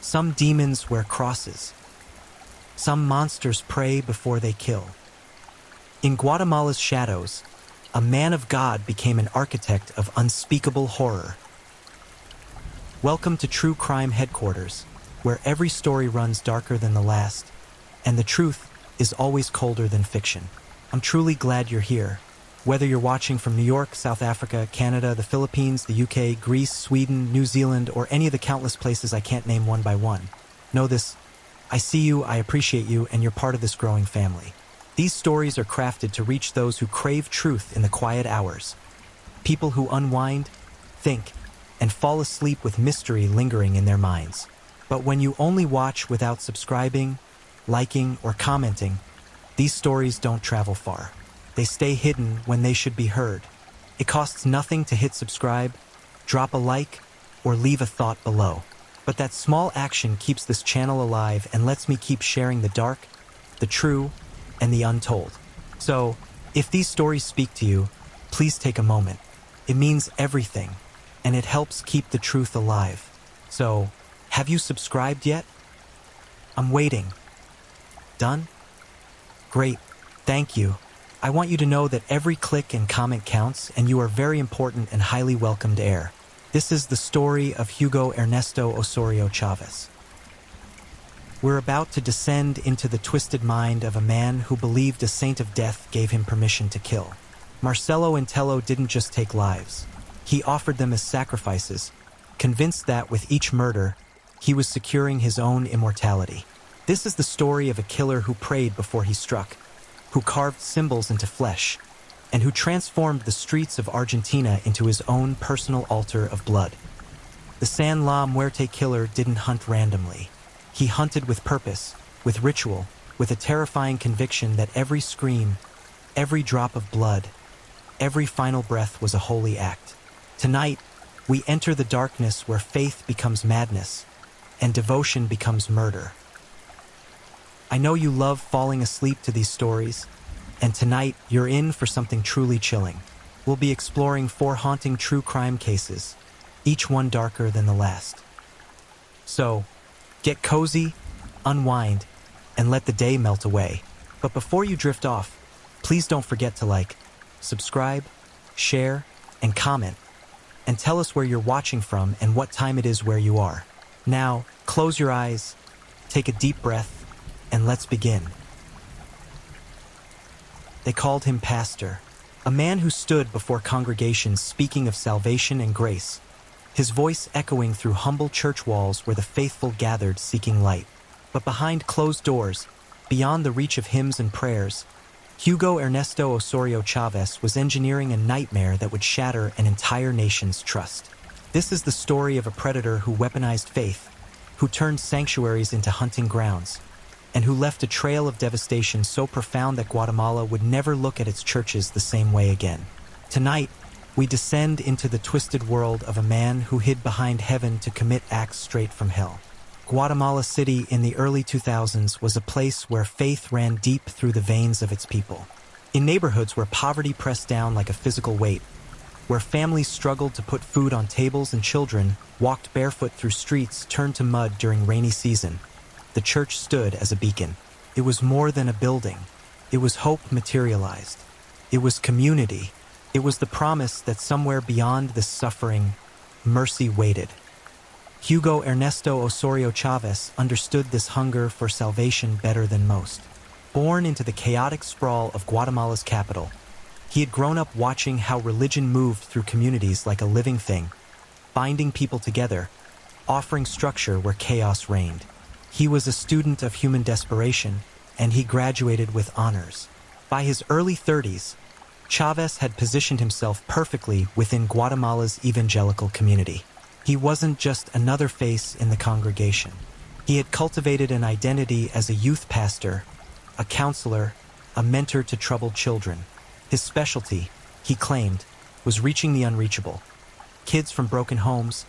Some demons wear crosses. Some monsters pray before they kill. In Guatemala's shadows, a man of God became an architect of unspeakable horror. Welcome to True Crime Headquarters, where every story runs darker than the last, and the truth is always colder than fiction. I'm truly glad you're here. Whether you're watching from New York, South Africa, Canada, the Philippines, the UK, Greece, Sweden, New Zealand, or any of the countless places I can't name one by one, know this: I see you, I appreciate you, and you're part of this growing family. These stories are crafted to reach those who crave truth in the quiet hours. People who unwind, think, and fall asleep with mystery lingering in their minds. But when you only watch without subscribing, liking, or commenting, these stories don't travel far. They stay hidden when they should be heard. It costs nothing to hit subscribe, drop a like, or leave a thought below. But that small action keeps this channel alive and lets me keep sharing the dark, the true, and the untold. So, if these stories speak to you, please take a moment. It means everything, and it helps keep the truth alive. So, have you subscribed yet? I'm waiting. Done? Great. Thank you. I want you to know that every click and comment counts, and you are very important and highly welcomed heir. This is the story of Hugo Ernesto Osorio Chavez. We're about to descend into the twisted mind of a man who believed a saint of death gave him permission to kill. Marcelo Intello didn't just take lives. He offered them as sacrifices, convinced that with each murder, he was securing his own immortality. This is the story of a killer who prayed before he struck, who carved symbols into flesh, and who transformed the streets of Argentina into his own personal altar of blood. The San La Muerte killer didn't hunt randomly. He hunted with purpose, with ritual, with a terrifying conviction that every scream, every drop of blood, every final breath was a holy act. Tonight, we enter the darkness where faith becomes madness, and devotion becomes murder. I know you love falling asleep to these stories, and tonight you're in for something truly chilling. We'll be exploring 4 haunting true crime cases, each one darker than the last. So, get cozy, unwind, and let the day melt away. But before you drift off, please don't forget to like, subscribe, share, and comment, and tell us where you're watching from and what time it is where you are. Now, close your eyes, take a deep breath, and let's begin. They called him Pastor, a man who stood before congregations speaking of salvation and grace, his voice echoing through humble church walls where the faithful gathered seeking light. But behind closed doors, beyond the reach of hymns and prayers, Hugo Ernesto Osorio Chavez was engineering a nightmare that would shatter an entire nation's trust. This is the story of a predator who weaponized faith, who turned sanctuaries into hunting grounds, and who left a trail of devastation so profound that Guatemala would never look at its churches the same way again. Tonight, we descend into the twisted world of a man who hid behind heaven to commit acts straight from hell. Guatemala City in the early 2000s was a place where faith ran deep through the veins of its people. In neighborhoods where poverty pressed down like a physical weight, where families struggled to put food on tables and children walked barefoot through streets turned to mud during rainy season, the church stood as a beacon. It was more than a building. It was hope materialized. It was community. It was the promise that somewhere beyond this suffering, mercy waited. Hugo Ernesto Osorio Chavez understood this hunger for salvation better than most. Born into the chaotic sprawl of Guatemala's capital, he had grown up watching how religion moved through communities like a living thing, binding people together, offering structure where chaos reigned. He was a student of human desperation, and he graduated with honors. By his early 30s, Chavez had positioned himself perfectly within Guatemala's evangelical community. He wasn't just another face in the congregation. He had cultivated an identity as a youth pastor, a counselor, a mentor to troubled children. His specialty, he claimed, was reaching the unreachable. Kids from broken homes,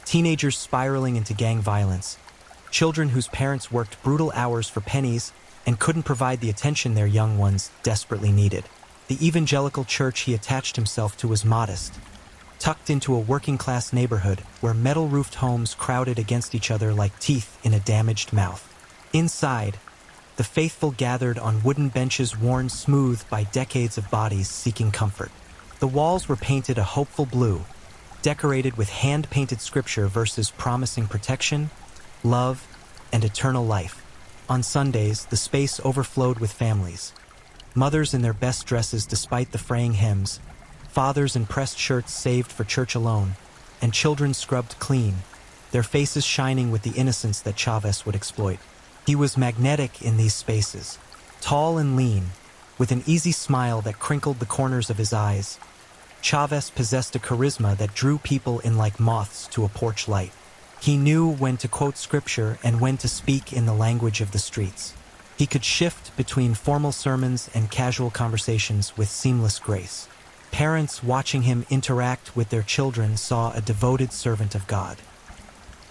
teenagers spiraling into gang violence, children whose parents worked brutal hours for pennies and couldn't provide the attention their young ones desperately needed. The evangelical church he attached himself to was modest, tucked into a working-class neighborhood where metal-roofed homes crowded against each other like teeth in a damaged mouth. Inside, the faithful gathered on wooden benches worn smooth by decades of bodies seeking comfort. The walls were painted a hopeful blue, decorated with hand-painted scripture verses promising protection, love, and eternal life. On Sundays, the space overflowed with families. Mothers in their best dresses despite the fraying hems, fathers in pressed shirts saved for church alone, and children scrubbed clean, their faces shining with the innocence that Chavez would exploit. He was magnetic in these spaces, tall and lean, with an easy smile that crinkled the corners of his eyes. Chavez possessed a charisma that drew people in like moths to a porch light. He knew when to quote scripture and when to speak in the language of the streets. He could shift between formal sermons and casual conversations with seamless grace. Parents watching him interact with their children saw a devoted servant of God.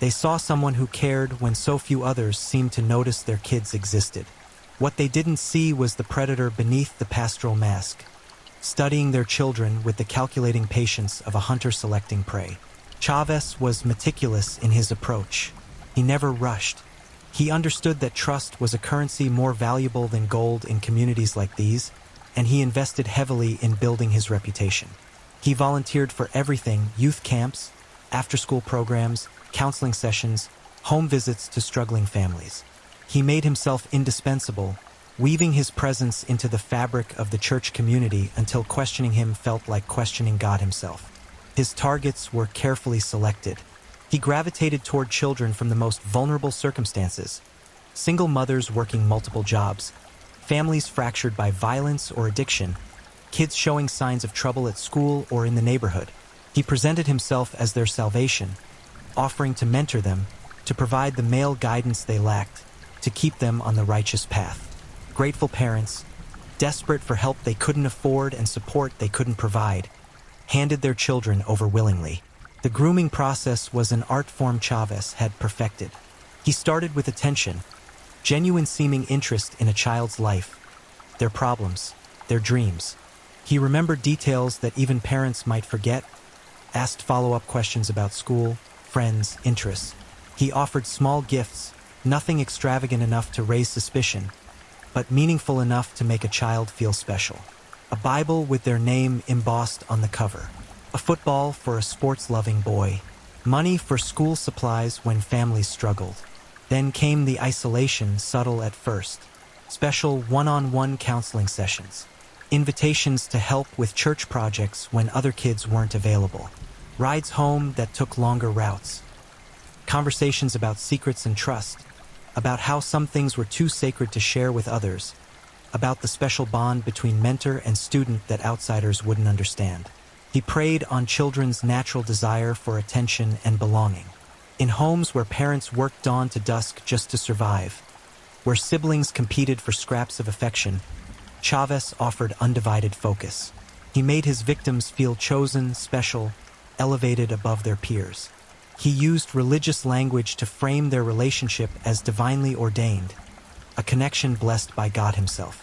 They saw someone who cared when so few others seemed to notice their kids existed. What they didn't see was the predator beneath the pastoral mask, studying their children with the calculating patience of a hunter selecting prey. Chavez was meticulous in his approach. He never rushed. He understood that trust was a currency more valuable than gold in communities like these, and he invested heavily in building his reputation. He volunteered for everything: youth camps, after-school programs, counseling sessions, home visits to struggling families. He made himself indispensable, weaving his presence into the fabric of the church community until questioning him felt like questioning God himself. His targets were carefully selected. He gravitated toward children from the most vulnerable circumstances: single mothers working multiple jobs, families fractured by violence or addiction, kids showing signs of trouble at school or in the neighborhood. He presented himself as their salvation, offering to mentor them, to provide the male guidance they lacked, to keep them on the righteous path. Grateful parents, desperate for help they couldn't afford and support they couldn't provide, handed their children over willingly. The grooming process was an art form Chavez had perfected. He started with attention, genuine seeming interest in a child's life, their problems, their dreams. He remembered details that even parents might forget, asked follow-up questions about school, friends, interests. He offered small gifts, nothing extravagant enough to raise suspicion, but meaningful enough to make a child feel special. A Bible with their name embossed on the cover, a football for a sports-loving boy, money for school supplies when families struggled. Then came the isolation, subtle at first, special one-on-one counseling sessions, invitations to help with church projects when other kids weren't available, rides home that took longer routes, conversations about secrets and trust, about how some things were too sacred to share with others, about the special bond between mentor and student that outsiders wouldn't understand. He preyed on children's natural desire for attention and belonging. In homes where parents worked dawn to dusk just to survive, where siblings competed for scraps of affection, Chavez offered undivided focus. He made his victims feel chosen, special, elevated above their peers. He used religious language to frame their relationship as divinely ordained, a connection blessed by God himself.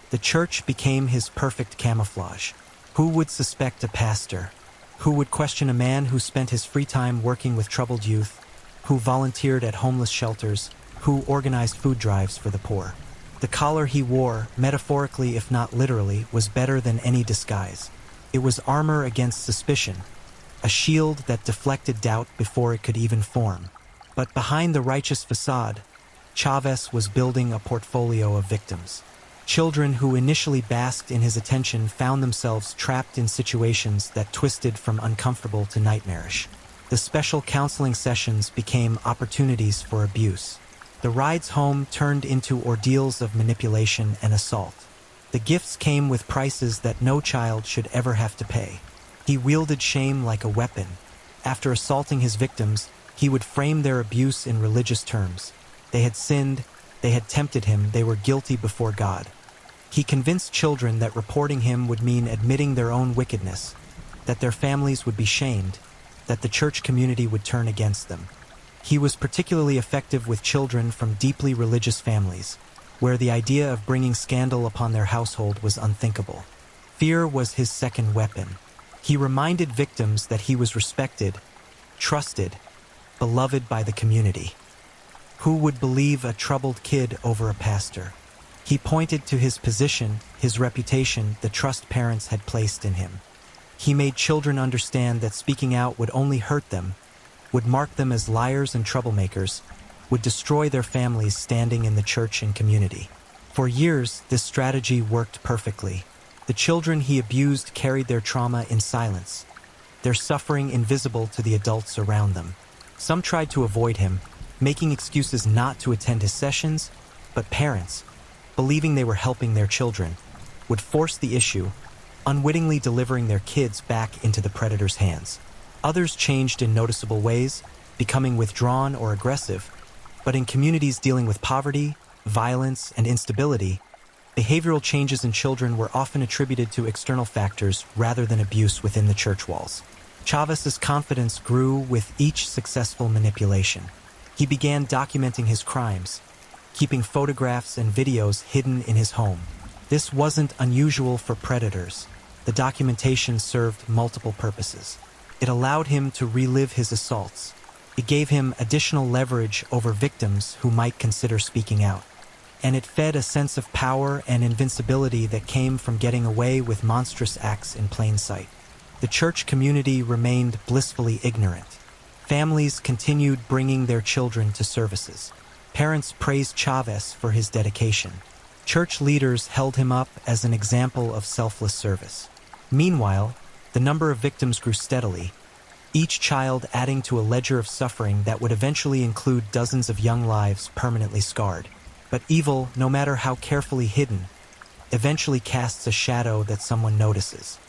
The church became his perfect camouflage. Who would suspect a pastor? Who would question a man who spent his free time working with troubled youth, who volunteered at homeless shelters, who organized food drives for the poor? The collar he wore, metaphorically if not literally, was better than any disguise. It was armor against suspicion, a shield that deflected doubt before it could even form. But behind the righteous facade, Chavez was building a portfolio of victims. Children who initially basked in his attention found themselves trapped in situations that twisted from uncomfortable to nightmarish. The special counseling sessions became opportunities for abuse. The rides home turned into ordeals of manipulation and assault. The gifts came with prices that no child should ever have to pay. He wielded shame like a weapon. After assaulting his victims, he would frame their abuse in religious terms. They had sinned, they had tempted him, they were guilty before God. He convinced children that reporting him would mean admitting their own wickedness, that their families would be shamed, that the church community would turn against them. He was particularly effective with children from deeply religious families, where the idea of bringing scandal upon their household was unthinkable. Fear was his second weapon. He reminded victims that he was respected, trusted, beloved by the community. Who would believe a troubled kid over a pastor? He pointed to his position, his reputation, the trust parents had placed in him. He made children understand that speaking out would only hurt them, would mark them as liars and troublemakers, would destroy their families standing in the church and community. For years, this strategy worked perfectly. The children he abused carried their trauma in silence, their suffering invisible to the adults around them. Some tried to avoid him, making excuses not to attend his sessions, but parents, believing they were helping their children, would force the issue, unwittingly delivering their kids back into the predator's hands. Others changed in noticeable ways, becoming withdrawn or aggressive, but in communities dealing with poverty, violence, and instability, behavioral changes in children were often attributed to external factors rather than abuse within the church walls. Chavez's confidence grew with each successful manipulation. He began documenting his crimes, keeping photographs and videos hidden in his home. This wasn't unusual for predators. The documentation served multiple purposes. It allowed him to relive his assaults. It gave him additional leverage over victims who might consider speaking out. And it fed a sense of power and invincibility that came from getting away with monstrous acts in plain sight. The church community remained blissfully ignorant. Families continued bringing their children to services. Parents praised Chavez for his dedication. Church leaders held him up as an example of selfless service. Meanwhile, the number of victims grew steadily, each child adding to a ledger of suffering that would eventually include dozens of young lives permanently scarred. But evil, no matter how carefully hidden, eventually casts a shadow that someone notices.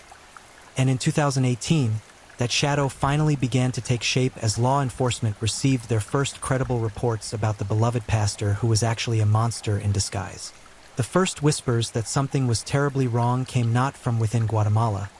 And in 2018, that shadow finally began to take shape as law enforcement received their first credible reports about the beloved pastor who was actually a monster in disguise. The first whispers that something was terribly wrong came not from within Guatemala,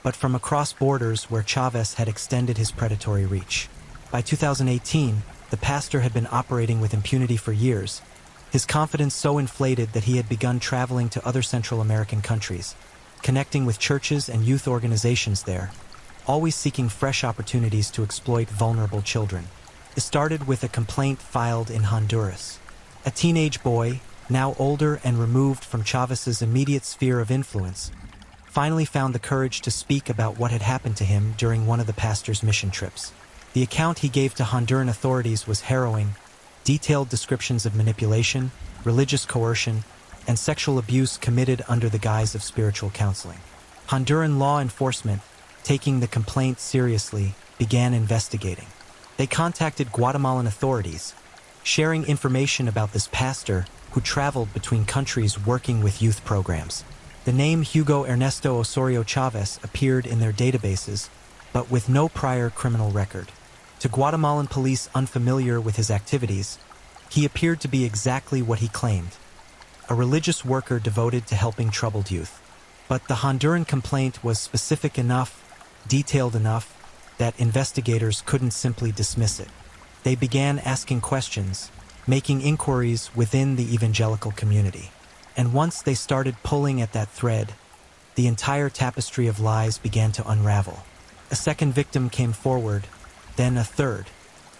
but from across borders where Chavez had extended his predatory reach. By 2018, the pastor had been operating with impunity for years, his confidence so inflated that he had begun traveling to other Central American countries, connecting with churches and youth organizations there, always seeking fresh opportunities to exploit vulnerable children. It started with a complaint filed in Honduras. A teenage boy, now older and removed from Chavez's immediate sphere of influence, finally found the courage to speak about what had happened to him during one of the pastor's mission trips. The account he gave to Honduran authorities was harrowing, detailed descriptions of manipulation, religious coercion, and sexual abuse committed under the guise of spiritual counseling. Honduran law enforcement, taking the complaint seriously, began investigating. They contacted Guatemalan authorities, sharing information about this pastor who traveled between countries working with youth programs. The name Hugo Ernesto Osorio Chavez appeared in their databases, but with no prior criminal record. To Guatemalan police unfamiliar with his activities, he appeared to be exactly what he claimed, a religious worker devoted to helping troubled youth. But the Honduran complaint was specific enough, detailed enough, that investigators couldn't simply dismiss it. They began asking questions, making inquiries within the evangelical community. And once they started pulling at that thread, the entire tapestry of lies began to unravel. A second victim came forward, then a third.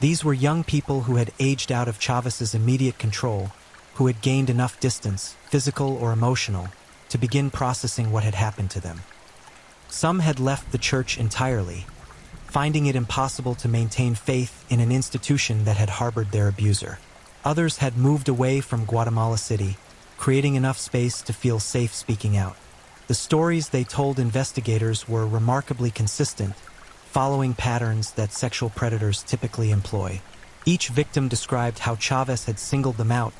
These were young people who had aged out of Chavez's immediate control, who had gained enough distance, physical or emotional, to begin processing what had happened to them. Some had left the church entirely, finding it impossible to maintain faith in an institution that had harbored their abuser. Others had moved away from Guatemala City, creating enough space to feel safe speaking out. The stories they told investigators were remarkably consistent, following patterns that sexual predators typically employ. Each victim described how Chavez had singled them out,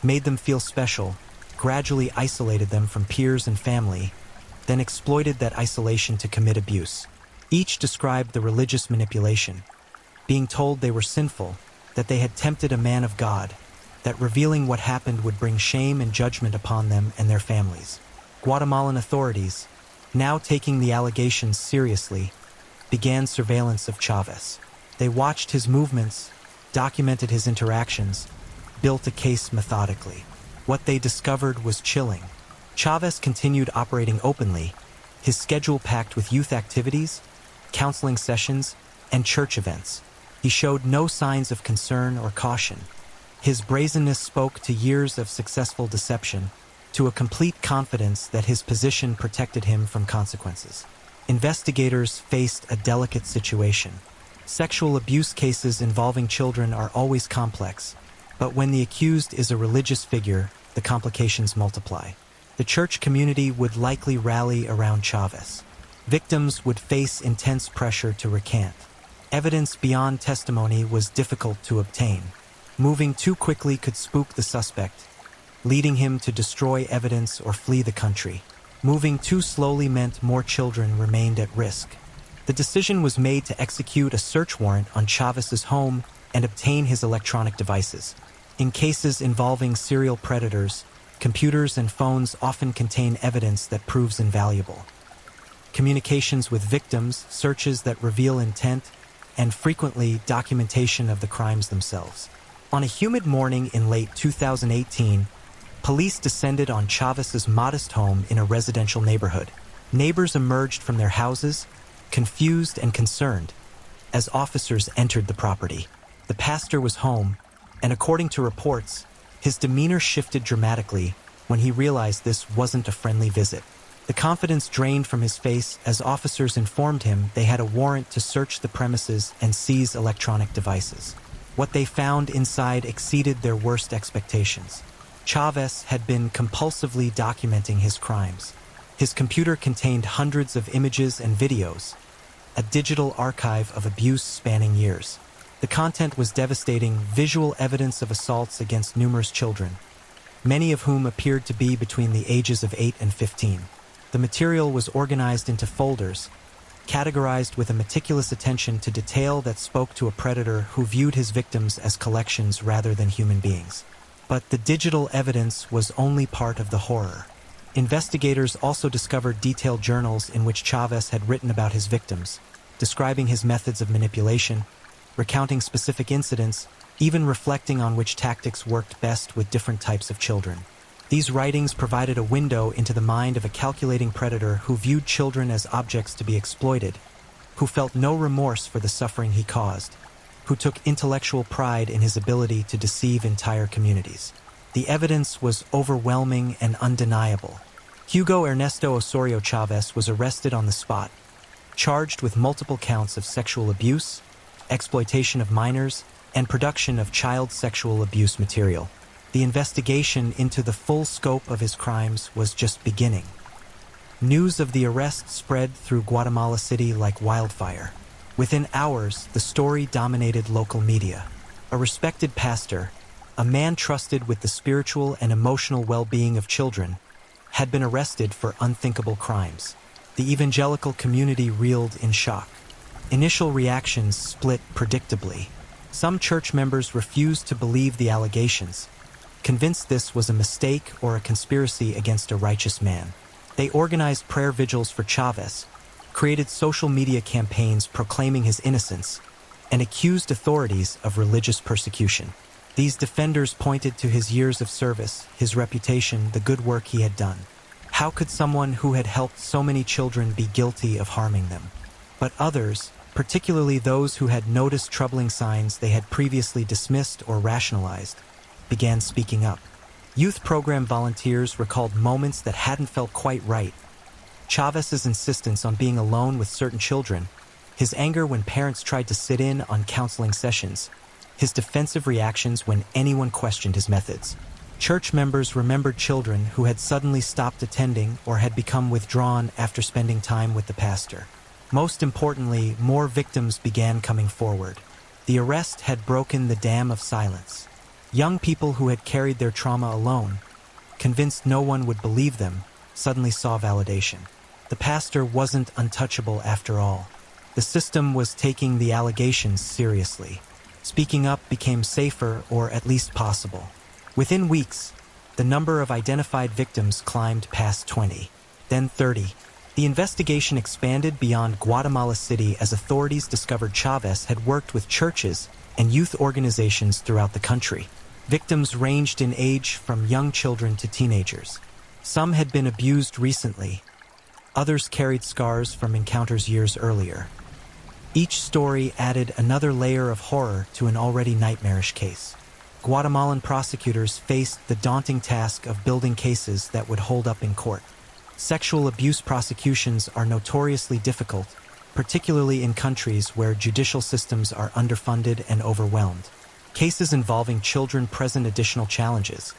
made them feel special, gradually isolated them from peers and family, then exploited that isolation to commit abuse. Each described the religious manipulation, being told they were sinful, that they had tempted a man of God, that revealing what happened would bring shame and judgment upon them and their families. Guatemalan authorities, now taking the allegations seriously, began surveillance of Chavez. They watched his movements, documented his interactions, built a case methodically. What they discovered was chilling. Chavez continued operating openly, his schedule packed with youth activities, counseling sessions, and church events. He showed no signs of concern or caution. His brazenness spoke to years of successful deception, to a complete confidence that his position protected him from consequences. Investigators faced a delicate situation. Sexual abuse cases involving children are always complex, but when the accused is a religious figure, the complications multiply. The church community would likely rally around Chavez. Victims would face intense pressure to recant. Evidence beyond testimony was difficult to obtain. Moving too quickly could spook the suspect, leading him to destroy evidence or flee the country. Moving too slowly meant more children remained at risk. The decision was made to execute a search warrant on Chavez's home and obtain his electronic devices. In cases involving serial predators, computers and phones often contain evidence that proves invaluable. Communications with victims, searches that reveal intent, and frequently documentation of the crimes themselves. On a humid morning in late 2018, police descended on Chavez's modest home in a residential neighborhood. Neighbors emerged from their houses, confused and concerned, as officers entered the property. The pastor was home, and according to reports, his demeanor shifted dramatically when he realized this wasn't a friendly visit. The confidence drained from his face as officers informed him they had a warrant to search the premises and seize electronic devices. What they found inside exceeded their worst expectations. Chavez had been compulsively documenting his crimes. His computer contained hundreds of images and videos, a digital archive of abuse spanning years. The content was devastating, visual evidence of assaults against numerous children, many of whom appeared to be between the ages of 8 and 15. The material was organized into folders, categorized with a meticulous attention to detail that spoke to a predator who viewed his victims as collections rather than human beings. But the digital evidence was only part of the horror. Investigators also discovered detailed journals in which Chavez had written about his victims, describing his methods of manipulation, recounting specific incidents, even reflecting on which tactics worked best with different types of children. These writings provided a window into the mind of a calculating predator who viewed children as objects to be exploited, who felt no remorse for the suffering he caused, who took intellectual pride in his ability to deceive entire communities. The evidence was overwhelming and undeniable. Hugo Ernesto Osorio Chavez was arrested on the spot, charged with multiple counts of sexual abuse, exploitation of minors, and production of child sexual abuse material. The investigation into the full scope of his crimes was just beginning. News of the arrest spread through Guatemala City like wildfire. Within hours, the story dominated local media. A respected pastor, a man trusted with the spiritual and emotional well-being of children, had been arrested for unthinkable crimes. The evangelical community reeled in shock. Initial reactions split predictably. Some church members refused to believe the allegations, convinced this was a mistake or a conspiracy against a righteous man. They organized prayer vigils for Chavez, created social media campaigns proclaiming his innocence, and accused authorities of religious persecution. These defenders pointed to his years of service, his reputation, the good work he had done. How could someone who had helped so many children be guilty of harming them? But others, particularly those who had noticed troubling signs they had previously dismissed or rationalized, began speaking up. Youth program volunteers recalled moments that hadn't felt quite right. Chavez's insistence on being alone with certain children, his anger when parents tried to sit in on counseling sessions, his defensive reactions when anyone questioned his methods. Church members remembered children who had suddenly stopped attending or had become withdrawn after spending time with the pastor. Most importantly, more victims began coming forward. The arrest had broken the dam of silence. Young people who had carried their trauma alone, convinced no one would believe them, suddenly saw validation. The pastor wasn't untouchable after all. The system was taking the allegations seriously. Speaking up became safer, or at least possible. Within weeks, the number of identified victims climbed past 20, then 30. The investigation expanded beyond Guatemala City as authorities discovered Chavez had worked with churches and youth organizations throughout the country. Victims ranged in age from young children to teenagers. Some had been abused recently, Others carried scars from encounters years earlier. Each story added another layer of horror to an already nightmarish case. Guatemalan prosecutors faced the daunting task of building cases that would hold up in court. Sexual abuse prosecutions are notoriously difficult, particularly in countries where judicial systems are underfunded and overwhelmed. Cases involving children present additional challenges.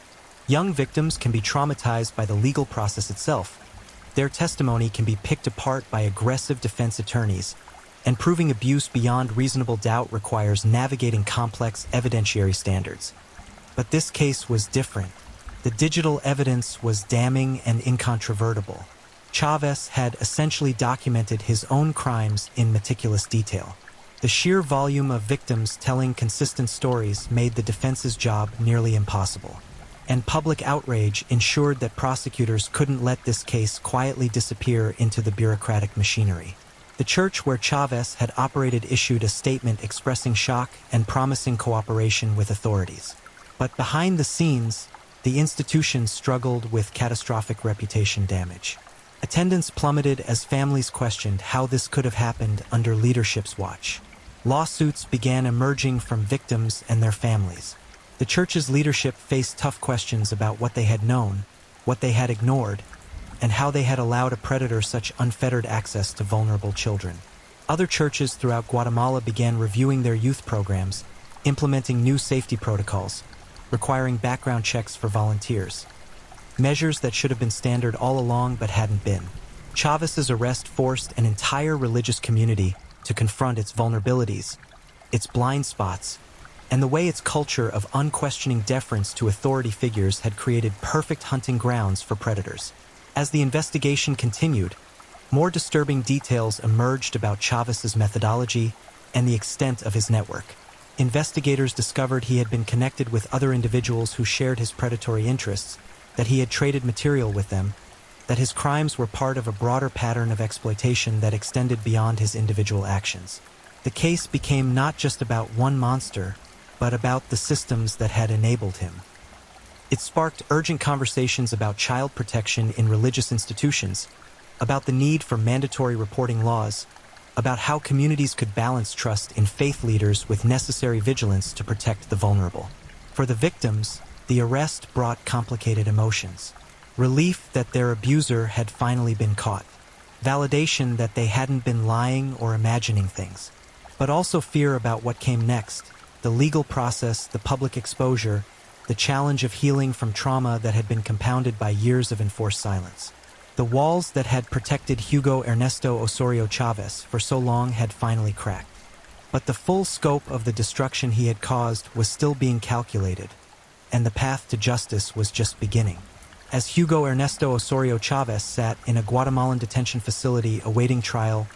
Young victims can be traumatized by the legal process itself. Their testimony can be picked apart by aggressive defense attorneys, and proving abuse beyond reasonable doubt requires navigating complex evidentiary standards. But this case was different. The digital evidence was damning and incontrovertible. Chavez had essentially documented his own crimes in meticulous detail. The sheer volume of victims telling consistent stories made the defense's job nearly impossible. And public outrage ensured that prosecutors couldn't let this case quietly disappear into the bureaucratic machinery. The church where Chavez had operated issued a statement expressing shock and promising cooperation with authorities. But behind the scenes, the institution struggled with catastrophic reputation damage. Attendance plummeted as families questioned how this could have happened under leadership's watch. Lawsuits began emerging from victims and their families. The church's leadership faced tough questions about what they had known, what they had ignored, and how they had allowed a predator such unfettered access to vulnerable children. Other churches throughout Guatemala began reviewing their youth programs, implementing new safety protocols, requiring background checks for volunteers. Measures that should have been standard all along but hadn't been. Chavez's arrest forced an entire religious community to confront its vulnerabilities, its blind spots, and the way its culture of unquestioning deference to authority figures had created perfect hunting grounds for predators. As the investigation continued, more disturbing details emerged about Chavez's methodology and the extent of his network. Investigators discovered he had been connected with other individuals who shared his predatory interests, that he had traded material with them, that his crimes were part of a broader pattern of exploitation that extended beyond his individual actions. The case became not just about one monster, but about the systems that had enabled him. It sparked urgent conversations about child protection in religious institutions, about the need for mandatory reporting laws, about how communities could balance trust in faith leaders with necessary vigilance to protect the vulnerable. For the victims, the arrest brought complicated emotions. Relief that their abuser had finally been caught. Validation that they hadn't been lying or imagining things. But also fear about what came next, the legal process, the public exposure, the challenge of healing from trauma that had been compounded by years of enforced silence. The walls that had protected Hugo Ernesto Osorio Chavez for so long had finally cracked. But the full scope of the destruction he had caused was still being calculated, and the path to justice was just beginning. As Hugo Ernesto Osorio Chavez sat in a Guatemalan detention facility awaiting trial,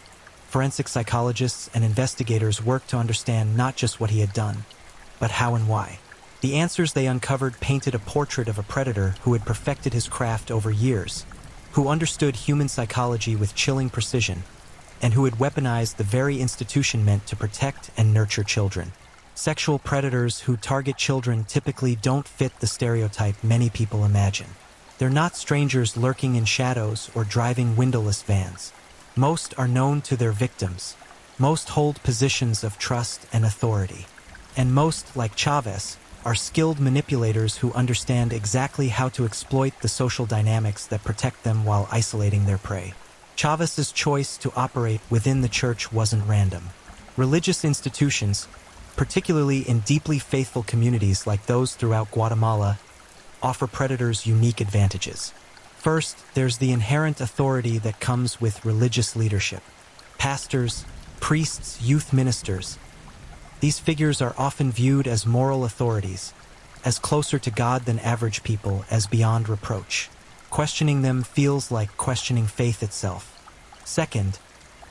forensic psychologists and investigators worked to understand not just what he had done, but how and why. The answers they uncovered painted a portrait of a predator who had perfected his craft over years, who understood human psychology with chilling precision, and who had weaponized the very institution meant to protect and nurture children. Sexual predators who target children typically don't fit the stereotype many people imagine. They're not strangers lurking in shadows or driving windowless vans. Most are known to their victims. Most hold positions of trust and authority. And most, like Chavez, are skilled manipulators who understand exactly how to exploit the social dynamics that protect them while isolating their prey. Chavez's choice to operate within the church wasn't random. Religious institutions, particularly in deeply faithful communities like those throughout Guatemala, offer predators unique advantages. First, there's the inherent authority that comes with religious leadership. Pastors, priests, youth ministers. These figures are often viewed as moral authorities, as closer to God than average people, as beyond reproach. Questioning them feels like questioning faith itself. Second,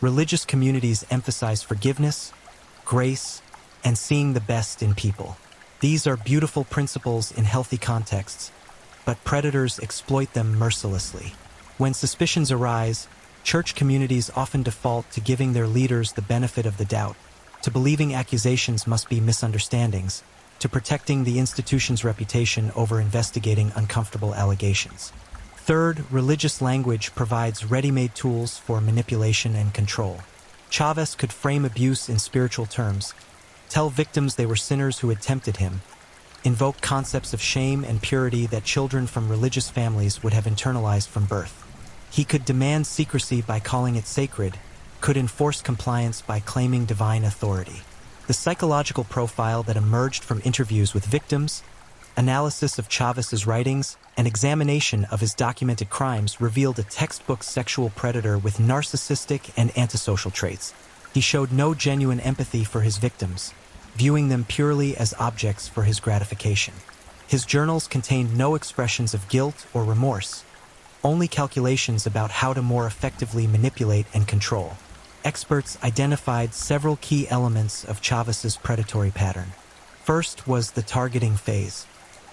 religious communities emphasize forgiveness, grace, and seeing the best in people. These are beautiful principles in healthy contexts, but predators exploit them mercilessly. When suspicions arise, church communities often default to giving their leaders the benefit of the doubt, to believing accusations must be misunderstandings, to protecting the institution's reputation over investigating uncomfortable allegations. Third, religious language provides ready-made tools for manipulation and control. Chavez could frame abuse in spiritual terms, tell victims they were sinners who had tempted him, invoke concepts of shame and purity that children from religious families would have internalized from birth. He could demand secrecy by calling it sacred, could enforce compliance by claiming divine authority. The psychological profile that emerged from interviews with victims, analysis of Chavez's writings, and examination of his documented crimes revealed a textbook sexual predator with narcissistic and antisocial traits. He showed no genuine empathy for his victims, viewing them purely as objects for his gratification. His journals contained no expressions of guilt or remorse, only calculations about how to more effectively manipulate and control. Experts identified several key elements of Chavez's predatory pattern. First was the targeting phase.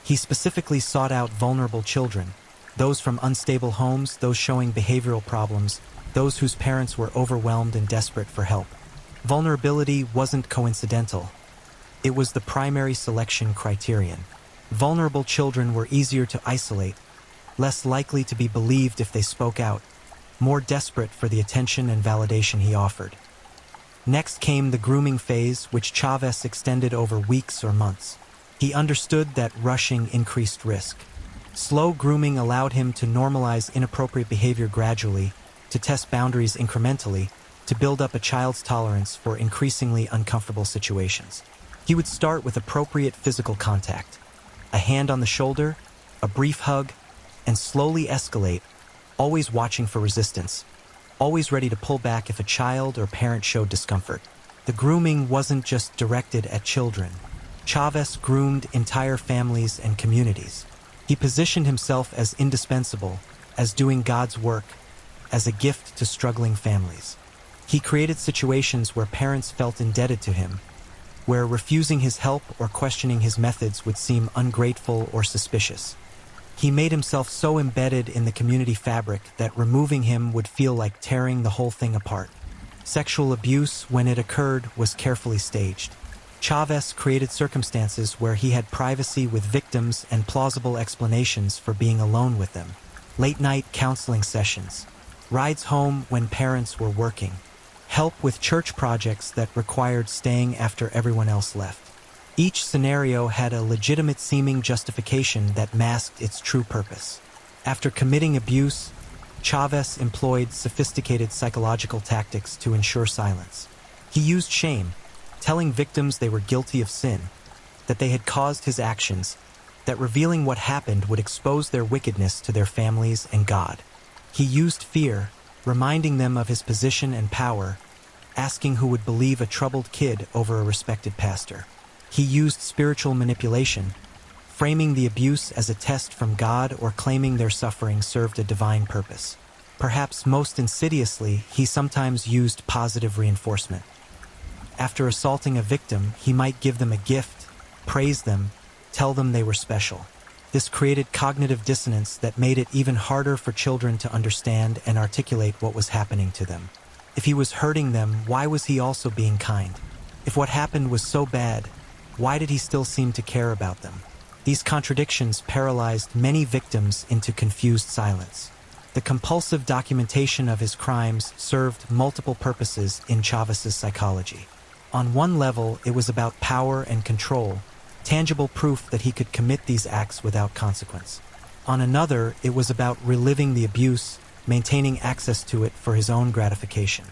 He specifically sought out vulnerable children, those from unstable homes, those showing behavioral problems, those whose parents were overwhelmed and desperate for help. Vulnerability wasn't coincidental. It was the primary selection criterion. Vulnerable children were easier to isolate, less likely to be believed if they spoke out, more desperate for the attention and validation he offered. Next came the grooming phase, which Chavez extended over weeks or months. He understood that rushing increased risk. Slow grooming allowed him to normalize inappropriate behavior gradually, to test boundaries incrementally, to build up a child's tolerance for increasingly uncomfortable situations. He would start with appropriate physical contact, a hand on the shoulder, a brief hug, and slowly escalate, always watching for resistance, always ready to pull back if a child or parent showed discomfort. The grooming wasn't just directed at children. Chavez groomed entire families and communities. He positioned himself as indispensable, as doing God's work, as a gift to struggling families. He created situations where parents felt indebted to him, where refusing his help or questioning his methods would seem ungrateful or suspicious. He made himself so embedded in the community fabric that removing him would feel like tearing the whole thing apart. Sexual abuse, when it occurred, was carefully staged. Chavez created circumstances where he had privacy with victims and plausible explanations for being alone with them. Late-night counseling sessions, rides home when parents were working, help with church projects that required staying after everyone else left. Each scenario had a legitimate seeming justification that masked its true purpose. After committing abuse, Chavez employed sophisticated psychological tactics to ensure silence. He used shame, telling victims they were guilty of sin, that they had caused his actions, that revealing what happened would expose their wickedness to their families and God. He used fear, reminding them of his position and power, asking who would believe a troubled kid over a respected pastor. He used spiritual manipulation, framing the abuse as a test from God or claiming their suffering served a divine purpose. Perhaps most insidiously, he sometimes used positive reinforcement. After assaulting a victim, he might give them a gift, praise them, tell them they were special. This created cognitive dissonance that made it even harder for children to understand and articulate what was happening to them. If he was hurting them, why was he also being kind? If what happened was so bad, why did he still seem to care about them? These contradictions paralyzed many victims into confused silence. The compulsive documentation of his crimes served multiple purposes in Chavez's psychology. On one level, it was about power and control, tangible proof that he could commit these acts without consequence. On another, it was about reliving the abuse, maintaining access to it for his own gratification.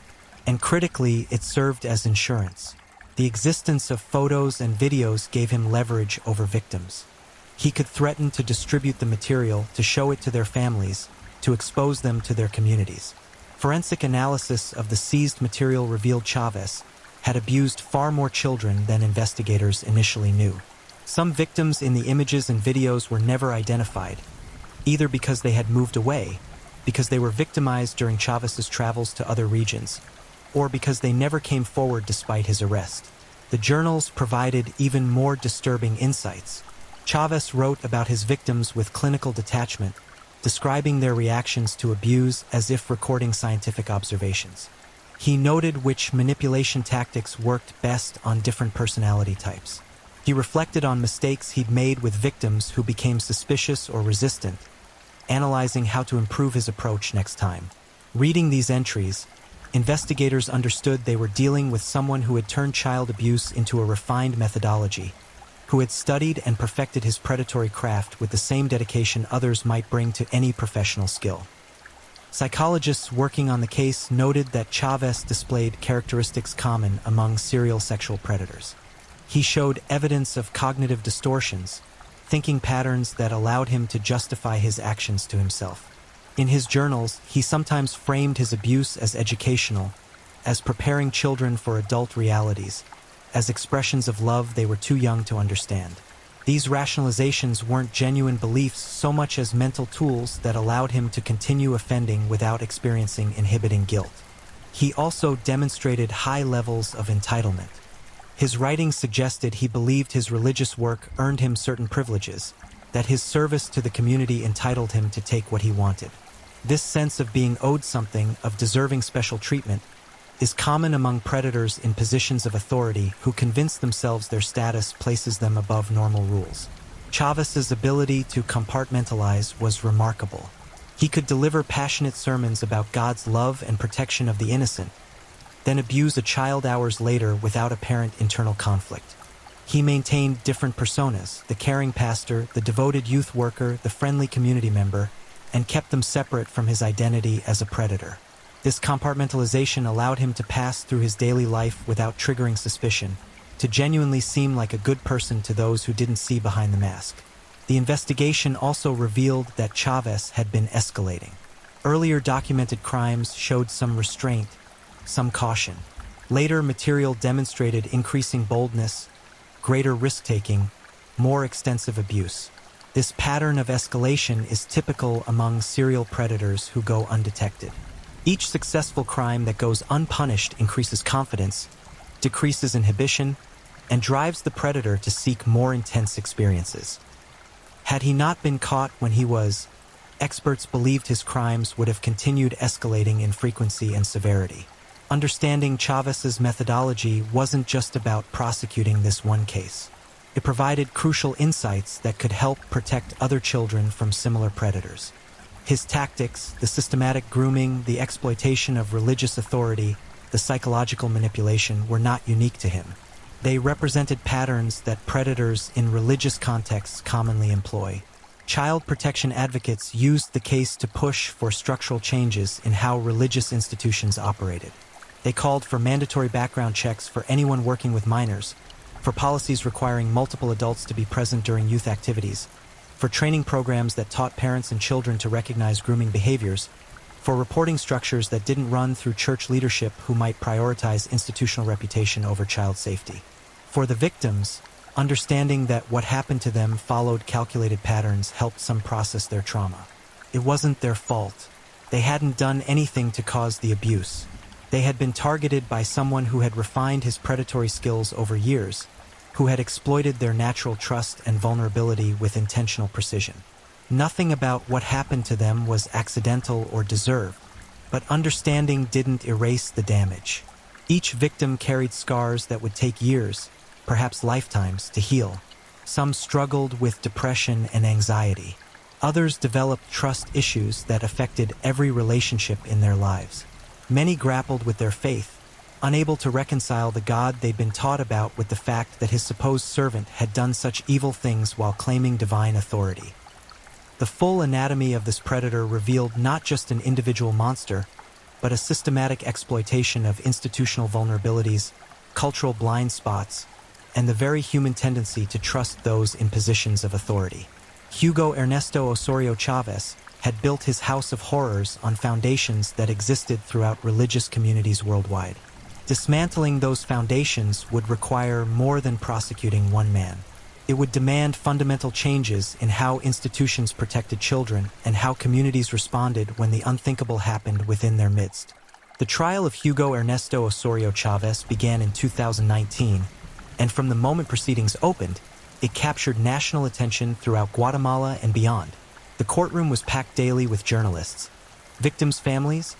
And critically, it served as insurance. The existence of photos and videos gave him leverage over victims. He could threaten to distribute the material, to show it to their families, to expose them to their communities. Forensic analysis of the seized material revealed Chavez had abused far more children than investigators initially knew. Some victims in the images and videos were never identified, either because they had moved away, because they were victimized during Chavez's travels to other regions, or because they never came forward despite his arrest. The journals provided even more disturbing insights. Chavez wrote about his victims with clinical detachment, describing their reactions to abuse as if recording scientific observations. He noted which manipulation tactics worked best on different personality types. He reflected on mistakes he'd made with victims who became suspicious or resistant, analyzing how to improve his approach next time. Reading these entries, investigators understood they were dealing with someone who had turned child abuse into a refined methodology, who had studied and perfected his predatory craft with the same dedication others might bring to any professional skill. Psychologists working on the case noted that Chavez displayed characteristics common among serial sexual predators. He showed evidence of cognitive distortions, thinking patterns that allowed him to justify his actions to himself. In his journals, he sometimes framed his abuse as educational, as preparing children for adult realities, as expressions of love they were too young to understand. These rationalizations weren't genuine beliefs so much as mental tools that allowed him to continue offending without experiencing inhibiting guilt. He also demonstrated high levels of entitlement. His writings suggested he believed his religious work earned him certain privileges, that his service to the community entitled him to take what he wanted. This sense of being owed something, of deserving special treatment, is common among predators in positions of authority who convince themselves their status places them above normal rules. Chavez's ability to compartmentalize was remarkable. He could deliver passionate sermons about God's love and protection of the innocent, then abuse a child hours later without apparent internal conflict. He maintained different personas, the caring pastor, the devoted youth worker, the friendly community member, and kept them separate from his identity as a predator. This compartmentalization allowed him to pass through his daily life without triggering suspicion, to genuinely seem like a good person to those who didn't see behind the mask. The investigation also revealed that Chavez had been escalating. Earlier documented crimes showed some restraint, some caution. Later material demonstrated increasing boldness, greater risk-taking, more extensive abuse. This pattern of escalation is typical among serial predators who go undetected. Each successful crime that goes unpunished increases confidence, decreases inhibition, and drives the predator to seek more intense experiences. Had he not been caught when he was, experts believed his crimes would have continued escalating in frequency and severity. Understanding Chavez's methodology wasn't just about prosecuting this one case. It provided crucial insights that could help protect other children from similar predators. His tactics, the systematic grooming, the exploitation of religious authority, the psychological manipulation were not unique to him. They represented patterns that predators in religious contexts commonly employ. Child protection advocates used the case to push for structural changes in how religious institutions operated. They called for mandatory background checks for anyone working with minors, for policies requiring multiple adults to be present during youth activities, for training programs that taught parents and children to recognize grooming behaviors, for reporting structures that didn't run through church leadership who might prioritize institutional reputation over child safety. For the victims, understanding that what happened to them followed calculated patterns helped some process their trauma. It wasn't their fault. They hadn't done anything to cause the abuse. They had been targeted by someone who had refined his predatory skills over years, who had exploited their natural trust and vulnerability with intentional precision. Nothing about what happened to them was accidental or deserved, but understanding didn't erase the damage. Each victim carried scars that would take years, perhaps lifetimes, to heal. Some struggled with depression and anxiety. Others developed trust issues that affected every relationship in their lives. Many grappled with their faith, unable to reconcile the God they'd been taught about with the fact that his supposed servant had done such evil things while claiming divine authority. The full anatomy of this predator revealed not just an individual monster, but a systematic exploitation of institutional vulnerabilities, cultural blind spots, and the very human tendency to trust those in positions of authority. Hugo Ernesto Osorio Chavez had built his house of horrors on foundations that existed throughout religious communities worldwide. Dismantling those foundations would require more than prosecuting one man. It would demand fundamental changes in how institutions protected children and how communities responded when the unthinkable happened within their midst. The trial of Hugo Ernesto Osorio Chavez began in 2019, and from the moment proceedings opened, it captured national attention throughout Guatemala and beyond. The courtroom was packed daily with journalists, victims' families,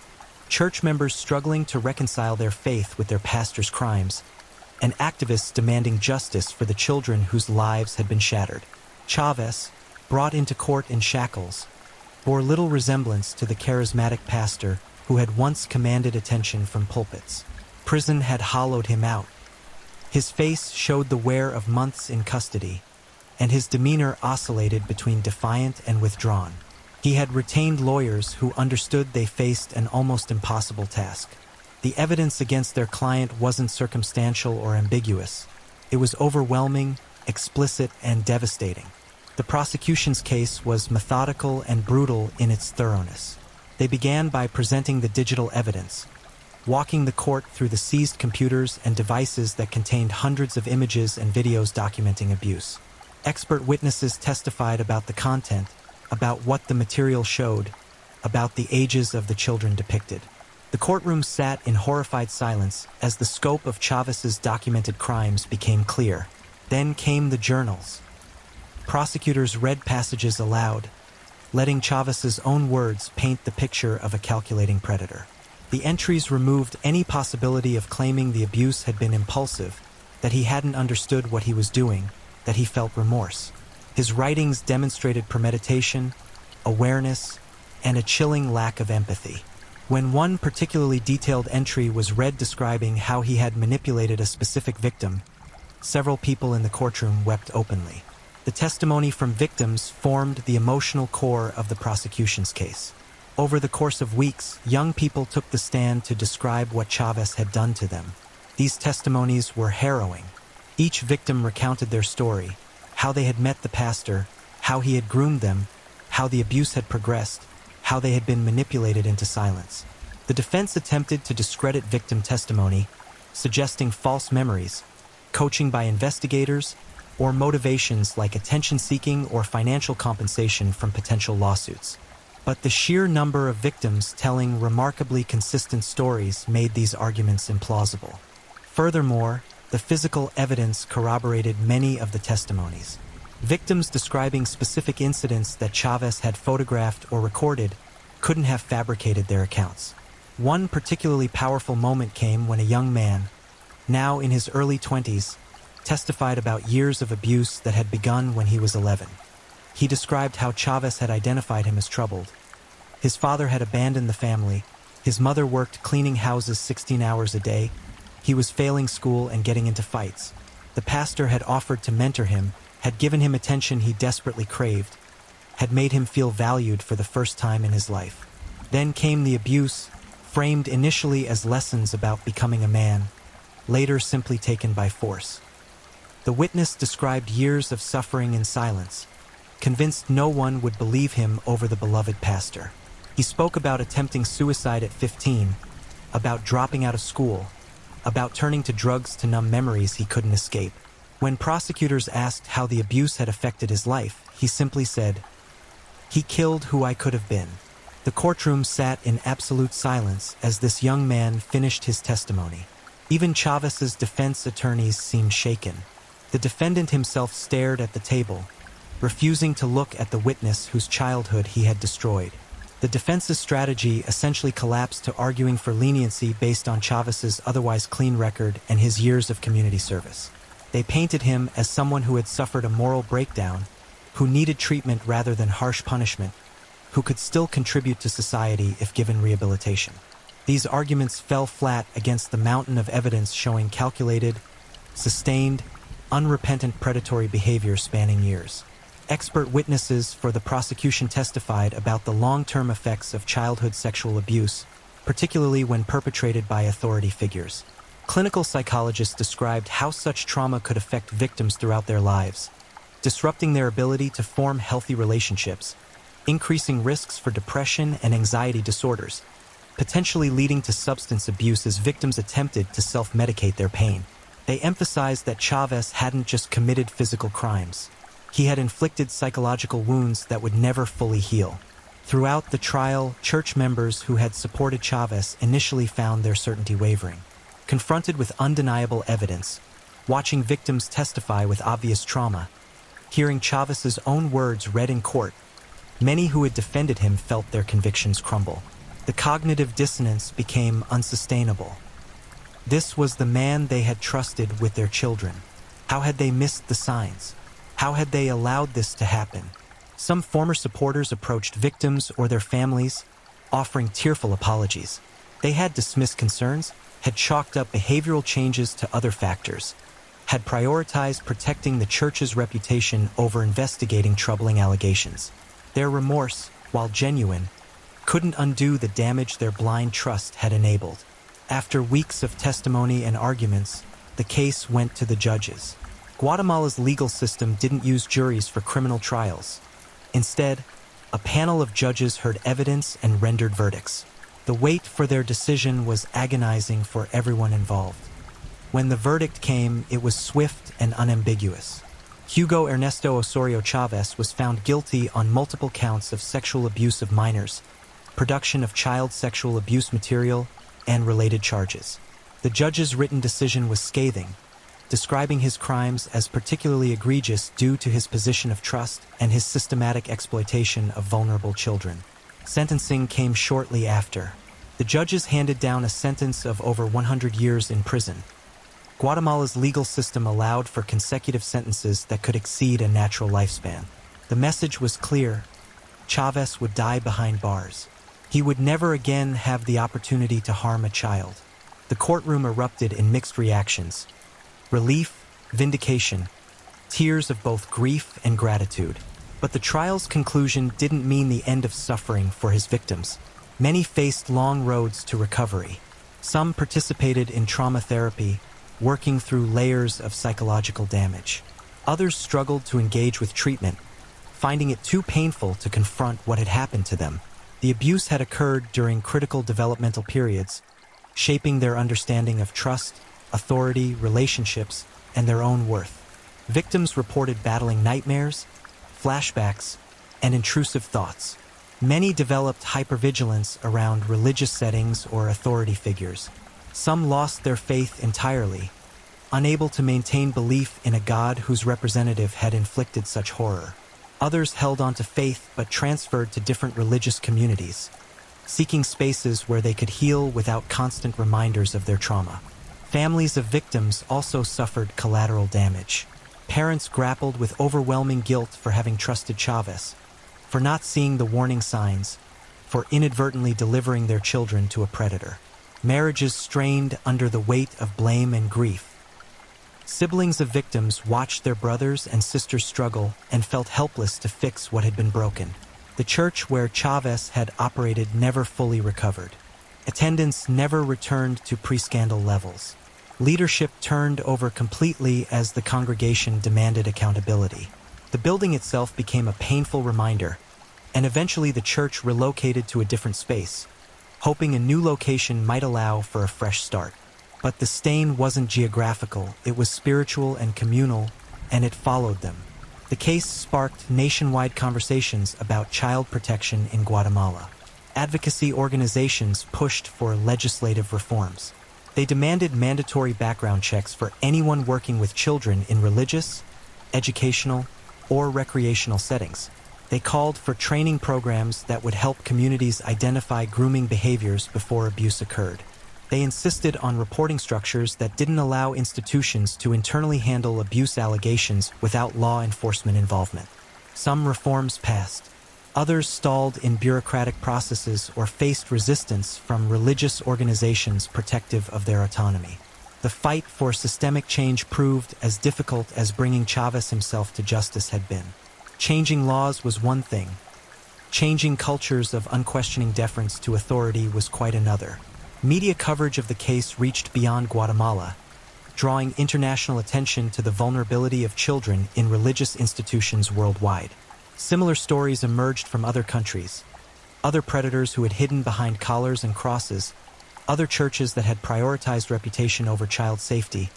church members struggling to reconcile their faith with their pastor's crimes, and activists demanding justice for the children whose lives had been shattered. Chavez, brought into court in shackles, bore little resemblance to the charismatic pastor who had once commanded attention from pulpits. Prison had hollowed him out. His face showed the wear of months in custody, and his demeanor oscillated between defiant and withdrawn. He had retained lawyers who understood they faced an almost impossible task. The evidence against their client wasn't circumstantial or ambiguous. It was overwhelming, explicit, and devastating. The prosecution's case was methodical and brutal in its thoroughness. They began by presenting the digital evidence, walking the court through the seized computers and devices that contained hundreds of images and videos documenting abuse. Expert witnesses testified about the content, about what the material showed, about the ages of the children depicted. The courtroom sat in horrified silence as the scope of Chavez's documented crimes became clear. Then came the journals. Prosecutors read passages aloud, letting Chavez's own words paint the picture of a calculating predator. The entries removed any possibility of claiming the abuse had been impulsive, that he hadn't understood what he was doing, that he felt remorse. His writings demonstrated premeditation, awareness, and a chilling lack of empathy. When one particularly detailed entry was read describing how he had manipulated a specific victim, several people in the courtroom wept openly. The testimony from victims formed the emotional core of the prosecution's case. Over the course of weeks, young people took the stand to describe what Chavez had done to them. These testimonies were harrowing. Each victim recounted their story, how they had met the pastor, how he had groomed them, how the abuse had progressed, how they had been manipulated into silence. The defense attempted to discredit victim testimony, suggesting false memories, coaching by investigators, or motivations like attention-seeking or financial compensation from potential lawsuits. But the sheer number of victims telling remarkably consistent stories made these arguments implausible. Furthermore, the physical evidence corroborated many of the testimonies. Victims describing specific incidents that Chavez had photographed or recorded couldn't have fabricated their accounts. One particularly powerful moment came when a young man, now in his early 20s, testified about years of abuse that had begun when he was 11. He described how Chavez had identified him as troubled. His father had abandoned the family. His mother worked cleaning houses 16 hours a day. He was failing school and getting into fights. The pastor had offered to mentor him, had given him attention he desperately craved, had made him feel valued for the first time in his life. Then came the abuse, framed initially as lessons about becoming a man, later simply taken by force. The witness described years of suffering in silence, convinced no one would believe him over the beloved pastor. He spoke about attempting suicide at 15, about dropping out of school, about turning to drugs to numb memories he couldn't escape. When prosecutors asked how the abuse had affected his life, he simply said, "He killed who I could have been." The courtroom sat in absolute silence as this young man finished his testimony. Even Chavez's defense attorneys seemed shaken. The defendant himself stared at the table, refusing to look at the witness whose childhood he had destroyed. The defense's strategy essentially collapsed to arguing for leniency based on Chavez's otherwise clean record and his years of community service. They painted him as someone who had suffered a moral breakdown, who needed treatment rather than harsh punishment, who could still contribute to society if given rehabilitation. These arguments fell flat against the mountain of evidence showing calculated, sustained, unrepentant predatory behavior spanning years. Expert witnesses for the prosecution testified about the long-term effects of childhood sexual abuse, particularly when perpetrated by authority figures. Clinical psychologists described how such trauma could affect victims throughout their lives, disrupting their ability to form healthy relationships, increasing risks for depression and anxiety disorders, potentially leading to substance abuse as victims attempted to self-medicate their pain. They emphasized that Chavez hadn't just committed physical crimes. He had inflicted psychological wounds that would never fully heal. Throughout the trial, church members who had supported Chavez initially found their certainty wavering. Confronted with undeniable evidence, watching victims testify with obvious trauma, hearing Chavez's own words read in court, many who had defended him felt their convictions crumble. The cognitive dissonance became unsustainable. This was the man they had trusted with their children. How had they missed the signs? How had they allowed this to happen? Some former supporters approached victims or their families, offering tearful apologies. They had dismissed concerns, had chalked up behavioral changes to other factors, had prioritized protecting the church's reputation over investigating troubling allegations. Their remorse, while genuine, couldn't undo the damage their blind trust had enabled. After weeks of testimony and arguments, the case went to the judges. Guatemala's legal system didn't use juries for criminal trials. Instead, a panel of judges heard evidence and rendered verdicts. The wait for their decision was agonizing for everyone involved. When the verdict came, it was swift and unambiguous. Hugo Ernesto Osorio Chavez was found guilty on multiple counts of sexual abuse of minors, production of child sexual abuse material, and related charges. The judge's written decision was scathing, describing his crimes as particularly egregious due to his position of trust and his systematic exploitation of vulnerable children. Sentencing came shortly after. The judges handed down a sentence of over 100 years in prison. Guatemala's legal system allowed for consecutive sentences that could exceed a natural lifespan. The message was clear: Chavez would die behind bars. He would never again have the opportunity to harm a child. The courtroom erupted in mixed reactions: relief, vindication, tears of both grief and gratitude. But the trial's conclusion didn't mean the end of suffering for his victims. Many faced long roads to recovery. Some participated in trauma therapy, working through layers of psychological damage. Others struggled to engage with treatment, finding it too painful to confront what had happened to them. The abuse had occurred during critical developmental periods, shaping their understanding of trust, authority, relationships, and their own worth. Victims reported battling nightmares, flashbacks, and intrusive thoughts. Many developed hypervigilance around religious settings or authority figures. Some lost their faith entirely, unable to maintain belief in a God whose representative had inflicted such horror. Others held on to faith but transferred to different religious communities, seeking spaces where they could heal without constant reminders of their trauma. Families of victims also suffered collateral damage. Parents grappled with overwhelming guilt for having trusted Chavez, for not seeing the warning signs, for inadvertently delivering their children to a predator. Marriages strained under the weight of blame and grief. Siblings of victims watched their brothers and sisters struggle and felt helpless to fix what had been broken. The church where Chavez had operated never fully recovered. Attendance never returned to pre-scandal levels. Leadership turned over completely as the congregation demanded accountability. The building itself became a painful reminder, and eventually the church relocated to a different space, hoping a new location might allow for a fresh start. But the stain wasn't geographical, it was spiritual and communal, and it followed them. The case sparked nationwide conversations about child protection in Guatemala. Advocacy organizations pushed for legislative reforms. They demanded mandatory background checks for anyone working with children in religious, educational, or recreational settings. They called for training programs that would help communities identify grooming behaviors before abuse occurred. They insisted on reporting structures that didn't allow institutions to internally handle abuse allegations without law enforcement involvement. Some reforms passed. Others stalled in bureaucratic processes or faced resistance from religious organizations protective of their autonomy. The fight for systemic change proved as difficult as bringing Chavez himself to justice had been. Changing laws was one thing. Changing cultures of unquestioning deference to authority was quite another. Media coverage of the case reached beyond Guatemala, drawing international attention to the vulnerability of children in religious institutions worldwide. Similar stories emerged from other countries, other predators who had hidden behind collars and crosses, other churches that had prioritized reputation over child safety,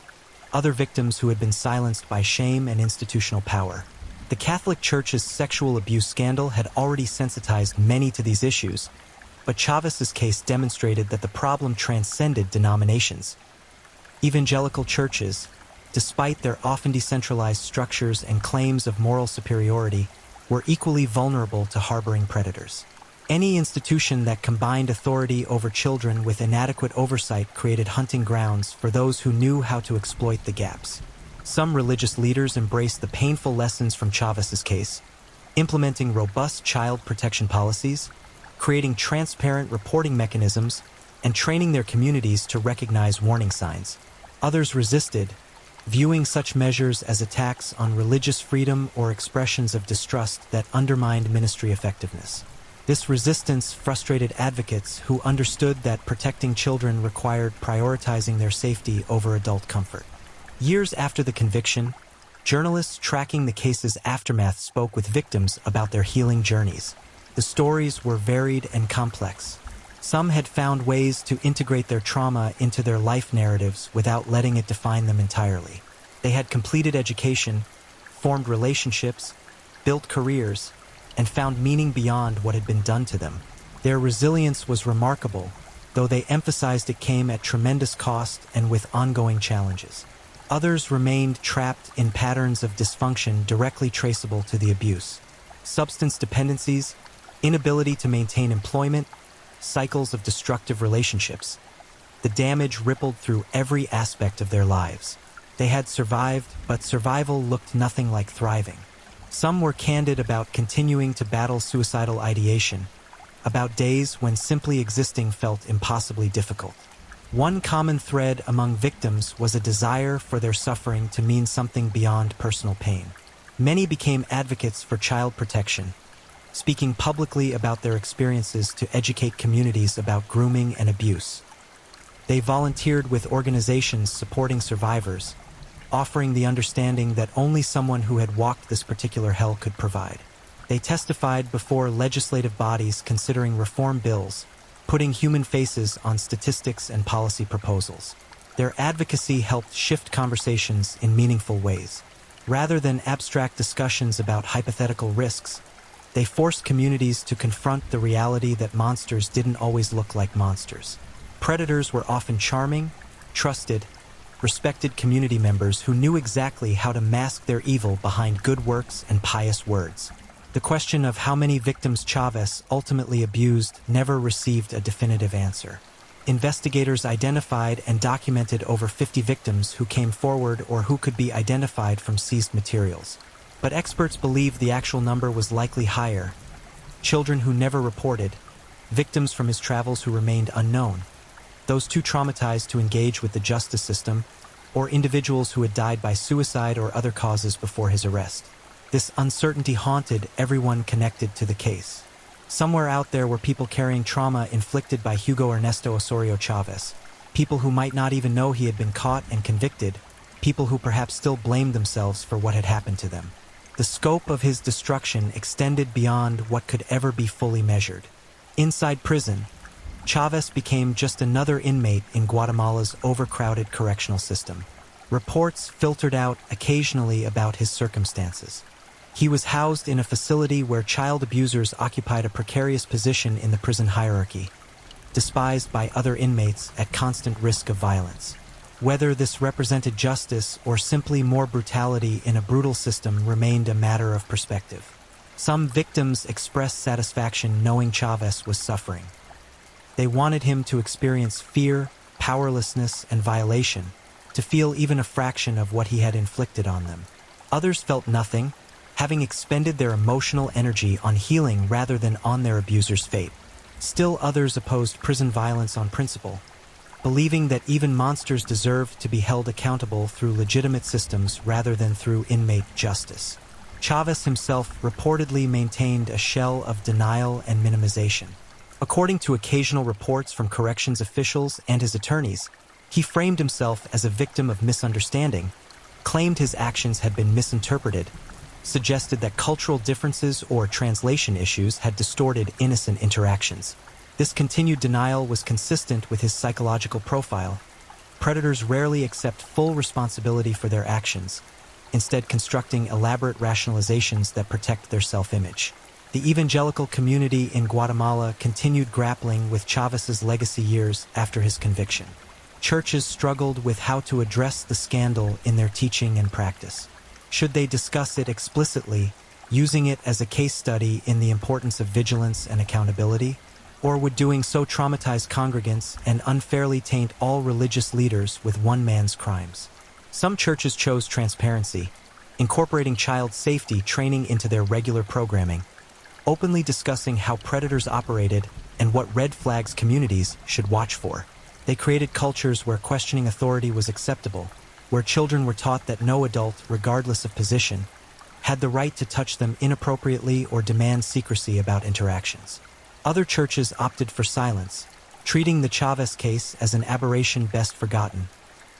other victims who had been silenced by shame and institutional power. The Catholic Church's sexual abuse scandal had already sensitized many to these issues, but Chavez's case demonstrated that the problem transcended denominations. Evangelical churches, despite their often decentralized structures and claims of moral superiority, were equally vulnerable to harboring predators. Any institution that combined authority over children with inadequate oversight created hunting grounds for those who knew how to exploit the gaps. Some religious leaders embraced the painful lessons from Chavez's case, implementing robust child protection policies, creating transparent reporting mechanisms, and training their communities to recognize warning signs. Others resisted, viewing such measures as attacks on religious freedom or expressions of distrust that undermined ministry effectiveness. This resistance frustrated advocates who understood that protecting children required prioritizing their safety over adult comfort. Years after the conviction, journalists tracking the case's aftermath spoke with victims about their healing journeys. The stories were varied and complex. Some had found ways to integrate their trauma into their life narratives without letting it define them entirely. They had completed education, formed relationships, built careers, and found meaning beyond what had been done to them. Their resilience was remarkable, though they emphasized it came at tremendous cost and with ongoing challenges. Others remained trapped in patterns of dysfunction directly traceable to the abuse. Substance dependencies, inability to maintain employment, cycles of destructive relationships. The damage rippled through every aspect of their lives. They had survived, but survival looked nothing like thriving. Some were candid about continuing to battle suicidal ideation, about days when simply existing felt impossibly difficult. One common thread among victims was a desire for their suffering to mean something beyond personal pain. Many became advocates for child protection, speaking publicly about their experiences to educate communities about grooming and abuse. They volunteered with organizations supporting survivors, offering the understanding that only someone who had walked this particular hell could provide. They testified before legislative bodies considering reform bills, putting human faces on statistics and policy proposals. Their advocacy helped shift conversations in meaningful ways. Rather than abstract discussions about hypothetical risks, they forced communities to confront the reality that monsters didn't always look like monsters. Predators were often charming, trusted, respected community members who knew exactly how to mask their evil behind good works and pious words. The question of how many victims Chavez ultimately abused never received a definitive answer. Investigators identified and documented over 50 victims who came forward or who could be identified from seized materials. But experts believe the actual number was likely higher. Children who never reported, victims from his travels who remained unknown, those too traumatized to engage with the justice system, or individuals who had died by suicide or other causes before his arrest. This uncertainty haunted everyone connected to the case. Somewhere out there were people carrying trauma inflicted by Hugo Ernesto Osorio Chavez, people who might not even know he had been caught and convicted, people who perhaps still blamed themselves for what had happened to them. The scope of his destruction extended beyond what could ever be fully measured. Inside prison, Chavez became just another inmate in Guatemala's overcrowded correctional system. Reports filtered out occasionally about his circumstances. He was housed in a facility where child abusers occupied a precarious position in the prison hierarchy, despised by other inmates at constant risk of violence. Whether this represented justice or simply more brutality in a brutal system remained a matter of perspective. Some victims expressed satisfaction knowing Chavez was suffering. They wanted him to experience fear, powerlessness, and violation, to feel even a fraction of what he had inflicted on them. Others felt nothing, having expended their emotional energy on healing rather than on their abuser's fate. Still others opposed prison violence on principle, believing that even monsters deserved to be held accountable through legitimate systems rather than through inmate justice. Chavez himself reportedly maintained a shell of denial and minimization. According to occasional reports from corrections officials and his attorneys, he framed himself as a victim of misunderstanding, claimed his actions had been misinterpreted, suggested that cultural differences or translation issues had distorted innocent interactions. This continued denial was consistent with his psychological profile. Predators rarely accept full responsibility for their actions, instead constructing elaborate rationalizations that protect their self-image. The evangelical community in Guatemala continued grappling with Chavez's legacy years after his conviction. Churches struggled with how to address the scandal in their teaching and practice. Should they discuss it explicitly, using it as a case study in the importance of vigilance and accountability? Or would doing so traumatize congregants and unfairly taint all religious leaders with one man's crimes? Some churches chose transparency, incorporating child safety training into their regular programming, openly discussing how predators operated and what red flags communities should watch for. They created cultures where questioning authority was acceptable, where children were taught that no adult, regardless of position, had the right to touch them inappropriately or demand secrecy about interactions. Other churches opted for silence, treating the Chavez case as an aberration best forgotten,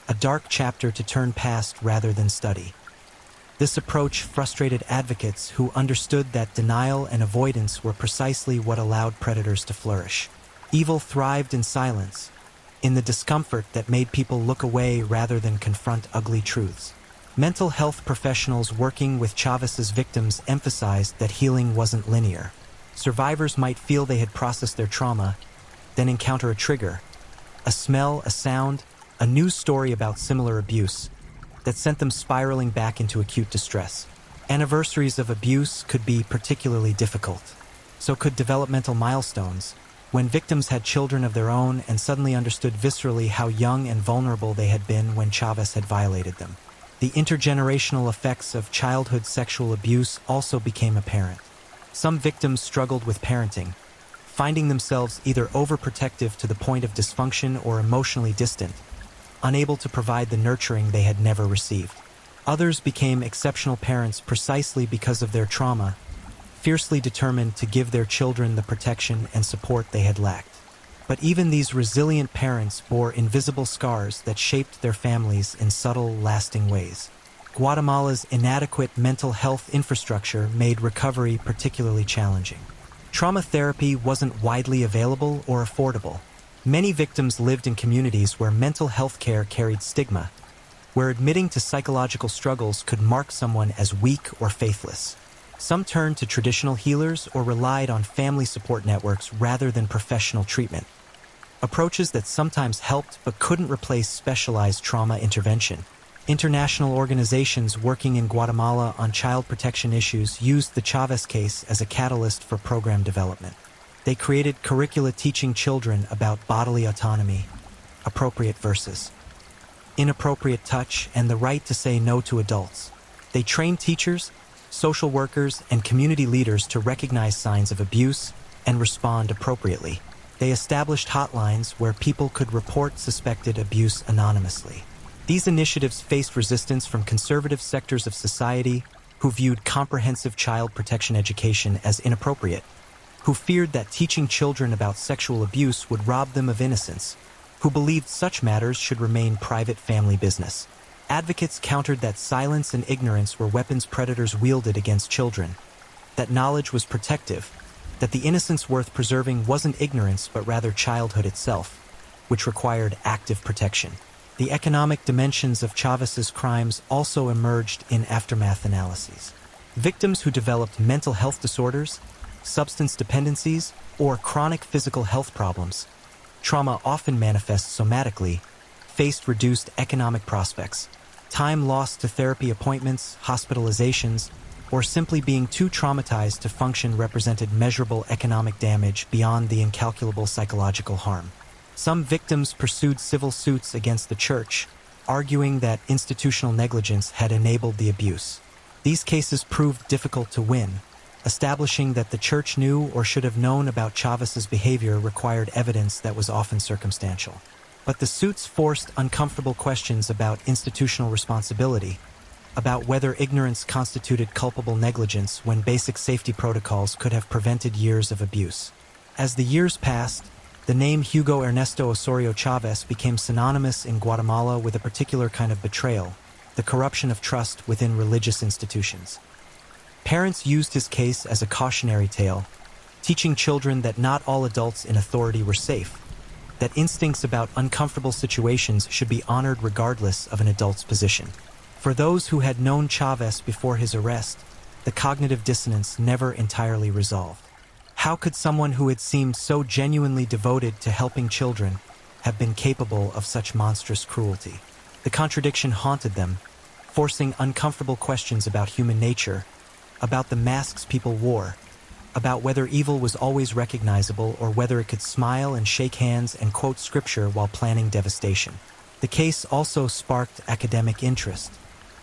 a dark chapter to turn past rather than study. This approach frustrated advocates who understood that denial and avoidance were precisely what allowed predators to flourish. Evil thrived in silence, in the discomfort that made people look away rather than confront ugly truths. Mental health professionals working with Chavez's victims emphasized that healing wasn't linear. Survivors might feel they had processed their trauma, then encounter a trigger, a smell, a sound, a news story about similar abuse, that sent them spiraling back into acute distress. Anniversaries of abuse could be particularly difficult. So could developmental milestones, when victims had children of their own and suddenly understood viscerally how young and vulnerable they had been when Chavez had violated them. The intergenerational effects of childhood sexual abuse also became apparent. Some victims struggled with parenting, finding themselves either overprotective to the point of dysfunction or emotionally distant, unable to provide the nurturing they had never received. Others became exceptional parents precisely because of their trauma, fiercely determined to give their children the protection and support they had lacked. But even these resilient parents bore invisible scars that shaped their families in subtle, lasting ways. Guatemala's inadequate mental health infrastructure made recovery particularly challenging. Trauma therapy wasn't widely available or affordable. Many victims lived in communities where mental health care carried stigma, where admitting to psychological struggles could mark someone as weak or faithless. Some turned to traditional healers or relied on family support networks rather than professional treatment, approaches that sometimes helped but couldn't replace specialized trauma intervention. International organizations working in Guatemala on child protection issues used the Chavez case as a catalyst for program development. They created curricula teaching children about bodily autonomy, appropriate versus inappropriate touch, and the right to say no to adults. They trained teachers, social workers, and community leaders to recognize signs of abuse and respond appropriately. They established hotlines where people could report suspected abuse anonymously. These initiatives faced resistance from conservative sectors of society who viewed comprehensive child protection education as inappropriate, who feared that teaching children about sexual abuse would rob them of innocence, who believed such matters should remain private family business. Advocates countered that silence and ignorance were weapons predators wielded against children, that knowledge was protective, that the innocence worth preserving wasn't ignorance but rather childhood itself, which required active protection. The economic dimensions of Chavez's crimes also emerged in aftermath analyses. Victims who developed mental health disorders, substance dependencies, or chronic physical health problems, trauma often manifests somatically, faced reduced economic prospects. Time lost to therapy appointments, hospitalizations, or simply being too traumatized to function represented measurable economic damage beyond the incalculable psychological harm. Some victims pursued civil suits against the church, arguing that institutional negligence had enabled the abuse. These cases proved difficult to win, establishing that the church knew or should have known about Chavez's behavior required evidence that was often circumstantial. But the suits forced uncomfortable questions about institutional responsibility, about whether ignorance constituted culpable negligence when basic safety protocols could have prevented years of abuse. As the years passed, the name Hugo Ernesto Osorio Chavez became synonymous in Guatemala with a particular kind of betrayal, the corruption of trust within religious institutions. Parents used his case as a cautionary tale, teaching children that not all adults in authority were safe, that instincts about uncomfortable situations should be honored regardless of an adult's position. For those who had known Chavez before his arrest, the cognitive dissonance never entirely resolved. How could someone who had seemed so genuinely devoted to helping children have been capable of such monstrous cruelty? The contradiction haunted them, forcing uncomfortable questions about human nature, about the masks people wore, about whether evil was always recognizable or whether it could smile and shake hands and quote scripture while planning devastation. The case also sparked academic interest.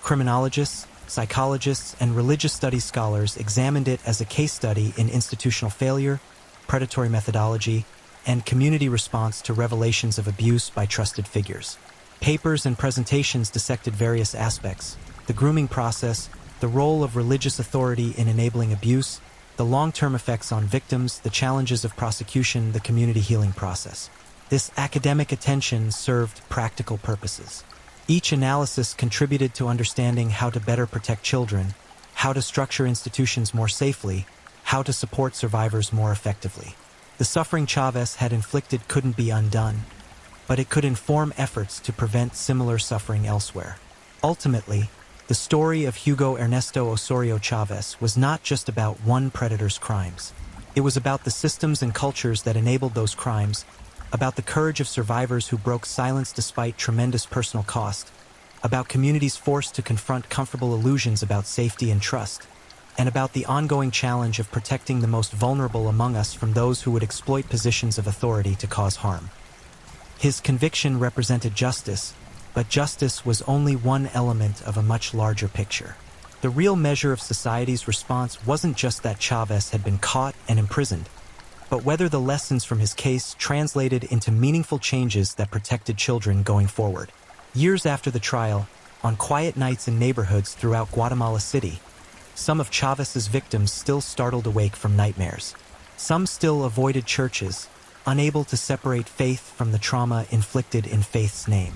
Criminologists, Psychologists and religious studies scholars examined it as a case study in institutional failure, predatory methodology, and community response to revelations of abuse by trusted figures. Papers and presentations dissected various aspects: the grooming process, the role of religious authority in enabling abuse, the long-term effects on victims, the challenges of prosecution, the community healing process. This academic attention served practical purposes. Each analysis contributed to understanding how to better protect children, how to structure institutions more safely, how to support survivors more effectively. The suffering Chavez had inflicted couldn't be undone, but it could inform efforts to prevent similar suffering elsewhere. Ultimately, the story of Hugo Ernesto Osorio Chavez was not just about one predator's crimes. It was about the systems and cultures that enabled those crimes, about the courage of survivors who broke silence despite tremendous personal cost, about communities forced to confront comfortable illusions about safety and trust, and about the ongoing challenge of protecting the most vulnerable among us from those who would exploit positions of authority to cause harm. His conviction represented justice, but justice was only one element of a much larger picture. The real measure of society's response wasn't just that Chavez had been caught and imprisoned, but whether the lessons from his case translated into meaningful changes that protected children going forward. Years after the trial, on quiet nights in neighborhoods throughout Guatemala City, some of Chavez's victims still startled awake from nightmares. Some still avoided churches, unable to separate faith from the trauma inflicted in faith's name.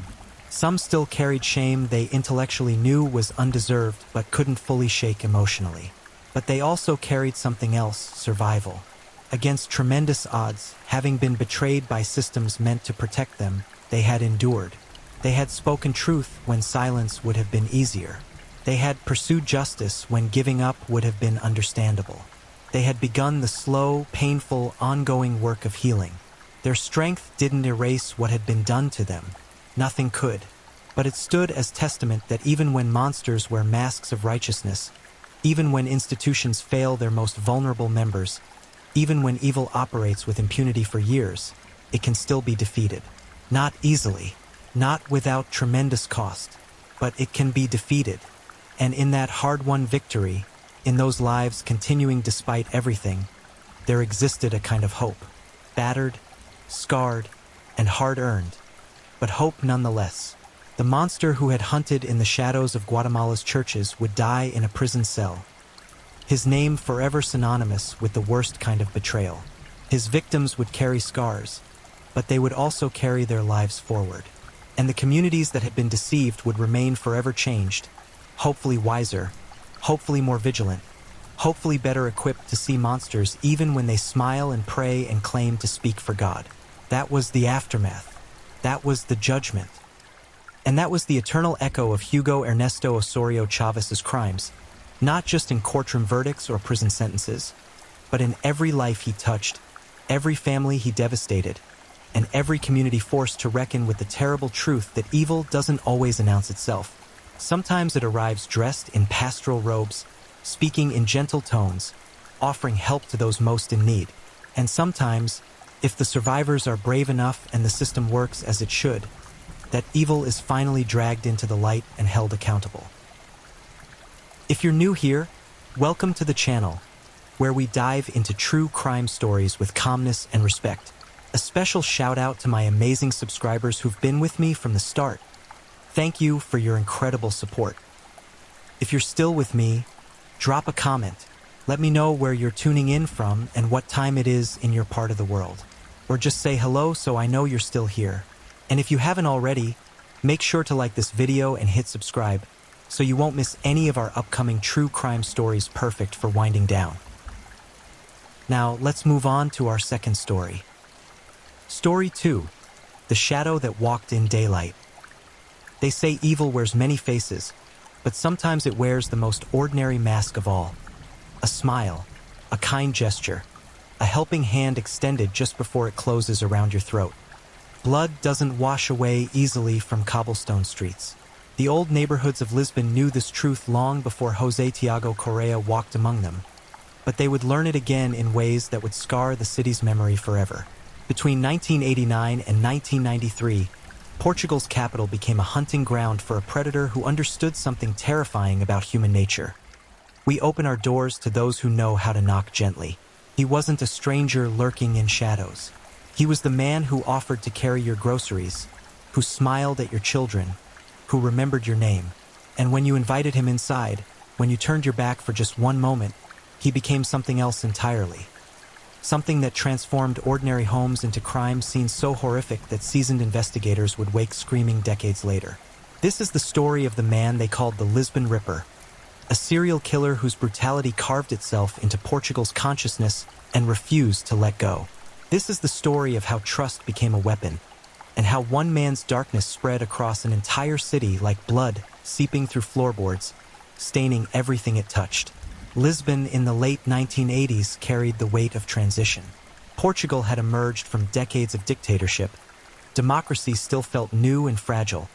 Some still carried shame they intellectually knew was undeserved but couldn't fully shake emotionally. But they also carried something else: survival. Against tremendous odds, having been betrayed by systems meant to protect them, they had endured. They had spoken truth when silence would have been easier. They had pursued justice when giving up would have been understandable. They had begun the slow, painful, ongoing work of healing. Their strength didn't erase what had been done to them. Nothing could. But it stood as testament that even when monsters wear masks of righteousness, even when institutions fail their most vulnerable members, even when evil operates with impunity for years, it can still be defeated. Not easily, not without tremendous cost, but it can be defeated. And in that hard-won victory, in those lives continuing despite everything, there existed a kind of hope. Battered, scarred, and hard-earned, but hope nonetheless. The monster who had hunted in the shadows of Guatemala's churches would die in a prison cell, his name forever synonymous with the worst kind of betrayal. His victims would carry scars, but they would also carry their lives forward. And the communities that had been deceived would remain forever changed, hopefully wiser, hopefully more vigilant, hopefully better equipped to see monsters even when they smile and pray and claim to speak for God. That was the aftermath. That was the judgment. And that was the eternal echo of Hugo Ernesto Osorio Chavez's crimes, not just in courtroom verdicts or prison sentences, but in every life he touched, every family he devastated, and every community forced to reckon with the terrible truth that evil doesn't always announce itself. Sometimes it arrives dressed in pastoral robes, speaking in gentle tones, offering help to those most in need. And sometimes, if the survivors are brave enough and the system works as it should, that evil is finally dragged into the light and held accountable. If you're new here, welcome to the channel, where we dive into true crime stories with calmness and respect. A special shout out to my amazing subscribers who've been with me from the start. Thank you for your incredible support. If you're still with me, drop a comment. Let me know where you're tuning in from and what time it is in your part of the world. Or just say hello so I know you're still here. And if you haven't already, make sure to like this video and hit subscribe so you won't miss any of our upcoming true crime stories perfect for winding down. Now, let's move on to our second story. Story 2, The Shadow That Walked in Daylight. They say evil wears many faces, but sometimes it wears the most ordinary mask of all. A smile, a kind gesture, a helping hand extended just before it closes around your throat. Blood doesn't wash away easily from cobblestone streets. The old neighborhoods of Lisbon knew this truth long before José Tiago Correa walked among them, but they would learn it again in ways that would scar the city's memory forever. Between 1989 and 1993, Portugal's capital became a hunting ground for a predator who understood something terrifying about human nature. We open our doors to those who know how to knock gently. He wasn't a stranger lurking in shadows. He was the man who offered to carry your groceries, who smiled at your children, who remembered your name. And when you invited him inside, when you turned your back for just one moment, he became something else entirely. Something that transformed ordinary homes into crime scenes so horrific that seasoned investigators would wake screaming decades later. This is the story of the man they called the Lisbon Ripper, a serial killer whose brutality carved itself into Portugal's consciousness and refused to let go. This is the story of how trust became a weapon, and how one man's darkness spread across an entire city like blood seeping through floorboards, staining everything it touched. Lisbon in the late 1980s carried the weight of transition. Portugal had emerged from decades of dictatorship. Democracy still felt new and fragile,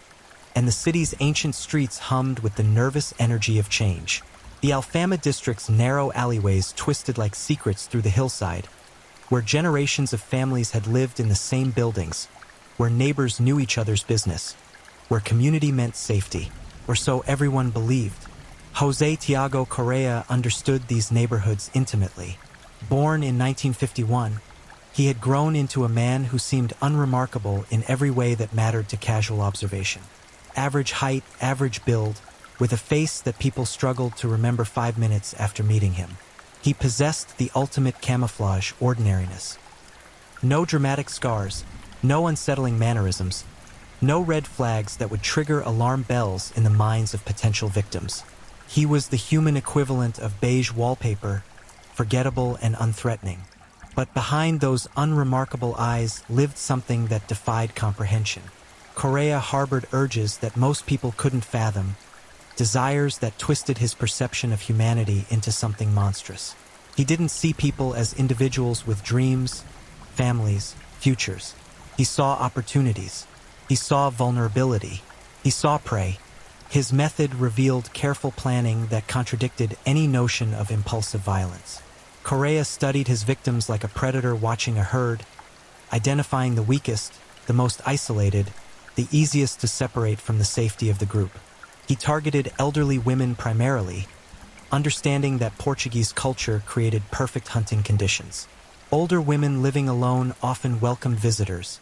and the city's ancient streets hummed with the nervous energy of change. The Alfama district's narrow alleyways twisted like secrets through the hillside, where generations of families had lived in the same buildings, where neighbors knew each other's business, where community meant safety, or so everyone believed. José Tiago Correa understood these neighborhoods intimately. Born in 1951, he had grown into a man who seemed unremarkable in every way that mattered to casual observation. Average height, average build, with a face that people struggled to remember 5 minutes after meeting him. He possessed the ultimate camouflage ordinariness. No dramatic scars, no unsettling mannerisms, no red flags that would trigger alarm bells in the minds of potential victims. He was the human equivalent of beige wallpaper, forgettable and unthreatening. But behind those unremarkable eyes lived something that defied comprehension. Correa harbored urges that most people couldn't fathom, desires that twisted his perception of humanity into something monstrous. He didn't see people as individuals with dreams, families, futures. He saw opportunities. He saw vulnerability. He saw prey. His method revealed careful planning that contradicted any notion of impulsive violence. Correa studied his victims like a predator watching a herd, identifying the weakest, the most isolated, the easiest to separate from the safety of the group. He targeted elderly women primarily, understanding that Portuguese culture created perfect hunting conditions. Older women living alone often welcomed visitors,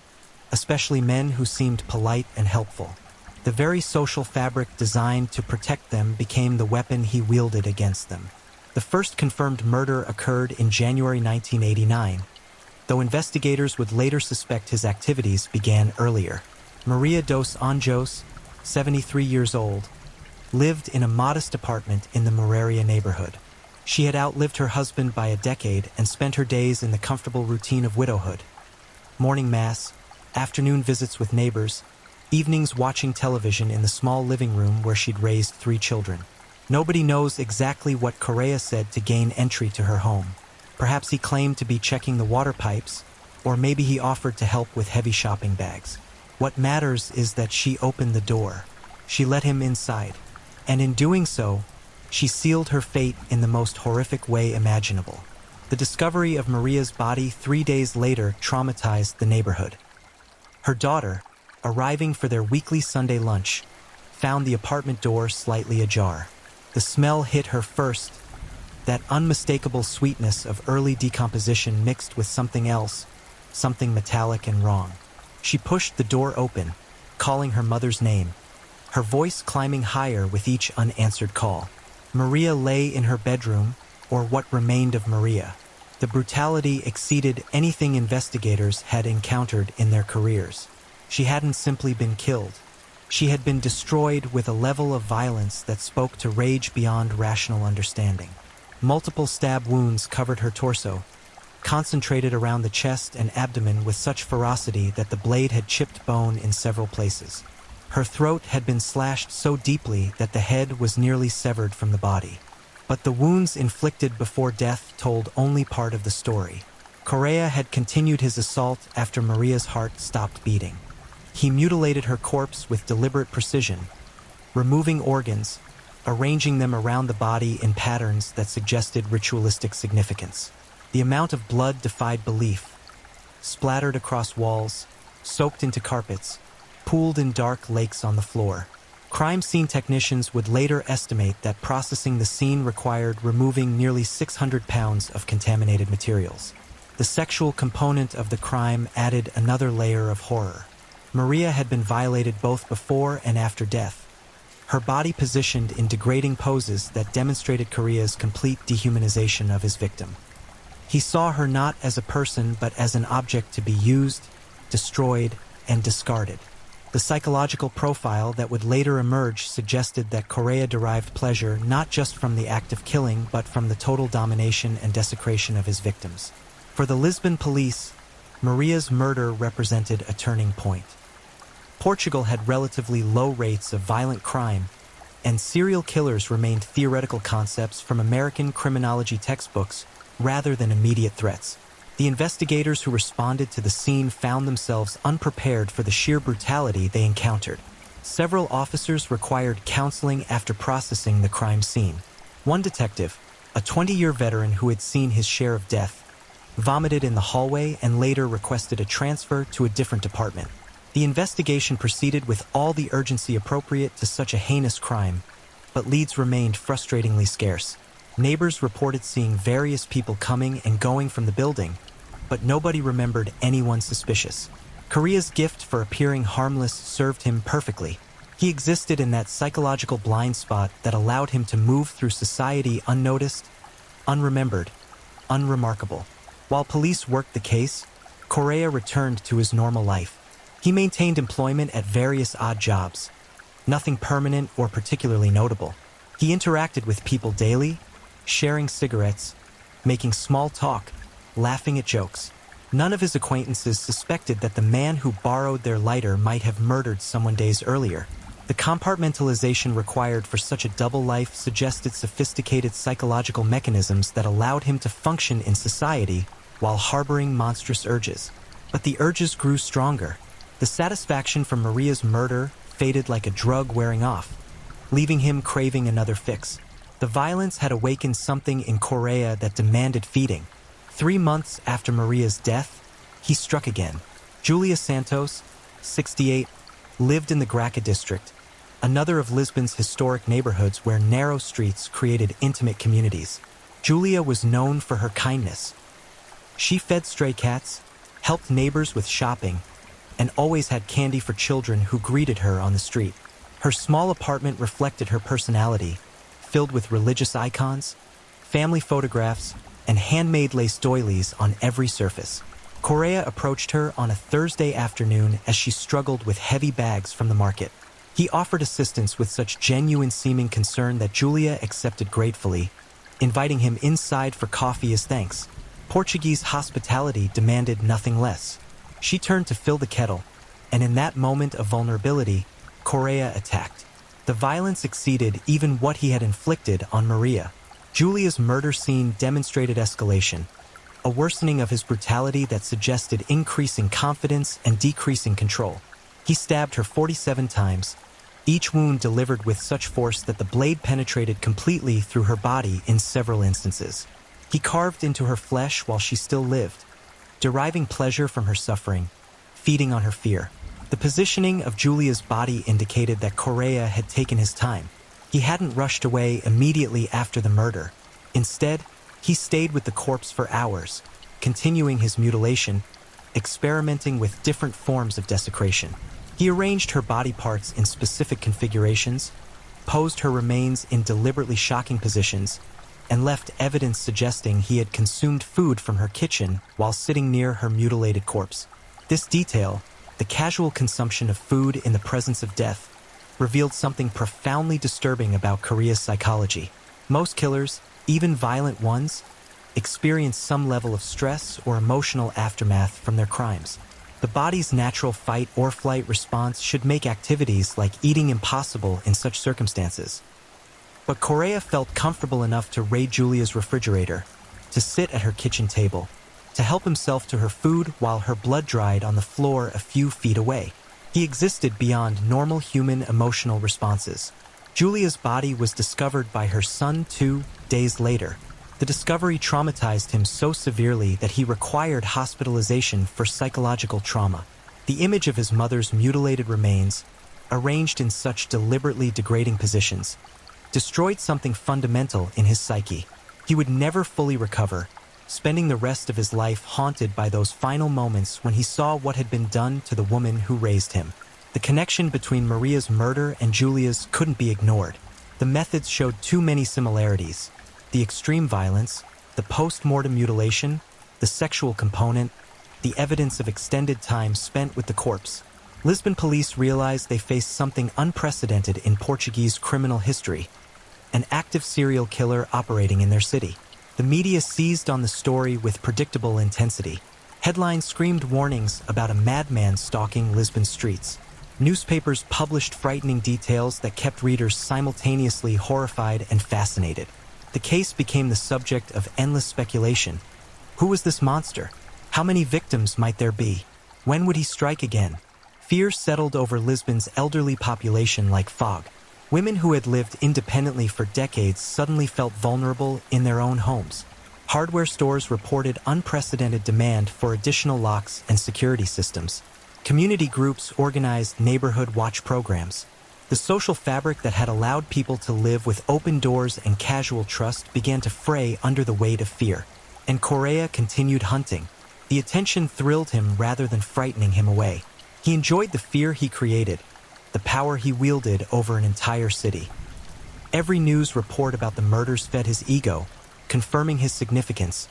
especially men who seemed polite and helpful. The very social fabric designed to protect them became the weapon he wielded against them. The first confirmed murder occurred in January 1989, though investigators would later suspect his activities began earlier. Maria dos Anjos, 73 years old, lived in a modest apartment in the Moraria neighborhood. She had outlived her husband by a decade and spent her days in the comfortable routine of widowhood. Morning mass, afternoon visits with neighbors, evenings watching television in the small living room where she'd raised 3 children. Nobody knows exactly what Correa said to gain entry to her home. Perhaps he claimed to be checking the water pipes, or maybe he offered to help with heavy shopping bags. What matters is that she opened the door. She let him inside. And in doing so, she sealed her fate in the most horrific way imaginable. The discovery of Maria's body 3 days later traumatized the neighborhood. Her daughter, arriving for their weekly Sunday lunch, found the apartment door slightly ajar. The smell hit her first, that unmistakable sweetness of early decomposition mixed with something else, something metallic and wrong. She pushed the door open, calling her mother's name, her voice climbing higher with each unanswered call. Maria lay in her bedroom, or what remained of Maria. The brutality exceeded anything investigators had encountered in their careers. She hadn't simply been killed. She had been destroyed with a level of violence that spoke to rage beyond rational understanding. Multiple stab wounds covered her torso, concentrated around the chest and abdomen with such ferocity that the blade had chipped bone in several places. Her throat had been slashed so deeply that the head was nearly severed from the body. But the wounds inflicted before death told only part of the story. Correa had continued his assault after Maria's heart stopped beating. He mutilated her corpse with deliberate precision, removing organs, arranging them around the body in patterns that suggested ritualistic significance. The amount of blood defied belief. Splattered across walls, soaked into carpets, pooled in dark lakes on the floor. Crime scene technicians would later estimate that processing the scene required removing nearly 600 pounds of contaminated materials. The sexual component of the crime added another layer of horror. Maria had been violated both before and after death, her body positioned in degrading poses that demonstrated Correa's complete dehumanization of his victim. He saw her not as a person but as an object to be used, destroyed, and discarded. The psychological profile that would later emerge suggested that Correa derived pleasure not just from the act of killing but from the total domination and desecration of his victims. For the Lisbon police, Maria's murder represented a turning point. Portugal had relatively low rates of violent crime, and serial killers remained theoretical concepts from American criminology textbooks rather than immediate threats. The investigators who responded to the scene found themselves unprepared for the sheer brutality they encountered. Several officers required counseling after processing the crime scene. One detective, a 20-year veteran who had seen his share of death, vomited in the hallway and later requested a transfer to a different department. The investigation proceeded with all the urgency appropriate to such a heinous crime, but leads remained frustratingly scarce. Neighbors reported seeing various people coming and going from the building, but nobody remembered anyone suspicious. Correa's gift for appearing harmless served him perfectly. He existed in that psychological blind spot that allowed him to move through society unnoticed, unremembered, unremarkable. While police worked the case, Correa returned to his normal life. He maintained employment at various odd jobs, nothing permanent or particularly notable. He interacted with people daily, sharing cigarettes, making small talk, laughing at jokes. None of his acquaintances suspected that the man who borrowed their lighter might have murdered someone days earlier. The compartmentalization required for such a double life suggested sophisticated psychological mechanisms that allowed him to function in society while harboring monstrous urges. But the urges grew stronger. The satisfaction from Maria's murder faded like a drug wearing off, leaving him craving another fix. The violence had awakened something in Correa that demanded feeding. 3 months after Maria's death, he struck again. Julia Santos, 68, lived in the Graca district, another of Lisbon's historic neighborhoods where narrow streets created intimate communities. Julia was known for her kindness. She fed stray cats, helped neighbors with shopping, and always had candy for children who greeted her on the street. Her small apartment reflected her personality, filled with religious icons, family photographs, and handmade lace doilies on every surface. Correa approached her on a Thursday afternoon as she struggled with heavy bags from the market. He offered assistance with such genuine-seeming concern that Julia accepted gratefully, inviting him inside for coffee as thanks. Portuguese hospitality demanded nothing less. She turned to fill the kettle, and in that moment of vulnerability, Correa attacked. The violence exceeded even what he had inflicted on Maria. Julia's murder scene demonstrated escalation, a worsening of his brutality that suggested increasing confidence and decreasing control. He stabbed her 47 times, each wound delivered with such force that the blade penetrated completely through her body in several instances. He carved into her flesh while she still lived, deriving pleasure from her suffering, feeding on her fear. The positioning of Julia's body indicated that Correa had taken his time. He hadn't rushed away immediately after the murder. Instead, he stayed with the corpse for hours, continuing his mutilation, experimenting with different forms of desecration. He arranged her body parts in specific configurations, posed her remains in deliberately shocking positions, and left evidence suggesting he had consumed food from her kitchen while sitting near her mutilated corpse. This detail, the casual consumption of food in the presence of death, revealed something profoundly disturbing about Correa's psychology. Most killers, even violent ones, experience some level of stress or emotional aftermath from their crimes. The body's natural fight or flight response should make activities like eating impossible in such circumstances. But Correa felt comfortable enough to raid Julia's refrigerator, to sit at her kitchen table, to help himself to her food while her blood dried on the floor a few feet away. He existed beyond normal human emotional responses. Julia's body was discovered by her son 2 days later. The discovery traumatized him so severely that he required hospitalization for psychological trauma. The image of his mother's mutilated remains, arranged in such deliberately degrading positions, destroyed something fundamental in his psyche. He would never fully recover, spending the rest of his life haunted by those final moments when he saw what had been done to the woman who raised him. The connection between Maria's murder and Julia's couldn't be ignored. The methods showed too many similarities: the extreme violence, the post-mortem mutilation, the sexual component, the evidence of extended time spent with the corpse. Lisbon police realized they faced something unprecedented in Portuguese criminal history: an active serial killer operating in their city. The media seized on the story with predictable intensity. Headlines screamed warnings about a madman stalking Lisbon streets. Newspapers published frightening details that kept readers simultaneously horrified and fascinated. The case became the subject of endless speculation. Who was this monster? How many victims might there be? When would he strike again? Fear settled over Lisbon's elderly population like fog. Women who had lived independently for decades suddenly felt vulnerable in their own homes. Hardware stores reported unprecedented demand for additional locks and security systems. Community groups organized neighborhood watch programs. The social fabric that had allowed people to live with open doors and casual trust began to fray under the weight of fear. And Correa continued hunting. The attention thrilled him rather than frightening him away. He enjoyed the fear he created, the power he wielded over an entire city. Every news report about the murders fed his ego, confirming his significance,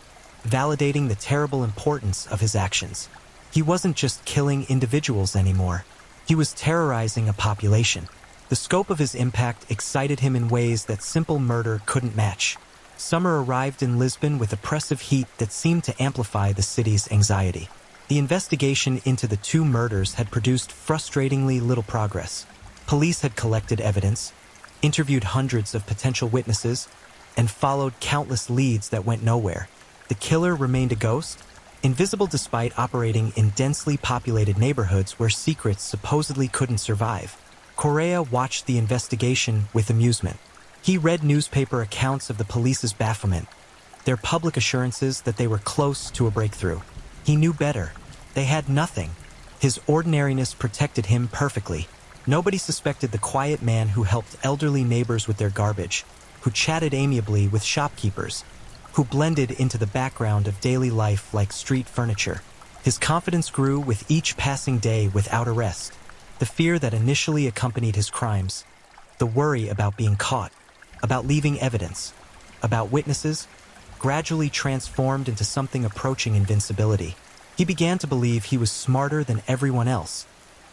validating the terrible importance of his actions. He wasn't just killing individuals anymore. He was terrorizing a population. The scope of his impact excited him in ways that simple murder couldn't match. Summer arrived in Lisbon with oppressive heat that seemed to amplify the city's anxiety. The investigation into the two murders had produced frustratingly little progress. Police had collected evidence, interviewed hundreds of potential witnesses, and followed countless leads that went nowhere. The killer remained a ghost, invisible despite operating in densely populated neighborhoods where secrets supposedly couldn't survive. Correa watched the investigation with amusement. He read newspaper accounts of the police's bafflement, their public assurances that they were close to a breakthrough. He knew better. They had nothing. His ordinariness protected him perfectly. Nobody suspected the quiet man who helped elderly neighbors with their garbage, who chatted amiably with shopkeepers, who blended into the background of daily life like street furniture. His confidence grew with each passing day without arrest. The fear that initially accompanied his crimes, the worry about being caught, about leaving evidence, about witnesses, gradually transformed into something approaching invincibility. He began to believe he was smarter than everyone else,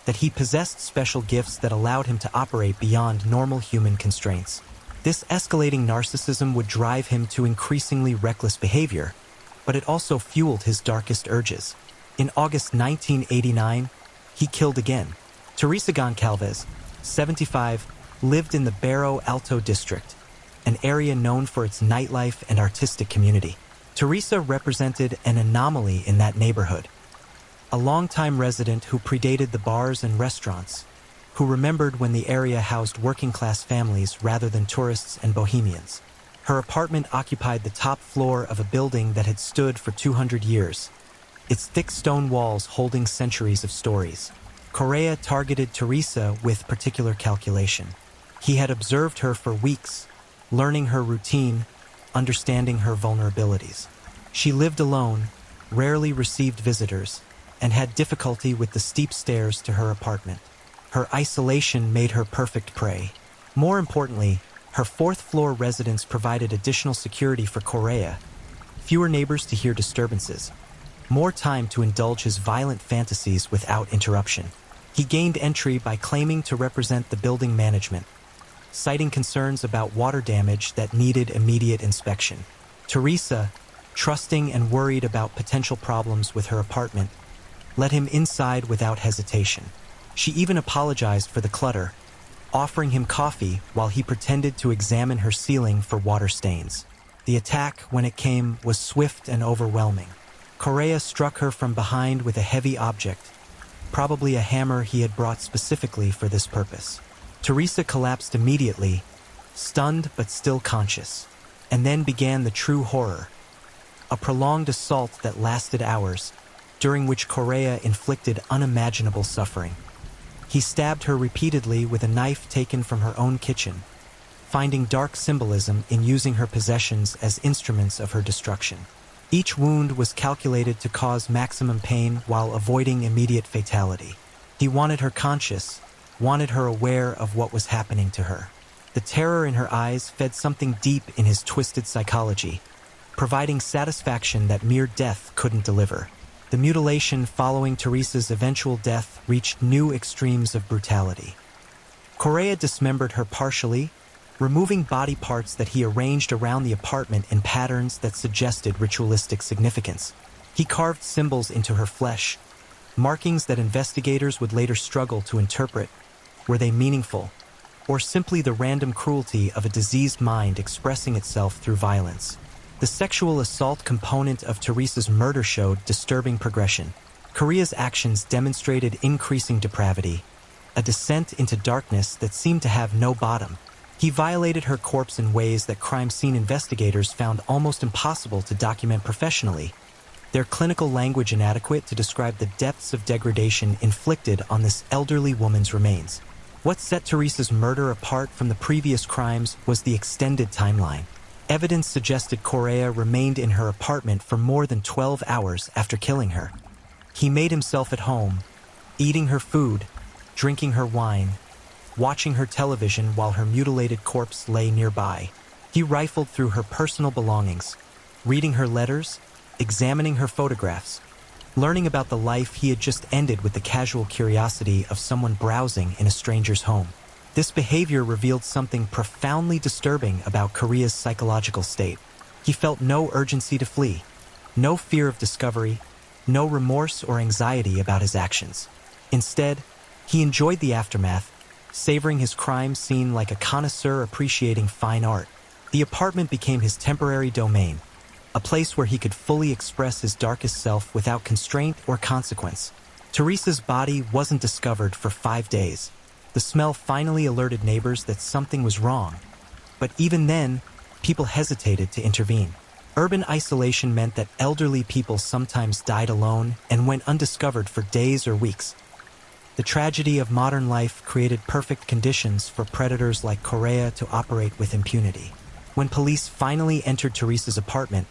that he possessed special gifts that allowed him to operate beyond normal human constraints. This escalating narcissism would drive him to increasingly reckless behavior, but it also fueled his darkest urges. In August 1989, he killed again. Teresa Goncalves, 75, lived in the Barro Alto district, an area known for its nightlife and artistic community. Teresa represented an anomaly in that neighborhood, a longtime resident who predated the bars and restaurants, who remembered when the area housed working-class families rather than tourists and bohemians. Her apartment occupied the top floor of a building that had stood for 200 years, its thick stone walls holding centuries of stories. Correa targeted Teresa with particular calculation. He had observed her for weeks, learning her routine, understanding her vulnerabilities. She lived alone, rarely received visitors, and had difficulty with the steep stairs to her apartment. Her isolation made her perfect prey. More importantly, her fourth-floor residence provided additional security for Correa, fewer neighbors to hear disturbances, more time to indulge his violent fantasies without interruption. He gained entry by claiming to represent the building management, citing concerns about water damage that needed immediate inspection. Teresa, trusting and worried about potential problems with her apartment, let him inside without hesitation. She even apologized for the clutter, offering him coffee while he pretended to examine her ceiling for water stains. The attack, when it came, was swift and overwhelming. Correa struck her from behind with a heavy object, probably a hammer he had brought specifically for this purpose. Teresa collapsed immediately, stunned but still conscious. And then began the true horror. A prolonged assault that lasted hours, during which Correa inflicted unimaginable suffering. He stabbed her repeatedly with a knife taken from her own kitchen, finding dark symbolism in using her possessions as instruments of her destruction. Each wound was calculated to cause maximum pain while avoiding immediate fatality. He wanted her conscious, wanted her aware of what was happening to her. The terror in her eyes fed something deep in his twisted psychology, providing satisfaction that mere death couldn't deliver. The mutilation following Teresa's eventual death reached new extremes of brutality. Correa dismembered her partially, removing body parts that he arranged around the apartment in patterns that suggested ritualistic significance. He carved symbols into her flesh, markings that investigators would later struggle to interpret. Were they meaningful, or simply the random cruelty of a diseased mind expressing itself through violence? The sexual assault component of Teresa's murder showed disturbing progression. Correa's actions demonstrated increasing depravity, a descent into darkness that seemed to have no bottom. He violated her corpse in ways that crime scene investigators found almost impossible to document professionally, their clinical language inadequate to describe the depths of degradation inflicted on this elderly woman's remains. What set Teresa's murder apart from the previous crimes was the extended timeline. Evidence suggested Correa remained in her apartment for more than 12 hours after killing her. He made himself at home, eating her food, drinking her wine, watching her television while her mutilated corpse lay nearby. He rifled through her personal belongings, reading her letters, examining her photographs, learning about the life he had just ended with the casual curiosity of someone browsing in a stranger's home. This behavior revealed something profoundly disturbing about Correa's psychological state. He felt no urgency to flee, no fear of discovery, no remorse or anxiety about his actions. Instead, he enjoyed the aftermath, savoring his crime scene like a connoisseur appreciating fine art. The apartment became his temporary domain, a place where he could fully express his darkest self without constraint or consequence. Teresa's body wasn't discovered for 5 days. The smell finally alerted neighbors that something was wrong, but even then, people hesitated to intervene. Urban isolation meant that elderly people sometimes died alone and went undiscovered for days or weeks. The tragedy of modern life created perfect conditions for predators like Correa to operate with impunity. When police finally entered Teresa's apartment,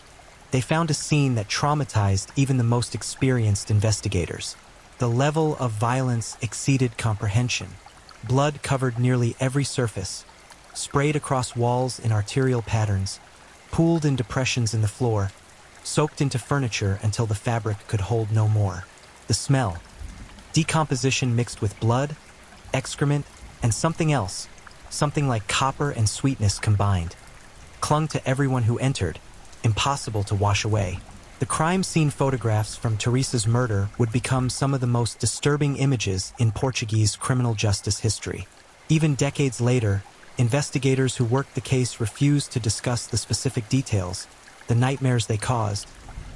they found a scene that traumatized even the most experienced investigators. The level of violence exceeded comprehension. Blood covered nearly every surface, sprayed across walls in arterial patterns, pooled in depressions in the floor, soaked into furniture until the fabric could hold no more. The smell, decomposition mixed with blood, excrement, and something else, something like copper and sweetness combined, clung to everyone who entered, impossible to wash away. The crime scene photographs from Teresa's murder would become some of the most disturbing images in Portuguese criminal justice history. Even decades later, investigators who worked the case refused to discuss the specific details, the nightmares they caused,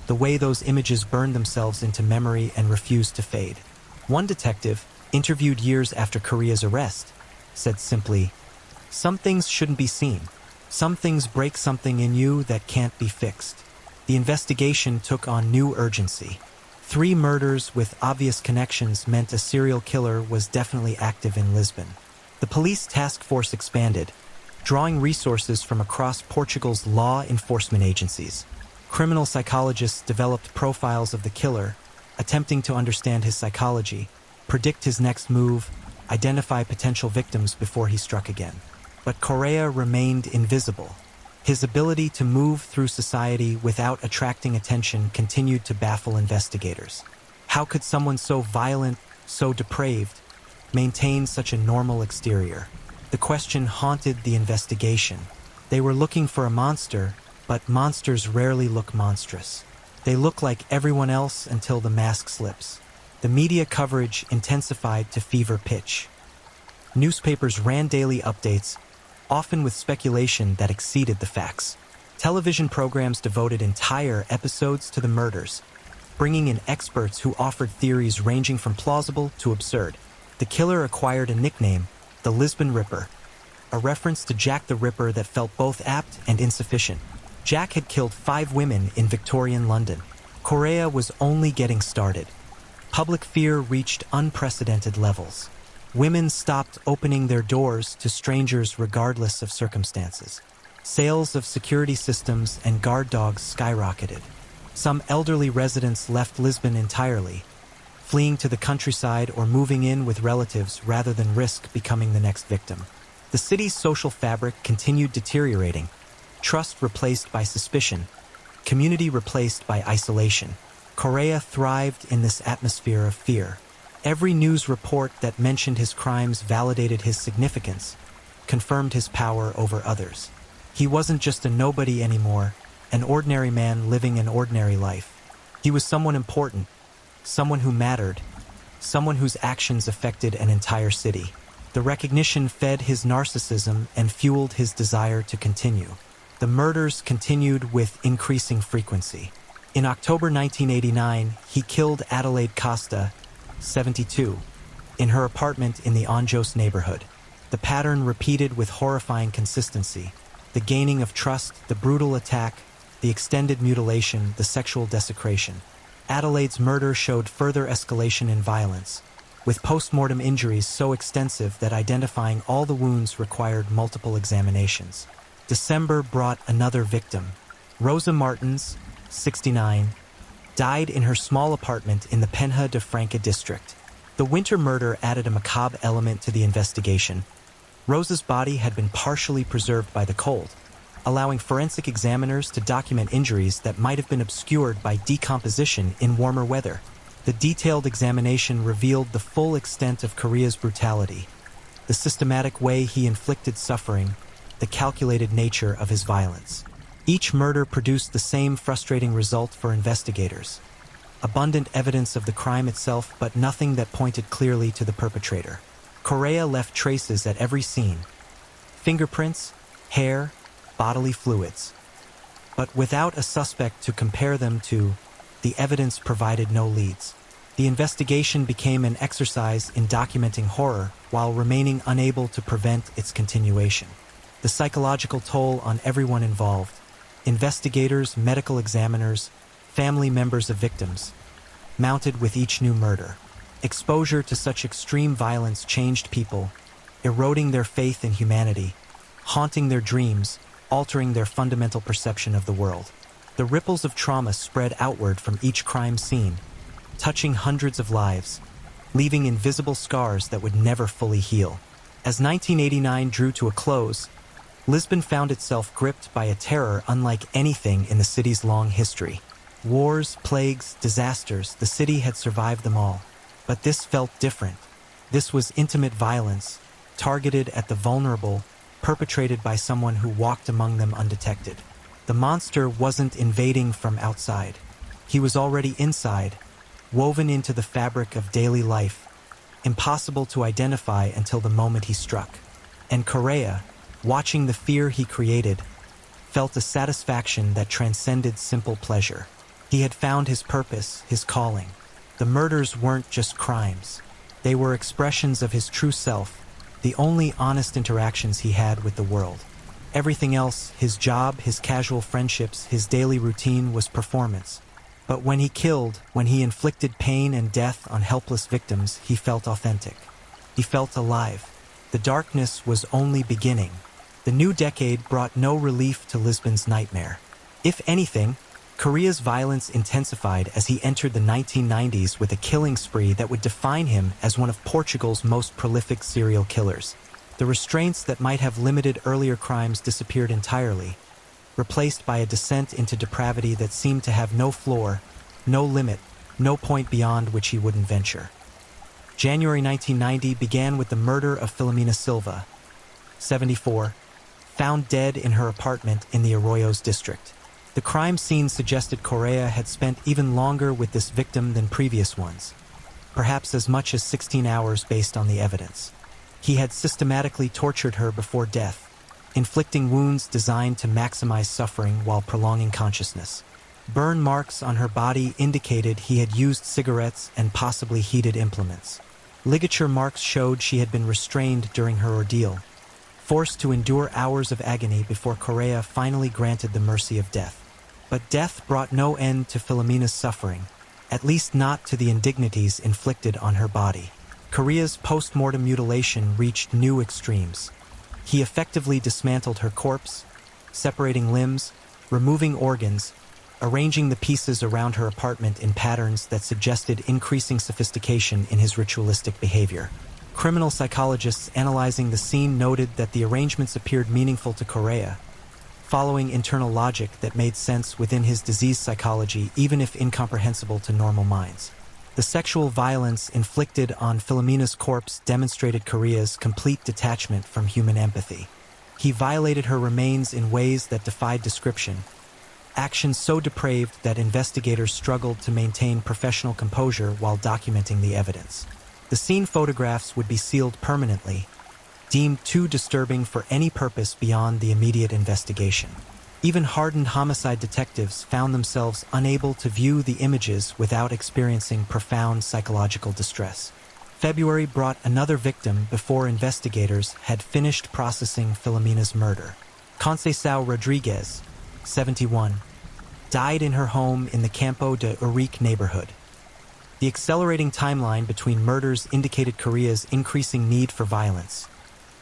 the way those images burned themselves into memory and refused to fade. One detective, interviewed years after Correa's arrest, said simply, "Some things shouldn't be seen. Some things break something in you that can't be fixed." The investigation took on new urgency. 3 murders with obvious connections meant a serial killer was definitely active in Lisbon. The police task force expanded, drawing resources from across Portugal's law enforcement agencies. Criminal psychologists developed profiles of the killer, attempting to understand his psychology, predict his next move, identify potential victims before he struck again. But Correa remained invisible. His ability to move through society without attracting attention continued to baffle investigators. How could someone so violent, so depraved, maintain such a normal exterior? The question haunted the investigation. They were looking for a monster, but monsters rarely look monstrous. They look like everyone else until the mask slips. The media coverage intensified to fever pitch. Newspapers ran daily updates, often with speculation that exceeded the facts. Television programs devoted entire episodes to the murders, bringing in experts who offered theories ranging from plausible to absurd. The killer acquired a nickname, the Lisbon Ripper, a reference to Jack the Ripper that felt both apt and insufficient. Jack had killed 5 women in Victorian London. Korea was only getting started. Public fear reached unprecedented levels. Women stopped opening their doors to strangers regardless of circumstances. Sales of security systems and guard dogs skyrocketed. Some elderly residents left Lisbon entirely, fleeing to the countryside or moving in with relatives rather than risk becoming the next victim. The city's social fabric continued deteriorating, trust replaced by suspicion, community replaced by isolation. Korea thrived in this atmosphere of fear. Every news report that mentioned his crimes validated his significance, confirmed his power over others. He wasn't just a nobody anymore, an ordinary man living an ordinary life. He was someone important, someone who mattered, someone whose actions affected an entire city. The recognition fed his narcissism and fueled his desire to continue. The murders continued with increasing frequency. In October 1989, he killed Adelaide Costa, 72, in her apartment in the Anjos neighborhood. The pattern repeated with horrifying consistency. The gaining of trust, the brutal attack, the extended mutilation, the sexual desecration. Adelaide's murder showed further escalation in violence, with post-mortem injuries so extensive that identifying all the wounds required multiple examinations. December brought another victim. Rosa Martins, 69, died in her small apartment in the Penha de Franca district. The winter murder added a macabre element to the investigation. Rosa's body had been partially preserved by the cold, allowing forensic examiners to document injuries that might have been obscured by decomposition in warmer weather. The detailed examination revealed the full extent of Korea's brutality, the systematic way he inflicted suffering, the calculated nature of his violence. Each murder produced the same frustrating result for investigators. Abundant evidence of the crime itself, but nothing that pointed clearly to the perpetrator. Korea left traces at every scene: fingerprints, hair, bodily fluids. But without a suspect to compare them to, the evidence provided no leads. The investigation became an exercise in documenting horror while remaining unable to prevent its continuation. The psychological toll on everyone involved, investigators, medical examiners, family members of victims, mounted with each new murder. Exposure to such extreme violence changed people, eroding their faith in humanity, haunting their dreams, altering their fundamental perception of the world. The ripples of trauma spread outward from each crime scene, touching hundreds of lives, leaving invisible scars that would never fully heal. As 1989 drew to a close, Lisbon found itself gripped by a terror unlike anything in the city's long history. Wars, plagues, disasters, the city had survived them all. But this felt different. This was intimate violence, targeted at the vulnerable, perpetrated by someone who walked among them undetected. The monster wasn't invading from outside. He was already inside, woven into the fabric of daily life, impossible to identify until the moment he struck. And Korea, watching the fear he created, felt a satisfaction that transcended simple pleasure. He had found his purpose, his calling. The murders weren't just crimes. They were expressions of his true self, the only honest interactions he had with the world. Everything else, his job, his casual friendships, his daily routine, was performance. But when he killed, when he inflicted pain and death on helpless victims, he felt authentic. He felt alive. The darkness was only beginning. The new decade brought no relief to Lisbon's nightmare. If anything, Korea's violence intensified as he entered the 1990s with a killing spree that would define him as one of Portugal's most prolific serial killers. The restraints that might have limited earlier crimes disappeared entirely, replaced by a descent into depravity that seemed to have no floor, no limit, no point beyond which he wouldn't venture. January 1990 began with the murder of Filomena Silva, 74, found dead in her apartment in the Arroyos district. The crime scene suggested Korea had spent even longer with this victim than previous ones, perhaps as much as 16 hours based on the evidence. He had systematically tortured her before death, inflicting wounds designed to maximize suffering while prolonging consciousness. Burn marks on her body indicated he had used cigarettes and possibly heated implements. Ligature marks showed she had been restrained during her ordeal, forced to endure hours of agony before Korea finally granted the mercy of death. But death brought no end to Philomena's suffering, at least not to the indignities inflicted on her body. Korea's post-mortem mutilation reached new extremes. He effectively dismantled her corpse, separating limbs, removing organs, arranging the pieces around her apartment in patterns that suggested increasing sophistication in his ritualistic behavior. Criminal psychologists analyzing the scene noted that the arrangements appeared meaningful to Korea, following internal logic that made sense within his diseased psychology, even if incomprehensible to normal minds. The sexual violence inflicted on Philomena's corpse demonstrated Korea's complete detachment from human empathy. He violated her remains in ways that defied description, actions so depraved that investigators struggled to maintain professional composure while documenting the evidence. The scene photographs would be sealed permanently, deemed too disturbing for any purpose beyond the immediate investigation. Even hardened homicide detectives found themselves unable to view the images without experiencing profound psychological distress. February brought another victim before investigators had finished processing Philomena's murder. Conceição Rodriguez, 71, died in her home in the Campo de Urique neighborhood. The accelerating timeline between murders indicated Korea's increasing need for violence,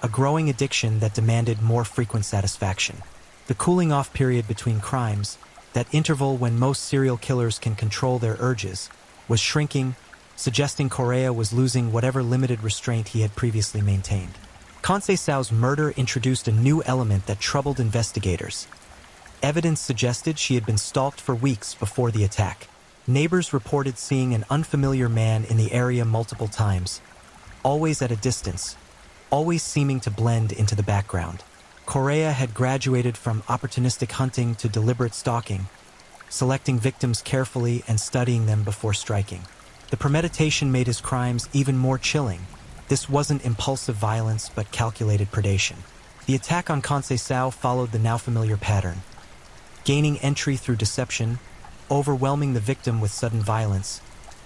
a growing addiction that demanded more frequent satisfaction. The cooling-off period between crimes, that interval when most serial killers can control their urges, was shrinking, suggesting Korea was losing whatever limited restraint he had previously maintained. Conceição's murder introduced a new element that troubled investigators. Evidence suggested she had been stalked for weeks before the attack. Neighbors reported seeing an unfamiliar man in the area multiple times, always at a distance, always seeming to blend into the background. Korea had graduated from opportunistic hunting to deliberate stalking, selecting victims carefully and studying them before striking. The premeditation made his crimes even more chilling. This wasn't impulsive violence but calculated predation. The attack on Conceição followed the now familiar pattern, gaining entry through deception, overwhelming the victim with sudden violence,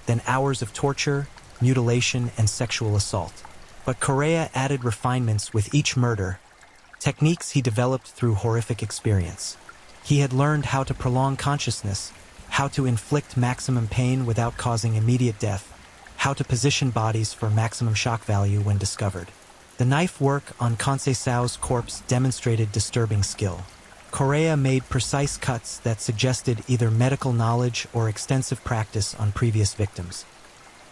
then hours of torture, mutilation, and sexual assault. But Korea added refinements with each murder, techniques he developed through horrific experience. He had learned how to prolong consciousness, how to inflict maximum pain without causing immediate death, how to position bodies for maximum shock value when discovered. The knife work on Conceição's corpse demonstrated disturbing skill. Korea made precise cuts that suggested either medical knowledge or extensive practice on previous victims.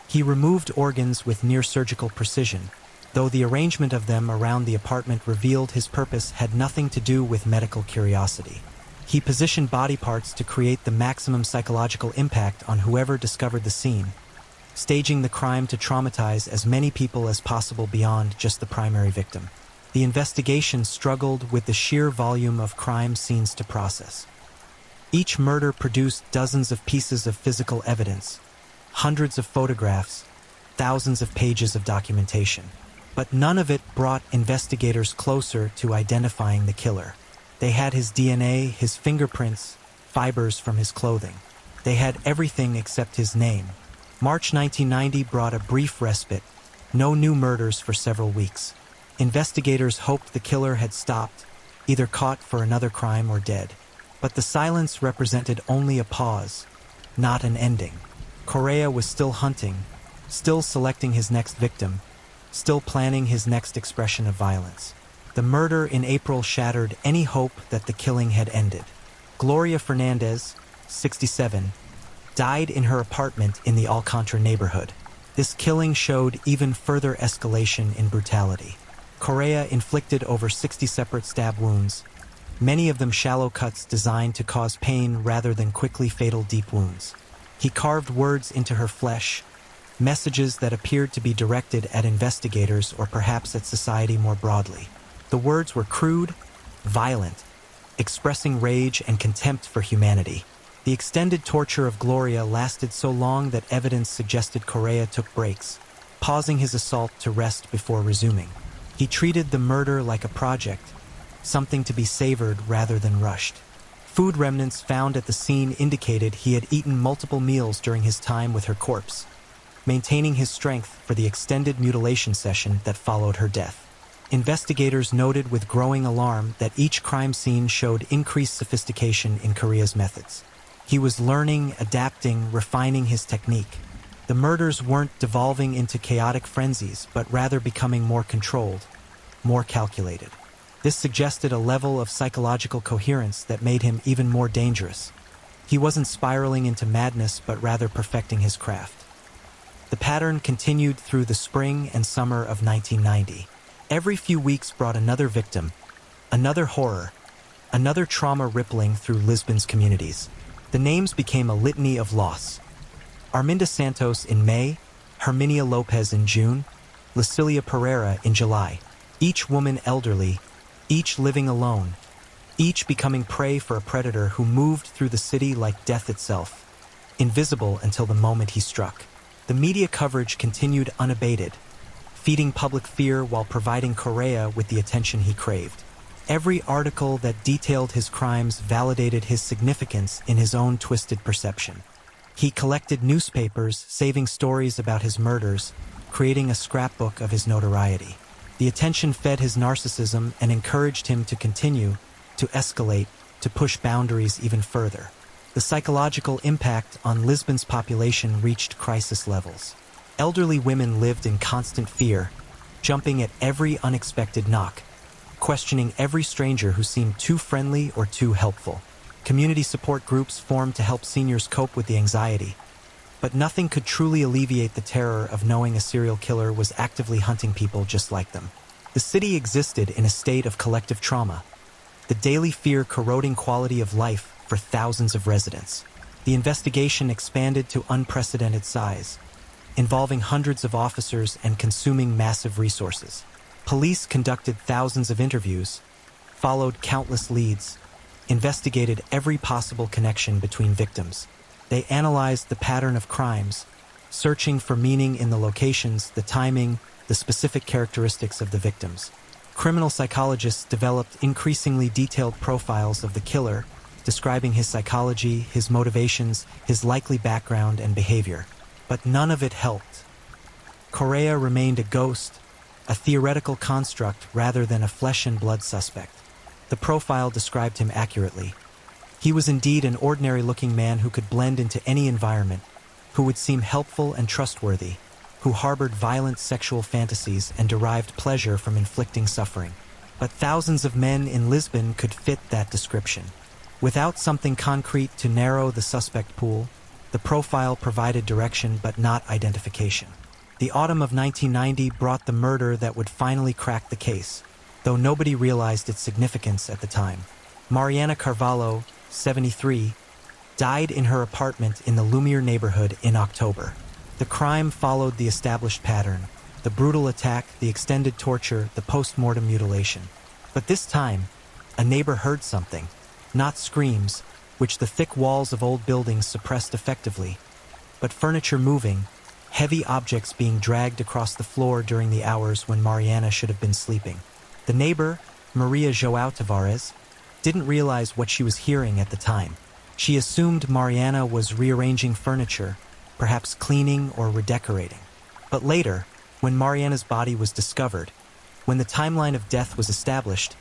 He removed organs with near-surgical precision, though the arrangement of them around the apartment revealed his purpose had nothing to do with medical curiosity. He positioned body parts to create the maximum psychological impact on whoever discovered the scene, staging the crime to traumatize as many people as possible beyond just the primary victim. The investigation struggled with the sheer volume of crime scenes to process. Each murder produced dozens of pieces of physical evidence, hundreds of photographs, thousands of pages of documentation. But none of it brought investigators closer to identifying the killer. They had his DNA, his fingerprints, fibers from his clothing. They had everything except his name. March 1990 brought a brief respite, no new murders for several weeks. Investigators hoped the killer had stopped, either caught for another crime or dead. But the silence represented only a pause, not an ending. Korea was still hunting, still selecting his next victim, still planning his next expression of violence. The murder in April shattered any hope that the killing had ended. Gloria Fernandez, 67, died in her apartment in the Alcantara neighborhood. This killing showed even further escalation in brutality. Korea inflicted over 60 separate stab wounds, many of them shallow cuts designed to cause pain rather than quickly fatal deep wounds. He carved words into her flesh, messages that appeared to be directed at investigators or perhaps at society more broadly. The words were crude, violent, expressing rage and contempt for humanity. The extended torture of Gloria lasted so long that evidence suggested Korea took breaks, pausing his assault to rest before resuming. He treated the murder like a project, something to be savored rather than rushed. Food remnants found at the scene indicated he had eaten multiple meals during his time with her corpse, maintaining his strength for the extended mutilation session that followed her death. Investigators noted with growing alarm that each crime scene showed increased sophistication in Korea's methods. He was learning, adapting, refining his technique. The murders weren't devolving into chaotic frenzies, but rather becoming more controlled, more calculated. This suggested a level of psychological coherence that made him even more dangerous. He wasn't spiraling into madness, but rather perfecting his craft. The pattern continued through the spring and summer of 1990. Every few weeks brought another victim, another horror, another trauma rippling through Lisbon's communities. The names became a litany of loss. Arminda Santos in May, Herminia Lopez in June, Lucilia Pereira in July. Each woman elderly, each living alone, each becoming prey for a predator who moved through the city like death itself, invisible until the moment he struck. The media coverage continued unabated, feeding public fear while providing Correa with the attention he craved. Every article that detailed his crimes validated his significance in his own twisted perception. He collected newspapers, saving stories about his murders, creating a scrapbook of his notoriety. The attention fed his narcissism and encouraged him to continue, to escalate, to push boundaries even further. The psychological impact on Lisbon's population reached crisis levels. Elderly women lived in constant fear, jumping at every unexpected knock, questioning every stranger who seemed too friendly or too helpful. Community support groups formed to help seniors cope with the anxiety, but nothing could truly alleviate the terror of knowing a serial killer was actively hunting people just like them. The city existed in a state of collective trauma, the daily fear corroding quality of life for thousands of residents. The investigation expanded to unprecedented size, involving hundreds of officers and consuming massive resources. Police conducted thousands of interviews, followed countless leads, investigated every possible connection between victims. They analyzed the pattern of crimes, searching for meaning in the locations, the timing, the specific characteristics of the victims. Criminal psychologists developed increasingly detailed profiles of the killer, describing his psychology, his motivations, his likely background and behavior. But none of it helped. Correa remained a ghost, a theoretical construct rather than a flesh and blood suspect. The profile described him accurately. He was indeed an ordinary-looking man who could blend into any environment, who would seem helpful and trustworthy, who harbored violent sexual fantasies and derived pleasure from inflicting suffering. But thousands of men in Lisbon could fit that description. Without something concrete to narrow the suspect pool, the profile provided direction but not identification. The autumn of 1990 brought the murder that would finally crack the case, though nobody realized its significance at the time. Mariana Carvalho, 73, died in her apartment in the Lumiere neighborhood in October. The crime followed the established pattern: the brutal attack, the extended torture, the post-mortem mutilation. But this time, a neighbor heard something, not screams, which the thick walls of old buildings suppressed effectively, but furniture moving, heavy objects being dragged across the floor during the hours when Mariana should have been sleeping. The neighbor, Maria João Tavares, didn't realize what she was hearing at the time. She assumed Mariana was rearranging furniture, perhaps cleaning or redecorating. But later, when Mariana's body was discovered, when the timeline of death was established,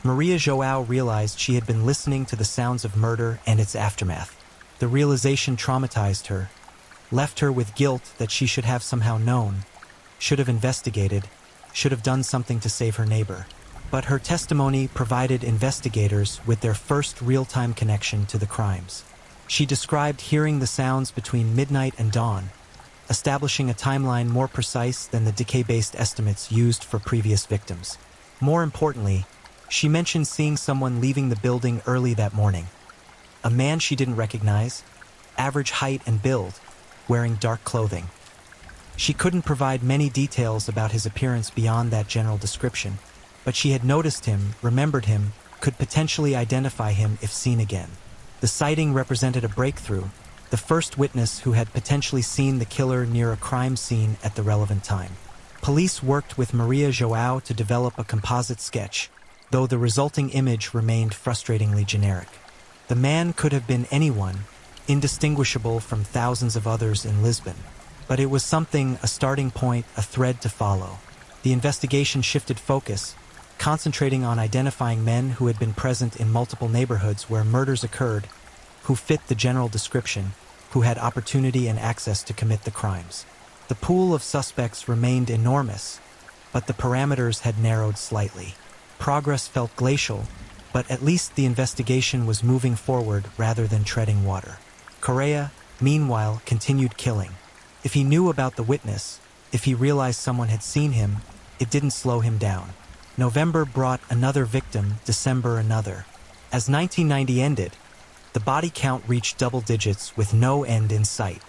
Maria João realized she had been listening to the sounds of murder and its aftermath. The realization traumatized her, left her with guilt that she should have somehow known, should have investigated, should have done something to save her neighbor. But her testimony provided investigators with their first real-time connection to the crimes. She described hearing the sounds between midnight and dawn, establishing a timeline more precise than the decay-based estimates used for previous victims. More importantly, she mentioned seeing someone leaving the building early that morning. A man she didn't recognize, average height and build, wearing dark clothing. She couldn't provide many details about his appearance beyond that general description, but she had noticed him, remembered him, could potentially identify him if seen again. The sighting represented a breakthrough, the first witness who had potentially seen the killer near a crime scene at the relevant time. Police worked with Maria João to develop a composite sketch, though the resulting image remained frustratingly generic. The man could have been anyone, indistinguishable from thousands of others in Lisbon. But it was something, a starting point, a thread to follow. The investigation shifted focus, concentrating on identifying men who had been present in multiple neighborhoods where murders occurred, who fit the general description, who had opportunity and access to commit the crimes. The pool of suspects remained enormous, but the parameters had narrowed slightly. Progress felt glacial, but at least the investigation was moving forward rather than treading water. Correa, meanwhile, continued killing. If he knew about the witness, if he realized someone had seen him, it didn't slow him down. November brought another victim, December another. As 1990 ended, the body count reached double digits with no end in sight.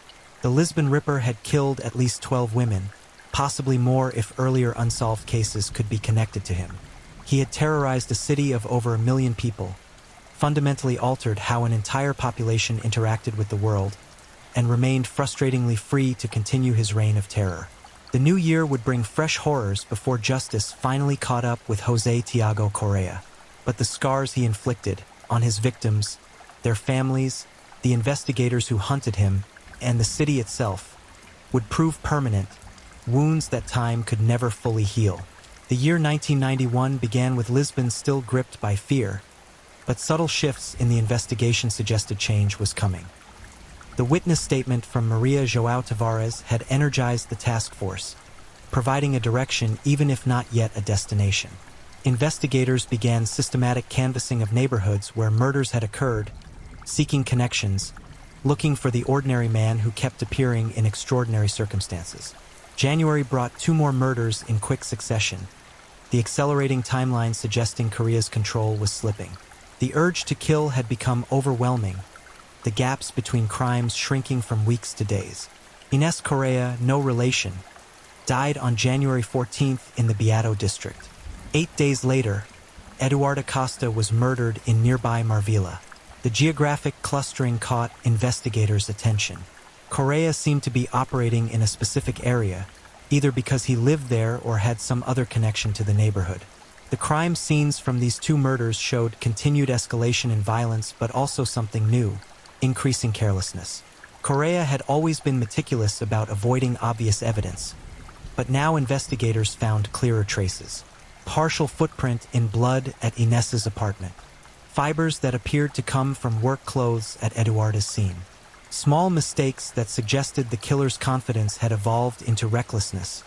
The Lisbon Ripper had killed at least 12 women, possibly more if earlier unsolved cases could be connected to him. He had terrorized a city of over 1 million people, fundamentally altered how an entire population interacted with the world, and remained frustratingly free to continue his reign of terror. The new year would bring fresh horrors before justice finally caught up with José Tiago Correa. But the scars he inflicted on his victims, their families, the investigators who hunted him, and the city itself would prove permanent, wounds that time could never fully heal. The year 1991 began with Lisbon still gripped by fear, but subtle shifts in the investigation suggested change was coming. The witness statement from Maria João Tavares had energized the task force, providing a direction even if not yet a destination. Investigators began systematic canvassing of neighborhoods where murders had occurred, seeking connections, looking for the ordinary man who kept appearing in extraordinary circumstances. January brought 2 more murders in quick succession, the accelerating timeline suggesting Korea's control was slipping. The urge to kill had become overwhelming, the gaps between crimes shrinking from weeks to days. Inés Correa, no relation, died on January 14th in the Beato district. 8 days later, Eduardo Costa was murdered in nearby Marvila. The geographic clustering caught investigators' attention. Correa seemed to be operating in a specific area, either because he lived there or had some other connection to the neighborhood. The crime scenes from these 2 murders showed continued escalation in violence, but also something new: increasing carelessness. Correa had always been meticulous about avoiding obvious evidence, but now investigators found clearer traces. Partial footprint in blood at Inés's apartment. Fibers that appeared to come from work clothes at Eduardo's scene. Small mistakes that suggested the killer's confidence had evolved into recklessness,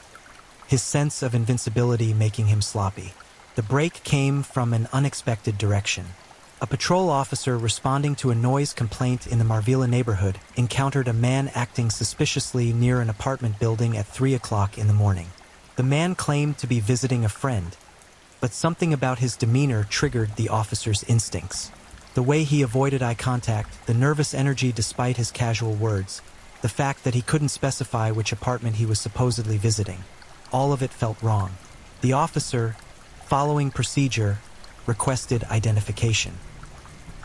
his sense of invincibility making him sloppy. The break came from an unexpected direction. A patrol officer responding to a noise complaint in the Marvila neighborhood encountered a man acting suspiciously near an apartment building at 3 o'clock in the morning. The man claimed to be visiting a friend, but something about his demeanor triggered the officer's instincts. The way he avoided eye contact, the nervous energy despite his casual words, the fact that he couldn't specify which apartment he was supposedly visiting, all of it felt wrong. The officer, following procedure, requested identification.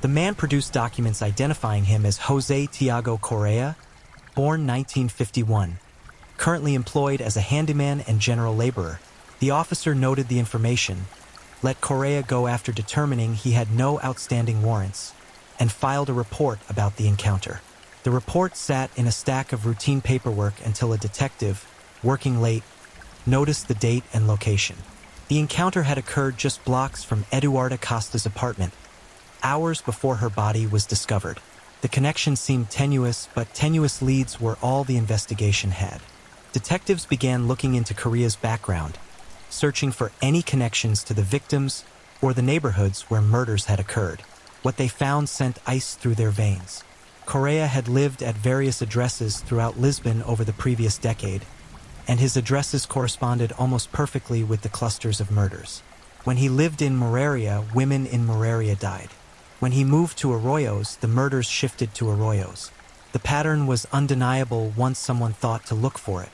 The man produced documents identifying him as José Tiago Correa, born 1951, currently employed as a handyman and general laborer. The officer noted the information, let Correa go after determining he had no outstanding warrants, and filed a report about the encounter. The report sat in a stack of routine paperwork until a detective, working late, noticed the date and location. The encounter had occurred just blocks from Eduardo Costa's apartment, hours before her body was discovered. The connection seemed tenuous, but tenuous leads were all the investigation had. Detectives began looking into Correa's background, searching for any connections to the victims or the neighborhoods where murders had occurred. What they found sent ice through their veins. Correa had lived at various addresses throughout Lisbon over the previous decade, and his addresses corresponded almost perfectly with the clusters of murders. When he lived in Moraria, women in Moraria died. When he moved to Arroyos, the murders shifted to Arroyos. The pattern was undeniable once someone thought to look for it.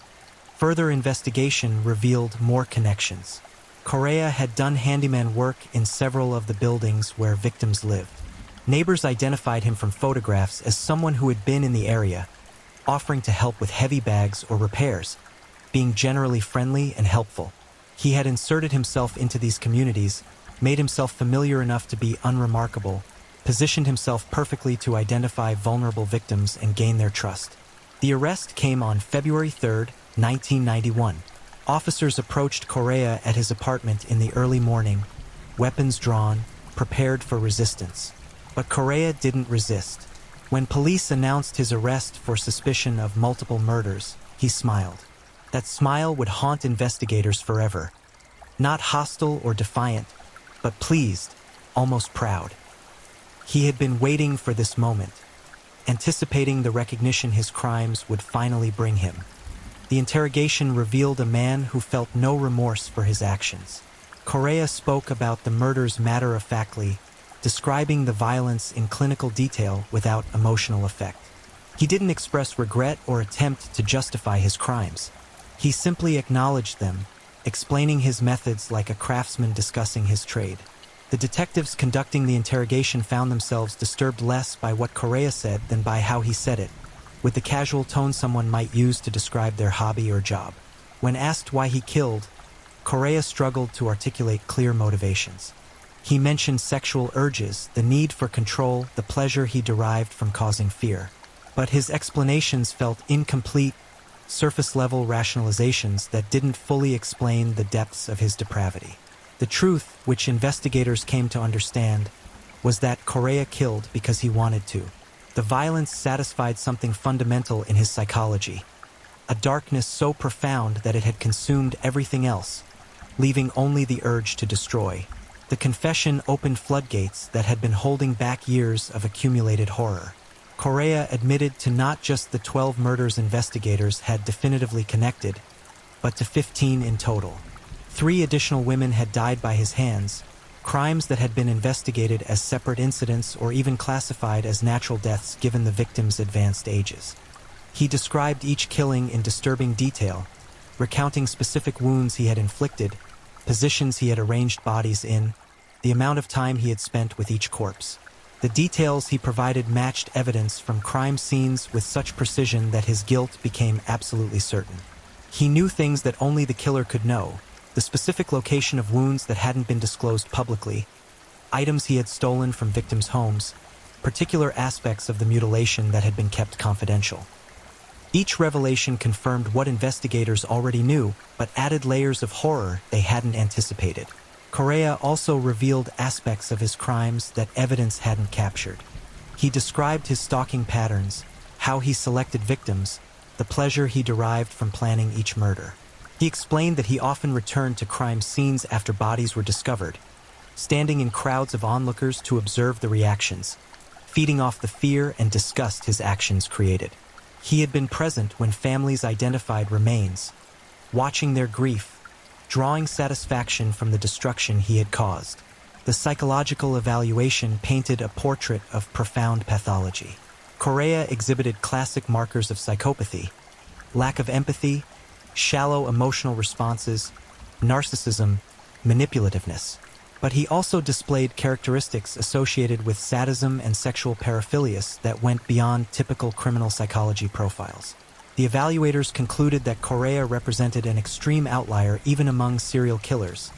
Further investigation revealed more connections. Correa had done handyman work in several of the buildings where victims lived. Neighbors identified him from photographs as someone who had been in the area, offering to help with heavy bags or repairs, being generally friendly and helpful. He had inserted himself into these communities, made himself familiar enough to be unremarkable, positioned himself perfectly to identify vulnerable victims and gain their trust. The arrest came on February 3rd, 1991. Officers approached Correa at his apartment in the early morning, weapons drawn, prepared for resistance. But Correa didn't resist. When police announced his arrest for suspicion of multiple murders, he smiled. That smile would haunt investigators forever. Not hostile or defiant, but pleased, almost proud. He had been waiting for this moment, anticipating the recognition his crimes would finally bring him. The interrogation revealed a man who felt no remorse for his actions. Correa spoke about the murders matter-of-factly, describing the violence in clinical detail without emotional effect. He didn't express regret or attempt to justify his crimes. He simply acknowledged them, explaining his methods like a craftsman discussing his trade. The detectives conducting the interrogation found themselves disturbed less by what Correa said than by how he said it, with the casual tone someone might use to describe their hobby or job. When asked why he killed, Correa struggled to articulate clear motivations. He mentioned sexual urges, the need for control, the pleasure he derived from causing fear. But his explanations felt incomplete, surface-level rationalizations that didn't fully explain the depths of his depravity. The truth, which investigators came to understand, was that Correa killed because he wanted to. The violence satisfied something fundamental in his psychology, a darkness so profound that it had consumed everything else, leaving only the urge to destroy. The confession opened floodgates that had been holding back years of accumulated horror. Correa admitted to not just the 12 murders investigators had definitively connected, but to 15 in total. 3 additional women had died by his hands, crimes that had been investigated as separate incidents or even classified as natural deaths given the victims' advanced ages. He described each killing in disturbing detail, recounting specific wounds he had inflicted, positions he had arranged bodies in, the amount of time he had spent with each corpse. The details he provided matched evidence from crime scenes with such precision that his guilt became absolutely certain. He knew things that only the killer could know, the specific location of wounds that hadn't been disclosed publicly, items he had stolen from victims' homes, particular aspects of the mutilation that had been kept confidential. Each revelation confirmed what investigators already knew, but added layers of horror they hadn't anticipated. Correa also revealed aspects of his crimes that evidence hadn't captured. He described his stalking patterns, how he selected victims, the pleasure he derived from planning each murder. He explained that he often returned to crime scenes after bodies were discovered, standing in crowds of onlookers to observe the reactions, feeding off the fear and disgust his actions created. He had been present when families identified remains, watching their grief, drawing satisfaction from the destruction he had caused. The psychological evaluation painted a portrait of profound pathology. Correa exhibited classic markers of psychopathy: lack of empathy, shallow emotional responses, narcissism, manipulativeness. But he also displayed characteristics associated with sadism and sexual paraphilias that went beyond typical criminal psychology profiles. The evaluators concluded that Correa represented an extreme outlier even among serial killers,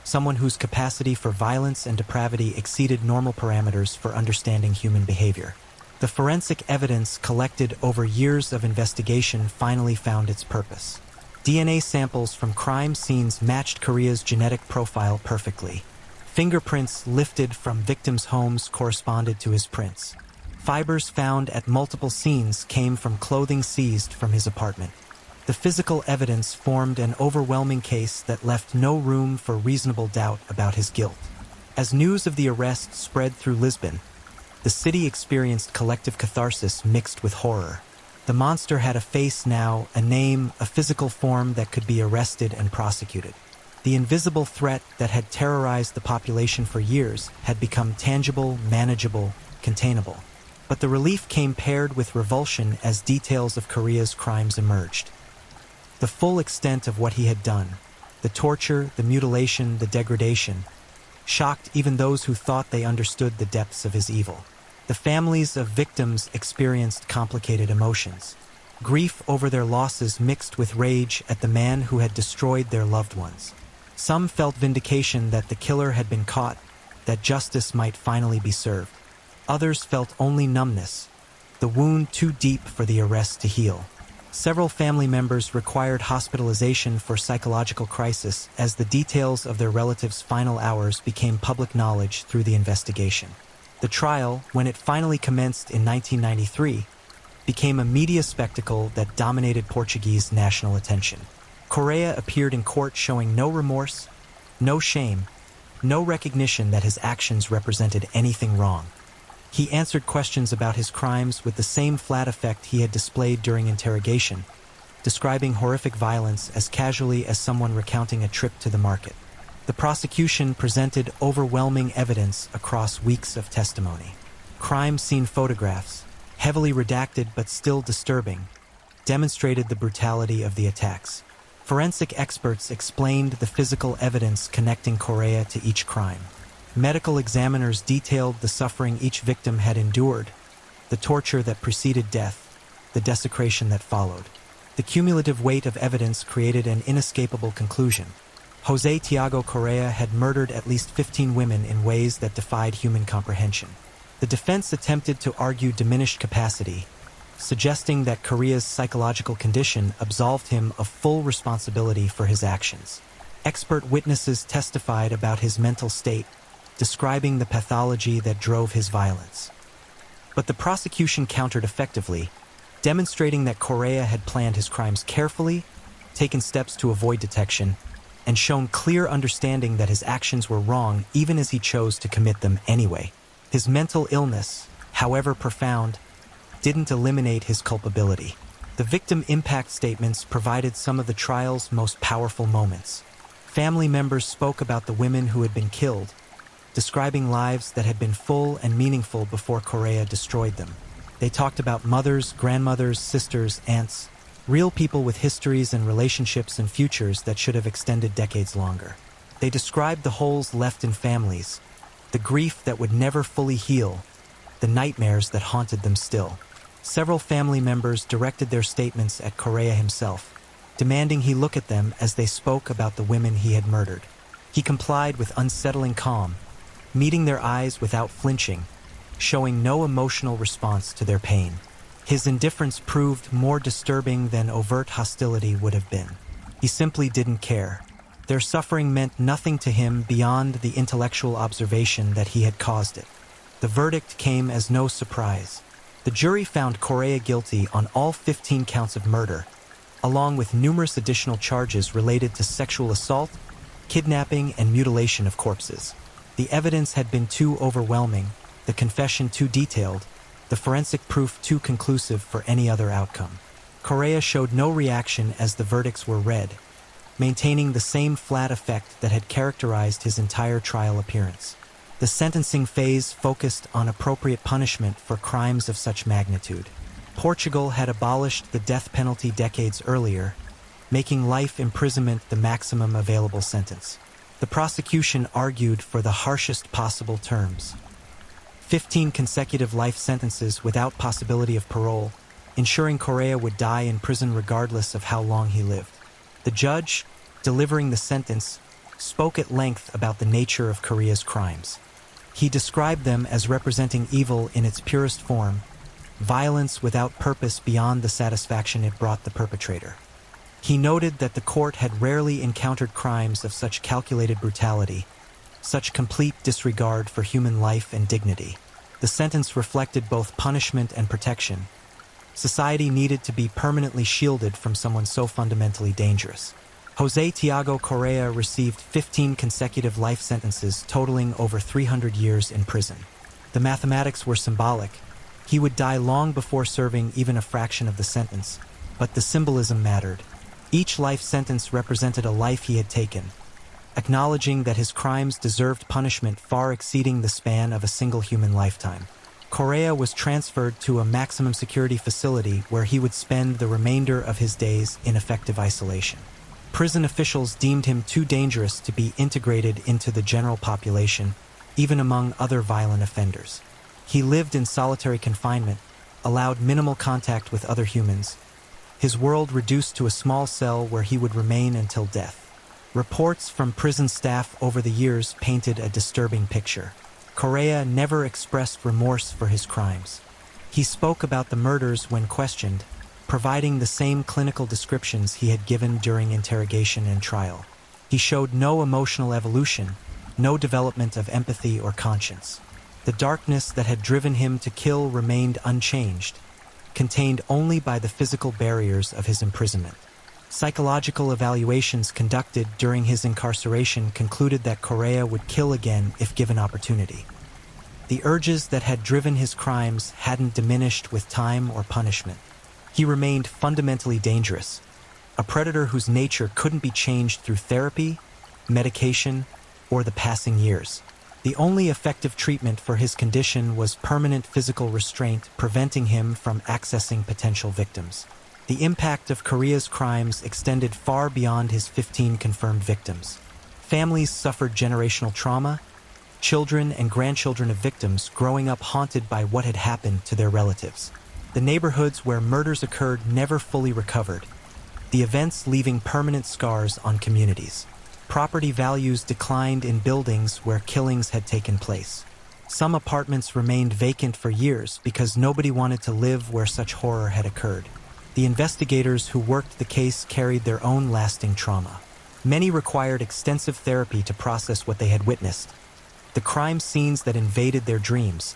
someone whose capacity for violence and depravity exceeded normal parameters for understanding human behavior. The forensic evidence collected over years of investigation finally found its purpose. DNA samples from crime scenes matched Correa's genetic profile perfectly. Fingerprints lifted from victims' homes corresponded to his prints. Fibers found at multiple scenes came from clothing seized from his apartment. The physical evidence formed an overwhelming case that left no room for reasonable doubt about his guilt. As news of the arrest spread through Lisbon, the city experienced collective catharsis mixed with horror. The monster had a face now, a name, a physical form that could be arrested and prosecuted. The invisible threat that had terrorized the population for years had become tangible, manageable, containable. But the relief came paired with revulsion as details of Correa's crimes emerged. The full extent of what he had done, the torture, the mutilation, the degradation, shocked even those who thought they understood the depths of his evil. The families of victims experienced complicated emotions. Grief over their losses mixed with rage at the man who had destroyed their loved ones. Some felt vindication that the killer had been caught, that justice might finally be served. Others felt only numbness, the wound too deep for the arrest to heal. Several family members required hospitalization for psychological crisis as the details of their relatives' final hours became public knowledge through the investigation. The trial, when it finally commenced in 1993, became a media spectacle that dominated Portuguese national attention. Correa appeared in court showing no remorse, no shame, no recognition that his actions represented anything wrong. He answered questions about his crimes with the same flat affect he had displayed during interrogation, describing horrific violence as casually as someone recounting a trip to the market. The prosecution presented overwhelming evidence across weeks of testimony. Crime scene photographs, heavily redacted but still disturbing, demonstrated the brutality of the attacks. Forensic experts explained the physical evidence connecting Correa to each crime. Medical examiners detailed the suffering each victim had endured, the torture that preceded death, the desecration that followed. The cumulative weight of evidence created an inescapable conclusion. José Tiago Correa had murdered at least 15 women in ways that defied human comprehension. The defense attempted to argue diminished capacity, suggesting that Correa's psychological condition absolved him of full responsibility for his actions. Expert witnesses testified about his mental state, describing the pathology that drove his violence. But the prosecution countered effectively, demonstrating that Correa had planned his crimes carefully, taken steps to avoid detection, and shown clear understanding that his actions were wrong even as he chose to commit them anyway. His mental illness, however profound, didn't eliminate his culpability. The victim impact statements provided some of the trial's most powerful moments. Family members spoke about the women who had been killed, describing lives that had been full and meaningful before Correa destroyed them. They talked about mothers, grandmothers, sisters, aunts, real people with histories and relationships and futures that should have extended decades longer. They described the holes left in families, the grief that would never fully heal, the nightmares that haunted them still. Several family members directed their statements at Correa himself, demanding he look at them as they spoke about the women he had murdered. He complied with unsettling calm, meeting their eyes without flinching, showing no emotional response to their pain. His indifference proved more disturbing than overt hostility would have been. He simply didn't care. Their suffering meant nothing to him beyond the intellectual observation that he had caused it. The verdict came as no surprise. The jury found Correa guilty on all 15 counts of murder, along with numerous additional charges related to sexual assault, kidnapping, and mutilation of corpses. The evidence had been too overwhelming, the confession too detailed, the forensic proof too conclusive for any other outcome. Correa showed no reaction as the verdicts were read, maintaining the same flat effect that had characterized his entire trial appearance. The sentencing phase focused on appropriate punishment for crimes of such magnitude. Portugal had abolished the death penalty decades earlier, making life imprisonment the maximum available sentence. The prosecution argued for the harshest possible terms. 15 consecutive life sentences without possibility of parole, ensuring Correa would die in prison regardless of how long he lived. The judge, delivering the sentence, spoke at length about the nature of Correa's crimes. He described them as representing evil in its purest form, violence without purpose beyond the satisfaction it brought the perpetrator. He noted that the court had rarely encountered crimes of such calculated brutality, such complete disregard for human life and dignity. The sentence reflected both punishment and protection. Society needed to be permanently shielded from someone so fundamentally dangerous. José Tiago Correa received 15 consecutive life sentences totaling over 300 years in prison. The mathematics were symbolic. He would die long before serving even a fraction of the sentence, but the symbolism mattered. Each life sentence represented a life he had taken, acknowledging that his crimes deserved punishment far exceeding the span of a single human lifetime. Correa was transferred to a maximum security facility where he would spend the remainder of his days in effective isolation. Prison officials deemed him too dangerous to be integrated into the general population, even among other violent offenders. He lived in solitary confinement, allowed minimal contact with other humans, his world reduced to a small cell where he would remain until death. Reports from prison staff over the years painted a disturbing picture. Correa never expressed remorse for his crimes. He spoke about the murders when questioned, providing the same clinical descriptions he had given during interrogation and trial. He showed no emotional evolution, no development of empathy or conscience. The darkness that had driven him to kill remained unchanged, contained only by the physical barriers of his imprisonment. Psychological evaluations conducted during his incarceration concluded that Correa would kill again if given opportunity. The urges that had driven his crimes hadn't diminished with time or punishment. He remained fundamentally dangerous, a predator whose nature couldn't be changed through therapy, medication, or the passing years. The only effective treatment for his condition was permanent physical restraint, preventing him from accessing potential victims. The impact of Correa's crimes extended far beyond his 15 confirmed victims. Families suffered generational trauma, children and grandchildren of victims growing up haunted by what had happened to their relatives. The neighborhoods where murders occurred never fully recovered, the events leaving permanent scars on communities. Property values declined in buildings where killings had taken place. Some apartments remained vacant for years because nobody wanted to live where such horror had occurred. The investigators who worked the case carried their own lasting trauma. Many required extensive therapy to process what they had witnessed. The crime scenes that invaded their dreams,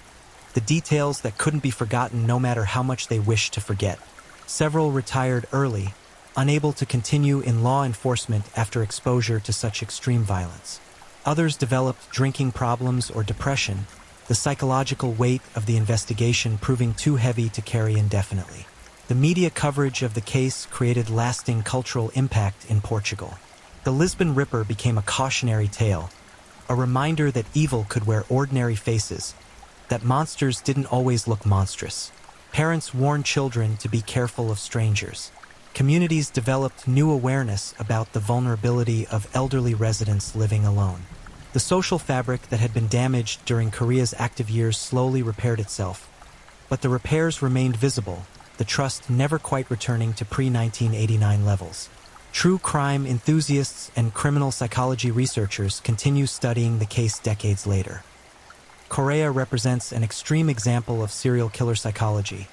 the details that couldn't be forgotten no matter how much they wished to forget. Several retired early, unable to continue in law enforcement after exposure to such extreme violence. Others developed drinking problems or depression, the psychological weight of the investigation proving too heavy to carry indefinitely. The media coverage of the case created lasting cultural impact in Portugal. The Lisbon Ripper became a cautionary tale, a reminder that evil could wear ordinary faces, that monsters didn't always look monstrous. Parents warned children to be careful of strangers. Communities developed new awareness about the vulnerability of elderly residents living alone. The social fabric that had been damaged during Correa's active years slowly repaired itself, but the repairs remained visible, the trust never quite returning to pre-1989 levels. True crime enthusiasts and criminal psychology researchers continue studying the case decades later. Correa represents an extreme example of serial killer psychology.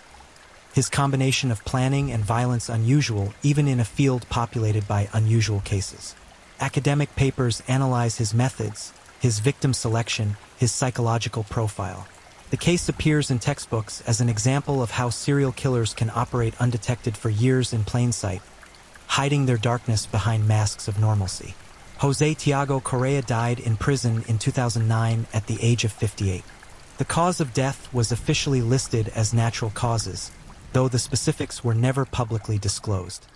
His combination of planning and violence unusual even in a field populated by unusual cases. Academic papers analyze his methods, his victim selection, his psychological profile. The case appears in textbooks as an example of how serial killers can operate undetected for years in plain sight, hiding their darkness behind masks of normalcy. José Tiago Correa died in prison in 2009 at the age of 58. The cause of death was officially listed as natural causes, though the specifics were never publicly disclosed.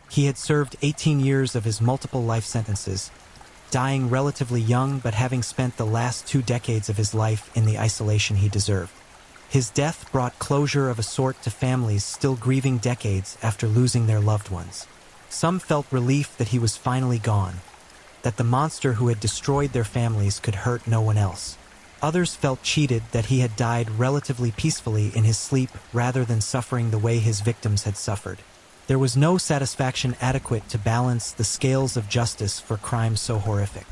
He had served 18 years of his multiple life sentences, dying relatively young but having spent the last 2 decades of his life in the isolation he deserved. His death brought closure of a sort to families still grieving decades after losing their loved ones. Some felt relief that he was finally gone, that the monster who had destroyed their families could hurt no one else. Others felt cheated that he had died relatively peacefully in his sleep rather than suffering the way his victims had suffered. There was no satisfaction adequate to balance the scales of justice for crimes so horrific.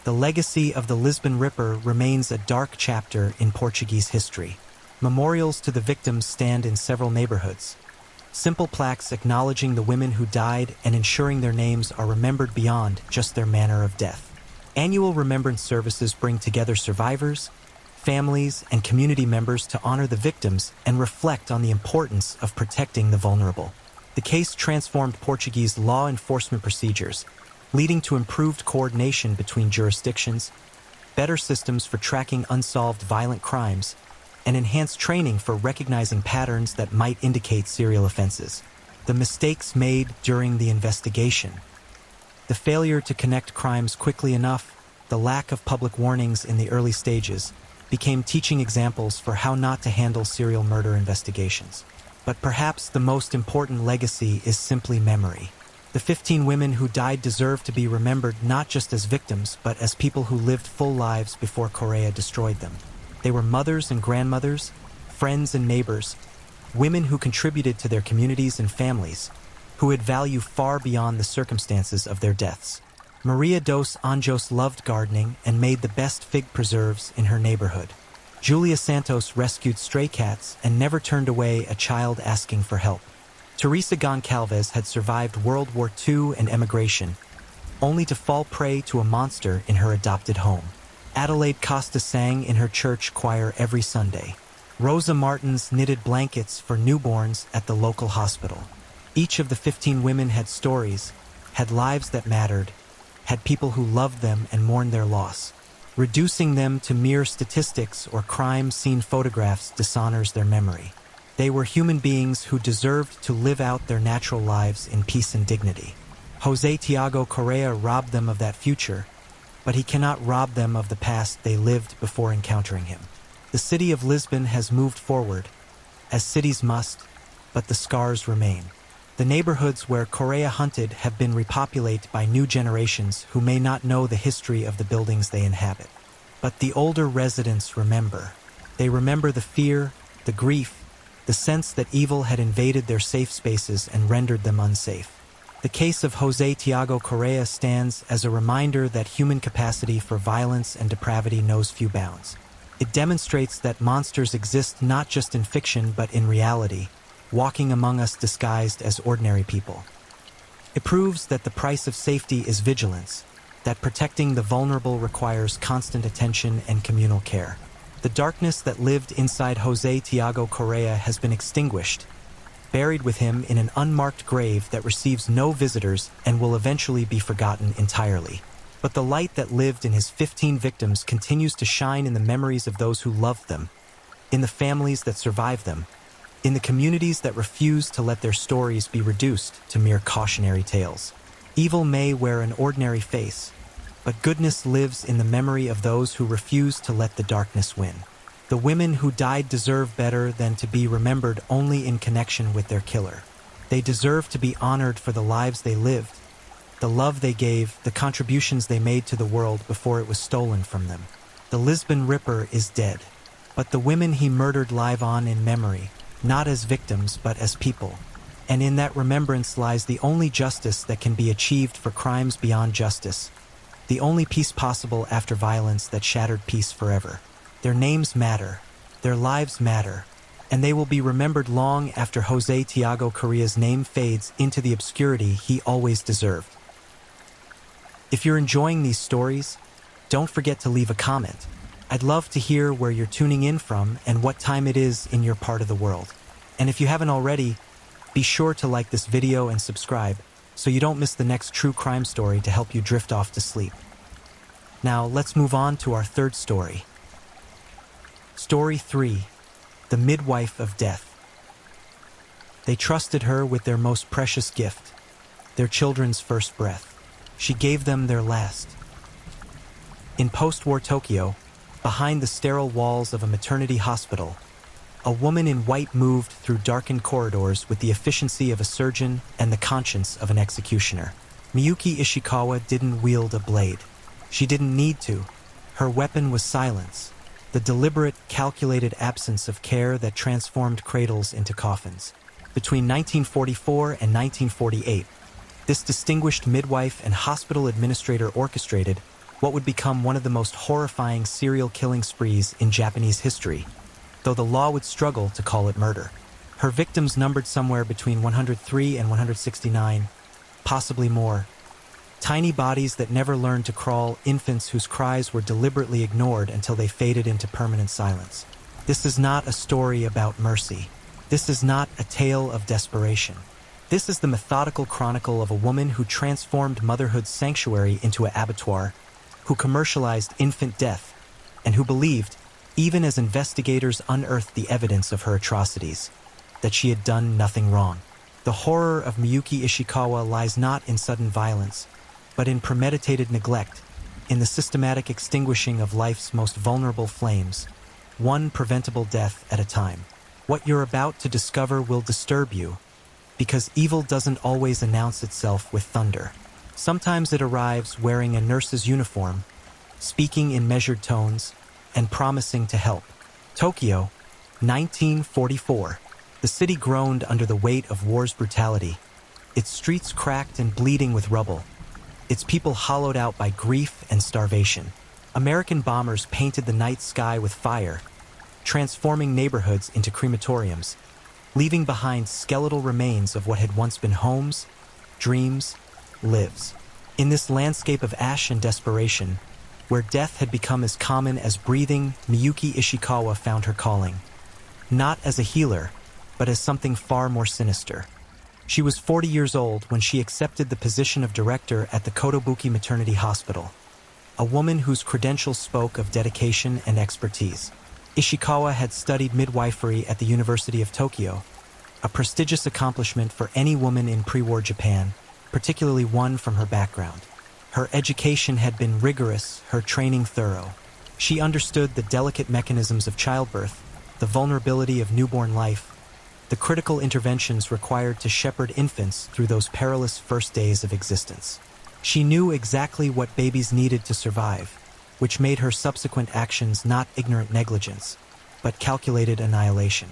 The legacy of the Lisbon Ripper remains a dark chapter in Portuguese history. Memorials to the victims stand in several neighborhoods. Simple plaques acknowledging the women who died and ensuring their names are remembered beyond just their manner of death. Annual remembrance services bring together survivors, families, and community members to honor the victims and reflect on the importance of protecting the vulnerable. The case transformed Portuguese law enforcement procedures, leading to improved coordination between jurisdictions, better systems for tracking unsolved violent crimes, and enhanced training for recognizing patterns that might indicate serial offenses. The mistakes made during the investigation, the failure to connect crimes quickly enough, the lack of public warnings in the early stages, became teaching examples for how not to handle serial murder investigations. But perhaps the most important legacy is simply memory. The 15 women who died deserve to be remembered not just as victims, but as people who lived full lives before Correa destroyed them. They were mothers and grandmothers, friends and neighbors, women who contributed to their communities and families, who had value far beyond the circumstances of their deaths. Maria dos Anjos loved gardening and made the best fig preserves in her neighborhood. Julia Santos rescued stray cats and never turned away a child asking for help. Teresa Goncalves had survived World War II and emigration, only to fall prey to a monster in her adopted home. Adelaide Costa sang in her church choir every Sunday. Rosa Martins knitted blankets for newborns at the local hospital. Each of the 15 women had stories, had lives that mattered, had people who loved them and mourned their loss. Reducing them to mere statistics or crime scene photographs dishonors their memory. They were human beings who deserved to live out their natural lives in peace and dignity. Jose Tiago Correa robbed them of that future, but he cannot rob them of the past they lived before encountering him. The city of Lisbon has moved forward, as cities must, but the scars remain. The neighborhoods where Correa hunted have been repopulated by new generations who may not know the history of the buildings they inhabit. But the older residents remember. They remember the fear, the grief, the sense that evil had invaded their safe spaces and rendered them unsafe. The case of Jose Tiago Correa stands as a reminder that human capacity for violence and depravity knows few bounds. It demonstrates that monsters exist not just in fiction but in reality, walking among us disguised as ordinary people. It proves that the price of safety is vigilance, that protecting the vulnerable requires constant attention and communal care. The darkness that lived inside Jose Tiago Correa has been extinguished, buried with him in an unmarked grave that receives no visitors and will eventually be forgotten entirely. But the light that lived in his 15 victims continues to shine in the memories of those who loved them, in the families that survived them, in the communities that refuse to let their stories be reduced to mere cautionary tales. Evil may wear an ordinary face, but goodness lives in the memory of those who refuse to let the darkness win. The women who died deserve better than to be remembered only in connection with their killer. They deserve to be honored for the lives they lived, the love they gave, the contributions they made to the world before it was stolen from them. The Lisbon Ripper is dead, but the women he murdered live on in memory, not as victims but as people. And in that remembrance lies the only justice that can be achieved for crimes beyond justice, the only peace possible after violence that shattered peace forever. Their names matter, their lives matter, and they will be remembered long after Jose Tiago Correa's name fades into the obscurity he always deserved. If you're enjoying these stories, don't forget to leave a comment. I'd love to hear where you're tuning in from and what time it is in your part of the world. And if you haven't already, be sure to like this video and subscribe so you don't miss the next true crime story to help you drift off to sleep. Now, let's move on to our third story. Story 3. The Midwife of Death. They trusted her with their most precious gift, their children's first breath. She gave them their last. In post-war Tokyo, behind the sterile walls of a maternity hospital, a woman in white moved through darkened corridors with the efficiency of a surgeon and the conscience of an executioner. Miyuki Ishikawa didn't wield a blade. She didn't need to. Her weapon was silence, the deliberate, calculated absence of care that transformed cradles into coffins. Between 1944 and 1948, this distinguished midwife and hospital administrator orchestrated what would become one of the most horrifying serial killing sprees in Japanese history, though the law would struggle to call it murder. Her victims numbered somewhere between 103 and 169, possibly more. Tiny bodies that never learned to crawl, infants whose cries were deliberately ignored until they faded into permanent silence. This is not a story about mercy. This is not a tale of desperation. This is the methodical chronicle of a woman who transformed motherhood's sanctuary into an abattoir, who commercialized infant death, and who believed, even as investigators unearthed the evidence of her atrocities, that she had done nothing wrong. The horror of Miyuki Ishikawa lies not in sudden violence, but in premeditated neglect, in the systematic extinguishing of life's most vulnerable flames, one preventable death at a time. What you're about to discover will disturb you, because evil doesn't always announce itself with thunder. Sometimes it arrives wearing a nurse's uniform, speaking in measured tones, and promising to help. Tokyo, 1944. The city groaned under the weight of war's brutality, its streets cracked and bleeding with rubble, its people hollowed out by grief and starvation. American bombers painted the night sky with fire, transforming neighborhoods into crematoriums, leaving behind skeletal remains of what had once been homes, dreams, lives. In this landscape of ash and desperation, where death had become as common as breathing, Miyuki Ishikawa found her calling. Not as a healer, but as something far more sinister. She was 40 years old when she accepted the position of director at the Kotobuki Maternity Hospital, a woman whose credentials spoke of dedication and expertise. Ishikawa had studied midwifery at the University of Tokyo, a prestigious accomplishment for any woman in pre-war Japan, particularly one from her background. Her education had been rigorous, her training thorough. She understood the delicate mechanisms of childbirth, the vulnerability of newborn life, the critical interventions required to shepherd infants through those perilous first days of existence. She knew exactly what babies needed to survive, which made her subsequent actions not ignorant negligence, but calculated annihilation.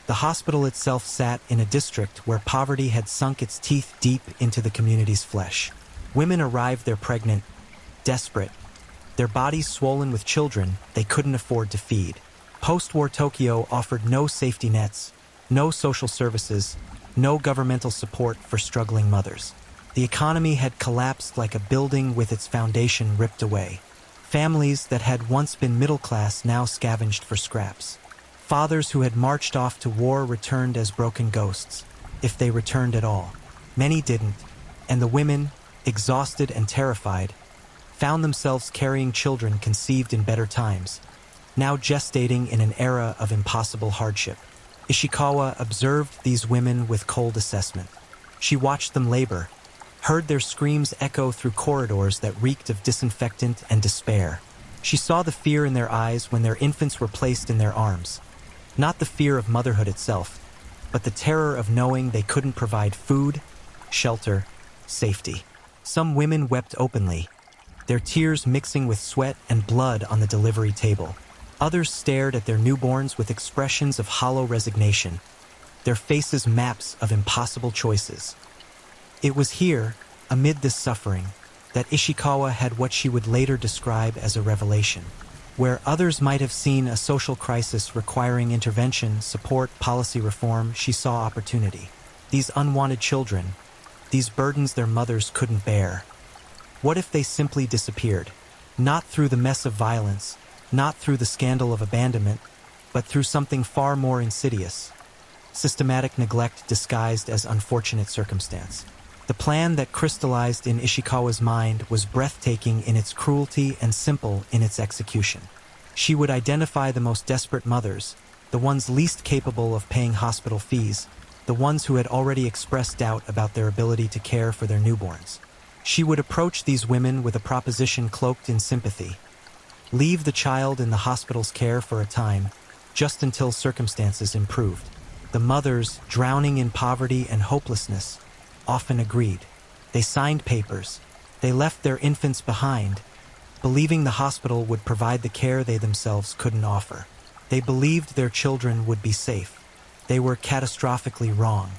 The hospital itself sat in a district where poverty had sunk its teeth deep into the community's flesh. Women arrived there pregnant, desperate, their bodies swollen with children they couldn't afford to feed. Post-war Tokyo offered no safety nets, no social services, no governmental support for struggling mothers. The economy had collapsed like a building with its foundation ripped away. Families that had once been middle class now scavenged for scraps. Fathers who had marched off to war returned as broken ghosts, if they returned at all. Many didn't, and the women, exhausted and terrified, found themselves carrying children conceived in better times, now gestating in an era of impossible hardship. Ishikawa observed these women with cold assessment. She watched them labor, heard their screams echo through corridors that reeked of disinfectant and despair. She saw the fear in their eyes when their infants were placed in their arms. Not the fear of motherhood itself, but the terror of knowing they couldn't provide food, shelter, safety. Some women wept openly, their tears mixing with sweat and blood on the delivery table. Others stared at their newborns with expressions of hollow resignation, their faces maps of impossible choices. It was here, amid this suffering, that Ishikawa had what she would later describe as a revelation. Where others might have seen a social crisis requiring intervention, support, policy reform, she saw opportunity. These unwanted children, these burdens their mothers couldn't bear. What if they simply disappeared? Not through the mess of violence, not through the scandal of abandonment, but through something far more insidious. Systematic neglect disguised as unfortunate circumstance. The plan that crystallized in Ishikawa's mind was breathtaking in its cruelty and simple in its execution. She would identify the most desperate mothers, the ones least capable of paying hospital fees, the ones who had already expressed doubt about their ability to care for their newborns. She would approach these women with a proposition cloaked in sympathy. Leave the child in the hospital's care for a time, just until circumstances improved. The mothers, drowning in poverty and hopelessness, often agreed. They signed papers. They left their infants behind, believing the hospital would provide the care they themselves couldn't offer. They believed their children would be safe. They were catastrophically wrong.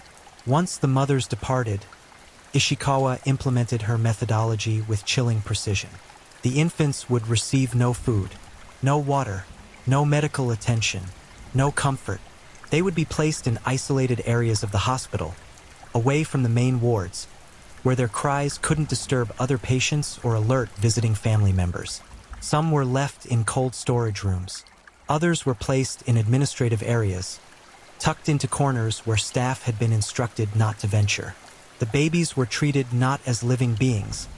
Once the mothers departed, Ishikawa implemented her methodology with chilling precision. The infants would receive no food, no water, no medical attention, no comfort. They would be placed in isolated areas of the hospital, away from the main wards, where their cries couldn't disturb other patients or alert visiting family members. Some were left in cold storage rooms. Others were placed in administrative areas, tucked into corners where staff had been instructed not to venture. The babies were treated not as living beings,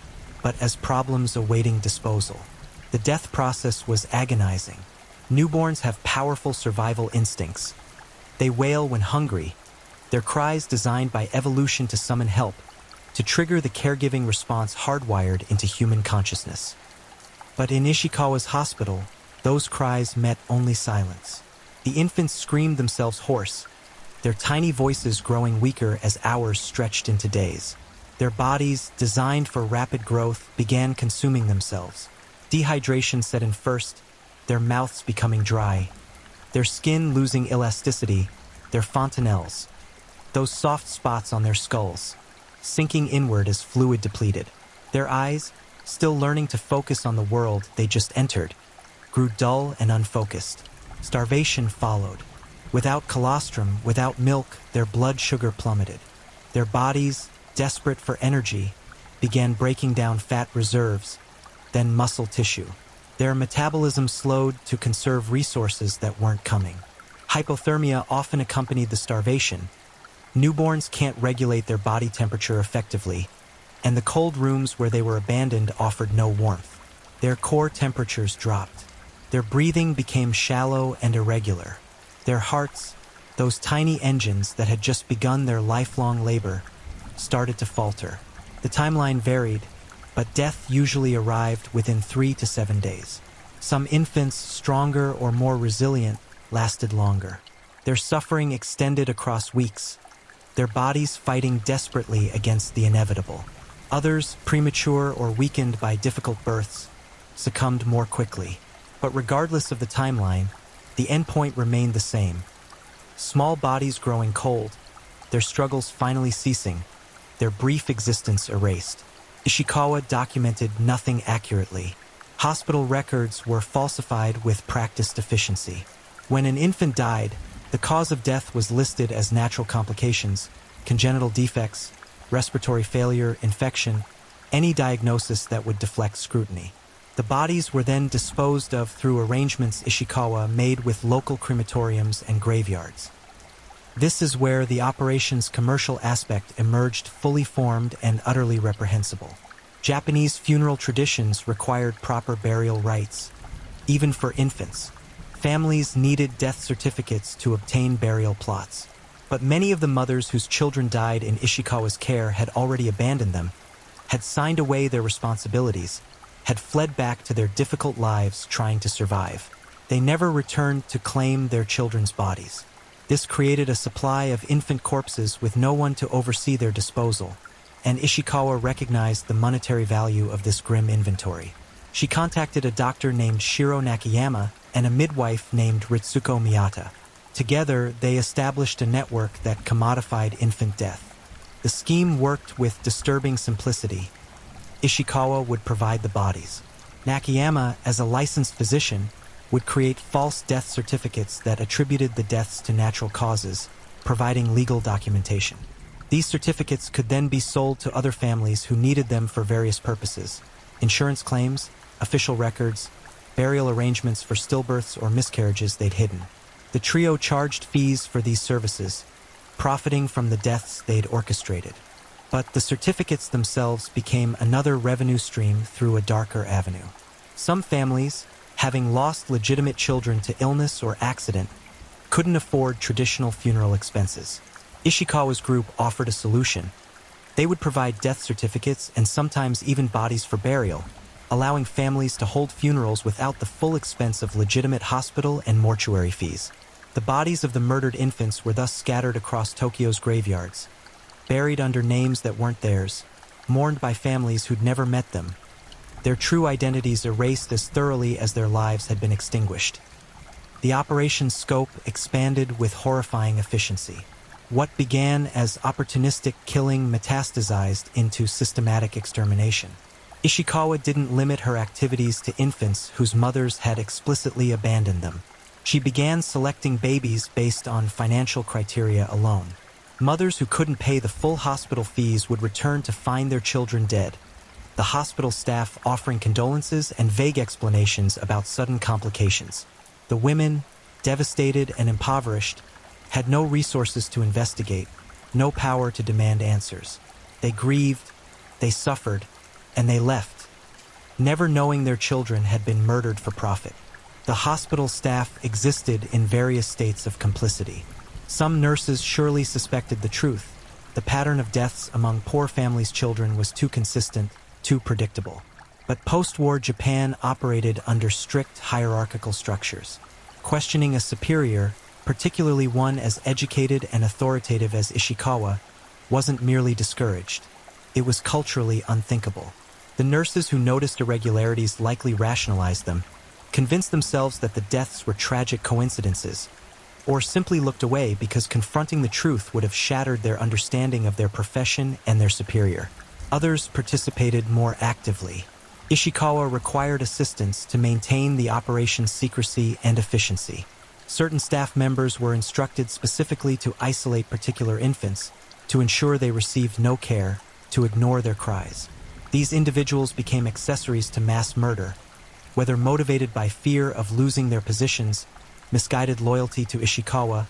but as problems awaiting disposal. The death process was agonizing. Newborns have powerful survival instincts. They wail when hungry, their cries designed by evolution to summon help, to trigger the caregiving response hardwired into human consciousness. But in Ishikawa's hospital, those cries met only silence. The infants screamed themselves hoarse, their tiny voices growing weaker as hours stretched into days. Their bodies, designed for rapid growth, began consuming themselves. Dehydration set in first, their mouths becoming dry, their skin losing elasticity, their fontanelles, those soft spots on their skulls, sinking inward as fluid depleted. Their eyes, still learning to focus on the world they just entered, grew dull and unfocused. Starvation followed. Without colostrum, without milk, their blood sugar plummeted. Their bodies, desperate for energy, began breaking down fat reserves, then muscle tissue. Their metabolism slowed to conserve resources that weren't coming. Hypothermia often accompanied the starvation. Newborns can't regulate their body temperature effectively, and the cold rooms where they were abandoned offered no warmth. Their core temperatures dropped. Their breathing became shallow and irregular. Their hearts, those tiny engines that had just begun their lifelong labor, started to falter. The timeline varied, but death usually arrived within 3 to 7 days. Some infants, stronger or more resilient, lasted longer. Their suffering extended across weeks, their bodies fighting desperately against the inevitable. Others, premature or weakened by difficult births, succumbed more quickly. But regardless of the timeline, the endpoint remained the same. Small bodies growing cold, their struggles finally ceasing, their brief existence erased. Ishikawa documented nothing accurately. Hospital records were falsified with practiced efficiency. When an infant died, the cause of death was listed as natural complications, congenital defects, respiratory failure, infection, any diagnosis that would deflect scrutiny. The bodies were then disposed of through arrangements Ishikawa made with local crematoriums and graveyards. This is where the operation's commercial aspect emerged fully formed and utterly reprehensible. Japanese funeral traditions required proper burial rites, even for infants. Families needed death certificates to obtain burial plots. But many of the mothers whose children died in Ishikawa's care had already abandoned them, had signed away their responsibilities, had fled back to their difficult lives trying to survive. They never returned to claim their children's bodies. This created a supply of infant corpses with no one to oversee their disposal, and Ishikawa recognized the monetary value of this grim inventory. She contacted a doctor named Shiro Nakayama and a midwife named Ritsuko Miyata. Together, they established a network that commodified infant death. The scheme worked with disturbing simplicity. Ishikawa would provide the bodies. Nakayama, as a licensed physician, would create false death certificates that attributed the deaths to natural causes, providing legal documentation. These certificates could then be sold to other families who needed them for various purposes: insurance claims, official records, burial arrangements for stillbirths or miscarriages they'd hidden. The trio charged fees for these services, profiting from the deaths they'd orchestrated. But the certificates themselves became another revenue stream through a darker avenue. Some families, having lost legitimate children to illness or accident, couldn't afford traditional funeral expenses. Ishikawa's group offered a solution. They would provide death certificates and sometimes even bodies for burial, allowing families to hold funerals without the full expense of legitimate hospital and mortuary fees. The bodies of the murdered infants were thus scattered across Tokyo's graveyards, buried under names that weren't theirs, mourned by families who'd never met them, their true identities erased as thoroughly as their lives had been extinguished. The operation's scope expanded with horrifying efficiency. What began as opportunistic killing metastasized into systematic extermination. Ishikawa didn't limit her activities to infants whose mothers had explicitly abandoned them. She began selecting babies based on financial criteria alone. Mothers who couldn't pay the full hospital fees would return to find their children dead, the hospital staff offering condolences and vague explanations about sudden complications. The women, devastated and impoverished, had no resources to investigate, no power to demand answers. They grieved, they suffered, and they left, never knowing their children had been murdered for profit. The hospital staff existed in various states of complicity. Some nurses surely suspected the truth. The pattern of deaths among poor families' children was too consistent, too predictable. But post-war Japan operated under strict hierarchical structures. Questioning a superior, particularly one as educated and authoritative as Ishikawa, wasn't merely discouraged. It was culturally unthinkable. The nurses who noticed irregularities likely rationalized them, convinced themselves that the deaths were tragic coincidences, or simply looked away because confronting the truth would have shattered their understanding of their profession and their superior. Others participated more actively. Ishikawa required assistance to maintain the operation's secrecy and efficiency. Certain staff members were instructed specifically to isolate particular infants, to ensure they received no care, to ignore their cries. These individuals became accessories to mass murder, whether motivated by fear of losing their positions, misguided loyalty to Ishikawa,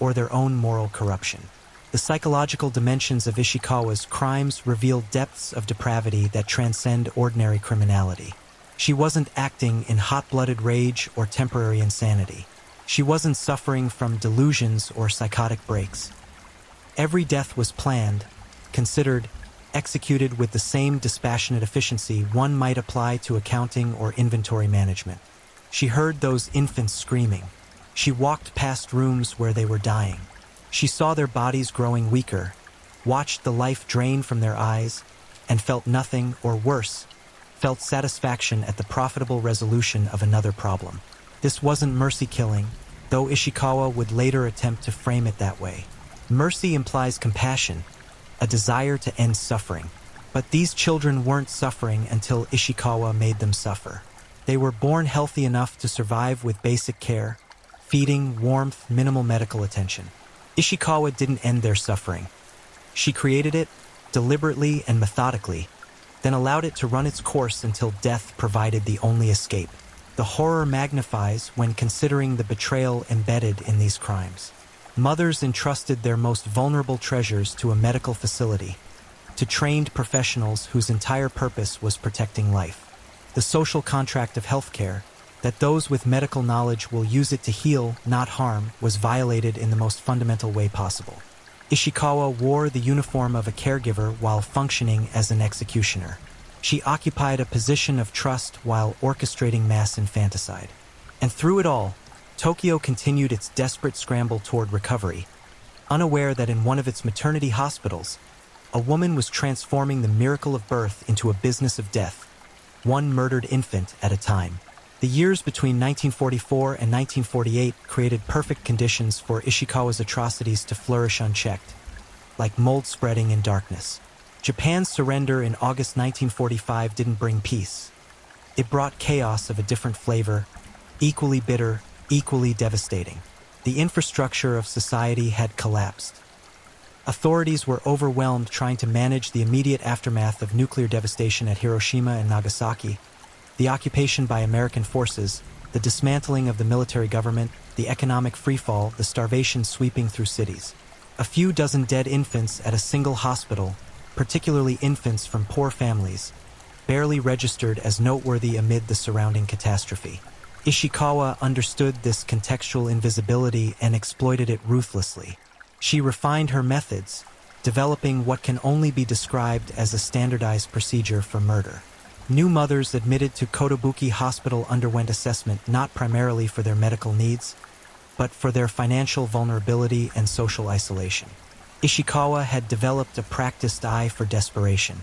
or their own moral corruption. The psychological dimensions of Ishikawa's crimes reveal depths of depravity that transcend ordinary criminality. She wasn't acting in hot-blooded rage or temporary insanity. She wasn't suffering from delusions or psychotic breaks. Every death was planned, considered, executed with the same dispassionate efficiency one might apply to accounting or inventory management. She heard those infants screaming. She walked past rooms where they were dying. She saw their bodies growing weaker, watched the life drain from their eyes, and felt nothing, or worse, felt satisfaction at the profitable resolution of another problem. This wasn't mercy killing, though Ishikawa would later attempt to frame it that way. Mercy implies compassion, a desire to end suffering. But these children weren't suffering until Ishikawa made them suffer. They were born healthy enough to survive with basic care, feeding, warmth, minimal medical attention. Ishikawa didn't end their suffering. She created it, deliberately and methodically, then allowed it to run its course until death provided the only escape. The horror magnifies when considering the betrayal embedded in these crimes. Mothers entrusted their most vulnerable treasures to a medical facility, to trained professionals whose entire purpose was protecting life. The social contract of healthcare, that those with medical knowledge will use it to heal, not harm, was violated in the most fundamental way possible. Ishikawa wore the uniform of a caregiver while functioning as an executioner. She occupied a position of trust while orchestrating mass infanticide. And through it all, Tokyo continued its desperate scramble toward recovery, unaware that in one of its maternity hospitals, a woman was transforming the miracle of birth into a business of death, one murdered infant at a time. The years between 1944 and 1948 created perfect conditions for Ishikawa's atrocities to flourish unchecked, like mold spreading in darkness. Japan's surrender in August 1945 didn't bring peace. It brought chaos of a different flavor, equally bitter, equally devastating. The infrastructure of society had collapsed. Authorities were overwhelmed trying to manage the immediate aftermath of nuclear devastation at Hiroshima and Nagasaki, the occupation by American forces, the dismantling of the military government, the economic freefall, the starvation sweeping through cities. A few dozen dead infants at a single hospital, particularly infants from poor families, barely registered as noteworthy amid the surrounding catastrophe. Ishikawa understood this contextual invisibility and exploited it ruthlessly. She refined her methods, developing what can only be described as a standardized procedure for murder. New mothers admitted to Kotobuki Hospital underwent assessment not primarily for their medical needs, but for their financial vulnerability and social isolation. Ishikawa had developed a practiced eye for desperation.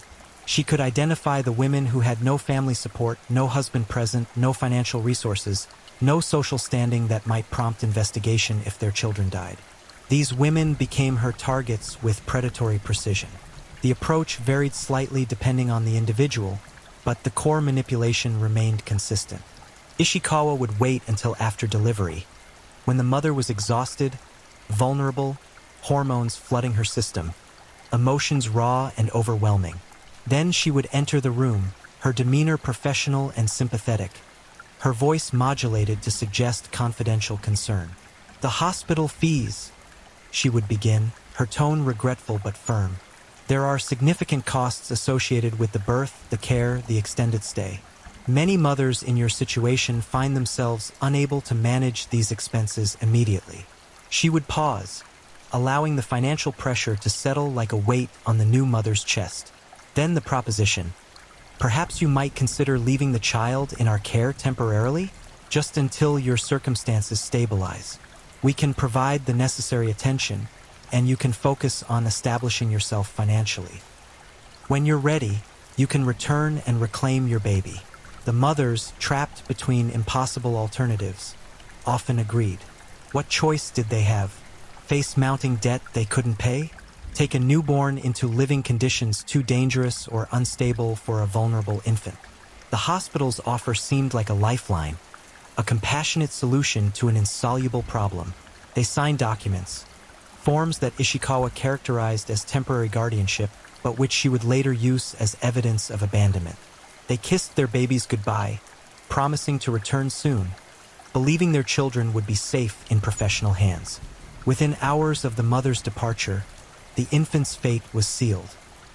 She could identify the women who had no family support, no husband present, no financial resources, no social standing that might prompt investigation if their children died. These women became her targets with predatory precision. The approach varied slightly depending on the individual, but the core manipulation remained consistent. Ishikawa would wait until after delivery, when the mother was exhausted, vulnerable, hormones flooding her system, emotions raw and overwhelming. Then she would enter the room, her demeanor professional and sympathetic, her voice modulated to suggest confidential concern. "The hospital fees," she would begin, her tone regretful but firm. "There are significant costs associated with the birth, the care, the extended stay. Many mothers in your situation find themselves unable to manage these expenses immediately." She would pause, allowing the financial pressure to settle like a weight on the new mother's chest. Then the proposition: "Perhaps you might consider leaving the child in our care temporarily, just until your circumstances stabilize. We can provide the necessary attention, and you can focus on establishing yourself financially. When you're ready, you can return and reclaim your baby." The mothers, trapped between impossible alternatives, often agreed. What choice did they have? Face mounting debt they couldn't pay? Take a newborn into living conditions too dangerous or unstable for a vulnerable infant? The hospital's offer seemed like a lifeline, a compassionate solution to an insoluble problem. They signed documents, forms that Ishikawa characterized as temporary guardianship, but which she would later use as evidence of abandonment. They kissed their babies goodbye, promising to return soon, believing their children would be safe in professional hands. Within hours of the mother's departure, the infant's fate was sealed.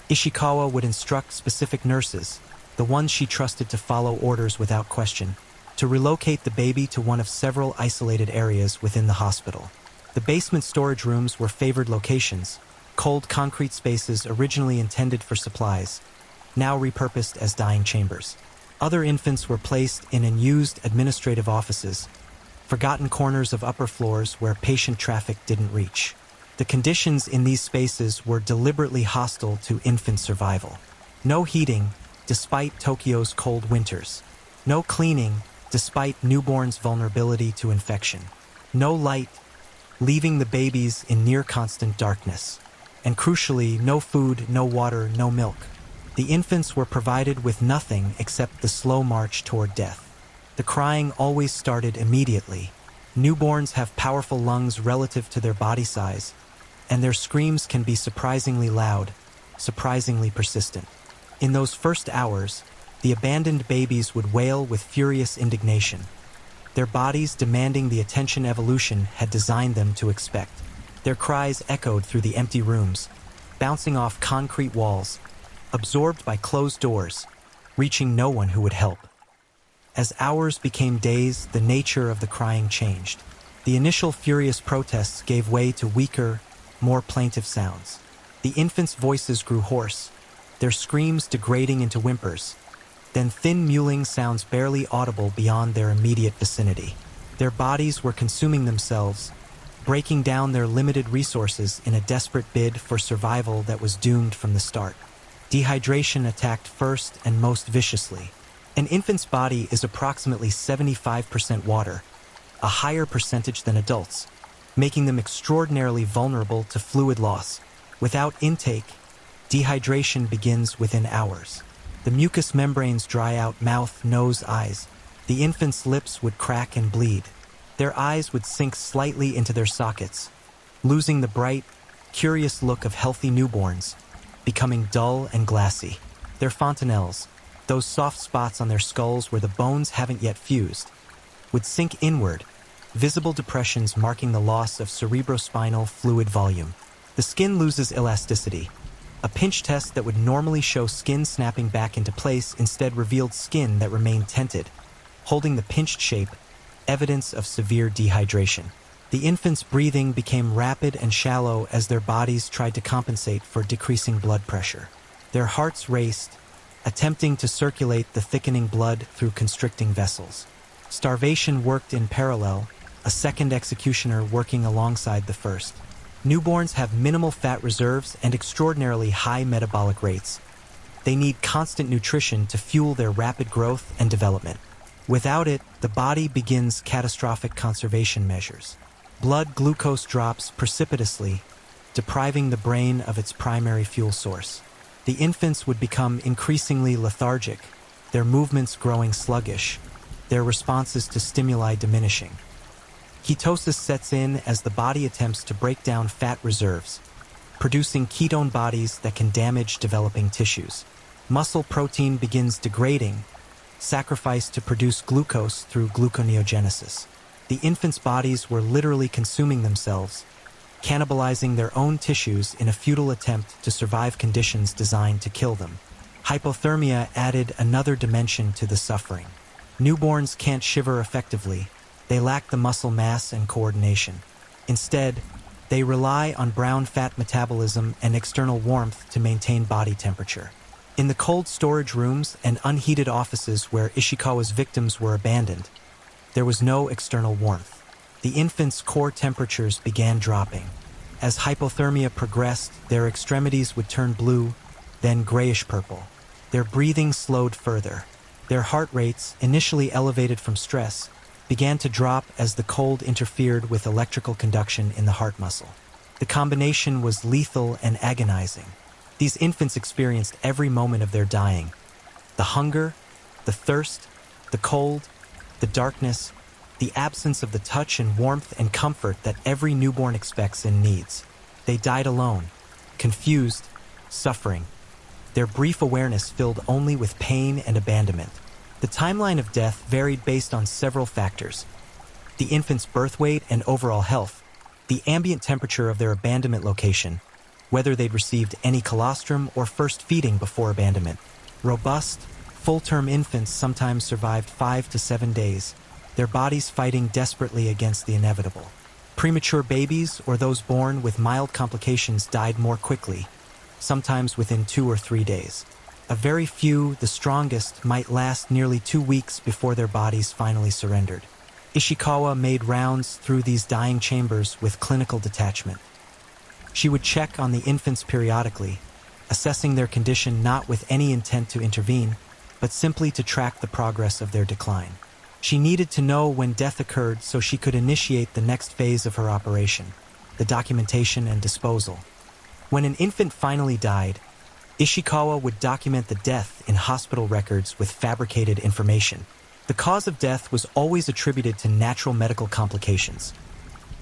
Ishikawa would instruct specific nurses, the ones she trusted to follow orders without question, to relocate the baby to one of several isolated areas within the hospital. The basement storage rooms were favored locations, cold concrete spaces originally intended for supplies, now repurposed as dying chambers. Other infants were placed in unused administrative offices, forgotten corners of upper floors where patient traffic didn't reach. The conditions in these spaces were deliberately hostile to infant survival. No heating, despite Tokyo's cold winters. No cleaning, despite newborns' vulnerability to infection. No light, leaving the babies in near-constant darkness. And crucially, no food, no water, no milk. The infants were provided with nothing except the slow march toward death. The crying always started immediately. Newborns have powerful lungs relative to their body size, and their screams can be surprisingly loud, surprisingly persistent. In those first hours, the abandoned babies would wail with furious indignation, their bodies demanding the attention evolution had designed them to expect. Their cries echoed through the empty rooms, bouncing off concrete walls, absorbed by closed doors, reaching no one who would help. As hours became days, the nature of the crying changed. The initial furious protests gave way to weaker, more plaintive sounds. The infants' voices grew hoarse, their screams degrading into whimpers, then thin mewling sounds barely audible beyond their immediate vicinity. Their bodies were consuming themselves, breaking down their limited resources in a desperate bid for survival that was doomed from the start. Dehydration attacked first and most viciously. An infant's body is approximately 75% water, a higher percentage than adults, making them extraordinarily vulnerable to fluid loss. Without intake, dehydration begins within hours. The mucous membranes dry out mouth, nose, eyes. The infant's lips would crack and bleed. Their eyes would sink slightly into their sockets, losing the bright, curious look of healthy newborns, becoming dull and glassy. Their fontanelles, those soft spots on their skulls where the bones haven't yet fused, would sink inward, visible depressions marking the loss of cerebrospinal fluid volume. The skin loses elasticity. A pinch test that would normally show skin snapping back into place instead revealed skin that remained tented, holding the pinched shape, evidence of severe dehydration. The infants' breathing became rapid and shallow as their bodies tried to compensate for decreasing blood pressure. Their hearts raced, attempting to circulate the thickening blood through constricting vessels. Starvation worked in parallel, a second executioner working alongside the first. Newborns have minimal fat reserves and extraordinarily high metabolic rates. They need constant nutrition to fuel their rapid growth and development. Without it, the body begins catastrophic conservation measures. Blood glucose drops precipitously, depriving the brain of its primary fuel source. The infants would become increasingly lethargic, their movements growing sluggish, their responses to stimuli diminishing. Ketosis sets in as the body attempts to break down fat reserves, producing ketone bodies that can damage developing tissues. Muscle protein begins degrading, sacrificed to produce glucose through gluconeogenesis. The infants' bodies were literally consuming themselves, cannibalizing their own tissues in a futile attempt to survive conditions designed to kill them. Hypothermia added another dimension to the suffering. Newborns can't shiver effectively. They lack the muscle mass and coordination. Instead, they rely on brown fat metabolism and external warmth to maintain body temperature. In the cold storage rooms and unheated offices where Ishikawa's victims were abandoned, there was no external warmth. The infants' core temperatures began dropping. As hypothermia progressed, their extremities would turn blue, then grayish-purple. Their breathing slowed further. Their heart rates, initially elevated from stress, began to drop as the cold interfered with electrical conduction in the heart muscle. The combination was lethal and agonizing. These infants experienced every moment of their dying. The hunger, the thirst, the cold, the darkness, the absence of the touch and warmth and comfort that every newborn expects and needs. They died alone, confused, suffering, their brief awareness filled only with pain and abandonment. The timeline of death varied based on several factors: the infant's birth weight and overall health, the ambient temperature of their abandonment location, whether they'd received any colostrum or first feeding before abandonment. Robust, full-term infants sometimes survived 5 to 7 days, their bodies fighting desperately against the inevitable. Premature babies or those born with mild complications died more quickly, sometimes within 2 or 3 days. A very few, the strongest, might last nearly 2 weeks before their bodies finally surrendered. Ishikawa made rounds through these dying chambers with clinical detachment. She would check on the infants periodically, assessing their condition not with any intent to intervene, but simply to track the progress of their decline. She needed to know when death occurred so she could initiate the next phase of her operation, the documentation and disposal. When an infant finally died, Ishikawa would document the death in hospital records with fabricated information. The cause of death was always attributed to natural medical complications: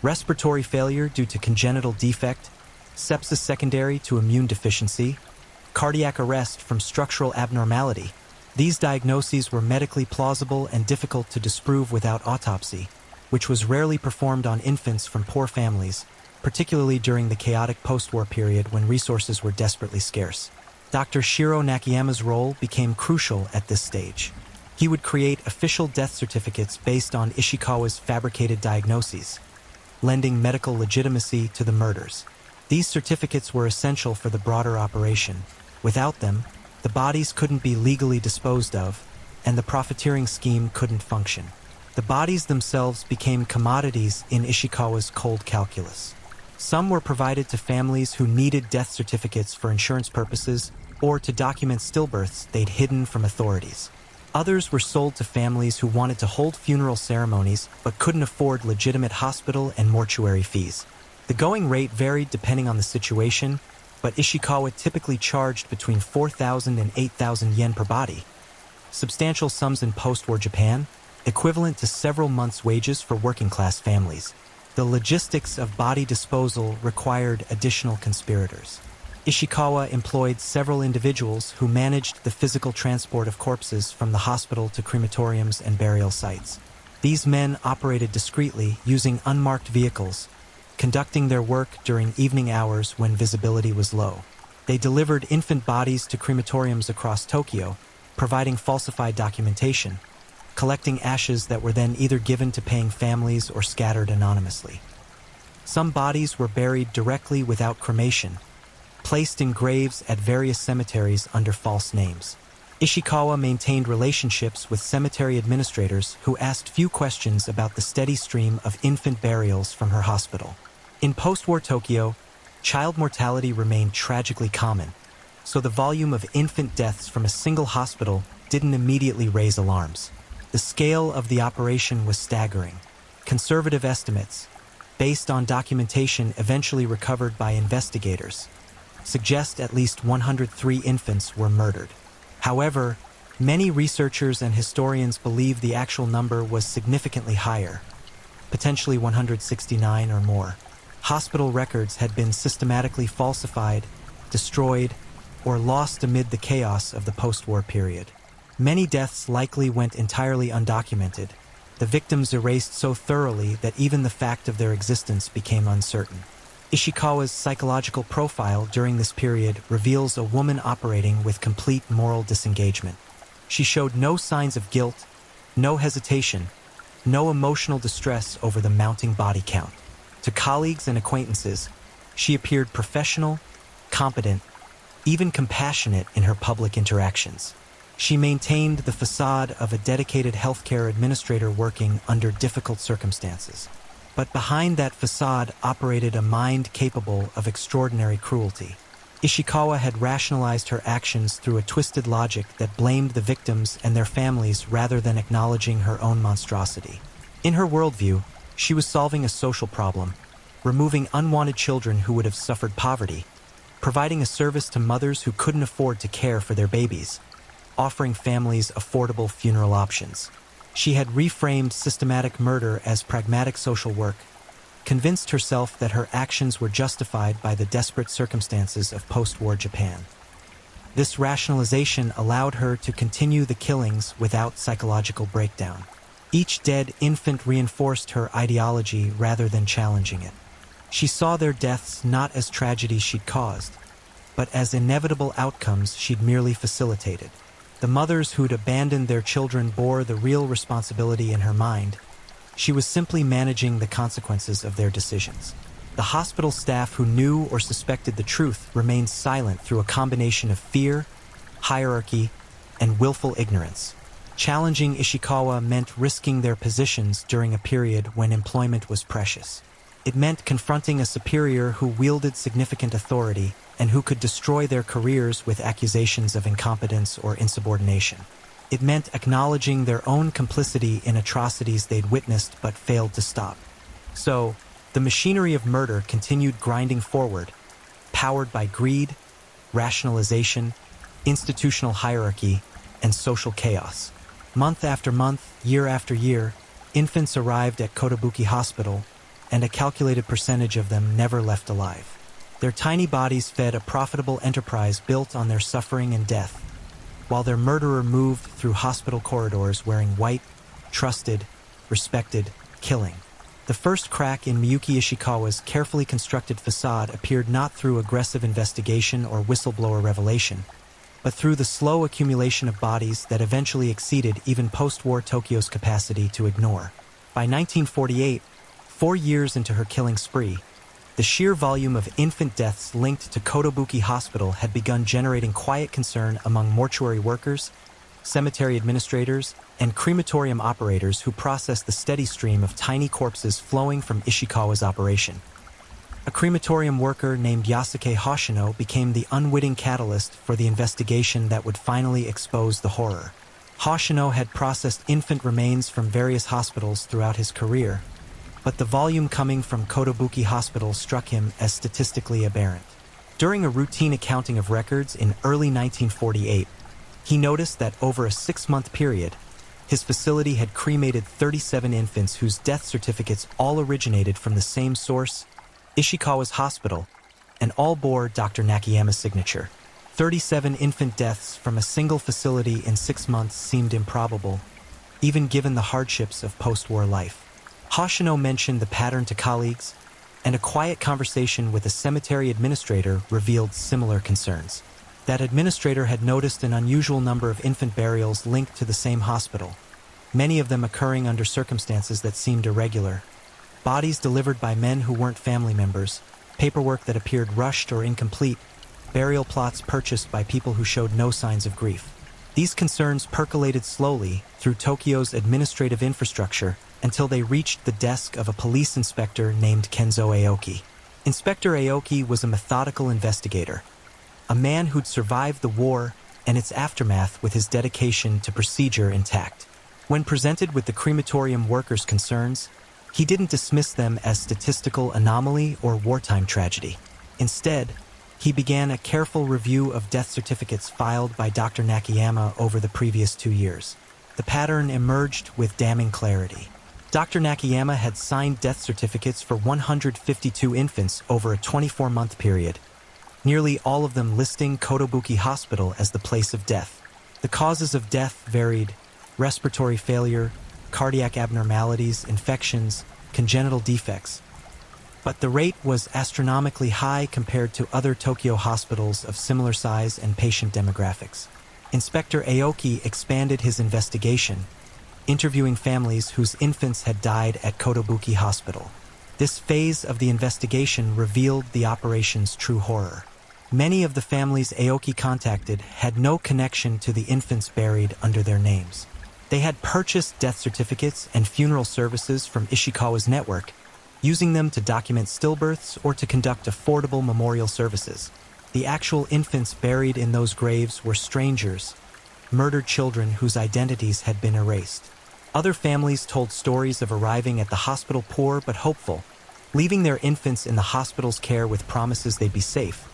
respiratory failure due to congenital defect, sepsis secondary to immune deficiency, cardiac arrest from structural abnormality. These diagnoses were medically plausible and difficult to disprove without autopsy, which was rarely performed on infants from poor families, particularly during the chaotic post-war period when resources were desperately scarce. Dr. Shiro Nakayama's role became crucial at this stage. He would create official death certificates based on Ishikawa's fabricated diagnoses, lending medical legitimacy to the murders. These certificates were essential for the broader operation. Without them, the bodies couldn't be legally disposed of, and the profiteering scheme couldn't function. The bodies themselves became commodities in Ishikawa's cold calculus. Some were provided to families who needed death certificates for insurance purposes or to document stillbirths they'd hidden from authorities. Others were sold to families who wanted to hold funeral ceremonies but couldn't afford legitimate hospital and mortuary fees. The going rate varied depending on the situation, but Ishikawa typically charged between 4,000 and 8,000 yen per body, substantial sums in post-war Japan, equivalent to several months' wages for working-class families. The logistics of body disposal required additional conspirators. Ishikawa employed several individuals who managed the physical transport of corpses from the hospital to crematoriums and burial sites. These men operated discreetly using unmarked vehicles, conducting their work during evening hours when visibility was low. They delivered infant bodies to crematoriums across Tokyo, providing falsified documentation, collecting ashes that were then either given to paying families or scattered anonymously. Some bodies were buried directly without cremation, placed in graves at various cemeteries under false names. Ishikawa maintained relationships with cemetery administrators who asked few questions about the steady stream of infant burials from her hospital. In post-war Tokyo, child mortality remained tragically common, so the volume of infant deaths from a single hospital didn't immediately raise alarms. The scale of the operation was staggering. Conservative estimates, based on documentation eventually recovered by investigators, suggest at least 103 infants were murdered. However, many researchers and historians believe the actual number was significantly higher, potentially 169 or more. Hospital records had been systematically falsified, destroyed, or lost amid the chaos of the post-war period. Many deaths likely went entirely undocumented, the victims erased so thoroughly that even the fact of their existence became uncertain. Ishikawa's psychological profile during this period reveals a woman operating with complete moral disengagement. She showed no signs of guilt, no hesitation, no emotional distress over the mounting body count. To colleagues and acquaintances, she appeared professional, competent, even compassionate in her public interactions. She maintained the facade of a dedicated healthcare administrator working under difficult circumstances. But behind that facade operated a mind capable of extraordinary cruelty. Ishikawa had rationalized her actions through a twisted logic that blamed the victims and their families rather than acknowledging her own monstrosity. In her worldview, she was solving a social problem, removing unwanted children who would have suffered poverty, providing a service to mothers who couldn't afford to care for their babies, offering families affordable funeral options. She had reframed systematic murder as pragmatic social work, convinced herself that her actions were justified by the desperate circumstances of post-war Japan. This rationalization allowed her to continue the killings without psychological breakdown. Each dead infant reinforced her ideology rather than challenging it. She saw their deaths not as tragedies she'd caused, but as inevitable outcomes she'd merely facilitated. The mothers who'd abandoned their children bore the real responsibility in her mind. She was simply managing the consequences of their decisions. The hospital staff who knew or suspected the truth remained silent through a combination of fear, hierarchy, and willful ignorance. Challenging Ishikawa meant risking their positions during a period when employment was precious. It meant confronting a superior who wielded significant authority and who could destroy their careers with accusations of incompetence or insubordination. It meant acknowledging their own complicity in atrocities they'd witnessed but failed to stop. So, the machinery of murder continued grinding forward, powered by greed, rationalization, institutional hierarchy, and social chaos. Month after month, year after year, infants arrived at Kotobuki Hospital, and a calculated percentage of them never left alive. Their tiny bodies fed a profitable enterprise built on their suffering and death, while their murderer moved through hospital corridors wearing white, trusted, respected, killing. The first crack in Miyuki Ishikawa's carefully constructed facade appeared not through aggressive investigation or whistleblower revelation, but through the slow accumulation of bodies that eventually exceeded even post-war Tokyo's capacity to ignore. By 1948, 4 years into her killing spree, the sheer volume of infant deaths linked to Kotobuki Hospital had begun generating quiet concern among mortuary workers, cemetery administrators, and crematorium operators who processed the steady stream of tiny corpses flowing from Ishikawa's operation. A crematorium worker named Yasuke Hoshino became the unwitting catalyst for the investigation that would finally expose the horror. Hoshino had processed infant remains from various hospitals throughout his career, but the volume coming from Kotobuki Hospital struck him as statistically aberrant. During a routine accounting of records in early 1948, he noticed that over a 6-month period, his facility had cremated 37 infants whose death certificates all originated from the same source, Ishikawa's hospital, and all bore Dr. Nakayama's signature. 37 infant deaths from a single facility in 6 months seemed improbable, even given the hardships of post-war life. Hoshino mentioned the pattern to colleagues, and a quiet conversation with a cemetery administrator revealed similar concerns. That administrator had noticed an unusual number of infant burials linked to the same hospital, many of them occurring under circumstances that seemed irregular. Bodies delivered by men who weren't family members, paperwork that appeared rushed or incomplete, burial plots purchased by people who showed no signs of grief. These concerns percolated slowly through Tokyo's administrative infrastructure until they reached the desk of a police inspector named Kenzo Aoki. Inspector Aoki was a methodical investigator, a man who'd survived the war and its aftermath with his dedication to procedure intact. When presented with the crematorium workers' concerns, he didn't dismiss them as statistical anomaly or wartime tragedy. Instead, he began a careful review of death certificates filed by Dr. Nakayama over the previous 2 years. The pattern emerged with damning clarity. Dr. Nakayama had signed death certificates for 152 infants over a 24-month period, nearly all of them listing Kotobuki Hospital as the place of death. The causes of death varied: respiratory failure, cardiac abnormalities, infections, congenital defects. But the rate was astronomically high compared to other Tokyo hospitals of similar size and patient demographics. Inspector Aoki expanded his investigation, interviewing families whose infants had died at Kotobuki Hospital. This phase of the investigation revealed the operation's true horror. Many of the families Aoki contacted had no connection to the infants buried under their names. They had purchased death certificates and funeral services from Ishikawa's network, using them to document stillbirths or to conduct affordable memorial services. The actual infants buried in those graves were strangers, murdered children whose identities had been erased. Other families told stories of arriving at the hospital poor but hopeful, leaving their infants in the hospital's care with promises they'd be safe,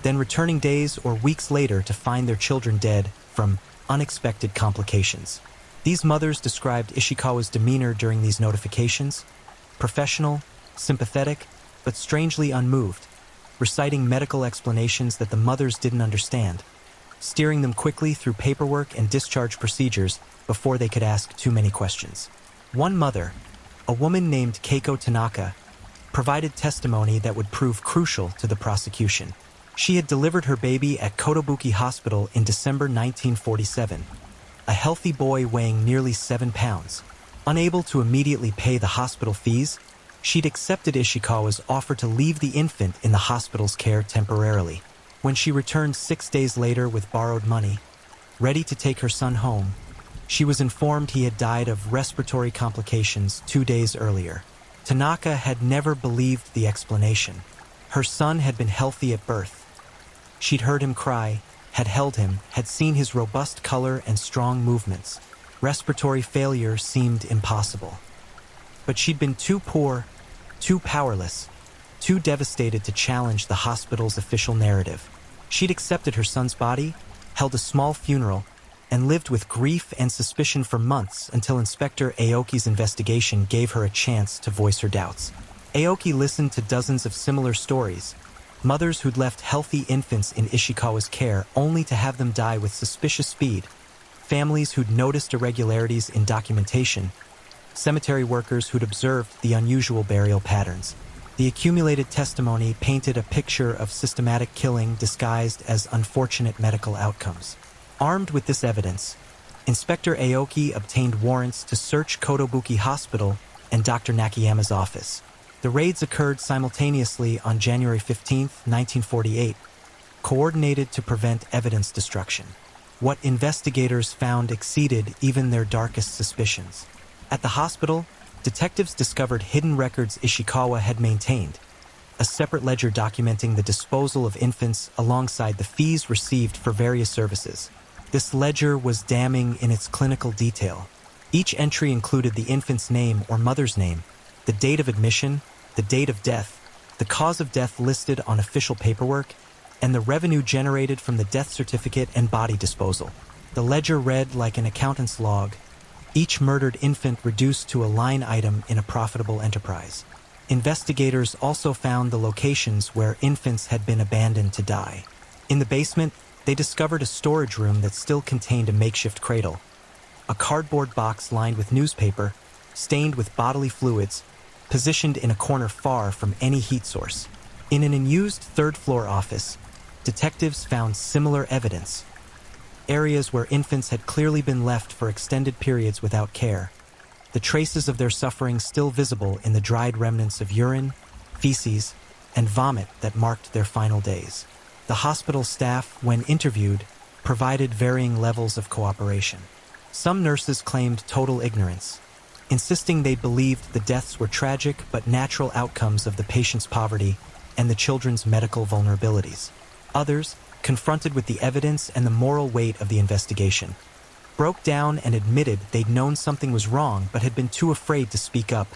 then returning days or weeks later to find their children dead from unexpected complications. These mothers described Ishikawa's demeanor during these notifications: professional, sympathetic, but strangely unmoved, reciting medical explanations that the mothers didn't understand, steering them quickly through paperwork and discharge procedures before they could ask too many questions. One mother, a woman named Keiko Tanaka, provided testimony that would prove crucial to the prosecution. She had delivered her baby at Kotobuki Hospital in December 1947, a healthy boy weighing nearly 7 pounds. Unable to immediately pay the hospital fees, she'd accepted Ishikawa's offer to leave the infant in the hospital's care temporarily. When she returned 6 days later with borrowed money, ready to take her son home, she was informed he had died of respiratory complications 2 days earlier. Tanaka had never believed the explanation. Her son had been healthy at birth. She'd heard him cry, had held him, had seen his robust color and strong movements. Respiratory failure seemed impossible. But she'd been too poor, too powerless, too devastated to challenge the hospital's official narrative. She'd accepted her son's body, held a small funeral, and lived with grief and suspicion for months until Inspector Aoki's investigation gave her a chance to voice her doubts. Aoki listened to dozens of similar stories, mothers who'd left healthy infants in Ishikawa's care only to have them die with suspicious speed, families who'd noticed irregularities in documentation, cemetery workers who'd observed the unusual burial patterns. The accumulated testimony painted a picture of systematic killing disguised as unfortunate medical outcomes. Armed with this evidence, Inspector Aoki obtained warrants to search Kotobuki Hospital and Dr. Nakayama's office. The raids occurred simultaneously on January 15, 1948, coordinated to prevent evidence destruction. What investigators found exceeded even their darkest suspicions. At the hospital, detectives discovered hidden records Ishikawa had maintained, a separate ledger documenting the disposal of infants alongside the fees received for various services. This ledger was damning in its clinical detail. Each entry included the infant's name or mother's name, the date of admission, the date of death, the cause of death listed on official paperwork, and the revenue generated from the death certificate and body disposal. The ledger read like an accountant's log, each murdered infant reduced to a line item in a profitable enterprise. Investigators also found the locations where infants had been abandoned to die. In the basement, they discovered a storage room that still contained a makeshift cradle, a cardboard box lined with newspaper, stained with bodily fluids, positioned in a corner far from any heat source. In an unused third-floor office, detectives found similar evidence, areas where infants had clearly been left for extended periods without care, the traces of their suffering still visible in the dried remnants of urine, feces, and vomit that marked their final days. The hospital staff, when interviewed, provided varying levels of cooperation. Some nurses claimed total ignorance, insisting they believed the deaths were tragic but natural outcomes of the patient's poverty and the children's medical vulnerabilities. Others, confronted with the evidence and the moral weight of the investigation, broke down and admitted they'd known something was wrong but had been too afraid to speak up,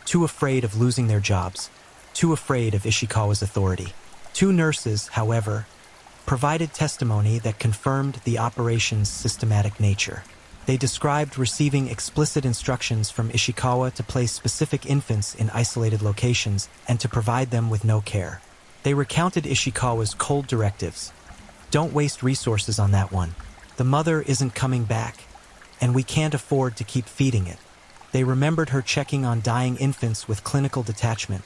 too afraid of losing their jobs, too afraid of Ishikawa's authority. 2 nurses, however, provided testimony that confirmed the operation's systematic nature. They described receiving explicit instructions from Ishikawa to place specific infants in isolated locations and to provide them with no care. They recounted Ishikawa's cold directives. "Don't waste resources on that one. The mother isn't coming back, and we can't afford to keep feeding it." They remembered her checking on dying infants with clinical detachment,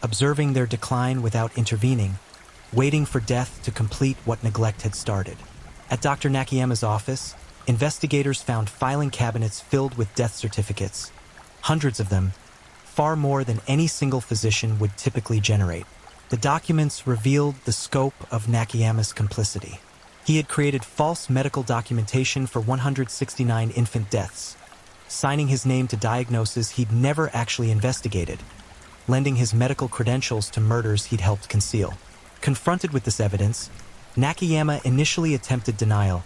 observing their decline without intervening, waiting for death to complete what neglect had started. At Dr. Nakayama's office, investigators found filing cabinets filled with death certificates, hundreds of them, far more than any single physician would typically generate. The documents revealed the scope of Nakayama's complicity. He had created false medical documentation for 169 infant deaths, signing his name to diagnoses he'd never actually investigated, lending his medical credentials to murders he'd helped conceal. Confronted with this evidence, Nakayama initially attempted denial,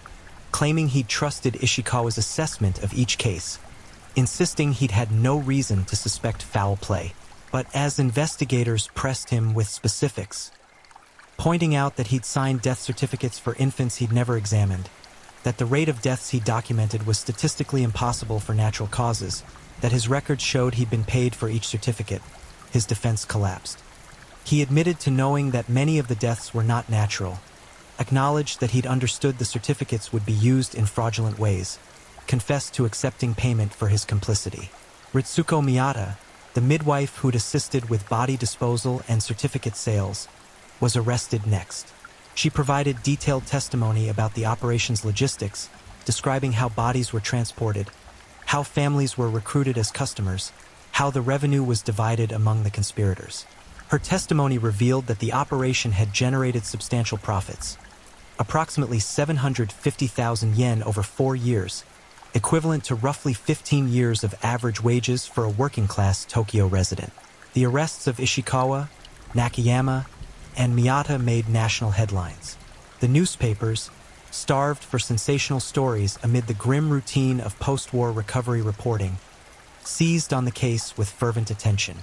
claiming he'd trusted Ishikawa's assessment of each case, insisting he'd had no reason to suspect foul play. But as investigators pressed him with specifics, pointing out that he'd signed death certificates for infants he'd never examined, that the rate of deaths he documented was statistically impossible for natural causes, that his records showed he'd been paid for each certificate, his defense collapsed. He admitted to knowing that many of the deaths were not natural, acknowledged that he'd understood the certificates would be used in fraudulent ways, confessed to accepting payment for his complicity. Ritsuko Miyata, the midwife who'd assisted with body disposal and certificate sales, was arrested next. She provided detailed testimony about the operation's logistics, describing how bodies were transported, how families were recruited as customers, how the revenue was divided among the conspirators. Her testimony revealed that the operation had generated substantial profits, approximately 750,000 yen over 4 years, equivalent to roughly 15 years of average wages for a working-class Tokyo resident. The arrests of Ishikawa, Nakayama, and Miyata made national headlines. The newspapers, starved for sensational stories amid the grim routine of post-war recovery reporting, seized on the case with fervent attention.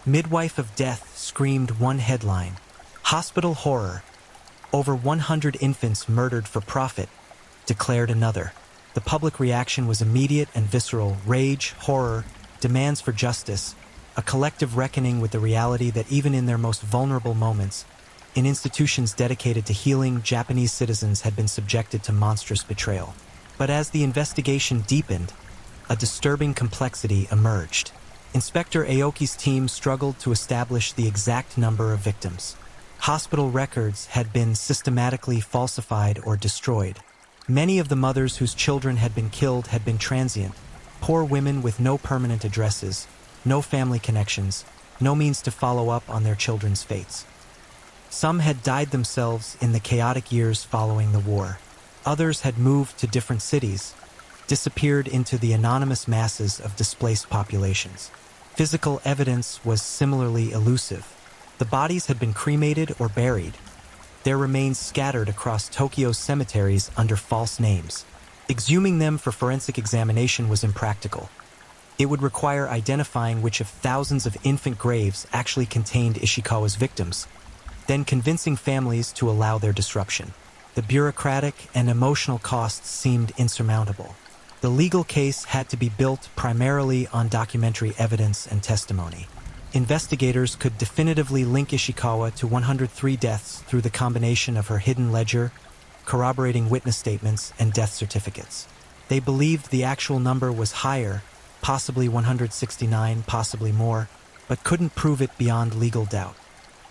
Midwife of Death screamed one headline, "Hospital Horror. Over 100 infants murdered for profit," declared another. The public reaction was immediate and visceral: rage, horror, demands for justice, a collective reckoning with the reality that even in their most vulnerable moments, in institutions dedicated to healing, Japanese citizens had been subjected to monstrous betrayal. But as the investigation deepened, a disturbing complexity emerged. Inspector Aoki's team struggled to establish the exact number of victims. Hospital records had been systematically falsified or destroyed. Many of the mothers whose children had been killed had been transient, poor women with no permanent addresses, no family connections, no means to follow up on their children's fates. Some had died themselves in the chaotic years following the war. Others had moved to different cities, disappeared into the anonymous masses of displaced populations. Physical evidence was similarly elusive. The bodies had been cremated or buried, their remains scattered across Tokyo's cemeteries under false names. Exhuming them for forensic examination was impractical. It would require identifying which of thousands of infant graves actually contained Ishikawa's victims, then convincing families to allow their disruption. The bureaucratic and emotional costs seemed insurmountable. The legal case had to be built primarily on documentary evidence and testimony. Investigators could definitively link Ishikawa to 103 deaths through the combination of her hidden ledger, corroborating witness statements, and death certificates. They believed the actual number was higher, possibly 169, possibly more, but couldn't prove it beyond legal doubt.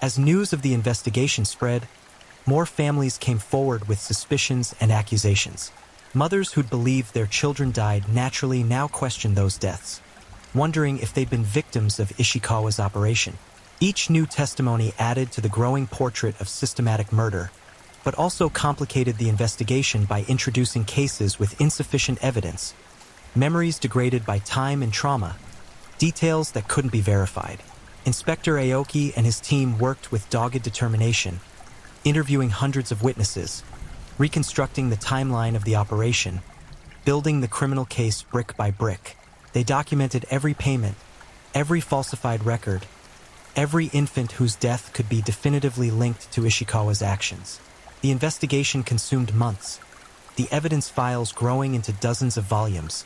As news of the investigation spread, more families came forward with suspicions and accusations. Mothers who'd believed their children died naturally now questioned those deaths, wondering if they'd been victims of Ishikawa's operation. Each new testimony added to the growing portrait of systematic murder, but also complicated the investigation by introducing cases with insufficient evidence, memories degraded by time and trauma, details that couldn't be verified. Inspector Aoki and his team worked with dogged determination, interviewing hundreds of witnesses, reconstructing the timeline of the operation, building the criminal case brick by brick. They documented every payment, every falsified record, every infant whose death could be definitively linked to Ishikawa's actions. The investigation consumed months, the evidence files growing into dozens of volumes,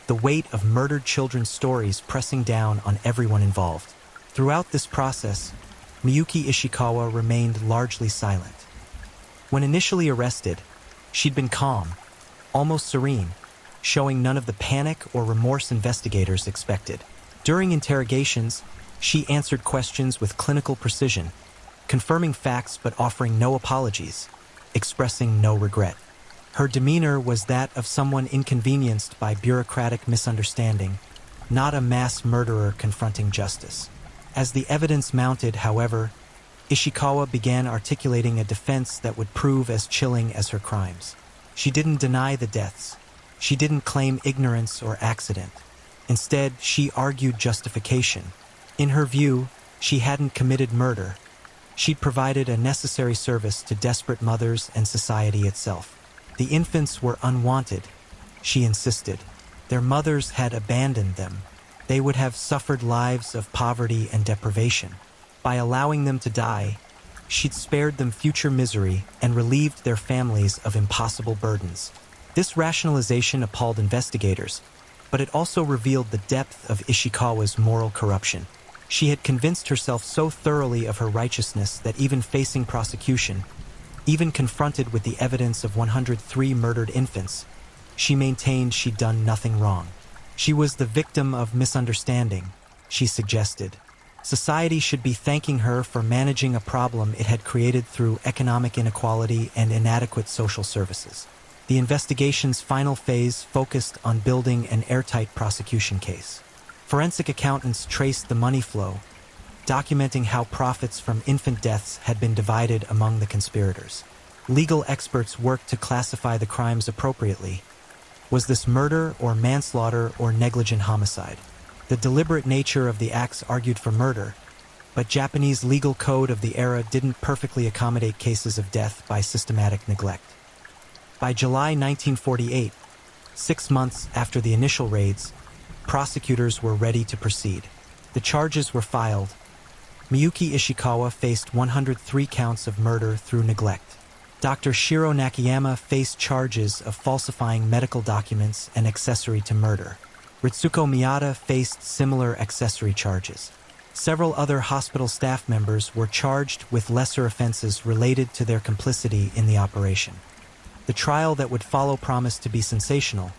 the weight of murdered children's stories pressing down on everyone involved. Throughout this process, Miyuki Ishikawa remained largely silent. When initially arrested, she'd been calm, almost serene, showing none of the panic or remorse investigators expected. During interrogations, she answered questions with clinical precision, confirming facts but offering no apologies, expressing no regret. Her demeanor was that of someone inconvenienced by bureaucratic misunderstanding, not a mass murderer confronting justice. As the evidence mounted, however, Ishikawa began articulating a defense that would prove as chilling as her crimes. She didn't deny the deaths. She didn't claim ignorance or accident. Instead, she argued justification. In her view, she hadn't committed murder. She'd provided a necessary service to desperate mothers and society itself. The infants were unwanted, she insisted. Their mothers had abandoned them. They would have suffered lives of poverty and deprivation. By allowing them to die, she'd spared them future misery and relieved their families of impossible burdens. This rationalization appalled investigators, but it also revealed the depth of Ishikawa's moral corruption. She had convinced herself so thoroughly of her righteousness that even facing prosecution, even confronted with the evidence of 103 murdered infants, she maintained she'd done nothing wrong. She was the victim of misunderstanding, she suggested. Society should be thanking her for managing a problem it had created through economic inequality and inadequate social services. The investigation's final phase focused on building an airtight prosecution case. Forensic accountants traced the money flow, documenting how profits from infant deaths had been divided among the conspirators. Legal experts worked to classify the crimes appropriately. Was this murder or manslaughter or negligent homicide? The deliberate nature of the acts argued for murder, but Japanese legal code of the era didn't perfectly accommodate cases of death by systematic neglect. By July 1948, 6 months after the initial raids, prosecutors were ready to proceed. The charges were filed. Miyuki Ishikawa faced 103 counts of murder through neglect. Dr. Shiro Nakayama faced charges of falsifying medical documents and accessory to murder. Ritsuko Miyata faced similar accessory charges. Several other hospital staff members were charged with lesser offenses related to their complicity in the operation. The trial that would follow promised to be sensational,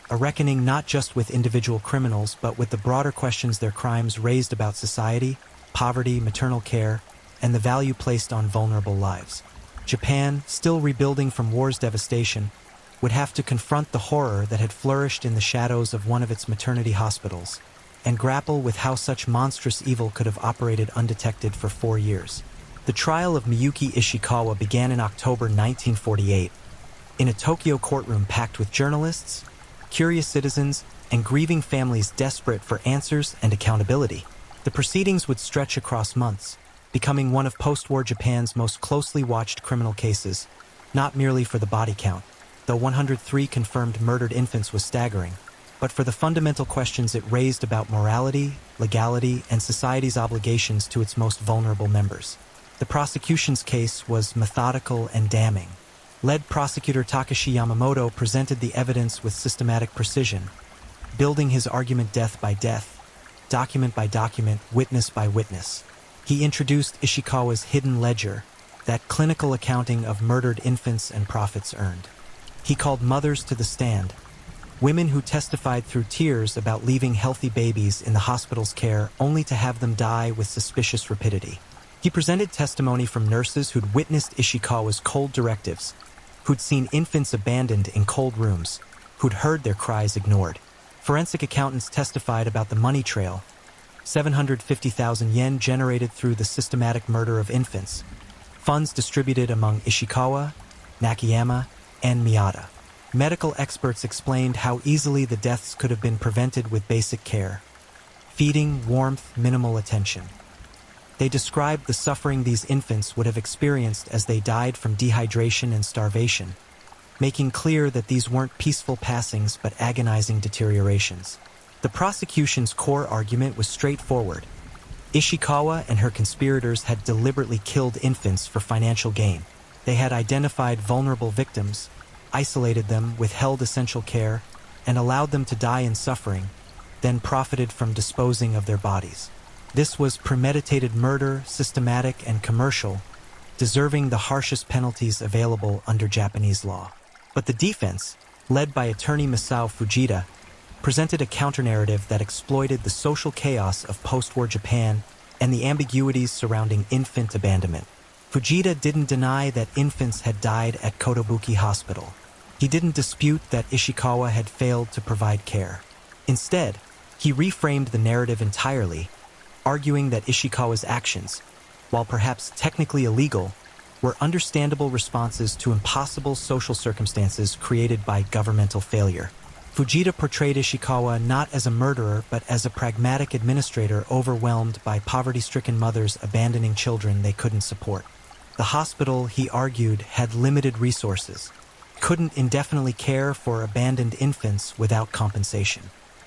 a reckoning not just with individual criminals but with the broader questions their crimes raised about society, poverty, maternal care, and the value placed on vulnerable lives. Japan, still rebuilding from war's devastation, would have to confront the horror that had flourished in the shadows of one of its maternity hospitals, and grapple with how such monstrous evil could have operated undetected for 4 years. The trial of Miyuki Ishikawa began in October 1948, in a Tokyo courtroom packed with journalists, curious citizens, and grieving families desperate for answers and accountability. The proceedings would stretch across months, becoming one of post-war Japan's most closely watched criminal cases, not merely for the body count, though 103 confirmed murdered infants was staggering, but for the fundamental questions it raised about morality, legality, and society's obligations to its most vulnerable members. The prosecution's case was methodical and damning. Lead prosecutor Takashi Yamamoto presented the evidence with systematic precision, building his argument death by death, document by document, witness by witness. He introduced Ishikawa's hidden ledger, that clinical accounting of murdered infants and profits earned. He called mothers to the stand, women who testified through tears about leaving healthy babies in the hospital's care only to have them die with suspicious rapidity. He presented testimony from nurses who'd witnessed Ishikawa's cold directives, who'd seen infants abandoned in cold rooms, who'd heard their cries ignored. Forensic accountants testified about the money trail, 750,000 yen generated through the systematic murder of infants, funds distributed among Ishikawa, Nakayama, and Miyata. Medical experts explained how easily the deaths could have been prevented with basic care: feeding, warmth, minimal attention. They described the suffering these infants would have experienced as they died from dehydration and starvation, making clear that these weren't peaceful passings but agonizing deteriorations. The prosecution's core argument was straightforward. Ishikawa and her conspirators had deliberately killed infants for financial gain. They had identified vulnerable victims, isolated them, withheld essential care, and allowed them to die in suffering, then profited from disposing of their bodies. This was premeditated murder, systematic and commercial, deserving the harshest penalties available under Japanese law. But the defense, led by attorney Masao Fujita, presented a counter-narrative that exploited the social chaos of post-war Japan and the ambiguities surrounding infant abandonment. Fujita didn't deny that infants had died at Kotobuki Hospital. He didn't dispute that Ishikawa had failed to provide care. Instead, he reframed the narrative entirely, arguing that Ishikawa's actions, while perhaps technically illegal, were understandable responses to impossible social circumstances created by governmental failure. Fujita portrayed Ishikawa not as a murderer but as a pragmatic administrator overwhelmed by poverty-stricken mothers abandoning children they couldn't support. The hospital, he argued, had limited resources, couldn't indefinitely care for abandoned infants without compensation.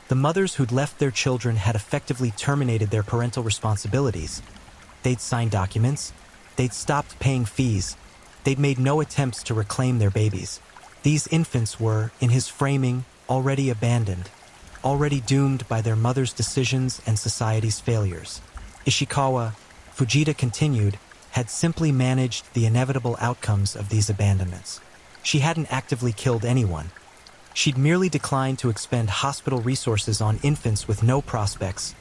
The mothers who'd left their children had effectively terminated their parental responsibilities. They'd signed documents, they'd stopped paying fees, they'd made no attempts to reclaim their babies. These infants were, in his framing, already abandoned, already doomed by their mother's decisions and society's failures. Ishikawa, Fujita continued, had simply managed the inevitable outcomes of these abandonments. She hadn't actively killed anyone. She'd merely declined to expend hospital resources on infants with no prospects,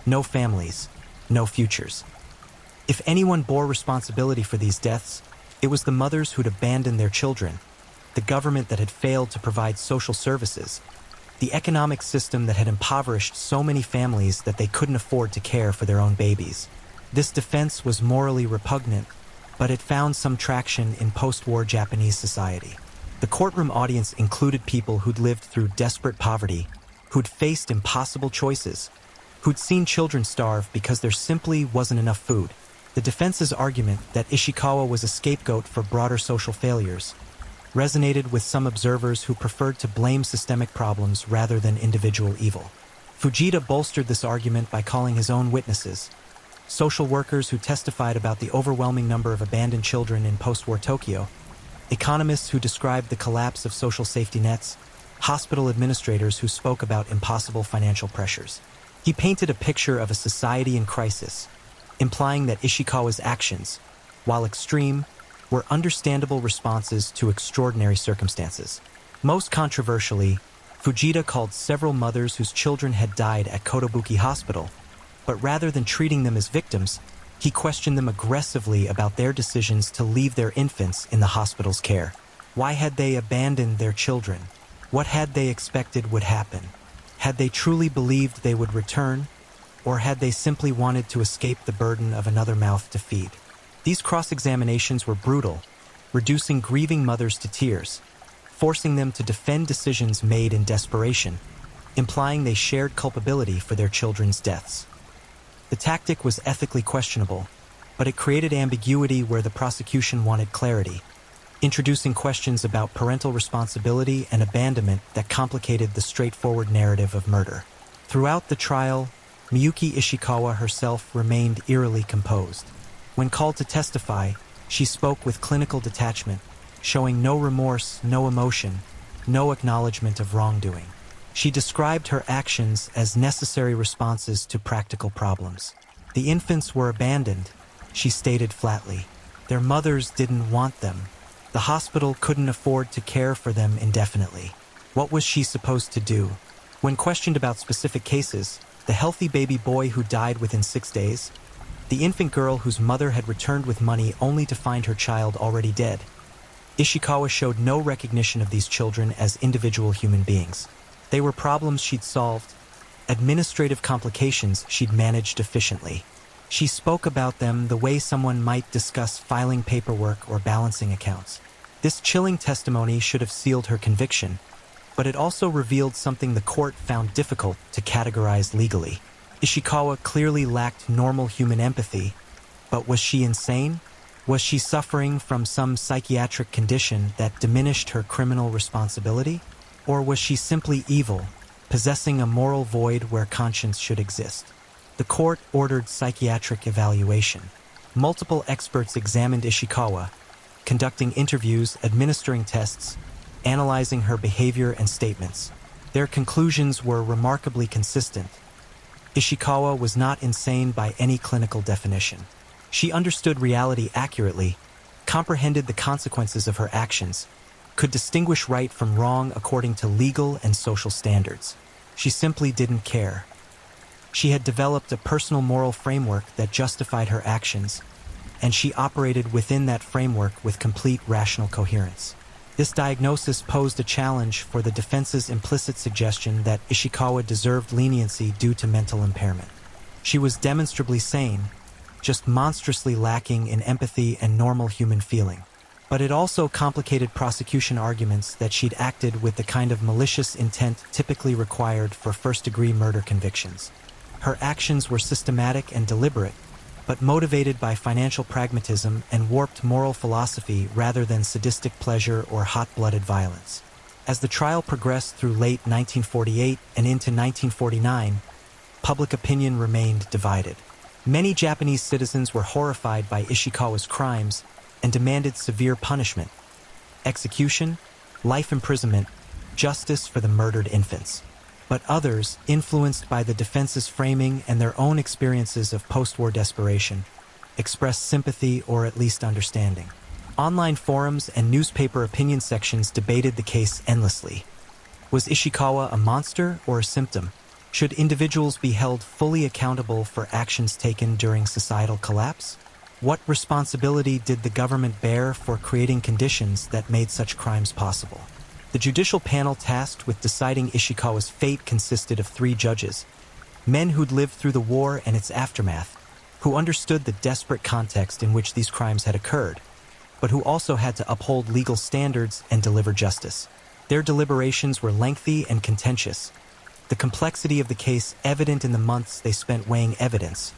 no families, no futures. If anyone bore responsibility for these deaths, it was the mothers who'd abandoned their children, the government that had failed to provide social services, the economic system that had impoverished so many families that they couldn't afford to care for their own babies. This defense was morally repugnant, but it found some traction in post-war Japanese society. The courtroom audience included people who'd lived through desperate poverty, who'd faced impossible choices, who'd seen children starve because there simply wasn't enough food. The defense's argument that Ishikawa was a scapegoat for broader social failures resonated with some observers who preferred to blame systemic problems rather than individual evil. Fujita bolstered this argument by calling his own witnesses, social workers who testified about the overwhelming number of abandoned children in post-war Tokyo, economists who described the collapse of social safety nets, hospital administrators who spoke about impossible financial pressures. He painted a picture of a society in crisis, implying that Ishikawa's actions, while extreme, were understandable responses to extraordinary circumstances. Most controversially, Fujita called several mothers whose children had died at Kotobuki Hospital, but rather than treating them as victims, he questioned them aggressively about their decisions to leave their infants in the hospital's care. Why had they abandoned their children? What had they expected would happen? Had they truly believed they would return, or had they simply wanted to escape the burden of another mouth to feed? These cross-examinations were brutal, reducing grieving mothers to tears, forcing them to defend decisions made in desperation, implying they shared culpability for their children's deaths. The tactic was ethically questionable, but it created ambiguity where the prosecution wanted clarity, introducing questions about parental responsibility and abandonment that complicated the straightforward narrative of murder. Throughout the trial, Miyuki Ishikawa herself remained eerily composed. When called to testify, she spoke with clinical detachment, showing no remorse, no emotion, no acknowledgement of wrongdoing. She described her actions as necessary responses to practical problems. The infants were abandoned, she stated flatly. Their mothers didn't want them. The hospital couldn't afford to care for them indefinitely. What was she supposed to do? When questioned about specific cases, the healthy baby boy who died within 6 days, the infant girl whose mother had returned with money only to find her child already dead, Ishikawa showed no recognition of these children as individual human beings. They were problems she'd solved, administrative complications she'd managed efficiently. She spoke about them the way someone might discuss filing paperwork or balancing accounts. This chilling testimony should have sealed her conviction, but it also revealed something the court found difficult to categorize legally. Ishikawa clearly lacked normal human empathy, but was she insane? Was she suffering from some psychiatric condition that diminished her criminal responsibility? Or was she simply evil, possessing a moral void where conscience should exist? The court ordered psychiatric evaluation. Multiple experts examined Ishikawa, conducting interviews, administering tests, analyzing her behavior and statements. Their conclusions were remarkably consistent. Ishikawa was not insane by any clinical definition. She understood reality accurately, comprehended the consequences of her actions, could distinguish right from wrong according to legal and social standards. She simply didn't care. She had developed a personal moral framework that justified her actions, and she operated within that framework with complete rational coherence. This diagnosis posed a challenge for the defense's implicit suggestion that Ishikawa deserved leniency due to mental impairment. She was demonstrably sane, just monstrously lacking in empathy and normal human feeling. But it also complicated prosecution arguments that she'd acted with the kind of malicious intent typically required for first-degree murder convictions. Her actions were systematic and deliberate, but motivated by financial pragmatism and warped moral philosophy rather than sadistic pleasure or hot-blooded violence. As the trial progressed through late 1948 and into 1949, public opinion remained divided. Many Japanese citizens were horrified by Ishikawa's crimes and demanded severe punishment, execution, life imprisonment, justice for the murdered infants. But others, influenced by the defense's framing and their own experiences of post-war desperation, expressed sympathy or at least understanding. Online forums and newspaper opinion sections debated the case endlessly. Was Ishikawa a monster or a symptom? Should individuals be held fully accountable for actions taken during societal collapse? What responsibility did the government bear for creating conditions that made such crimes possible? The judicial panel tasked with deciding Ishikawa's fate consisted of 3 judges, men who'd lived through the war and its aftermath, who understood the desperate context in which these crimes had occurred, but who also had to uphold legal standards and deliver justice. Their deliberations were lengthy and contentious, the complexity of the case evident in the months they spent weighing evidence,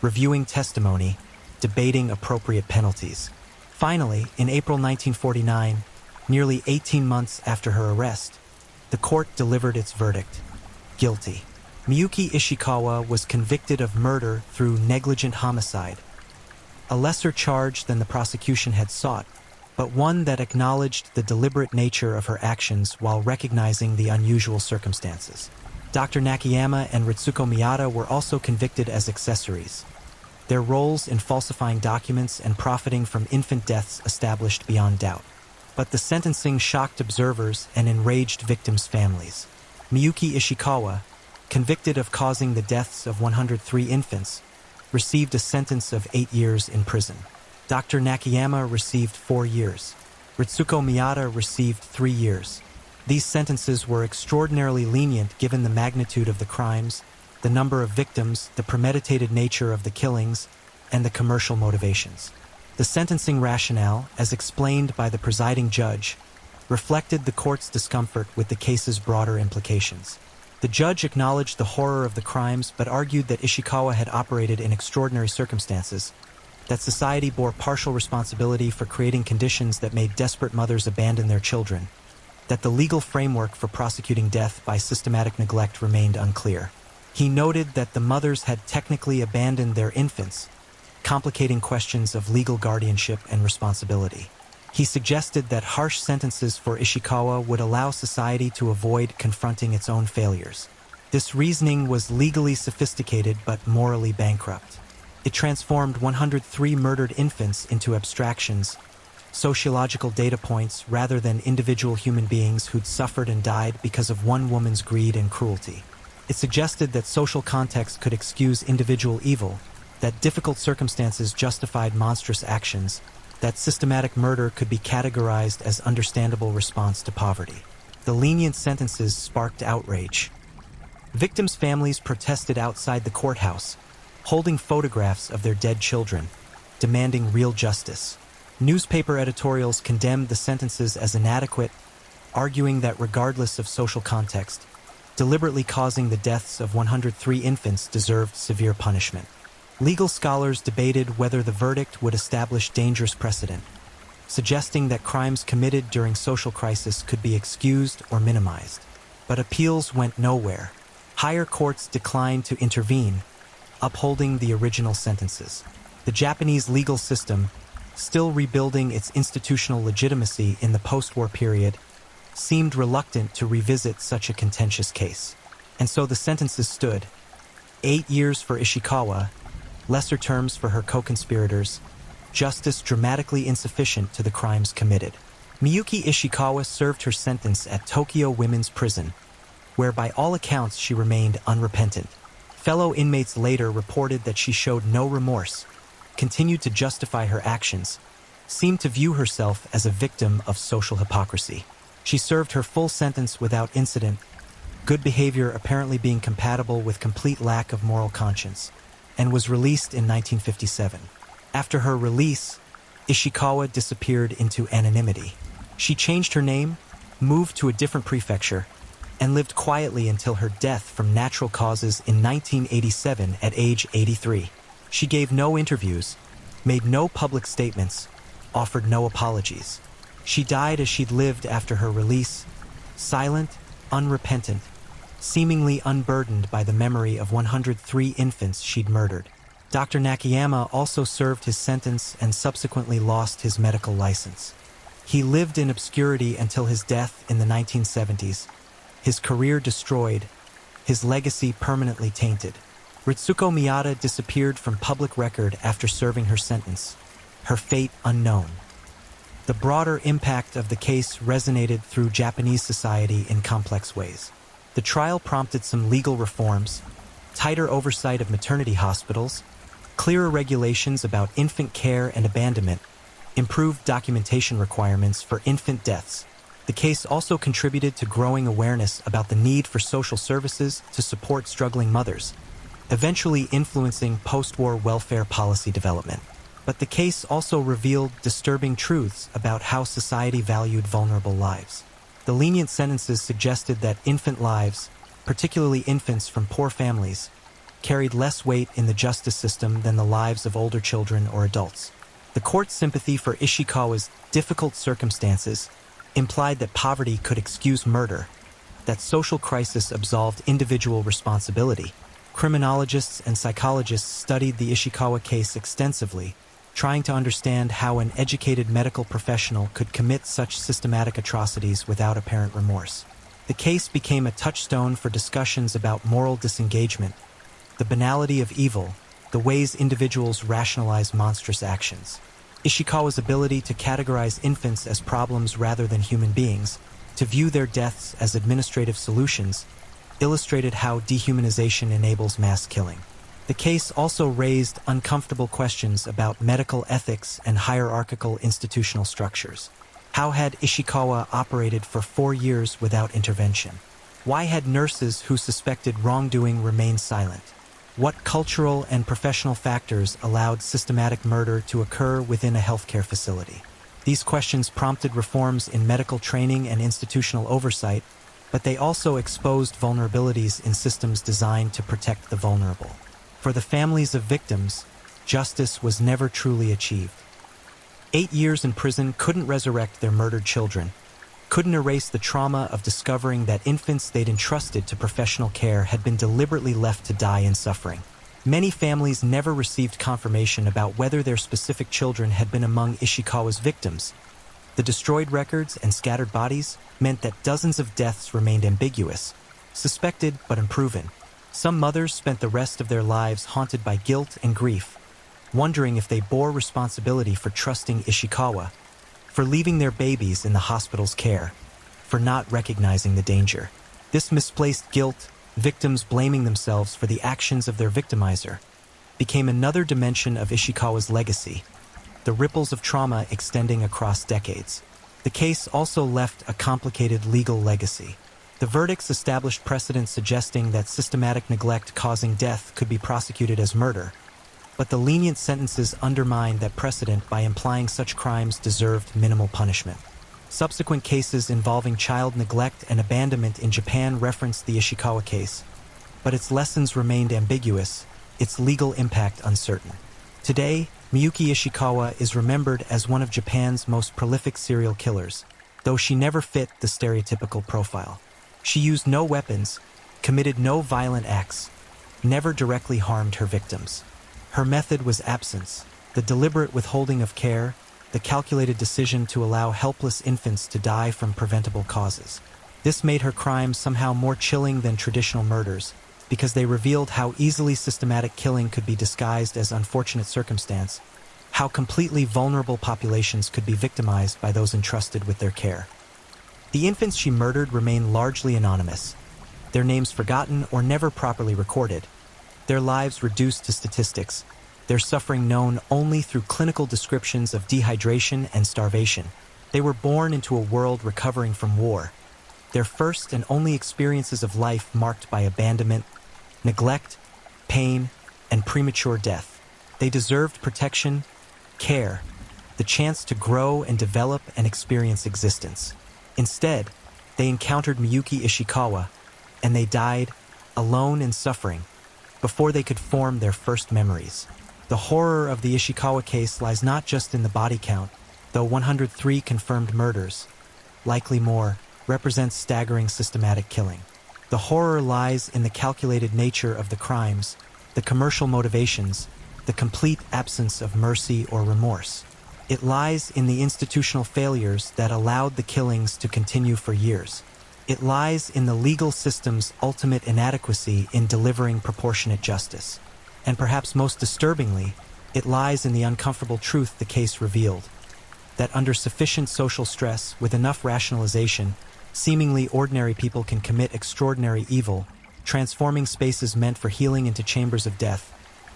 reviewing testimony, debating appropriate penalties. Finally, in April 1949, nearly 18 months after her arrest, the court delivered its verdict: guilty. Miyuki Ishikawa was convicted of murder through negligent homicide, a lesser charge than the prosecution had sought, but one that acknowledged the deliberate nature of her actions while recognizing the unusual circumstances. Dr. Nakayama and Ritsuko Miyata were also convicted as accessories, their roles in falsifying documents and profiting from infant deaths established beyond doubt. But the sentencing shocked observers and enraged victims' families. Miyuki Ishikawa, convicted of causing the deaths of 103 infants, received a sentence of 8 years in prison. Dr. Nakayama received 4 years. Ritsuko Miyata received 3 years. These sentences were extraordinarily lenient given the magnitude of the crimes, the number of victims, the premeditated nature of the killings, and the commercial motivations. The sentencing rationale, as explained by the presiding judge, reflected the court's discomfort with the case's broader implications. The judge acknowledged the horror of the crimes but argued that Ishikawa had operated in extraordinary circumstances, that society bore partial responsibility for creating conditions that made desperate mothers abandon their children, that the legal framework for prosecuting death by systematic neglect remained unclear. He noted that the mothers had technically abandoned their infants, complicating questions of legal guardianship and responsibility. He suggested that harsh sentences for Ishikawa would allow society to avoid confronting its own failures. This reasoning was legally sophisticated but morally bankrupt. It transformed 103 murdered infants into abstractions, sociological data points rather than individual human beings who'd suffered and died because of one woman's greed and cruelty. It suggested that social context could excuse individual evil, that difficult circumstances justified monstrous actions, that systematic murder could be categorized as understandable response to poverty. The lenient sentences sparked outrage. Victims' families protested outside the courthouse, holding photographs of their dead children, demanding real justice. Newspaper editorials condemned the sentences as inadequate, arguing that regardless of social context, deliberately causing the deaths of 103 infants deserved severe punishment. Legal scholars debated whether the verdict would establish dangerous precedent, suggesting that crimes committed during social crisis could be excused or minimized. But appeals went nowhere. Higher courts declined to intervene, upholding the original sentences. The Japanese legal system, still rebuilding its institutional legitimacy in the post-war period, seemed reluctant to revisit such a contentious case. And so the sentences stood: 8 years for Ishikawa, lesser terms for her co-conspirators, justice dramatically insufficient to the crimes committed. Miyuki Ishikawa served her sentence at Tokyo Women's Prison, where by all accounts she remained unrepentant. Fellow inmates later reported that she showed no remorse, continued to justify her actions, seemed to view herself as a victim of social hypocrisy. She served her full sentence without incident, good behavior apparently being compatible with complete lack of moral conscience, and was released in 1957. After her release, Ishikawa disappeared into anonymity. She changed her name, moved to a different prefecture, and lived quietly until her death from natural causes in 1987 at age 83. She gave no interviews, made no public statements, offered no apologies. She died as she'd lived after her release, silent, unrepentant, seemingly unburdened by the memory of 103 infants she'd murdered. Dr. Nakayama also served his sentence and subsequently lost his medical license. He lived in obscurity until his death in the 1970s, his career destroyed, his legacy permanently tainted. Ritsuko Miyata disappeared from public record after serving her sentence, her fate unknown. The broader impact of the case resonated through Japanese society in complex ways. The trial prompted some legal reforms, tighter oversight of maternity hospitals, clearer regulations about infant care and abandonment, improved documentation requirements for infant deaths. The case also contributed to growing awareness about the need for social services to support struggling mothers, eventually influencing post-war welfare policy development. But the case also revealed disturbing truths about how society valued vulnerable lives. The lenient sentences suggested that infant lives, particularly infants from poor families, carried less weight in the justice system than the lives of older children or adults. The court's sympathy for Ishikawa's difficult circumstances implied that poverty could excuse murder, that social crisis absolved individual responsibility. Criminologists and psychologists studied the Ishikawa case extensively, trying to understand how an educated medical professional could commit such systematic atrocities without apparent remorse. The case became a touchstone for discussions about moral disengagement, the banality of evil, the ways individuals rationalize monstrous actions. Ishikawa's ability to categorize infants as problems rather than human beings, to view their deaths as administrative solutions, illustrated how dehumanization enables mass killing. The case also raised uncomfortable questions about medical ethics and hierarchical institutional structures. How had Ishikawa operated for 4 years without intervention? Why had nurses who suspected wrongdoing remained silent? What cultural and professional factors allowed systematic murder to occur within a healthcare facility? These questions prompted reforms in medical training and institutional oversight, but they also exposed vulnerabilities in systems designed to protect the vulnerable. For the families of victims, justice was never truly achieved. 8 years in prison couldn't resurrect their murdered children, couldn't erase the trauma of discovering that infants they'd entrusted to professional care had been deliberately left to die in suffering. Many families never received confirmation about whether their specific children had been among Ishikawa's victims. The destroyed records and scattered bodies meant that dozens of deaths remained ambiguous, suspected but unproven. Some mothers spent the rest of their lives haunted by guilt and grief, wondering if they bore responsibility for trusting Ishikawa, for leaving their babies in the hospital's care, for not recognizing the danger. This misplaced guilt, victims blaming themselves for the actions of their victimizer, became another dimension of Ishikawa's legacy, the ripples of trauma extending across decades. The case also left a complicated legal legacy. The verdicts established precedent suggesting that systematic neglect causing death could be prosecuted as murder, but the lenient sentences undermined that precedent by implying such crimes deserved minimal punishment. Subsequent cases involving child neglect and abandonment in Japan referenced the Ishikawa case, but its lessons remained ambiguous, its legal impact uncertain. Today, Miyuki Ishikawa is remembered as one of Japan's most prolific serial killers, though she never fit the stereotypical profile. She used no weapons, committed no violent acts, never directly harmed her victims. Her method was absence, the deliberate withholding of care, the calculated decision to allow helpless infants to die from preventable causes. This made her crimes somehow more chilling than traditional murders, because they revealed how easily systematic killing could be disguised as unfortunate circumstance, how completely vulnerable populations could be victimized by those entrusted with their care. The infants she murdered remain largely anonymous, their names forgotten or never properly recorded, their lives reduced to statistics, their suffering known only through clinical descriptions of dehydration and starvation. They were born into a world recovering from war, their first and only experiences of life marked by abandonment, neglect, pain, and premature death. They deserved protection, care, the chance to grow and develop and experience existence. Instead, they encountered Miyuki Ishikawa, and they died, alone and suffering, before they could form their first memories. The horror of the Ishikawa case lies not just in the body count, though 103 confirmed murders, likely more, represents staggering systematic killing. The horror lies in the calculated nature of the crimes, the commercial motivations, the complete absence of mercy or remorse. It lies in the institutional failures that allowed the killings to continue for years. It lies in the legal system's ultimate inadequacy in delivering proportionate justice. And perhaps most disturbingly, it lies in the uncomfortable truth the case revealed, that under sufficient social stress, with enough rationalization, seemingly ordinary people can commit extraordinary evil, transforming spaces meant for healing into chambers of death,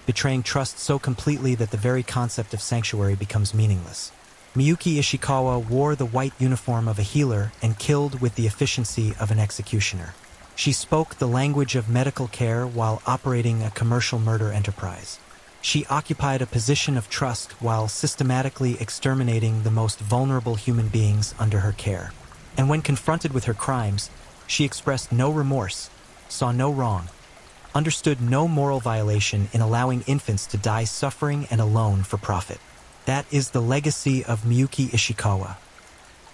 betraying trust so completely that the very concept of sanctuary becomes meaningless. Miyuki Ishikawa wore the white uniform of a healer and killed with the efficiency of an executioner. She spoke the language of medical care while operating a commercial murder enterprise. She occupied a position of trust while systematically exterminating the most vulnerable human beings under her care. And when confronted with her crimes, she expressed no remorse, saw no wrong, understood no moral violation in allowing infants to die suffering and alone for profit. That is the legacy of Miyuki Ishikawa.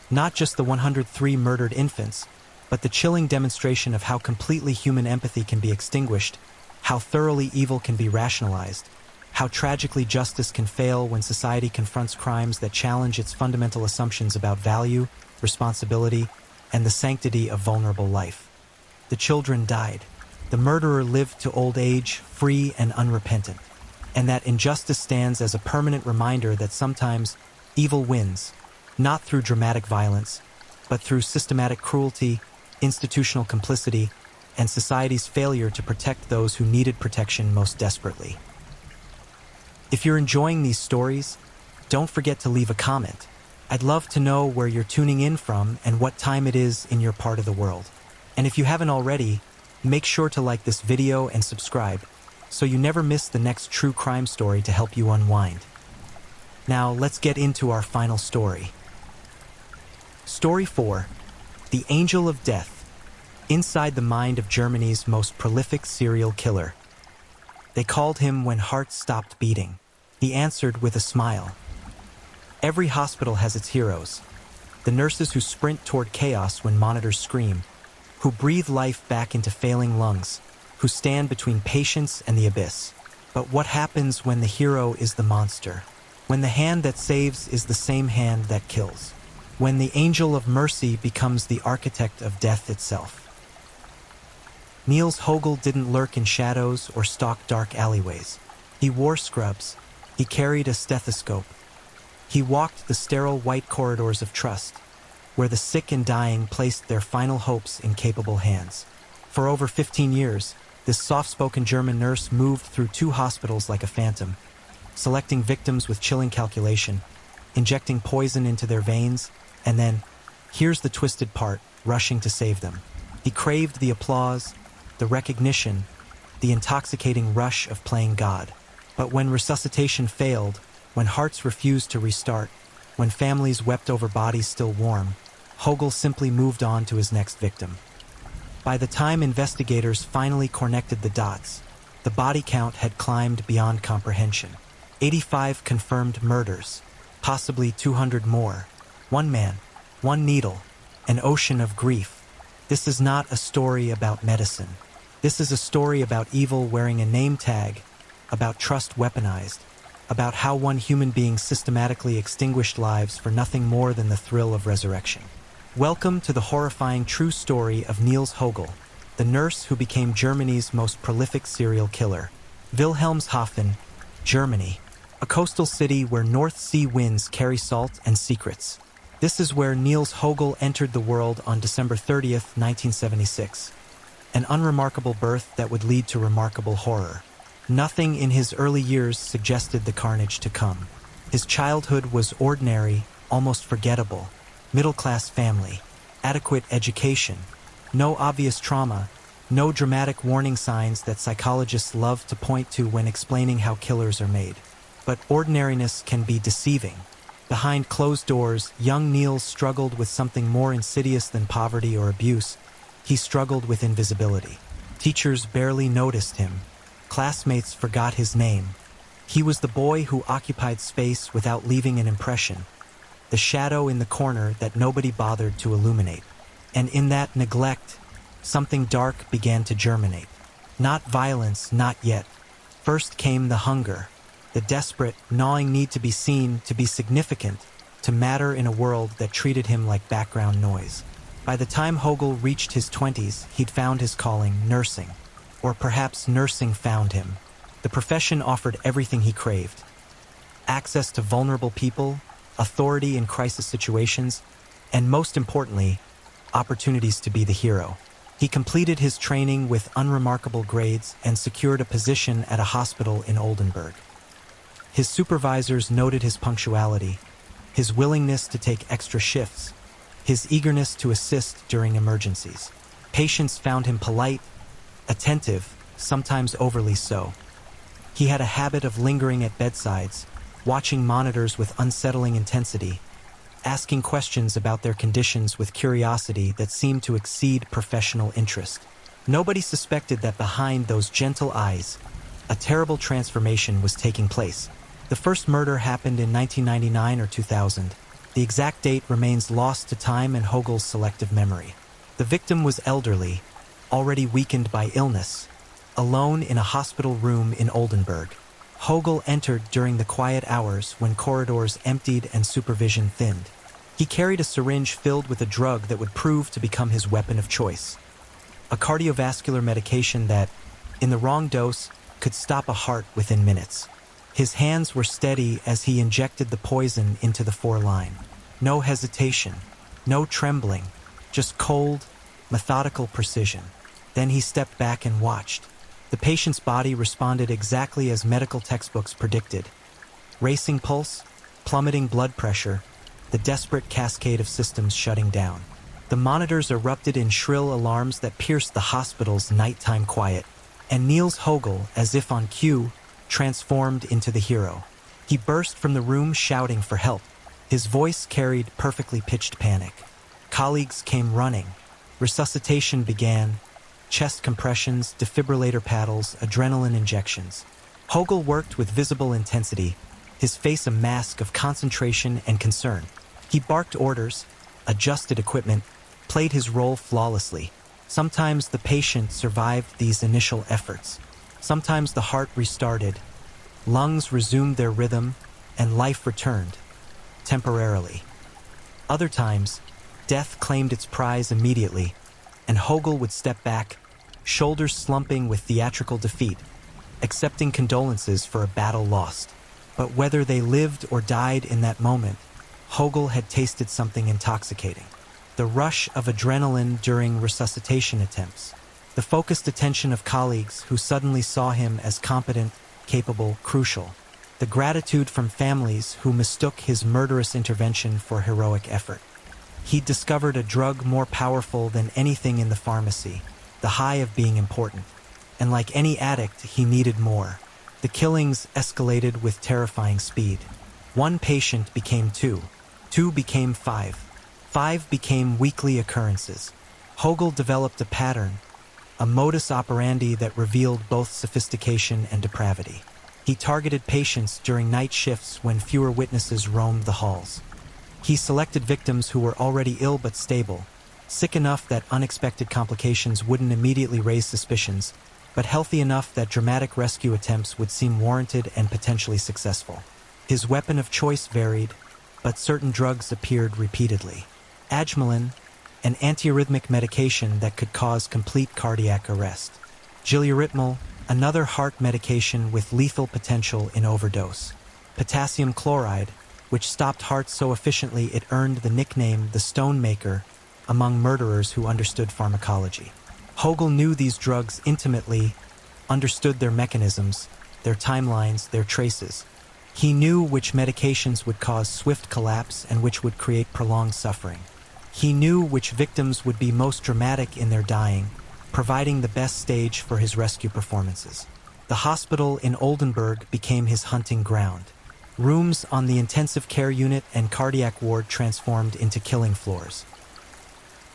Not just the 103 murdered infants, but the chilling demonstration of how completely human empathy can be extinguished, how thoroughly evil can be rationalized, how tragically justice can fail when society confronts crimes that challenge its fundamental assumptions about value, responsibility, and the sanctity of vulnerable life. The children died. The murderer lived to old age, free and unrepentant. And that injustice stands as a permanent reminder that sometimes evil wins, not through dramatic violence, but through systematic cruelty, institutional complicity, and society's failure to protect those who needed protection most desperately. If you're enjoying these stories, don't forget to leave a comment. I'd love to know where you're tuning in from and what time it is in your part of the world. And if you haven't already, make sure to like this video and subscribe so you never miss the next true crime story to help you unwind. Now, let's get into our final story. Story 4, The Angel of Death, inside the mind of Germany's most prolific serial killer. They called him when hearts stopped beating. He answered with a smile. Every hospital has its heroes, the nurses who sprint toward chaos when monitors scream, who breathe life back into failing lungs, who stand between patients and the abyss. But what happens when the hero is the monster? When the hand that saves is the same hand that kills? When the angel of mercy becomes the architect of death itself? Niels Hogel didn't lurk in shadows or stalk dark alleyways. He wore scrubs. He carried a stethoscope. He walked the sterile white corridors of trust, where the sick and dying placed their final hopes in capable hands. For over 15 years, this soft-spoken German nurse moved through 2 hospitals like a phantom, selecting victims with chilling calculation, injecting poison into their veins, and then, here's the twisted part, rushing to save them. He craved the applause, the recognition, the intoxicating rush of playing God. But when resuscitation failed, when hearts refused to restart, when families wept over bodies still warm, Hogel simply moved on to his next victim. By the time investigators finally connected the dots, the body count had climbed beyond comprehension. 85 confirmed murders, possibly 200 more. 1 man, 1 needle, an ocean of grief. This is not a story about medicine. This is a story about evil wearing a name tag, about trust weaponized, about how one human being systematically extinguished lives for nothing more than the thrill of resurrection. Welcome to the horrifying true story of Niels Hogel, the nurse who became Germany's most prolific serial killer. Wilhelmshaven, Germany, a coastal city where North Sea winds carry salt and secrets. This is where Niels Hogel entered the world on December 30th, 1976. An unremarkable birth that would lead to remarkable horror. Nothing in his early years suggested the carnage to come. His childhood was ordinary, almost forgettable. Middle-class family, adequate education, no obvious trauma, no dramatic warning signs that psychologists love to point to when explaining how killers are made. But ordinariness can be deceiving. Behind closed doors, young Niels struggled with something more insidious than poverty or abuse. He struggled with invisibility. Teachers barely noticed him. Classmates forgot his name. He was the boy who occupied space without leaving an impression, the shadow in the corner that nobody bothered to illuminate. And in that neglect, something dark began to germinate. Not violence, not yet. First came the hunger. the desperate, gnawing need to be seen, to be significant, to matter in a world that treated him like background noise. By the time Hogel reached his 20s, he'd found his calling, nursing. Or perhaps nursing found him. The profession offered everything he craved: access to vulnerable people, authority in crisis situations, and most importantly, opportunities to be the hero. He completed his training with unremarkable grades and secured a position at a hospital in Oldenburg. His supervisors noted his punctuality, his willingness to take extra shifts, his eagerness to assist during emergencies. Patients found him polite, attentive, sometimes overly so. He had a habit of lingering at bedsides, watching monitors with unsettling intensity, asking questions about their conditions with curiosity that seemed to exceed professional interest. Nobody suspected that behind those gentle eyes, a terrible transformation was taking place. The first murder happened in 1999 or 2000. The exact date remains lost to time and Hogel's selective memory. The victim was elderly, already weakened by illness, alone in a hospital room in Oldenburg. Hogel entered during the quiet hours when corridors emptied and supervision thinned. He carried a syringe filled with a drug that would prove to become his weapon of choice. A cardiovascular medication that, in the wrong dose, could stop a heart within minutes. His hands were steady as he injected the poison into the foreline. No hesitation, no trembling, just cold, methodical precision. Then he stepped back and watched. The patient's body responded exactly as medical textbooks predicted. Racing pulse, plummeting blood pressure, the desperate cascade of systems shutting down. The monitors erupted in shrill alarms that pierced the hospital's nighttime quiet, and Niels Hogel, as if on cue, transformed into the hero. He burst from the room shouting for help. His voice carried perfectly pitched panic. Colleagues came running. Resuscitation began. Chest compressions, defibrillator paddles, adrenaline injections. Hogel worked with visible intensity, his face a mask of concentration and concern. He barked orders, adjusted equipment, played his role flawlessly. Sometimes the patient survived these initial efforts. Sometimes the heart restarted, lungs resumed their rhythm, and life returned, temporarily. Other times, death claimed its prize immediately, and Hogel would step back, shoulders slumping with theatrical defeat, accepting condolences for a battle lost. But whether they lived or died in that moment, Hogel had tasted something intoxicating. The rush of adrenaline during resuscitation attempts, the focused attention of colleagues who suddenly saw him as competent, capable, crucial, the gratitude from families who mistook his murderous intervention for heroic effort. He'd discovered a drug more powerful than anything in the pharmacy, the high of being important. And like any addict, he needed more. The killings escalated with terrifying speed. One patient became two. Two became five. Five became weekly occurrences. Hogel developed a pattern, a modus operandi that revealed both sophistication and depravity. He targeted patients during night shifts when fewer witnesses roamed the halls. He selected victims who were already ill but stable, sick enough that unexpected complications wouldn't immediately raise suspicions, but healthy enough that dramatic rescue attempts would seem warranted and potentially successful. His weapon of choice varied, but certain drugs appeared repeatedly. Adrenaline, an antiarrhythmic medication that could cause complete cardiac arrest. Gileuritmal, another heart medication with lethal potential in overdose. Potassium chloride, which stopped hearts so efficiently it earned the nickname the Stone Maker among murderers who understood pharmacology. Hogel knew these drugs intimately, understood their mechanisms, their timelines, their traces. He knew which medications would cause swift collapse and which would create prolonged suffering. He knew which victims would be most dramatic in their dying, providing the best stage for his rescue performances. The hospital in Oldenburg became his hunting ground. Rooms on the intensive care unit and cardiac ward transformed into killing floors.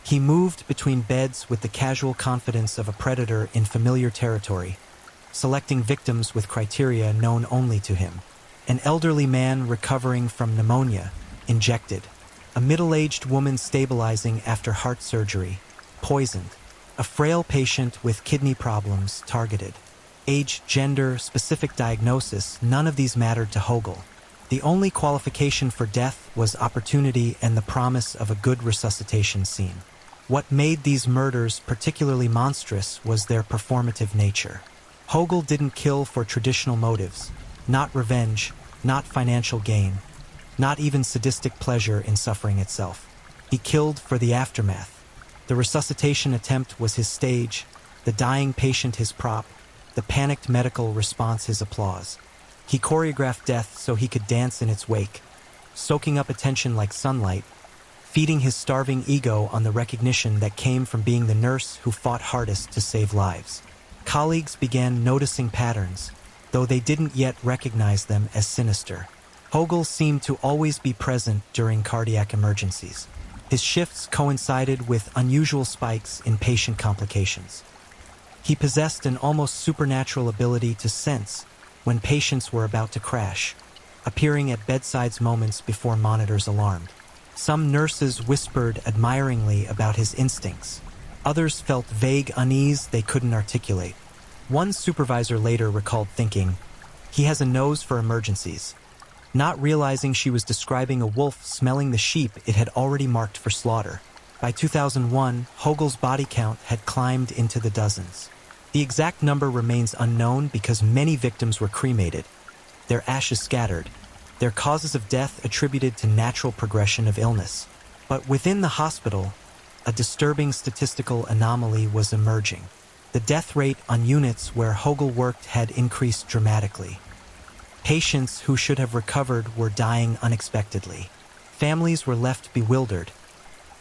He moved between beds with the casual confidence of a predator in familiar territory, selecting victims with criteria known only to him. An elderly man recovering from pneumonia, injected. A middle-aged woman stabilizing after heart surgery, poisoned. A frail patient with kidney problems, targeted. Age, gender, specific diagnosis, none of these mattered to Hogel. The only qualification for death was opportunity and the promise of a good resuscitation scene. What made these murders particularly monstrous was their performative nature. Hogel didn't kill for traditional motives, not revenge, not financial gain, not even sadistic pleasure in suffering itself. He killed for the aftermath. The resuscitation attempt was his stage, the dying patient his prop, the panicked medical response his applause. He choreographed death so he could dance in its wake, soaking up attention like sunlight, feeding his starving ego on the recognition that came from being the nurse who fought hardest to save lives. Colleagues began noticing patterns, though they didn't yet recognize them as sinister. Hogel seemed to always be present during cardiac emergencies. His shifts coincided with unusual spikes in patient complications. He possessed an almost supernatural ability to sense when patients were about to crash, appearing at bedsides moments before monitors alarmed. Some nurses whispered admiringly about his instincts. Others felt vague unease they couldn't articulate. One supervisor later recalled thinking, "He has a nose for emergencies," not realizing she was describing a wolf smelling the sheep it had already marked for slaughter. By 2001, Hogel's body count had climbed into the dozens. The exact number remains unknown because many victims were cremated, their ashes scattered, their causes of death attributed to natural progression of illness. But within the hospital, a disturbing statistical anomaly was emerging. The death rate on units where Hogel worked had increased dramatically. Patients who should have recovered were dying unexpectedly. Families were left bewildered,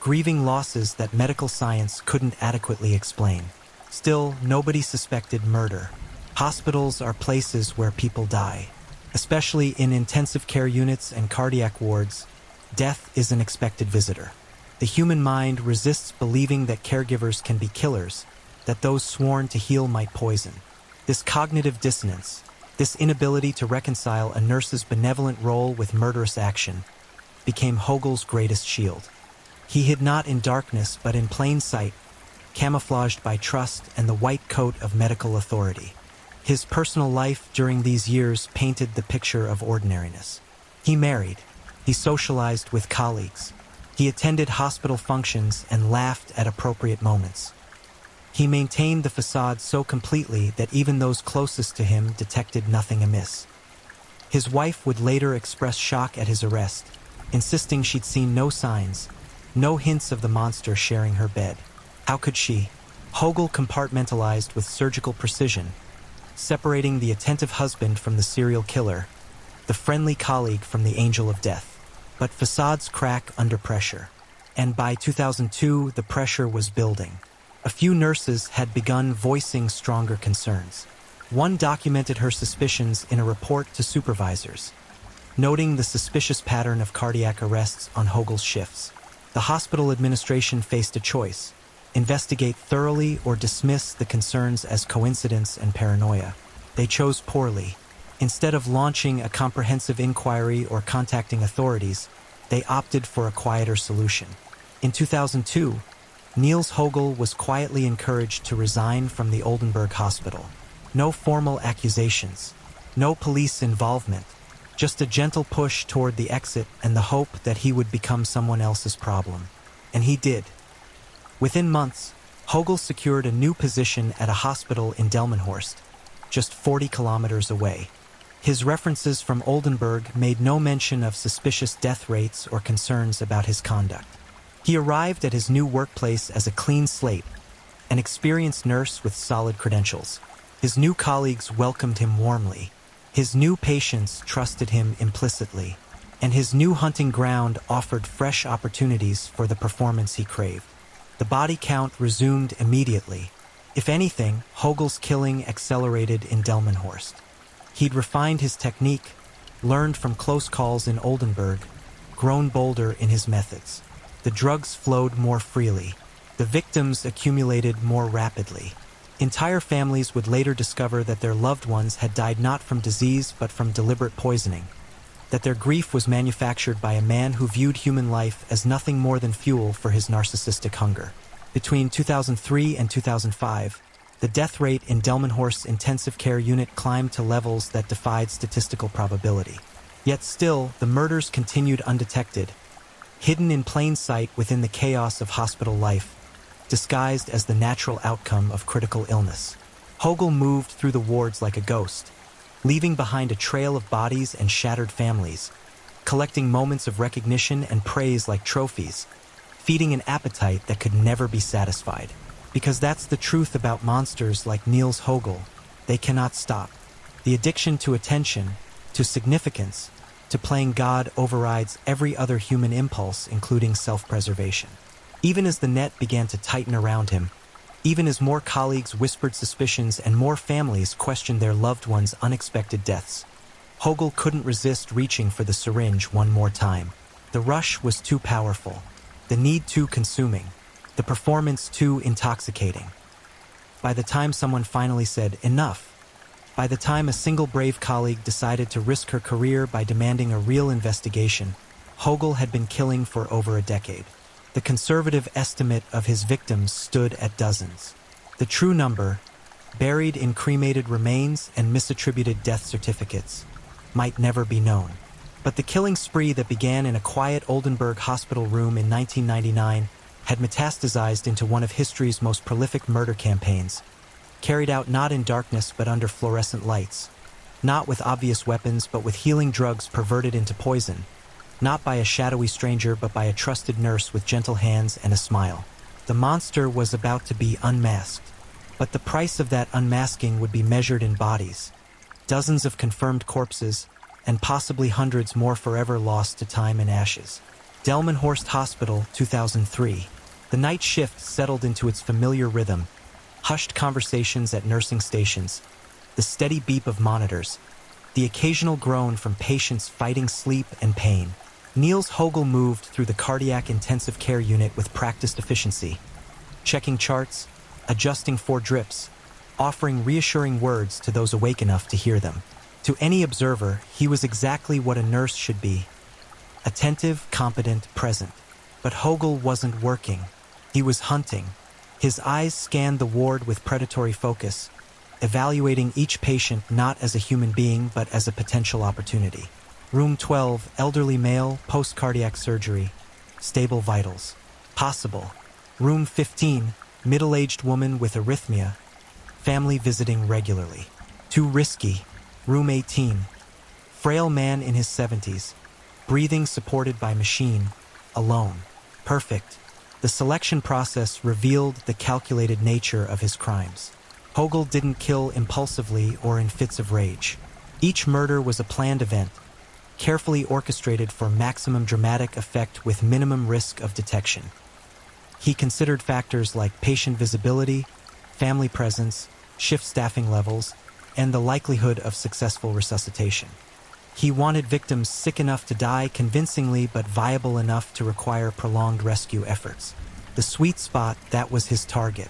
grieving losses that medical science couldn't adequately explain. Still, nobody suspected murder. Hospitals are places where people die. Especially in intensive care units and cardiac wards, death is an expected visitor. The human mind resists believing that caregivers can be killers, that those sworn to heal might poison. This cognitive dissonance, this inability to reconcile a nurse's benevolent role with murderous action, became Hogel's greatest shield. He hid not in darkness but in plain sight, camouflaged by trust and the white coat of medical authority. His personal life during these years painted the picture of ordinariness. He married, he socialized with colleagues, he attended hospital functions and laughed at appropriate moments. He maintained the facade so completely that even those closest to him detected nothing amiss. His wife would later express shock at his arrest, insisting she'd seen no signs, no hints of the monster sharing her bed. How could she? Hogel compartmentalized with surgical precision, separating the attentive husband from the serial killer, the friendly colleague from the angel of death. But facades crack under pressure, and by 2002 the pressure was building. A few nurses had begun voicing stronger concerns. One documented her suspicions in a report to supervisors, noting the suspicious pattern of cardiac arrests on Hogel's shifts. The hospital administration faced a choice: investigate thoroughly or dismiss the concerns as coincidence and paranoia. They chose poorly. Instead of launching a comprehensive inquiry or contacting authorities, they opted for a quieter solution. In 2002, Niels Hogel was quietly encouraged to resign from the Oldenburg Hospital. No formal accusations, no police involvement, just a gentle push toward the exit and the hope that he would become someone else's problem. And he did. Within months, Hogel secured a new position at a hospital in Delmenhorst, just 40 kilometers away. His references from Oldenburg made no mention of suspicious death rates or concerns about his conduct. He arrived at his new workplace as a clean slate, an experienced nurse with solid credentials. His new colleagues welcomed him warmly. His new patients trusted him implicitly, and his new hunting ground offered fresh opportunities for the performance he craved. The body count resumed immediately. If anything, Hogel's killing accelerated in Delmenhorst. He'd refined his technique, learned from close calls in Oldenburg, grown bolder in his methods. The drugs flowed more freely. The victims accumulated more rapidly. Entire families would later discover that their loved ones had died not from disease but from deliberate poisoning, that their grief was manufactured by a man who viewed human life as nothing more than fuel for his narcissistic hunger. Between 2003 and 2005, The death rate in Delmenhorst's intensive care unit climbed to levels that defied statistical probability. Yet still, the murders continued undetected, hidden in plain sight within the chaos of hospital life, disguised as the natural outcome of critical illness. Hogel moved through the wards like a ghost, leaving behind a trail of bodies and shattered families, collecting moments of recognition and praise like trophies, feeding an appetite that could never be satisfied. Because that's the truth about monsters like Niels Hogel. They cannot stop. The addiction to attention, to significance, to playing God overrides every other human impulse, including self-preservation. Even as the net began to tighten around him, even as more colleagues whispered suspicions and more families questioned their loved ones' unexpected deaths, Hogel couldn't resist reaching for the syringe one more time. The rush was too powerful, the need too consuming, the performance too intoxicating. By the time someone finally said, "Enough," by the time a single brave colleague decided to risk her career by demanding a real investigation, Hogel had been killing for over a decade. The conservative estimate of his victims stood at dozens. The true number, buried in cremated remains and misattributed death certificates, might never be known. But the killing spree that began in a quiet Oldenburg hospital room in 1999 had metastasized into one of history's most prolific murder campaigns, carried out not in darkness but under fluorescent lights, not with obvious weapons but with healing drugs perverted into poison, not by a shadowy stranger but by a trusted nurse with gentle hands and a smile. The monster was about to be unmasked, but the price of that unmasking would be measured in bodies, dozens of confirmed corpses, and possibly hundreds more forever lost to time and ashes. Delmenhorst Hospital, 2003. The night shift settled into its familiar rhythm, hushed conversations at nursing stations, the steady beep of monitors, the occasional groan from patients fighting sleep and pain. Niels Hogel moved through the cardiac intensive care unit with practiced efficiency, checking charts, adjusting for drips, offering reassuring words to those awake enough to hear them. To any observer, he was exactly what a nurse should be: attentive, competent, present. But Hogel wasn't working. He was hunting. His eyes scanned the ward with predatory focus, evaluating each patient not as a human being but as a potential opportunity. Room 12, elderly male, post-cardiac surgery, stable vitals. Possible. Room 15, middle-aged woman with arrhythmia, family visiting regularly. Too risky. Room 18, frail man in his 70s, breathing supported by machine, alone. Perfect. The selection process revealed the calculated nature of his crimes. Hogel didn't kill impulsively or in fits of rage. Each murder was a planned event, carefully orchestrated for maximum dramatic effect with minimum risk of detection. He considered factors like patient visibility, family presence, shift staffing levels, and the likelihood of successful resuscitation. He wanted victims sick enough to die convincingly but viable enough to require prolonged rescue efforts. The sweet spot, that was his target.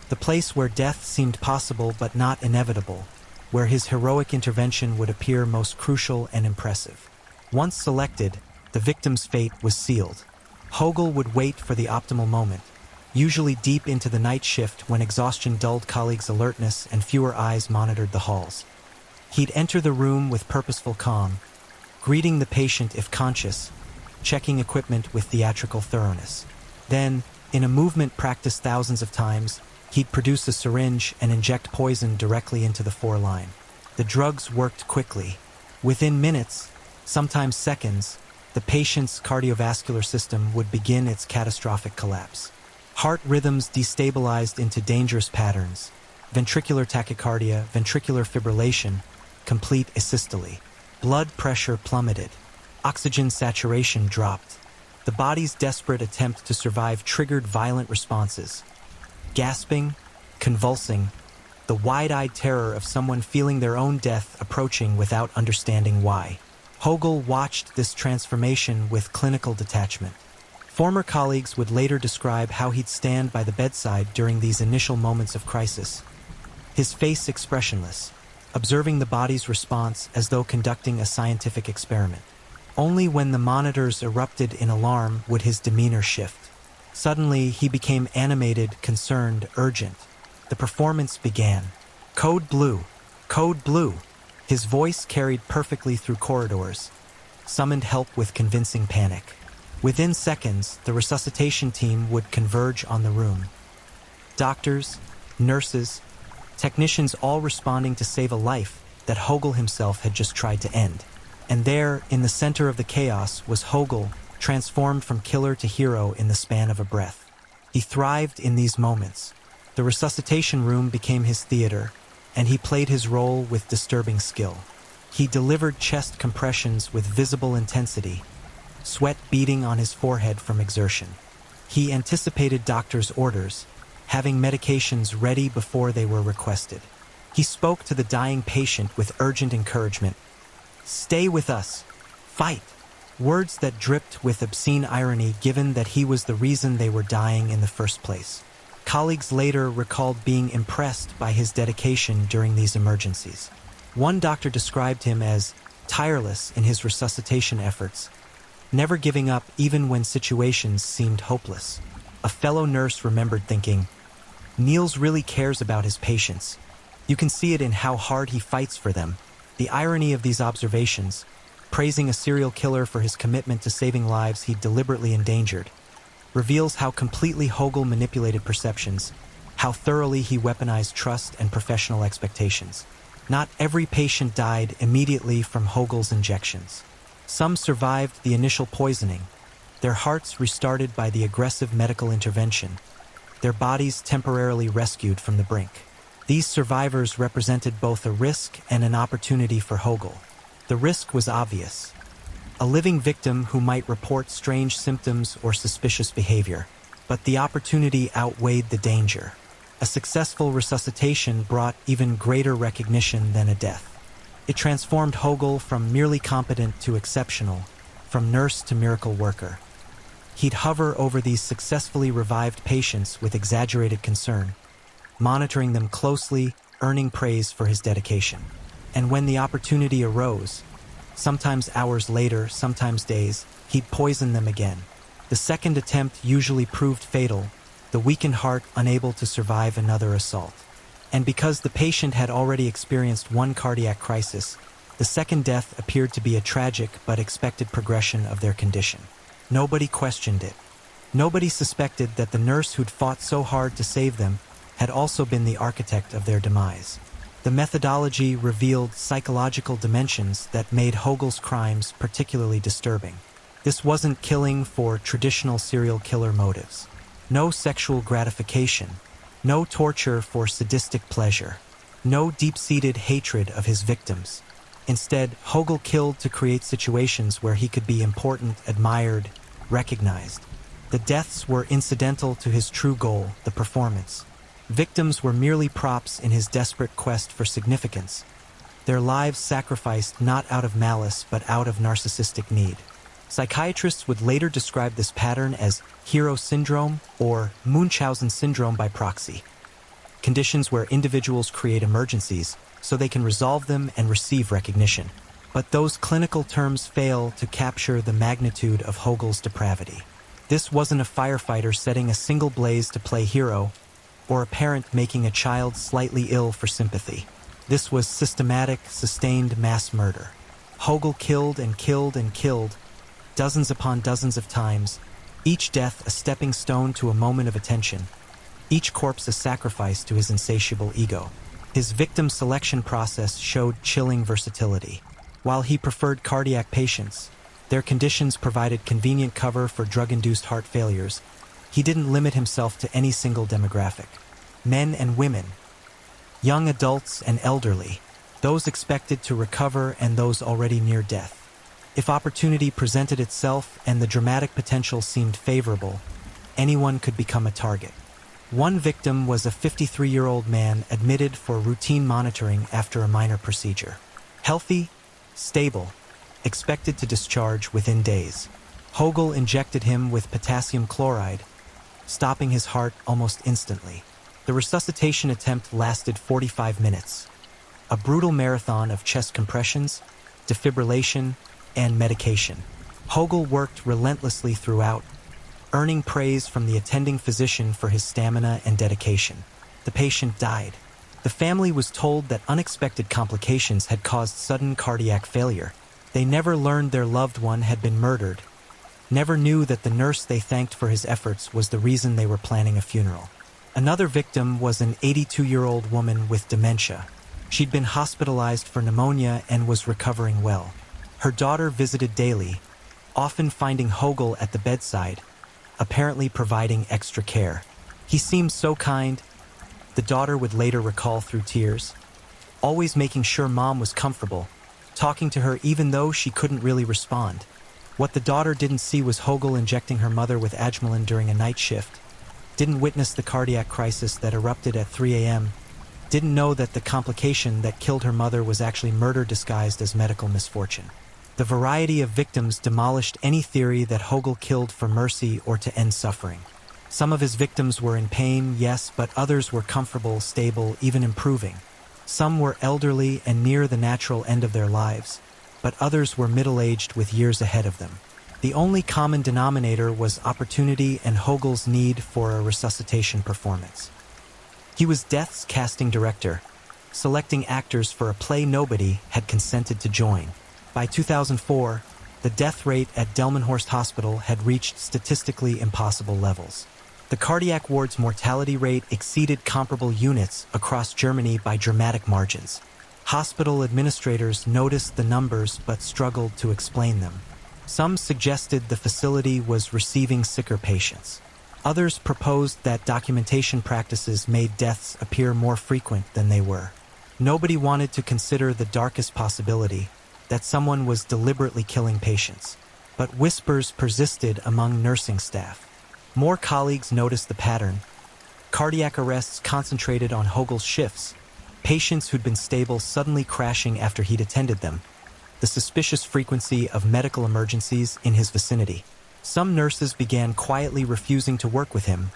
The place where death seemed possible but not inevitable, where his heroic intervention would appear most crucial and impressive. Once selected, the victim's fate was sealed. Hogel would wait for the optimal moment, usually deep into the night shift when exhaustion dulled colleagues' alertness and fewer eyes monitored the halls. He'd enter the room with purposeful calm, greeting the patient if conscious, checking equipment with theatrical thoroughness. Then, in a movement practiced thousands of times, he'd produce a syringe and inject poison directly into the foreline. The drugs worked quickly. Within minutes, sometimes seconds, the patient's cardiovascular system would begin its catastrophic collapse. Heart rhythms destabilized into dangerous patterns: ventricular tachycardia, ventricular fibrillation, complete asystole. Blood pressure plummeted. Oxygen saturation dropped. The body's desperate attempt to survive triggered violent responses: gasping, convulsing, the wide-eyed terror of someone feeling their own death approaching without understanding why. Hogel watched this transformation with clinical detachment. Former colleagues would later describe how he'd stand by the bedside during these initial moments of crisis, his face expressionless, observing the body's response as though conducting a scientific experiment. Only when the monitors erupted in alarm would his demeanor shift. Suddenly, he became animated, concerned, urgent. The performance began. Code Blue, Code Blue. His voice carried perfectly through corridors, summoned help with convincing panic. Within seconds, the resuscitation team would converge on the room. Doctors, nurses, technicians all responding to save a life that Hogel himself had just tried to end. And there, in the center of the chaos, was Hogel, transformed from killer to hero in the span of a breath. He thrived in these moments. The resuscitation room became his theater, and he played his role with disturbing skill. He delivered chest compressions with visible intensity, sweat beading on his forehead from exertion. He anticipated doctors' orders, having medications ready before they were requested. He spoke to the dying patient with urgent encouragement. "Stay with us. Fight." Words that dripped with obscene irony given that he was the reason they were dying in the first place. Colleagues later recalled being impressed by his dedication during these emergencies. One doctor described him as tireless in his resuscitation efforts, never giving up even when situations seemed hopeless. A fellow nurse remembered thinking, "Niels really cares about his patients. You can see it in how hard he fights for them." The irony of these observations, praising a serial killer for his commitment to saving lives he deliberately endangered, reveals how completely Hogel manipulated perceptions, how thoroughly he weaponized trust and professional expectations. Not every patient died immediately from Hogel's injections. Some survived the initial poisoning, their hearts restarted by the aggressive medical intervention, their bodies temporarily rescued from the brink. These survivors represented both a risk and an opportunity for Hogel. The risk was obvious. A living victim who might report strange symptoms or suspicious behavior. But the opportunity outweighed the danger. A successful resuscitation brought even greater recognition than a death. It transformed Hogel from merely competent to exceptional, from nurse to miracle worker. He'd hover over these successfully revived patients with exaggerated concern, monitoring them closely, earning praise for his dedication. And when the opportunity arose, sometimes hours later, sometimes days, he'd poison them again. The second attempt usually proved fatal, the weakened heart unable to survive another assault. And because the patient had already experienced one cardiac crisis, the second death appeared to be a tragic but expected progression of their condition. Nobody questioned it. Nobody suspected that the nurse who'd fought so hard to save them had also been the architect of their demise. The methodology revealed psychological dimensions that made Hogel's crimes particularly disturbing. This wasn't killing for traditional serial killer motives. No sexual gratification, no torture for sadistic pleasure, no deep-seated hatred of his victims. Instead, Hogel killed to create situations where he could be important, admired, recognized. The deaths were incidental to his true goal, the performance. Victims were merely props in his desperate quest for significance, their lives sacrificed not out of malice but out of narcissistic need. Psychiatrists would later describe this pattern as hero syndrome or Munchausen syndrome by proxy, conditions where individuals create emergencies so they can resolve them and receive recognition. But those clinical terms fail to capture the magnitude of Hogel's depravity. This wasn't a firefighter setting a single blaze to play hero, or a parent making a child slightly ill for sympathy. This was systematic, sustained mass murder. Hogel killed and killed and killed, dozens upon dozens of times, each death a stepping stone to a moment of attention, each corpse a sacrifice to his insatiable ego. His victim selection process showed chilling versatility. While he preferred cardiac patients, their conditions provided convenient cover for drug-induced heart failures, he didn't limit himself to any single demographic. Men and women, young adults and elderly, those expected to recover and those already near death. If opportunity presented itself and the dramatic potential seemed favorable, anyone could become a target. One victim was a 53-year-old man admitted for routine monitoring after a minor procedure. Healthy, stable, expected to discharge within days. Hogel injected him with potassium chloride, stopping his heart almost instantly. The resuscitation attempt lasted 45 minutes. A brutal marathon of chest compressions, defibrillation, and medication. Hogel worked relentlessly throughout, earning praise from the attending physician for his stamina and dedication. The patient died. The family was told that unexpected complications had caused sudden cardiac failure. They never learned their loved one had been murdered, never knew that the nurse they thanked for his efforts was the reason they were planning a funeral. Another victim was an 82-year-old woman with dementia. She'd been hospitalized for pneumonia and was recovering well. Her daughter visited daily, often finding Hogel at the bedside, apparently providing extra care. He seemed so kind, the daughter would later recall through tears, always making sure Mom was comfortable, talking to her even though she couldn't really respond. What the daughter didn't see was Hogel injecting her mother with Ajmalin during a night shift, didn't witness the cardiac crisis that erupted at 3 a.m., didn't know that the complication that killed her mother was actually murder disguised as medical misfortune. The variety of victims demolished any theory that Hogel killed for mercy or to end suffering. Some of his victims were in pain, yes, but others were comfortable, stable, even improving. Some were elderly and near the natural end of their lives, but others were middle-aged with years ahead of them. The only common denominator was opportunity and Hogel's need for a resuscitation performance. He was Death's casting director, selecting actors for a play nobody had consented to join. By 2004, the death rate at Delmenhorst Hospital had reached statistically impossible levels. The cardiac ward's mortality rate exceeded comparable units across Germany by dramatic margins. Hospital administrators noticed the numbers but struggled to explain them. Some suggested the facility was receiving sicker patients. Others proposed that documentation practices made deaths appear more frequent than they were. Nobody wanted to consider the darkest possibility, that someone was deliberately killing patients. But whispers persisted among nursing staff. More colleagues noticed the pattern. Cardiac arrests concentrated on Hogel's shifts, patients who'd been stable suddenly crashing after he'd attended them, the suspicious frequency of medical emergencies in his vicinity. Some nurses began quietly refusing to work with him,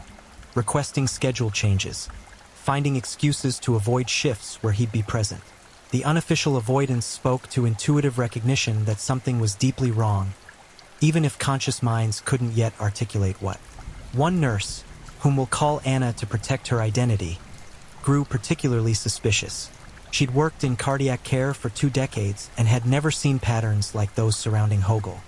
requesting schedule changes, finding excuses to avoid shifts where he'd be present. The unofficial avoidance spoke to intuitive recognition that something was deeply wrong, even if conscious minds couldn't yet articulate what. One nurse, whom we'll call Anna to protect her identity, grew particularly suspicious. She'd worked in cardiac care for 2 decades and had never seen patterns like those surrounding Hogel.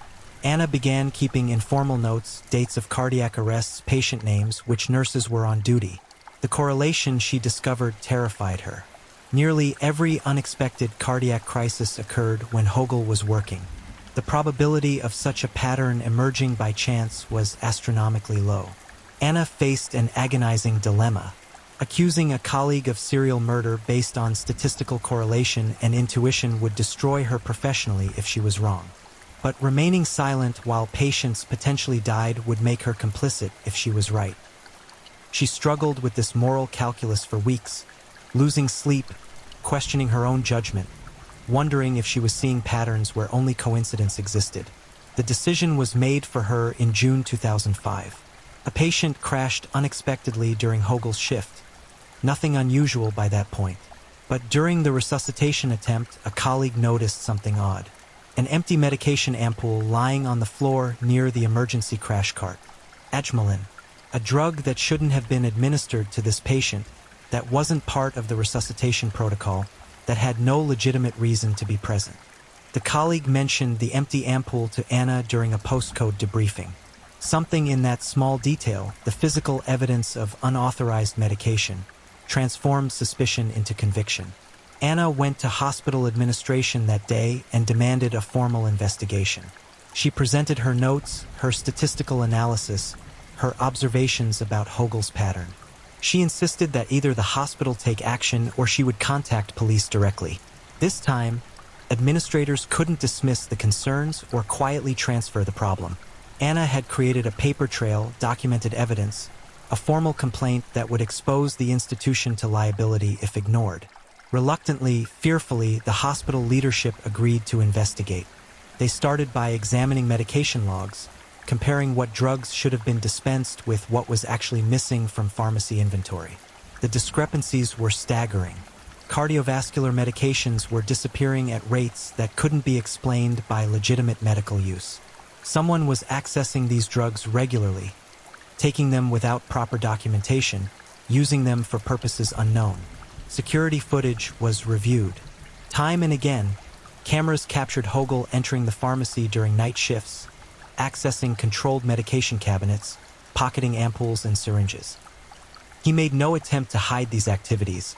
Anna began keeping informal notes, dates of cardiac arrests, patient names, which nurses were on duty. The correlation she discovered terrified her. Nearly every unexpected cardiac crisis occurred when Hogel was working. The probability of such a pattern emerging by chance was astronomically low. Anna faced an agonizing dilemma. Accusing a colleague of serial murder based on statistical correlation and intuition would destroy her professionally if she was wrong. But remaining silent while patients potentially died would make her complicit if she was right. She struggled with this moral calculus for weeks, losing sleep, questioning her own judgment, wondering if she was seeing patterns where only coincidence existed. The decision was made for her in June 2005. A patient crashed unexpectedly during Hogel's shift. Nothing unusual by that point. But during the resuscitation attempt, a colleague noticed something odd. An empty medication ampoule lying on the floor near the emergency crash cart. Ajmalin, a drug that shouldn't have been administered to this patient, that wasn't part of the resuscitation protocol, that had no legitimate reason to be present. The colleague mentioned the empty ampoule to Anna during a postcode debriefing. Something in that small detail, the physical evidence of unauthorized medication, transformed suspicion into conviction. Anna went to hospital administration that day and demanded a formal investigation. She presented her notes, her statistical analysis, her observations about Hogel's pattern. She insisted that either the hospital take action or she would contact police directly. This time, administrators couldn't dismiss the concerns or quietly transfer the problem. Anna had created a paper trail, documented evidence, a formal complaint that would expose the institution to liability if ignored. Reluctantly, fearfully, the hospital leadership agreed to investigate. They started by examining medication logs, comparing what drugs should have been dispensed with what was actually missing from pharmacy inventory. The discrepancies were staggering. Cardiovascular medications were disappearing at rates that couldn't be explained by legitimate medical use. Someone was accessing these drugs regularly, taking them without proper documentation, using them for purposes unknown. Security footage was reviewed. Time and again, cameras captured Hogel entering the pharmacy during night shifts, accessing controlled medication cabinets, pocketing ampoules and syringes. He made no attempt to hide these activities,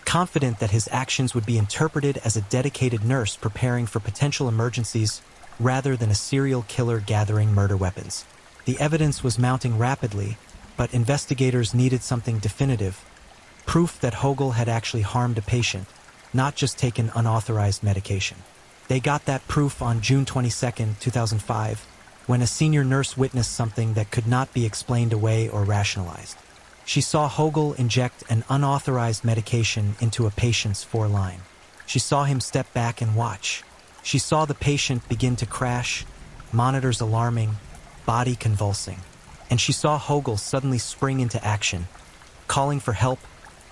confident that his actions would be interpreted as a dedicated nurse preparing for potential emergencies rather than a serial killer gathering murder weapons. The evidence was mounting rapidly, but investigators needed something definitive, proof that Hogel had actually harmed a patient, not just taken unauthorized medication. They got that proof on June 22, 2005, when a senior nurse witnessed something that could not be explained away or rationalized. She saw Hogel inject an unauthorized medication into a patient's foreline. She saw him step back and watch. She saw the patient begin to crash, monitors alarming, body convulsing. And she saw Hogel suddenly spring into action, calling for help,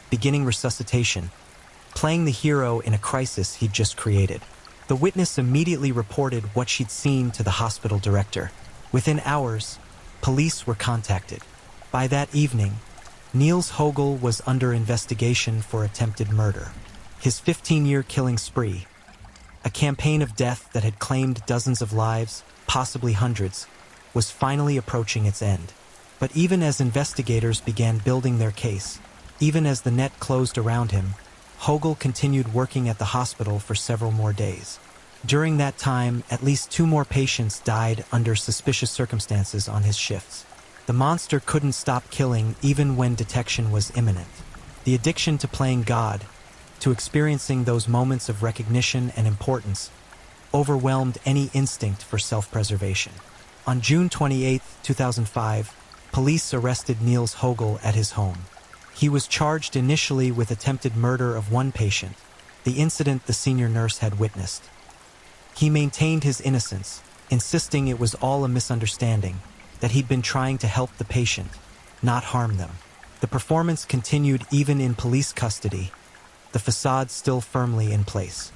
beginning resuscitation, playing the hero in a crisis he'd just created. The witness immediately reported what she'd seen to the hospital director. Within hours, police were contacted. By that evening, Niels Hogel was under investigation for attempted murder. His 15-year killing spree, a campaign of death that had claimed dozens of lives, possibly hundreds, was finally approaching its end. But even as investigators began building their case, even as the net closed around him, Hogel continued working at the hospital for several more days. During that time, at least 2 more patients died under suspicious circumstances on his shifts. The monster couldn't stop killing even when detection was imminent. The addiction to playing God, to experiencing those moments of recognition and importance, overwhelmed any instinct for self-preservation. On June 28, 2005, police arrested Niels Hogel at his home. He was charged initially with attempted murder of 1 patient, the incident the senior nurse had witnessed. He maintained his innocence, insisting it was all a misunderstanding, that he'd been trying to help the patient, not harm them. The performance continued even in police custody, the facade still firmly in place.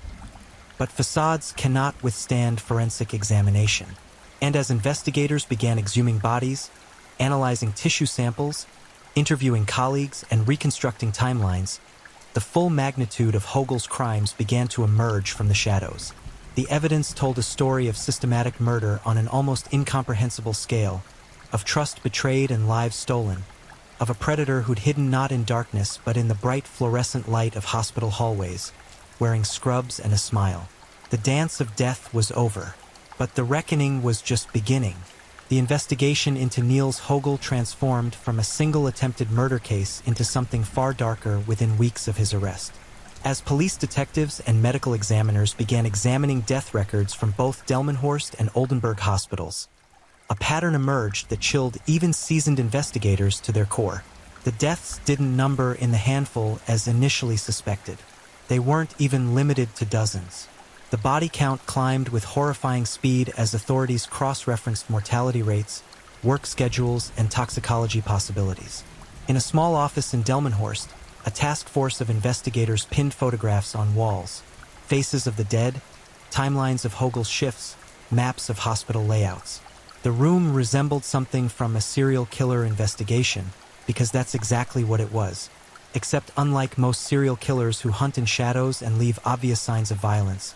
But facades cannot withstand forensic examination. And as investigators began exhuming bodies, analyzing tissue samples, interviewing colleagues, and reconstructing timelines, the full magnitude of Hogel's crimes began to emerge from the shadows. The evidence told a story of systematic murder on an almost incomprehensible scale, of trust betrayed and lives stolen, of a predator who'd hidden not in darkness but in the bright fluorescent light of hospital hallways, wearing scrubs and a smile. The dance of death was over, but the reckoning was just beginning. The investigation into Niels Hogel transformed from a single attempted murder case into something far darker within weeks of his arrest. As police detectives and medical examiners began examining death records from both Delmenhorst and Oldenburg hospitals, a pattern emerged that chilled even seasoned investigators to their core. The deaths didn't number in the handful as initially suspected. They weren't even limited to dozens. The body count climbed with horrifying speed as authorities cross-referenced mortality rates, work schedules, and toxicology possibilities. In a small office in Delmenhorst, a task force of investigators pinned photographs on walls, faces of the dead, timelines of Hogel's shifts, maps of hospital layouts. The room resembled something from a serial killer investigation, because that's exactly what it was. Except unlike most serial killers who hunt in shadows and leave obvious signs of violence,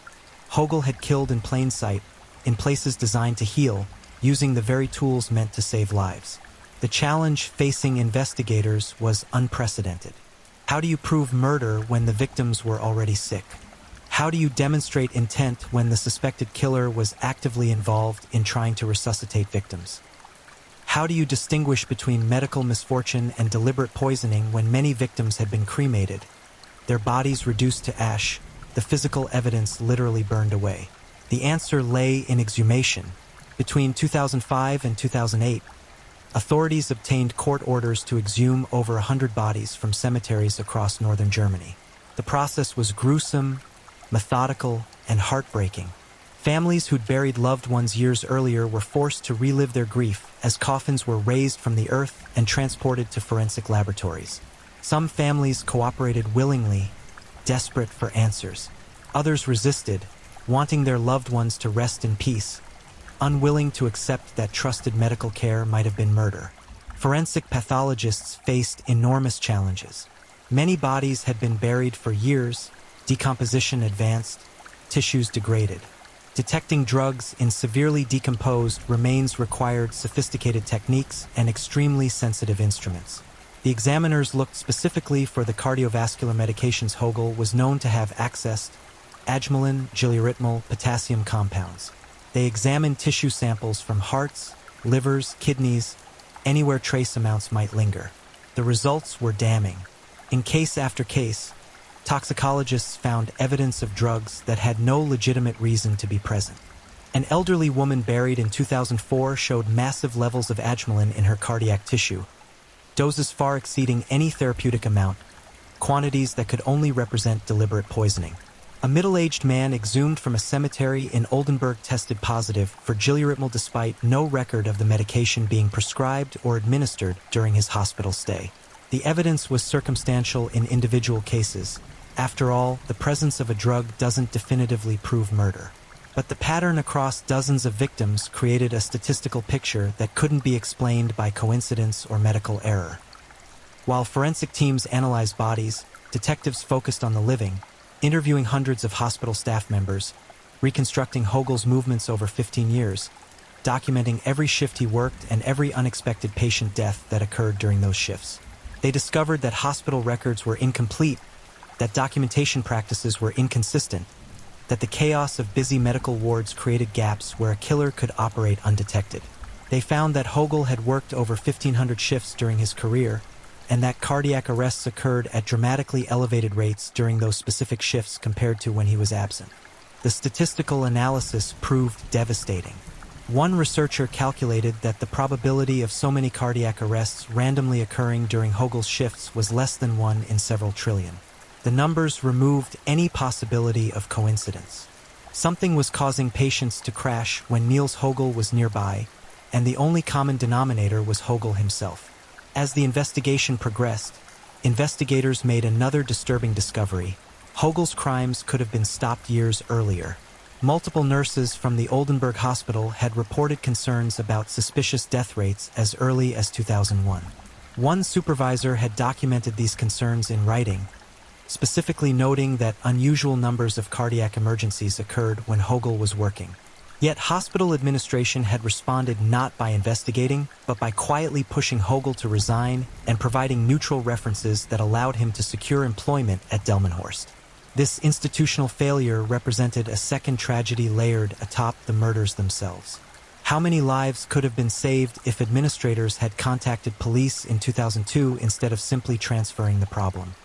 Hogel had killed in plain sight, in places designed to heal, using the very tools meant to save lives. The challenge facing investigators was unprecedented. How do you prove murder when the victims were already sick? How do you demonstrate intent when the suspected killer was actively involved in trying to resuscitate victims? How do you distinguish between medical misfortune and deliberate poisoning when many victims had been cremated, their bodies reduced to ash, the physical evidence literally burned away? The answer lay in exhumation. Between 2005 and 2008, authorities obtained court orders to exhume over 100 bodies from cemeteries across northern Germany. The process was gruesome, methodical, and heartbreaking. Families who'd buried loved ones years earlier were forced to relive their grief as coffins were raised from the earth and transported to forensic laboratories. Some families cooperated willingly, desperate for answers. Others resisted, wanting their loved ones to rest in peace, unwilling to accept that trusted medical care might have been murder. Forensic pathologists faced enormous challenges. Many bodies had been buried for years, decomposition advanced, tissues degraded. Detecting drugs in severely decomposed remains required sophisticated techniques and extremely sensitive instruments. The examiners looked specifically for the cardiovascular medications Hogel was known to have accessed: agmelin, gilurhytmal, potassium compounds. They examined tissue samples from hearts, livers, kidneys, anywhere trace amounts might linger. The results were damning. In case after case, toxicologists found evidence of drugs that had no legitimate reason to be present. An elderly woman buried in 2004 showed massive levels of agmelin in her cardiac tissue, doses far exceeding any therapeutic amount, quantities that could only represent deliberate poisoning. A middle-aged man exhumed from a cemetery in Oldenburg tested positive for gilurhytmal despite no record of the medication being prescribed or administered during his hospital stay. The evidence was circumstantial in individual cases. After all, the presence of a drug doesn't definitively prove murder. But the pattern across dozens of victims created a statistical picture that couldn't be explained by coincidence or medical error. While forensic teams analyzed bodies, detectives focused on the living, interviewing hundreds of hospital staff members, reconstructing Hogel's movements over 15 years, documenting every shift he worked and every unexpected patient death that occurred during those shifts. They discovered that hospital records were incomplete, that documentation practices were inconsistent, that the chaos of busy medical wards created gaps where a killer could operate undetected. They found that Hogel had worked over 1,500 shifts during his career, and that cardiac arrests occurred at dramatically elevated rates during those specific shifts compared to when he was absent. The statistical analysis proved devastating. One researcher calculated that the probability of so many cardiac arrests randomly occurring during Hogel's shifts was less than 1 in several trillion. The numbers removed any possibility of coincidence. Something was causing patients to crash when Niels Hogel was nearby, and the only common denominator was Hogel himself. As the investigation progressed, investigators made another disturbing discovery. Hogel's crimes could have been stopped years earlier. Multiple nurses from the Oldenburg hospital had reported concerns about suspicious death rates as early as 2001. One supervisor had documented these concerns in writing, specifically noting that unusual numbers of cardiac emergencies occurred when Hogel was working. Yet hospital administration had responded not by investigating, but by quietly pushing Hogel to resign and providing neutral references that allowed him to secure employment at Delmenhorst. This institutional failure represented a second tragedy layered atop the murders themselves. How many lives could have been saved if administrators had contacted police in 2002 instead of simply transferring the problem?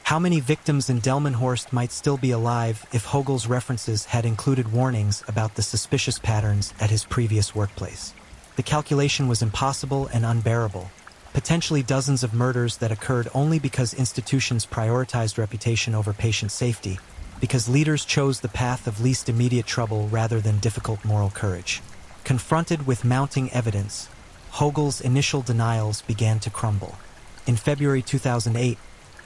How many victims in Delmenhorst might still be alive if Hogel's references had included warnings about the suspicious patterns at his previous workplace? The calculation was impossible and unbearable. Potentially dozens of murders that occurred only because institutions prioritized reputation over patient safety, because leaders chose the path of least immediate trouble rather than difficult moral courage. Confronted with mounting evidence, Hogel's initial denials began to crumble. In February 2008,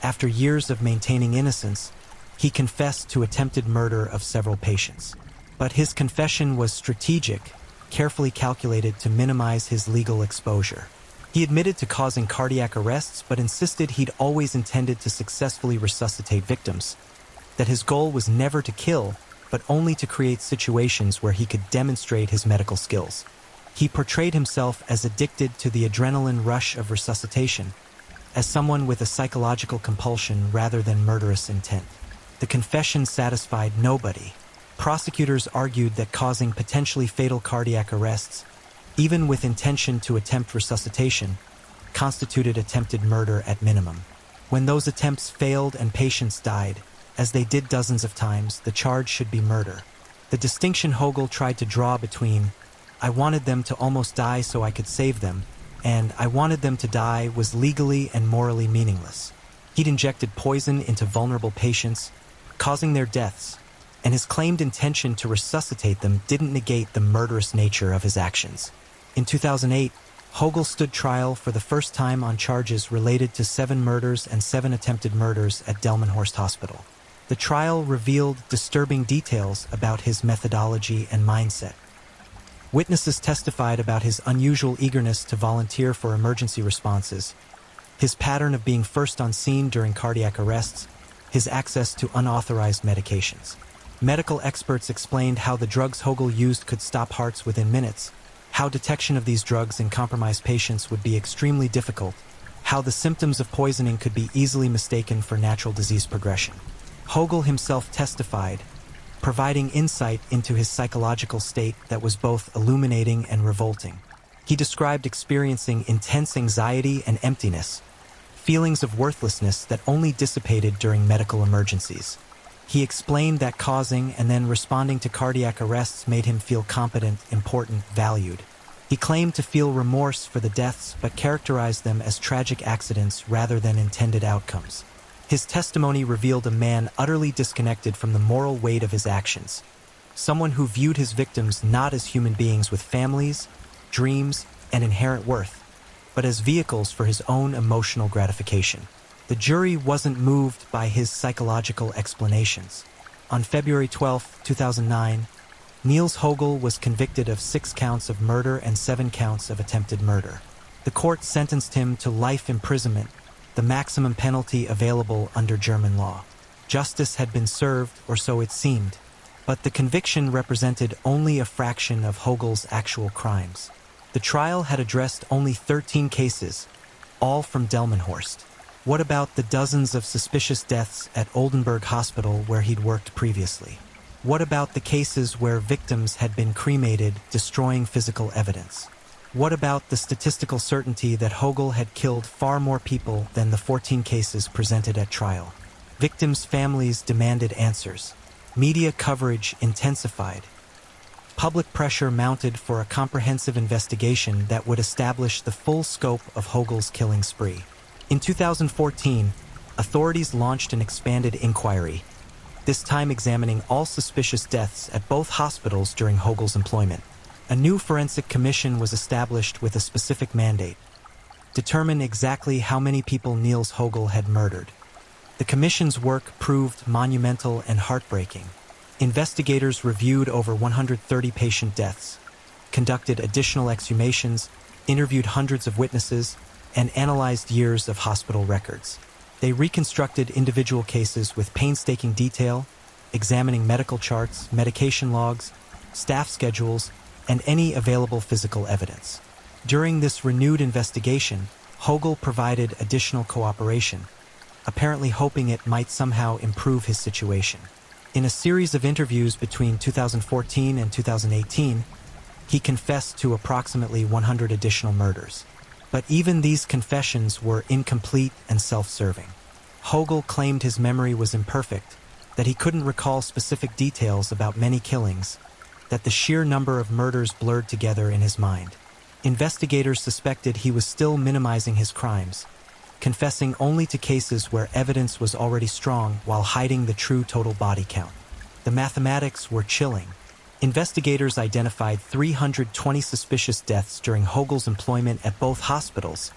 after years of maintaining innocence, he confessed to attempted murder of several patients. But his confession was strategic, carefully calculated to minimize his legal exposure. He admitted to causing cardiac arrests, but insisted he'd always intended to successfully resuscitate victims, that his goal was never to kill, but only to create situations where he could demonstrate his medical skills. He portrayed himself as addicted to the adrenaline rush of resuscitation, as someone with a psychological compulsion rather than murderous intent. The confession satisfied nobody. Prosecutors argued that causing potentially fatal cardiac arrests, even with intention to attempt resuscitation, constituted attempted murder at minimum. When those attempts failed and patients died, as they did dozens of times, the charge should be murder. The distinction Hogel tried to draw between, "I wanted them to almost die so I could save them," and "I wanted them to die" was legally and morally meaningless. He'd injected poison into vulnerable patients, causing their deaths, and his claimed intention to resuscitate them didn't negate the murderous nature of his actions. In 2008, Hogel stood trial for the first time on charges related to 7 murders and 7 attempted murders at Delmenhorst Hospital. The trial revealed disturbing details about his methodology and mindset. Witnesses testified about his unusual eagerness to volunteer for emergency responses, his pattern of being first on scene during cardiac arrests, his access to unauthorized medications. Medical experts explained how the drugs Hogel used could stop hearts within minutes, how detection of these drugs in compromised patients would be extremely difficult, how the symptoms of poisoning could be easily mistaken for natural disease progression. Hogel himself testified, providing insight into his psychological state that was both illuminating and revolting. He described experiencing intense anxiety and emptiness, feelings of worthlessness that only dissipated during medical emergencies. He explained that causing and then responding to cardiac arrests made him feel competent, important, valued. He claimed to feel remorse for the deaths but characterized them as tragic accidents rather than intended outcomes. His testimony revealed a man utterly disconnected from the moral weight of his actions, someone who viewed his victims not as human beings with families, dreams, and inherent worth, but as vehicles for his own emotional gratification. The jury wasn't moved by his psychological explanations. On February 12, 2009, Niels Hogel was convicted of 6 counts of murder and 7 counts of attempted murder. The court sentenced him to life imprisonment, the maximum penalty available under German law. Justice had been served, or so it seemed, but the conviction represented only a fraction of Hogel's actual crimes. The trial had addressed only 13 cases, all from Delmenhorst. What about the dozens of suspicious deaths at Oldenburg Hospital where he'd worked previously? What about the cases where victims had been cremated, destroying physical evidence? What about the statistical certainty that Hogel had killed far more people than the 14 cases presented at trial? Victims' families demanded answers. Media coverage intensified. Public pressure mounted for a comprehensive investigation that would establish the full scope of Hogel's killing spree. In 2014, authorities launched an expanded inquiry, this time examining all suspicious deaths at both hospitals during Hogel's employment. A new forensic commission was established with a specific mandate: determine exactly how many people Niels Hogel had murdered. The commission's work proved monumental and heartbreaking. Investigators reviewed over 130 patient deaths, conducted additional exhumations, interviewed hundreds of witnesses, and analyzed years of hospital records. They reconstructed individual cases with painstaking detail, examining medical charts, medication logs, staff schedules, and any available physical evidence. During this renewed investigation, Hogel provided additional cooperation, apparently hoping it might somehow improve his situation. In a series of interviews between 2014 and 2018, he confessed to approximately 100 additional murders. But even these confessions were incomplete and self-serving. Hogel claimed his memory was imperfect, that he couldn't recall specific details about many killings, that the sheer number of murders blurred together in his mind. Investigators suspected he was still minimizing his crimes, confessing only to cases where evidence was already strong while hiding the true total body count. The mathematics were chilling. Investigators identified 320 suspicious deaths during Hogel's employment at both hospitals,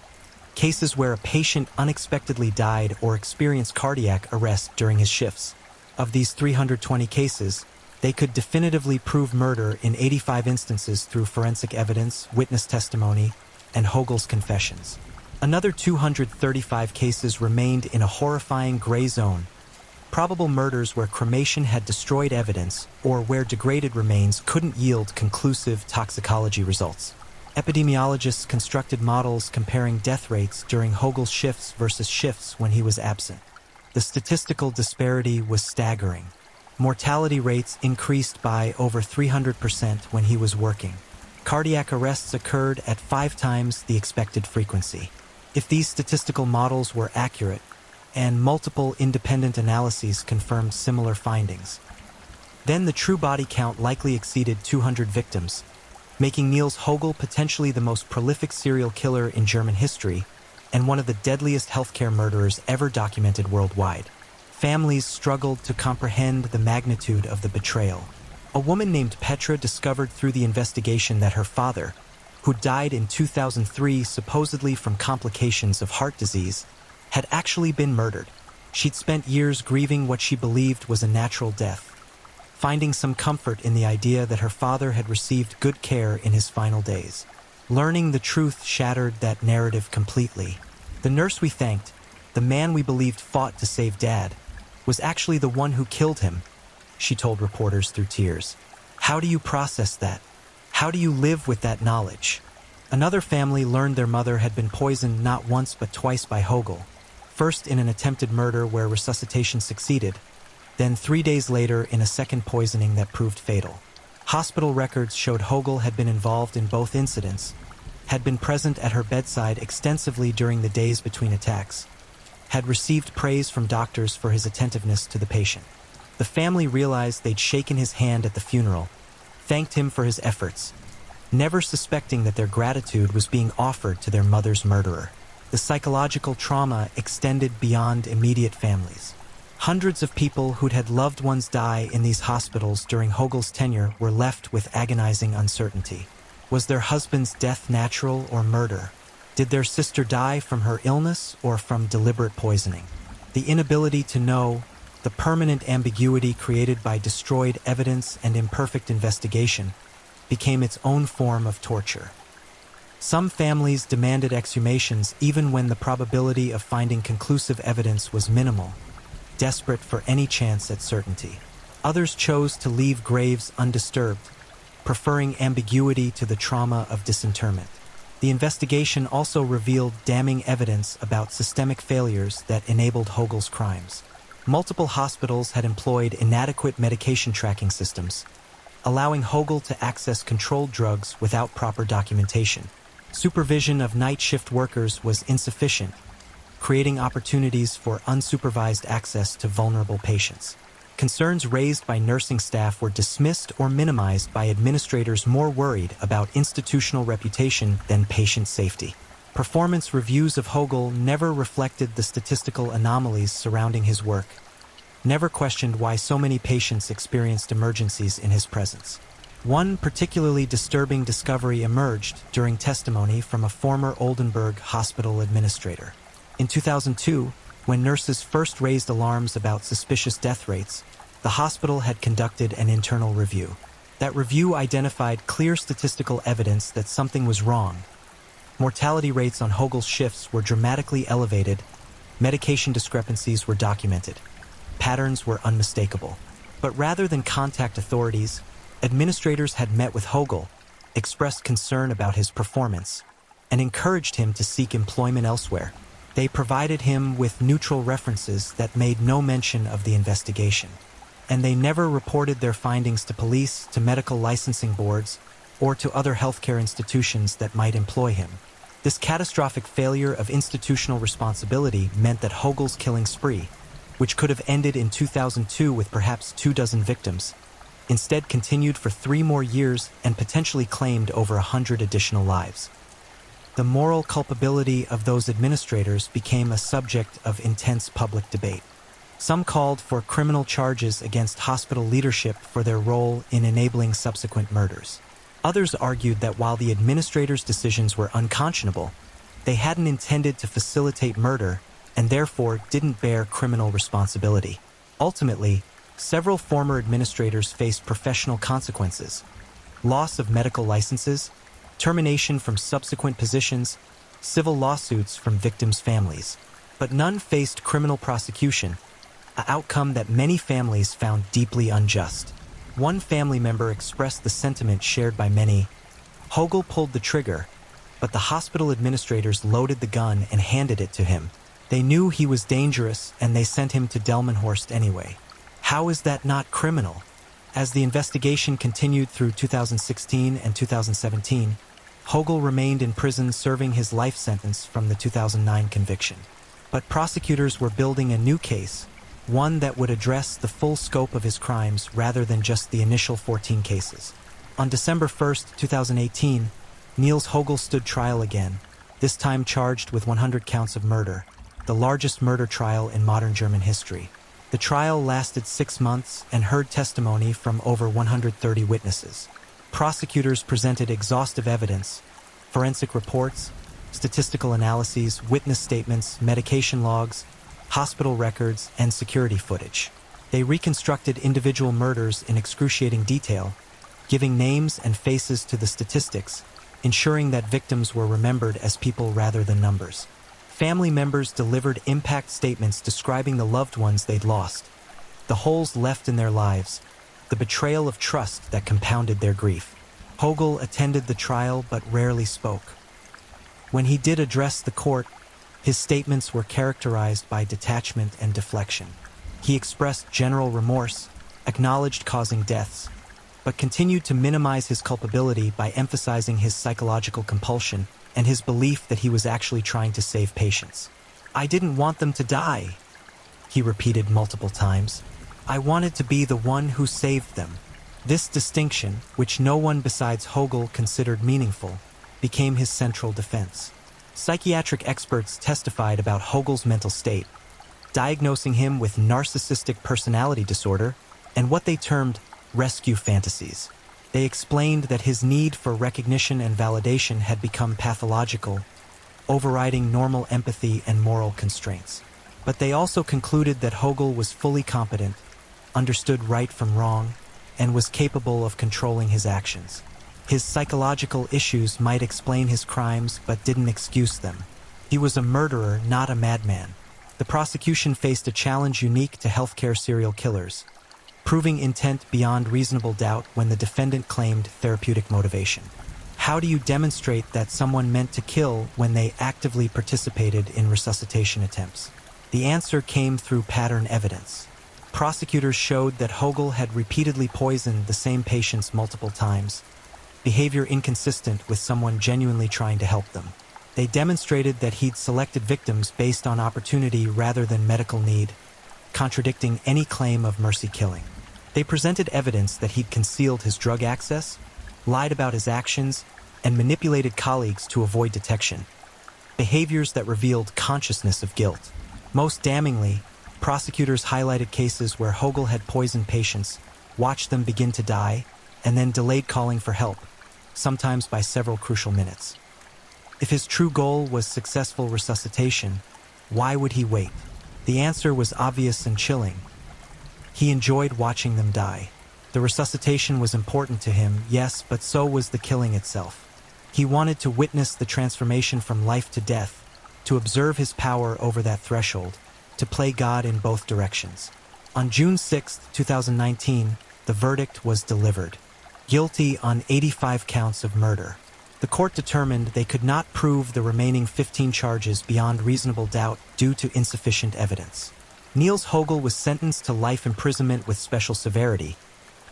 cases where a patient unexpectedly died or experienced cardiac arrest during his shifts. Of these 320 cases, they could definitively prove murder in 85 instances through forensic evidence, witness testimony, and Hogel's confessions. Another 235 cases remained in a horrifying gray zone, probable murders where cremation had destroyed evidence or where degraded remains couldn't yield conclusive toxicology results. Epidemiologists constructed models comparing death rates during Hogel's shifts versus shifts when he was absent. The statistical disparity was staggering. Mortality rates increased by over 300% when he was working. Cardiac arrests occurred at 5 times the expected frequency. If these statistical models were accurate, and multiple independent analyses confirmed similar findings, then the true body count likely exceeded 200 victims, making Niels Hogel potentially the most prolific serial killer in German history and one of the deadliest healthcare murderers ever documented worldwide. Families struggled to comprehend the magnitude of the betrayal. A woman named Petra discovered through the investigation that her father, who died in 2003 supposedly from complications of heart disease, had actually been murdered. She'd spent years grieving what she believed was a natural death. finding some comfort in the idea that her father had received good care in his final days. Learning the truth shattered that narrative completely. The nurse we thanked, the man we believed fought to save Dad, was actually the one who killed him, she told reporters through tears. How do you process that? How do you live with that knowledge? Another family learned their mother had been poisoned not once but twice by Hogel, first in an attempted murder where resuscitation succeeded, then 3 days later in a second poisoning that proved fatal. Hospital records showed Hogel had been involved in both incidents, had been present at her bedside extensively during the days between attacks, had received praise from doctors for his attentiveness to the patient. The family realized they'd shaken his hand at the funeral, thanked him for his efforts, never suspecting that their gratitude was being offered to their mother's murderer. The psychological trauma extended beyond immediate families. Hundreds of people who'd had loved ones die in these hospitals during Hogel's tenure were left with agonizing uncertainty. Was their husband's death natural or murder? Did their sister die from her illness or from deliberate poisoning? The inability to know, the permanent ambiguity created by destroyed evidence and imperfect investigation, became its own form of torture. Some families demanded exhumations even when the probability of finding conclusive evidence was minimal, desperate for any chance at certainty. Others chose to leave graves undisturbed, preferring ambiguity to the trauma of disinterment. The investigation also revealed damning evidence about systemic failures that enabled Hogel's crimes. Multiple hospitals had employed inadequate medication tracking systems, allowing Hogel to access controlled drugs without proper documentation. Supervision of night shift workers was insufficient, creating opportunities for unsupervised access to vulnerable patients. Concerns raised by nursing staff were dismissed or minimized by administrators more worried about institutional reputation than patient safety. Performance reviews of Hogel never reflected the statistical anomalies surrounding his work, never questioned why so many patients experienced emergencies in his presence. One particularly disturbing discovery emerged during testimony from a former Oldenburg hospital administrator. In 2002, when nurses first raised alarms about suspicious death rates, the hospital had conducted an internal review. That review identified clear statistical evidence that something was wrong. Mortality rates on Hogel's shifts were dramatically elevated, medication discrepancies were documented, patterns were unmistakable. But rather than contact authorities, administrators had met with Hogel, expressed concern about his performance, and encouraged him to seek employment elsewhere. They provided him with neutral references that made no mention of the investigation, and they never reported their findings to police, to medical licensing boards, or to other healthcare institutions that might employ him. This catastrophic failure of institutional responsibility meant that Hogel's killing spree, which could have ended in 2002 with perhaps 24 victims, instead continued for 3 more years and potentially claimed over 100 additional lives. The moral culpability of those administrators became a subject of intense public debate. Some called for criminal charges against hospital leadership for their role in enabling subsequent murders. Others argued that while the administrators' decisions were unconscionable, they hadn't intended to facilitate murder and therefore didn't bear criminal responsibility. Ultimately, several former administrators faced professional consequences: loss of medical licenses, termination from subsequent positions, civil lawsuits from victims' families. But none faced criminal prosecution, an outcome that many families found deeply unjust. One family member expressed the sentiment shared by many: Hogel pulled the trigger, but the hospital administrators loaded the gun and handed it to him. They knew he was dangerous and they sent him to Delmenhorst anyway. How is that not criminal? As the investigation continued through 2016 and 2017, Hogel remained in prison serving his life sentence from the 2009 conviction. But prosecutors were building a new case, one that would address the full scope of his crimes rather than just the initial 14 cases. On December 1st, 2018, Niels Hogel stood trial again, this time charged with 100 counts of murder, the largest murder trial in modern German history. The trial lasted 6 months and heard testimony from over 130 witnesses. Prosecutors presented exhaustive evidence, forensic reports, statistical analyses, witness statements, medication logs, hospital records, and security footage. They reconstructed individual murders in excruciating detail, giving names and faces to the statistics, ensuring that victims were remembered as people rather than numbers. Family members delivered impact statements describing the loved ones they'd lost, the holes left in their lives, the betrayal of trust that compounded their grief. Hogel attended the trial but rarely spoke. When he did address the court, his statements were characterized by detachment and deflection. He expressed general remorse, acknowledged causing deaths, but continued to minimize his culpability by emphasizing his psychological compulsion and his belief that he was actually trying to save patients. "I didn't want them to die," he repeated multiple times. "I wanted to be the one who saved them." This distinction, which no one besides Hogel considered meaningful, became his central defense. Psychiatric experts testified about Hogel's mental state, diagnosing him with narcissistic personality disorder and what they termed rescue fantasies. They explained that his need for recognition and validation had become pathological, overriding normal empathy and moral constraints. But they also concluded that Hogel was fully competent, understood right from wrong, and was capable of controlling his actions. His psychological issues might explain his crimes but didn't excuse them. He was a murderer, not a madman. The prosecution faced a challenge unique to healthcare serial killers, proving intent beyond reasonable doubt when the defendant claimed therapeutic motivation. How do you demonstrate that someone meant to kill when they actively participated in resuscitation attempts? The answer came through pattern evidence. Prosecutors showed that Hogel had repeatedly poisoned the same patients multiple times, behavior inconsistent with someone genuinely trying to help them. They demonstrated that he'd selected victims based on opportunity rather than medical need, contradicting any claim of mercy killing. They presented evidence that he'd concealed his drug access, lied about his actions, and manipulated colleagues to avoid detection, behaviors that revealed consciousness of guilt. Most damningly, prosecutors highlighted cases where Hogel had poisoned patients, watched them begin to die, and then delayed calling for help, sometimes by several crucial minutes. If his true goal was successful resuscitation, why would he wait? The answer was obvious and chilling. He enjoyed watching them die. The resuscitation was important to him, yes, but so was the killing itself. He wanted to witness the transformation from life to death, to observe his power over that threshold, to play God in both directions. On June 6, 2019, the verdict was delivered. Guilty on 85 counts of murder. The court determined they could not prove the remaining 15 charges beyond reasonable doubt due to insufficient evidence. Niels Hogel was sentenced to life imprisonment with special severity,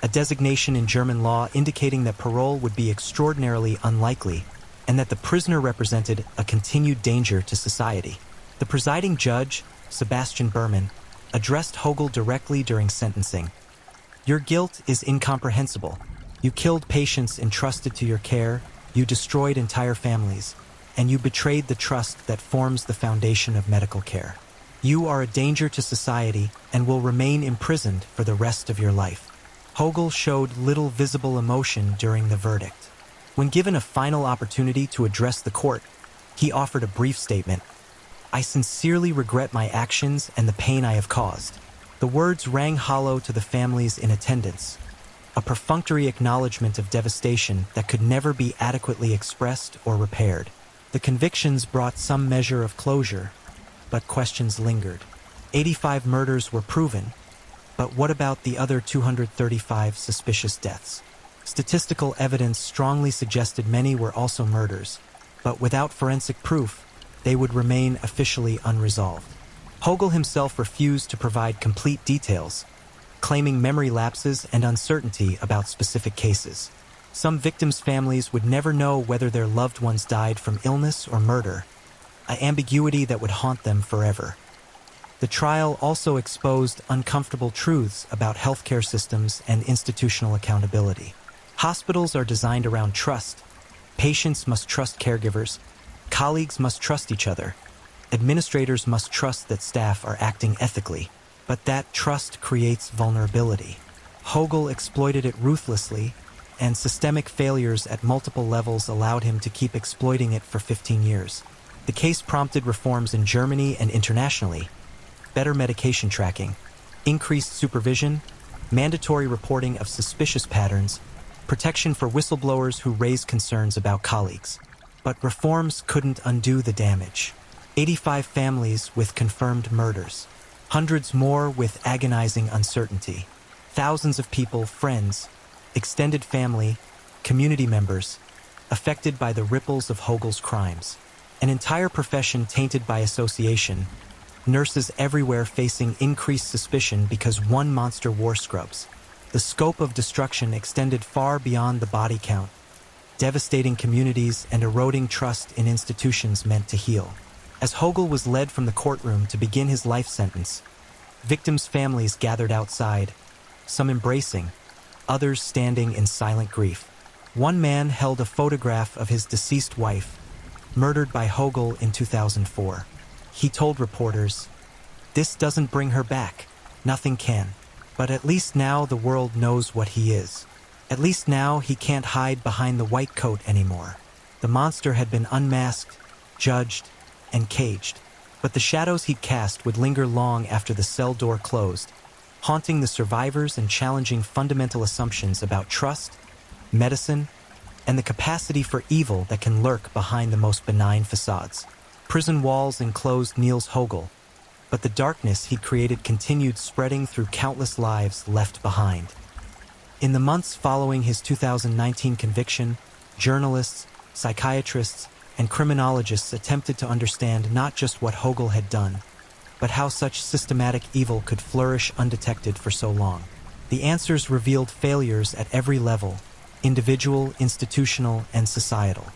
a designation in German law indicating that parole would be extraordinarily unlikely and that the prisoner represented a continued danger to society. The presiding judge, Sebastian Berman, addressed Hogel directly during sentencing. "Your guilt is incomprehensible. You killed patients entrusted to your care, you destroyed entire families, and you betrayed the trust that forms the foundation of medical care. You are a danger to society and will remain imprisoned for the rest of your life." Hogel showed little visible emotion during the verdict. When given a final opportunity to address the court, he offered a brief statement. "I sincerely regret my actions and the pain I have caused." The words rang hollow to the families in attendance, a perfunctory acknowledgement of devastation that could never be adequately expressed or repaired. The convictions brought some measure of closure, but questions lingered. 85 murders were proven, but what about the other 235 suspicious deaths? Statistical evidence strongly suggested many were also murders, but without forensic proof, they would remain officially unresolved. Hogel himself refused to provide complete details, claiming memory lapses and uncertainty about specific cases. Some victims' families would never know whether their loved ones died from illness or murder, an ambiguity that would haunt them forever. The trial also exposed uncomfortable truths about healthcare systems and institutional accountability. Hospitals are designed around trust. Patients must trust caregivers. Colleagues must trust each other. Administrators must trust that staff are acting ethically. But that trust creates vulnerability. Hogel exploited it ruthlessly, and systemic failures at multiple levels allowed him to keep exploiting it for 15 years. The case prompted reforms in Germany and internationally: better medication tracking, increased supervision, mandatory reporting of suspicious patterns, protection for whistleblowers who raise concerns about colleagues. But reforms couldn't undo the damage. 85 families with confirmed murders, hundreds more with agonizing uncertainty, thousands of people, friends, extended family, community members, affected by the ripples of Hogel's crimes. An entire profession tainted by association, nurses everywhere facing increased suspicion because one monster wore scrubs. The scope of destruction extended far beyond the body count, devastating communities and eroding trust in institutions meant to heal. As Hogel was led from the courtroom to begin his life sentence, victims' families gathered outside, some embracing, others standing in silent grief. One man held a photograph of his deceased wife, murdered by Hogel in 2004. He told reporters, "This doesn't bring her back. Nothing can. But at least now the world knows what he is. At least now he can't hide behind the white coat anymore." The monster had been unmasked, judged, and caged. But the shadows he'd cast would linger long after the cell door closed, haunting the survivors and challenging fundamental assumptions about trust, medicine, and the capacity for evil that can lurk behind the most benign facades. Prison walls enclosed Niels Hogel, but the darkness he'd created continued spreading through countless lives left behind. In the months following his 2019 conviction, journalists, psychiatrists, and criminologists attempted to understand not just what Hogel had done, but how such systematic evil could flourish undetected for so long. The answers revealed failures at every level: individual, institutional, and societal.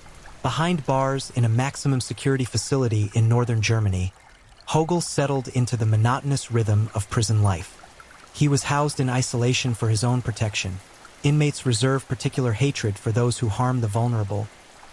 Behind bars in a maximum security facility in northern Germany, Hogel settled into the monotonous rhythm of prison life. He was housed in isolation for his own protection. Inmates reserved particular hatred for those who harmed the vulnerable,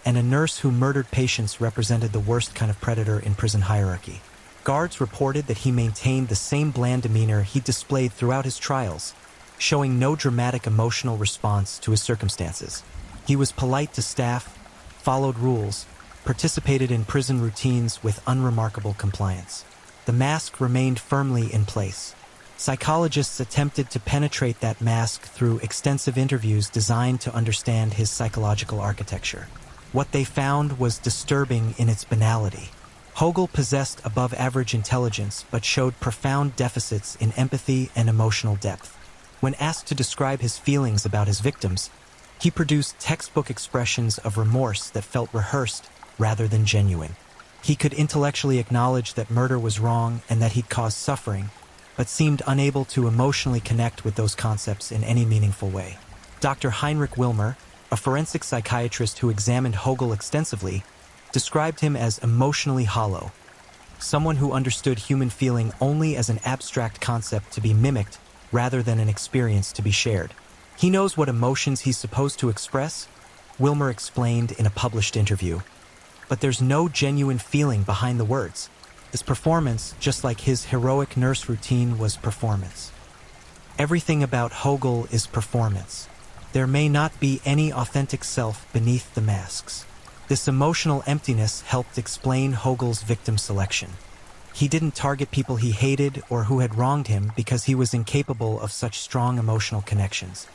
and a nurse who murdered patients represented the worst kind of predator in prison hierarchy. Guards reported that he maintained the same bland demeanor he displayed throughout his trials, showing no dramatic emotional response to his circumstances. He was polite to staff, followed rules, participated in prison routines with unremarkable compliance. The mask remained firmly in place. Psychologists attempted to penetrate that mask through extensive interviews designed to understand his psychological architecture. What they found was disturbing in its banality. Hogel possessed above-average intelligence but showed profound deficits in empathy and emotional depth. When asked to describe his feelings about his victims, he produced textbook expressions of remorse that felt rehearsed rather than genuine. He could intellectually acknowledge that murder was wrong and that he'd caused suffering, but seemed unable to emotionally connect with those concepts in any meaningful way. Dr. Heinrich Wilmer, a forensic psychiatrist who examined Hogel extensively, described him as emotionally hollow, someone who understood human feeling only as an abstract concept to be mimicked rather than an experience to be shared. "He knows what emotions he's supposed to express," Wilmer explained in a published interview, "but there's no genuine feeling behind the words. His performance, just like his heroic nurse routine, was performance. Everything about Hogel is performance. There may not be any authentic self beneath the masks." This emotional emptiness helped explain Hogel's victim selection. He didn't target people he hated or who had wronged him because he was incapable of such strong emotional connections.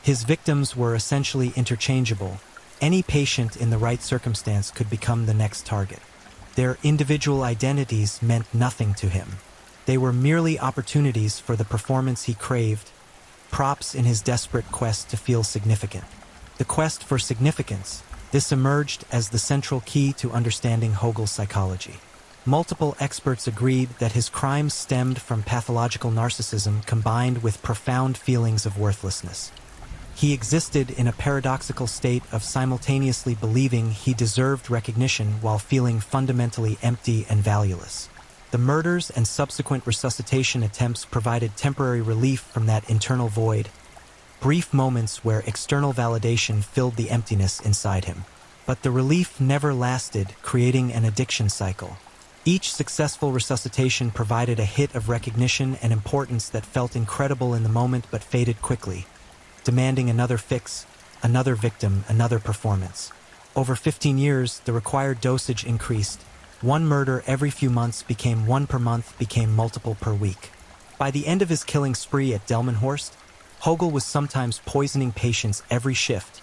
His victims were essentially interchangeable. Any patient in the right circumstance could become the next target. Their individual identities meant nothing to him. They were merely opportunities for the performance he craved, props in his desperate quest to feel significant. The quest for significance, this emerged as the central key to understanding Hogel's psychology. Multiple experts agreed that his crimes stemmed from pathological narcissism combined with profound feelings of worthlessness. He existed in a paradoxical state of simultaneously believing he deserved recognition while feeling fundamentally empty and valueless. The murders and subsequent resuscitation attempts provided temporary relief from that internal void, brief moments where external validation filled the emptiness inside him. But the relief never lasted, creating an addiction cycle. Each successful resuscitation provided a hit of recognition and importance that felt incredible in the moment but faded quickly, demanding another fix, another victim, another performance. Over 15 years, the required dosage increased. One murder every few months became one per month, became multiple per week. By the end of his killing spree at Delmenhorst, Hogel was sometimes poisoning patients every shift,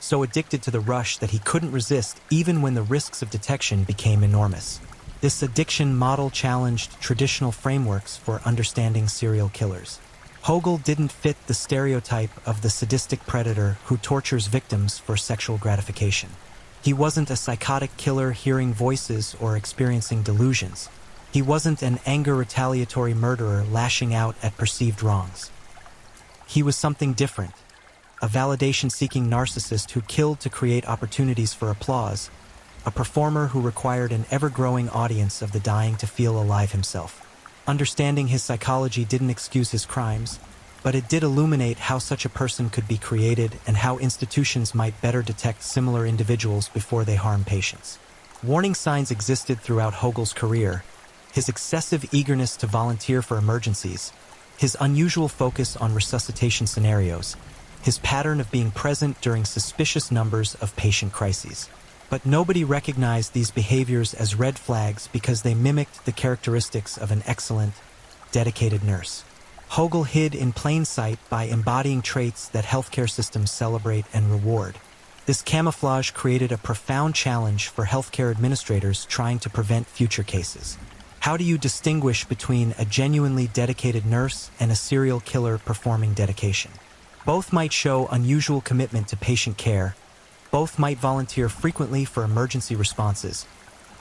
so addicted to the rush that he couldn't resist even when the risks of detection became enormous. This addiction model challenged traditional frameworks for understanding serial killers. Hogel didn't fit the stereotype of the sadistic predator who tortures victims for sexual gratification. He wasn't a psychotic killer hearing voices or experiencing delusions. He wasn't an anger-retaliatory murderer lashing out at perceived wrongs. He was something different, a validation-seeking narcissist who killed to create opportunities for applause, a performer who required an ever-growing audience of the dying to feel alive himself. Understanding his psychology didn't excuse his crimes, but it did illuminate how such a person could be created and how institutions might better detect similar individuals before they harm patients. Warning signs existed throughout Hogel's career: his excessive eagerness to volunteer for emergencies, his unusual focus on resuscitation scenarios, his pattern of being present during suspicious numbers of patient crises. But nobody recognized these behaviors as red flags because they mimicked the characteristics of an excellent, dedicated nurse. Hogel hid in plain sight by embodying traits that healthcare systems celebrate and reward. This camouflage created a profound challenge for healthcare administrators trying to prevent future cases. How do you distinguish between a genuinely dedicated nurse and a serial killer performing dedication? Both might show unusual commitment to patient care. Both might volunteer frequently for emergency responses.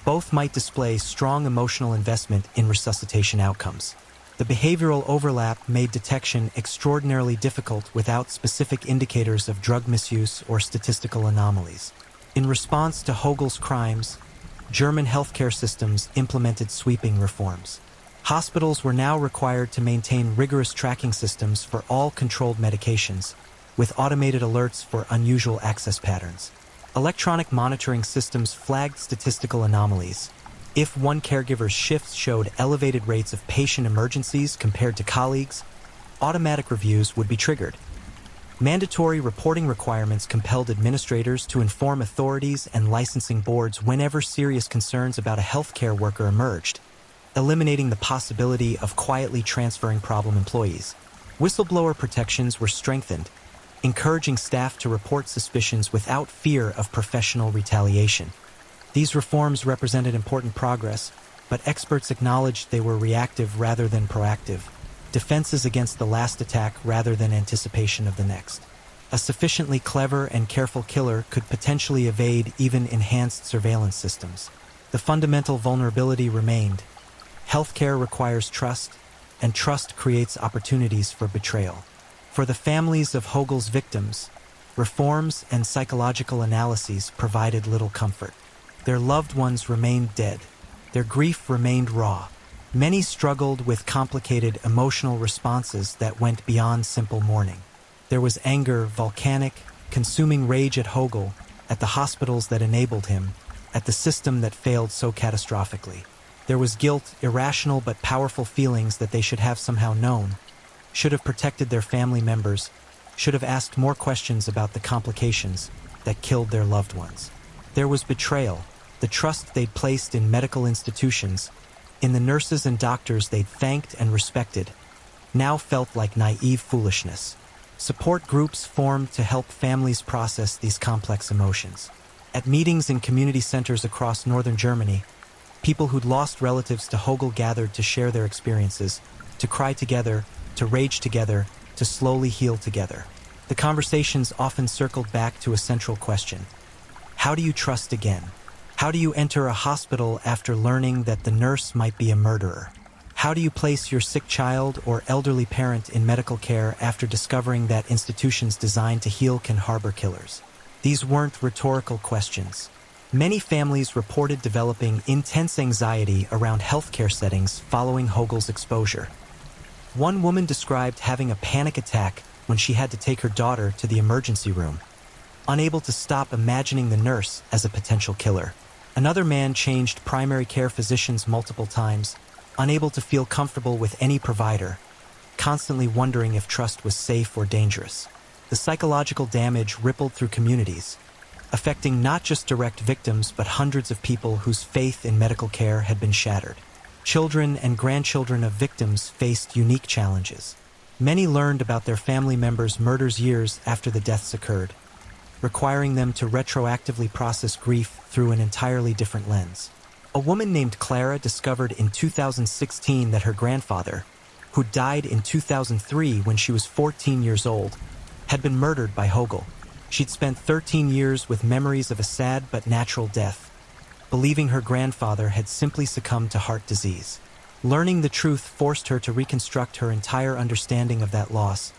Both might display strong emotional investment in resuscitation outcomes. The behavioral overlap made detection extraordinarily difficult without specific indicators of drug misuse or statistical anomalies. In response to Hogel's crimes, German healthcare systems implemented sweeping reforms. Hospitals were now required to maintain rigorous tracking systems for all controlled medications, with automated alerts for unusual access patterns. Electronic monitoring systems flagged statistical anomalies. If one caregiver's shifts showed elevated rates of patient emergencies compared to colleagues, automatic reviews would be triggered. Mandatory reporting requirements compelled administrators to inform authorities and licensing boards whenever serious concerns about a healthcare worker emerged, eliminating the possibility of quietly transferring problem employees. Whistleblower protections were strengthened, encouraging staff to report suspicions without fear of professional retaliation. These reforms represented important progress, but experts acknowledged they were reactive rather than proactive, defenses against the last attack rather than anticipation of the next. A sufficiently clever and careful killer could potentially evade even enhanced surveillance systems. The fundamental vulnerability remained. Healthcare requires trust, and trust creates opportunities for betrayal. For the families of Hogel's victims, reforms and psychological analyses provided little comfort. Their loved ones remained dead. Their grief remained raw. Many struggled with complicated emotional responses that went beyond simple mourning. There was anger, volcanic, consuming rage at Hogel, at the hospitals that enabled him, at the system that failed so catastrophically. There was guilt, irrational but powerful feelings that they should have somehow known, should have protected their family members, should have asked more questions about the complications that killed their loved ones. There was betrayal, the trust they'd placed in medical institutions, in the nurses and doctors they'd thanked and respected, now felt like naive foolishness. Support groups formed to help families process these complex emotions. At meetings in community centers across northern Germany, people who'd lost relatives to Hogel gathered to share their experiences, to cry together, to rage together, to slowly heal together. The conversations often circled back to a central question: how do you trust again? How do you enter a hospital after learning that the nurse might be a murderer? How do you place your sick child or elderly parent in medical care after discovering that institutions designed to heal can harbor killers? These weren't rhetorical questions. Many families reported developing intense anxiety around healthcare settings following Hogel's exposure. One woman described having a panic attack when she had to take her daughter to the emergency room, unable to stop imagining the nurse as a potential killer. Another man changed primary care physicians multiple times, unable to feel comfortable with any provider, constantly wondering if trust was safe or dangerous. The psychological damage rippled through communities, affecting not just direct victims but hundreds of people whose faith in medical care had been shattered. Children and grandchildren of victims faced unique challenges. Many learned about their family members' murders years after the deaths occurred, requiring them to retroactively process grief through an entirely different lens. A woman named Clara discovered in 2016 that her grandfather, who died in 2003 when she was 14 years old, had been murdered by Hogel. She'd spent 13 years with memories of a sad but natural death, believing her grandfather had simply succumbed to heart disease. Learning the truth forced her to reconstruct her entire understanding of that loss,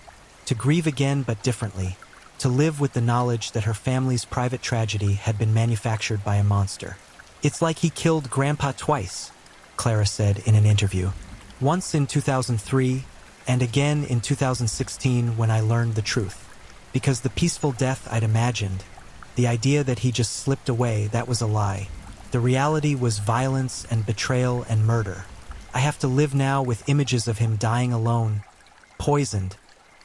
to grieve again but differently, to live with the knowledge that her family's private tragedy had been manufactured by a monster. "It's like he killed Grandpa twice," Clara said in an interview. "Once in 2003, and again in 2016 when I learned the truth. Because the peaceful death I'd imagined, the idea that he just slipped away, that was a lie. The reality was violence and betrayal and murder. I have to live now with images of him dying alone, poisoned,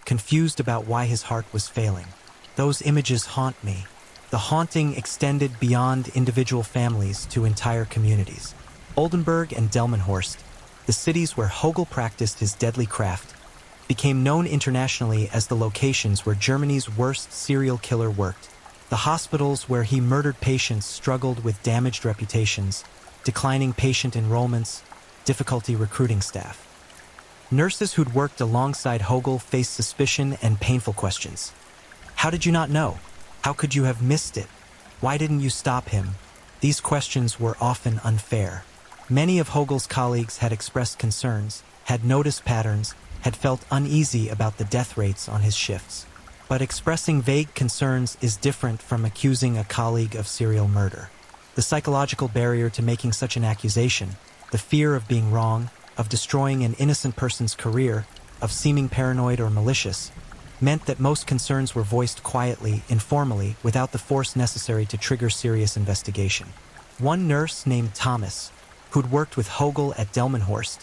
confused about why his heart was failing. Those images haunt me." The haunting extended beyond individual families to entire communities. Oldenburg and Delmenhorst, the cities where Hogel practiced his deadly craft, became known internationally as the locations where Germany's worst serial killer worked. The hospitals where he murdered patients struggled with damaged reputations, declining patient enrollments, difficulty recruiting staff. Nurses who'd worked alongside Hogel faced suspicion and painful questions. "How did you not know? How could you have missed it? Why didn't you stop him?" These questions were often unfair. Many of Hogel's colleagues had expressed concerns, had noticed patterns, had felt uneasy about the death rates on his shifts. But expressing vague concerns is different from accusing a colleague of serial murder. The psychological barrier to making such an accusation, the fear of being wrong, of destroying an innocent person's career, of seeming paranoid or malicious, meant that most concerns were voiced quietly, informally, without the force necessary to trigger serious investigation. One nurse named Thomas, who'd worked with Hogel at Delmenhorst,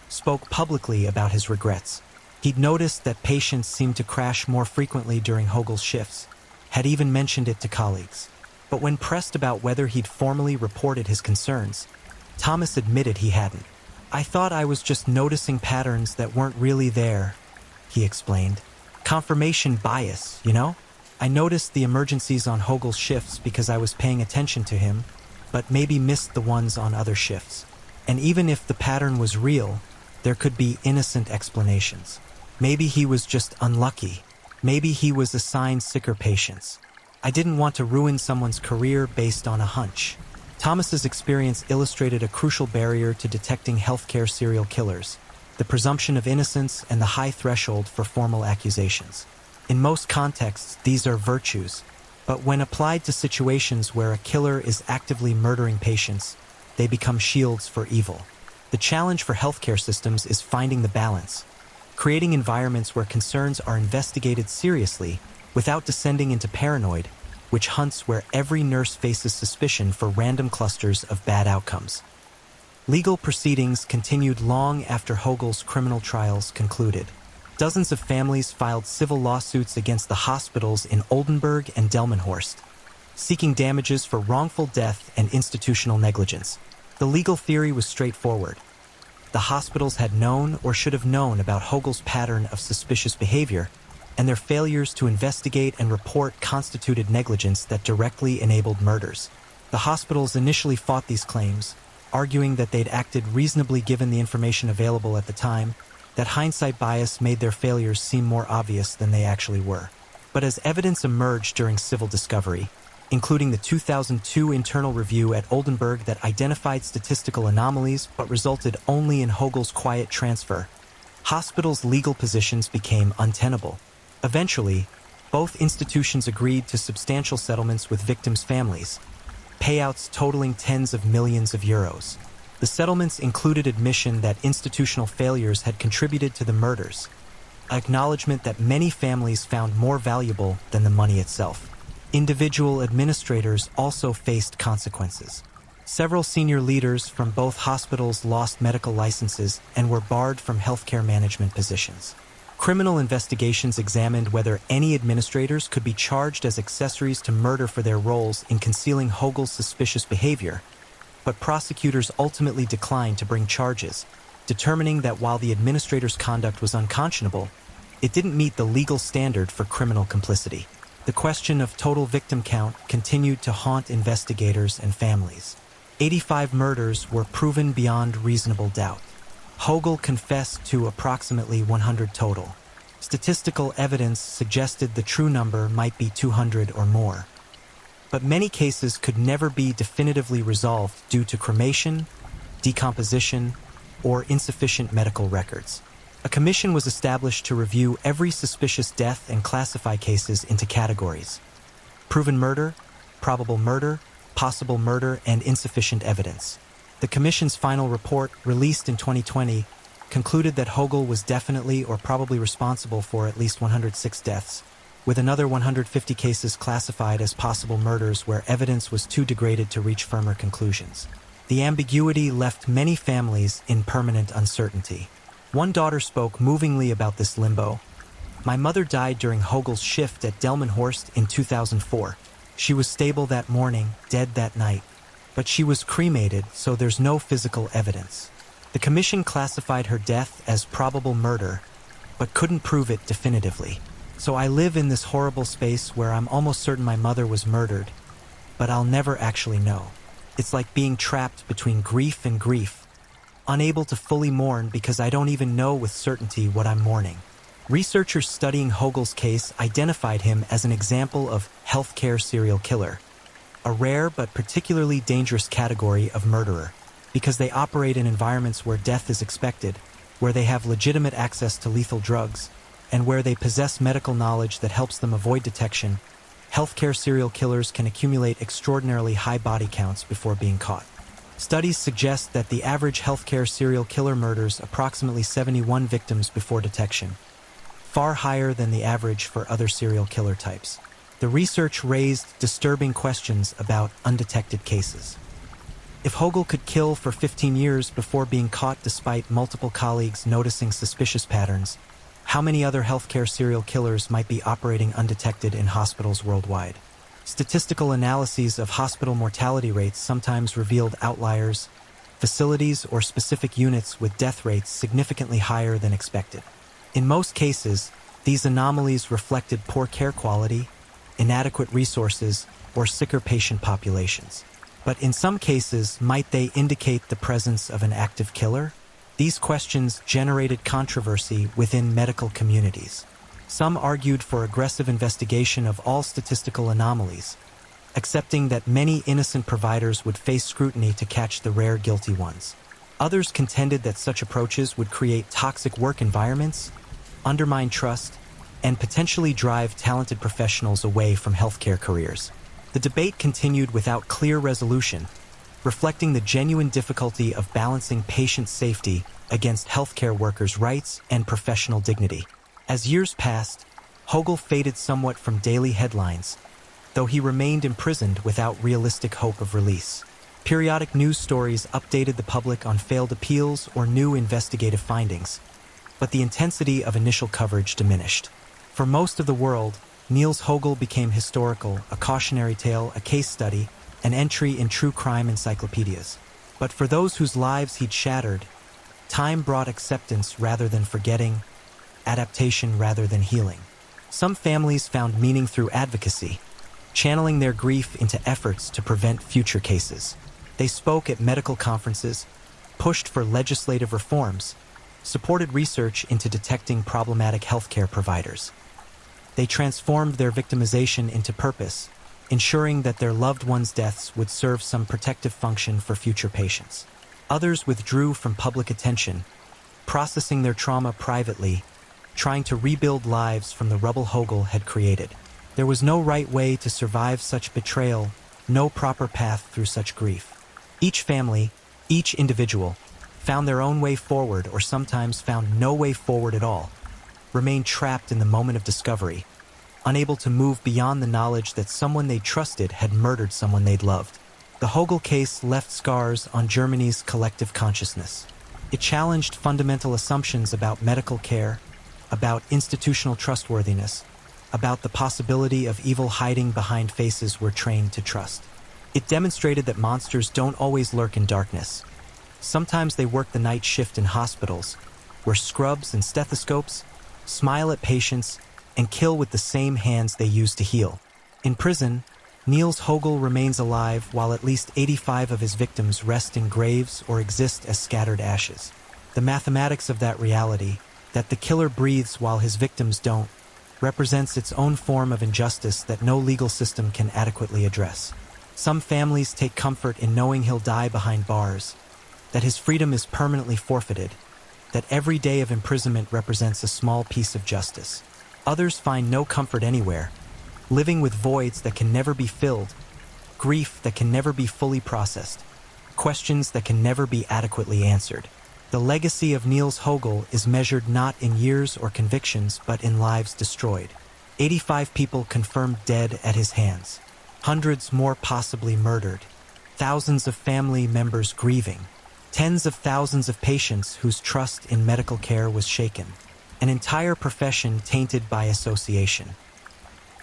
spoke publicly about his regrets. He'd noticed that patients seemed to crash more frequently during Hogel's shifts, had even mentioned it to colleagues. But when pressed about whether he'd formally reported his concerns, Thomas admitted he hadn't. "I thought I was just noticing patterns that weren't really there," he explained. "Confirmation bias, you know? I noticed the emergencies on Hogel's shifts because I was paying attention to him, but maybe missed the ones on other shifts. And even if the pattern was real, there could be innocent explanations. Maybe he was just unlucky. Maybe he was assigned sicker patients. I didn't want to ruin someone's career based on a hunch." Thomas's experience illustrated a crucial barrier to detecting healthcare serial killers: the presumption of innocence and the high threshold for formal accusations. In most contexts, these are virtues, but when applied to situations where a killer is actively murdering patients, they become shields for evil. The challenge for healthcare systems is finding the balance, creating environments where concerns are investigated seriously without descending into paranoid, which hunts where every nurse faces suspicion for random clusters of bad outcomes. Legal proceedings continued long after Hogel's criminal trials concluded. Dozens of families filed civil lawsuits against the hospitals in Oldenburg and Delmenhorst, seeking damages for wrongful death and institutional negligence. The legal theory was straightforward. The hospitals had known or should have known about Hogel's pattern of suspicious behavior, and their failures to investigate and report constituted negligence that directly enabled murders. The hospitals initially fought these claims, arguing that they'd acted reasonably given the information available at the time, that hindsight bias made their failures seem more obvious than they actually were. But as evidence emerged during civil discovery, including the 2002 internal review at Oldenburg that identified statistical anomalies but resulted only in Hogel's quiet transfer, hospitals' legal positions became untenable. Eventually, both institutions agreed to substantial settlements with victims' families, payouts totaling tens of millions of euros. The settlements included admission that institutional failures had contributed to the murders, acknowledgement that many families found more valuable than the money itself. Individual administrators also faced consequences. Several senior leaders from both hospitals lost medical licenses and were barred from healthcare management positions. Criminal investigations examined whether any administrators could be charged as accessories to murder for their roles in concealing Hogel's suspicious behavior, but prosecutors ultimately declined to bring charges, determining that while the administrator's conduct was unconscionable, it didn't meet the legal standard for criminal complicity. The question of total victim count continued to haunt investigators and families. 85 murders were proven beyond reasonable doubt. Hogel confessed to approximately 100 total. Statistical evidence suggested the true number might be 200 or more. But many cases could never be definitively resolved due to cremation, decomposition, or insufficient medical records. A commission was established to review every suspicious death and classify cases into categories: proven murder, probable murder, possible murder, and insufficient evidence. The commission's final report, released in 2020, concluded that Hogel was definitely or probably responsible for at least 106 deaths, with another 150 cases classified as possible murders where evidence was too degraded to reach firmer conclusions. The ambiguity left many families in permanent uncertainty. One daughter spoke movingly about this limbo. "My mother died during Hogel's shift at Delmenhorst in 2004. She was stable that morning, dead that night. But she was cremated, so there's no physical evidence." The commission classified her death as probable murder, but couldn't prove it definitively. "So I live in this horrible space where I'm almost certain my mother was murdered, but I'll never actually know. It's like being trapped between grief and grief, unable to fully mourn because I don't even know with certainty what I'm mourning." Researchers studying Hogel's case identified him as an example of healthcare serial killer, a rare but particularly dangerous category of murderer, because they operate in environments where death is expected, where they have legitimate access to lethal drugs, and where they possess medical knowledge that helps them avoid detection. Healthcare serial killers can accumulate extraordinarily high body counts before being caught. Studies suggest that the average healthcare serial killer murders approximately 71 victims before detection, far higher than the average for other serial killer types. The research raised disturbing questions about undetected cases. If Hogel could kill for 15 years before being caught despite multiple colleagues noticing suspicious patterns, how many other healthcare serial killers might be operating undetected in hospitals worldwide? Statistical analyses of hospital mortality rates sometimes revealed outliers, facilities or specific units with death rates significantly higher than expected. In most cases, these anomalies reflected poor care quality, inadequate resources, or sicker patient populations. But in some cases, might they indicate the presence of an active killer? These questions generated controversy within medical communities. Some argued for aggressive investigation of all statistical anomalies, accepting that many innocent providers would face scrutiny to catch the rare guilty ones. Others contended that such approaches would create toxic work environments, undermine trust, and potentially drive talented professionals away from healthcare careers. The debate continued without clear resolution, reflecting the genuine difficulty of balancing patient safety against healthcare workers' rights and professional dignity. As years passed, Hogel faded somewhat from daily headlines, though he remained imprisoned without realistic hope of release. Periodic news stories updated the public on failed appeals or new investigative findings, but the intensity of initial coverage diminished. For most of the world, Niels Hogel became historical, a cautionary tale, a case study, an entry in true crime encyclopedias. But for those whose lives he'd shattered, time brought acceptance rather than forgetting, adaptation rather than healing. Some families found meaning through advocacy, channeling their grief into efforts to prevent future cases. They spoke at medical conferences, pushed for legislative reforms, supported research into detecting problematic healthcare providers. They transformed their victimization into purpose, ensuring that their loved ones' deaths would serve some protective function for future patients. Others withdrew from public attention, processing their trauma privately, trying to rebuild lives from the rubble Hogel had created. There was no right way to survive such betrayal, no proper path through such grief. Each family, each individual, found their own way forward or sometimes found no way forward at all, remained trapped in the moment of discovery, unable to move beyond the knowledge that someone they trusted had murdered someone they'd loved. The Hogel case left scars on Germany's collective consciousness. It challenged fundamental assumptions about medical care, about institutional trustworthiness, about the possibility of evil hiding behind faces we're trained to trust. It demonstrated that monsters don't always lurk in darkness. Sometimes they work the night shift in hospitals, where scrubs and stethoscopes smile at patients and kill with the same hands they use to heal. In prison, Niels Hogel remains alive while at least 85 of his victims rest in graves or exist as scattered ashes. The mathematics of that reality, that the killer breathes while his victims don't, represents its own form of injustice that no legal system can adequately address. Some families take comfort in knowing he'll die behind bars, that his freedom is permanently forfeited, that every day of imprisonment represents a small piece of justice. Others find no comfort anywhere, living with voids that can never be filled, grief that can never be fully processed, questions that can never be adequately answered. The legacy of Niels Hogel is measured not in years or convictions, but in lives destroyed. 85 people confirmed dead at his hands, hundreds more possibly murdered, thousands of family members grieving, tens of thousands of patients whose trust in medical care was shaken, an entire profession tainted by association,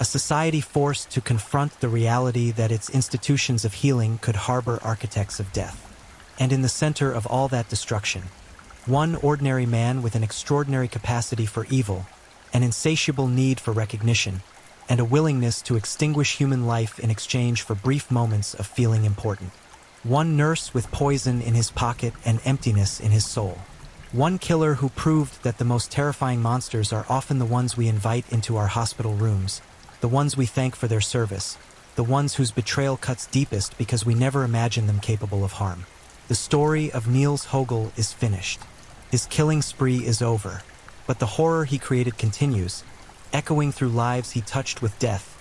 a society forced to confront the reality that its institutions of healing could harbor architects of death. And in the center of all that destruction, one ordinary man with an extraordinary capacity for evil, an insatiable need for recognition, and a willingness to extinguish human life in exchange for brief moments of feeling important. One nurse with poison in his pocket and emptiness in his soul. One killer who proved that the most terrifying monsters are often the ones we invite into our hospital rooms, the ones we thank for their service, the ones whose betrayal cuts deepest because we never imagined them capable of harm. The story of Niels Hogel is finished. His killing spree is over, but the horror he created continues, echoing through lives he touched with death,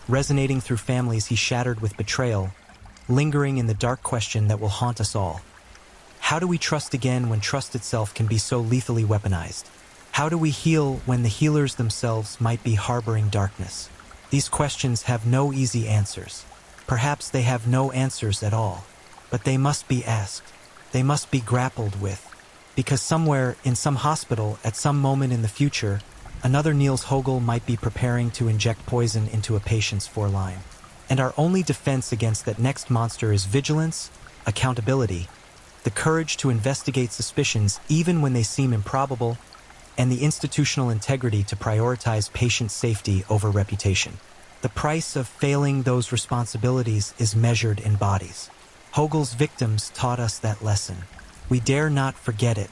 resonating through families he shattered with betrayal, lingering in the dark question that will haunt us all. How do we trust again when trust itself can be so lethally weaponized? How do we heal when the healers themselves might be harboring darkness? These questions have no easy answers. Perhaps they have no answers at all, but they must be asked. They must be grappled with. Because somewhere, in some hospital, at some moment in the future, another Niels Hogel might be preparing to inject poison into a patient's foreline. And our only defense against that next monster is vigilance, accountability, the courage to investigate suspicions even when they seem improbable, and the institutional integrity to prioritize patient safety over reputation. The price of failing those responsibilities is measured in bodies. Hogel's victims taught us that lesson. We dare not forget it.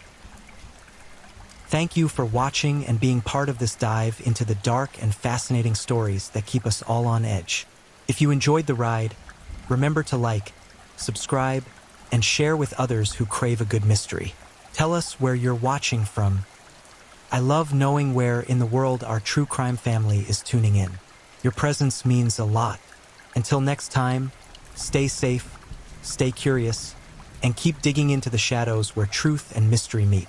Thank you for watching and being part of this dive into the dark and fascinating stories that keep us all on edge. If you enjoyed the ride, remember to like, subscribe, and share with others who crave a good mystery. Tell us where you're watching from. I love knowing where in the world our true crime family is tuning in. Your presence means a lot. Until next time, stay safe, stay curious, and keep digging into the shadows where truth and mystery meet.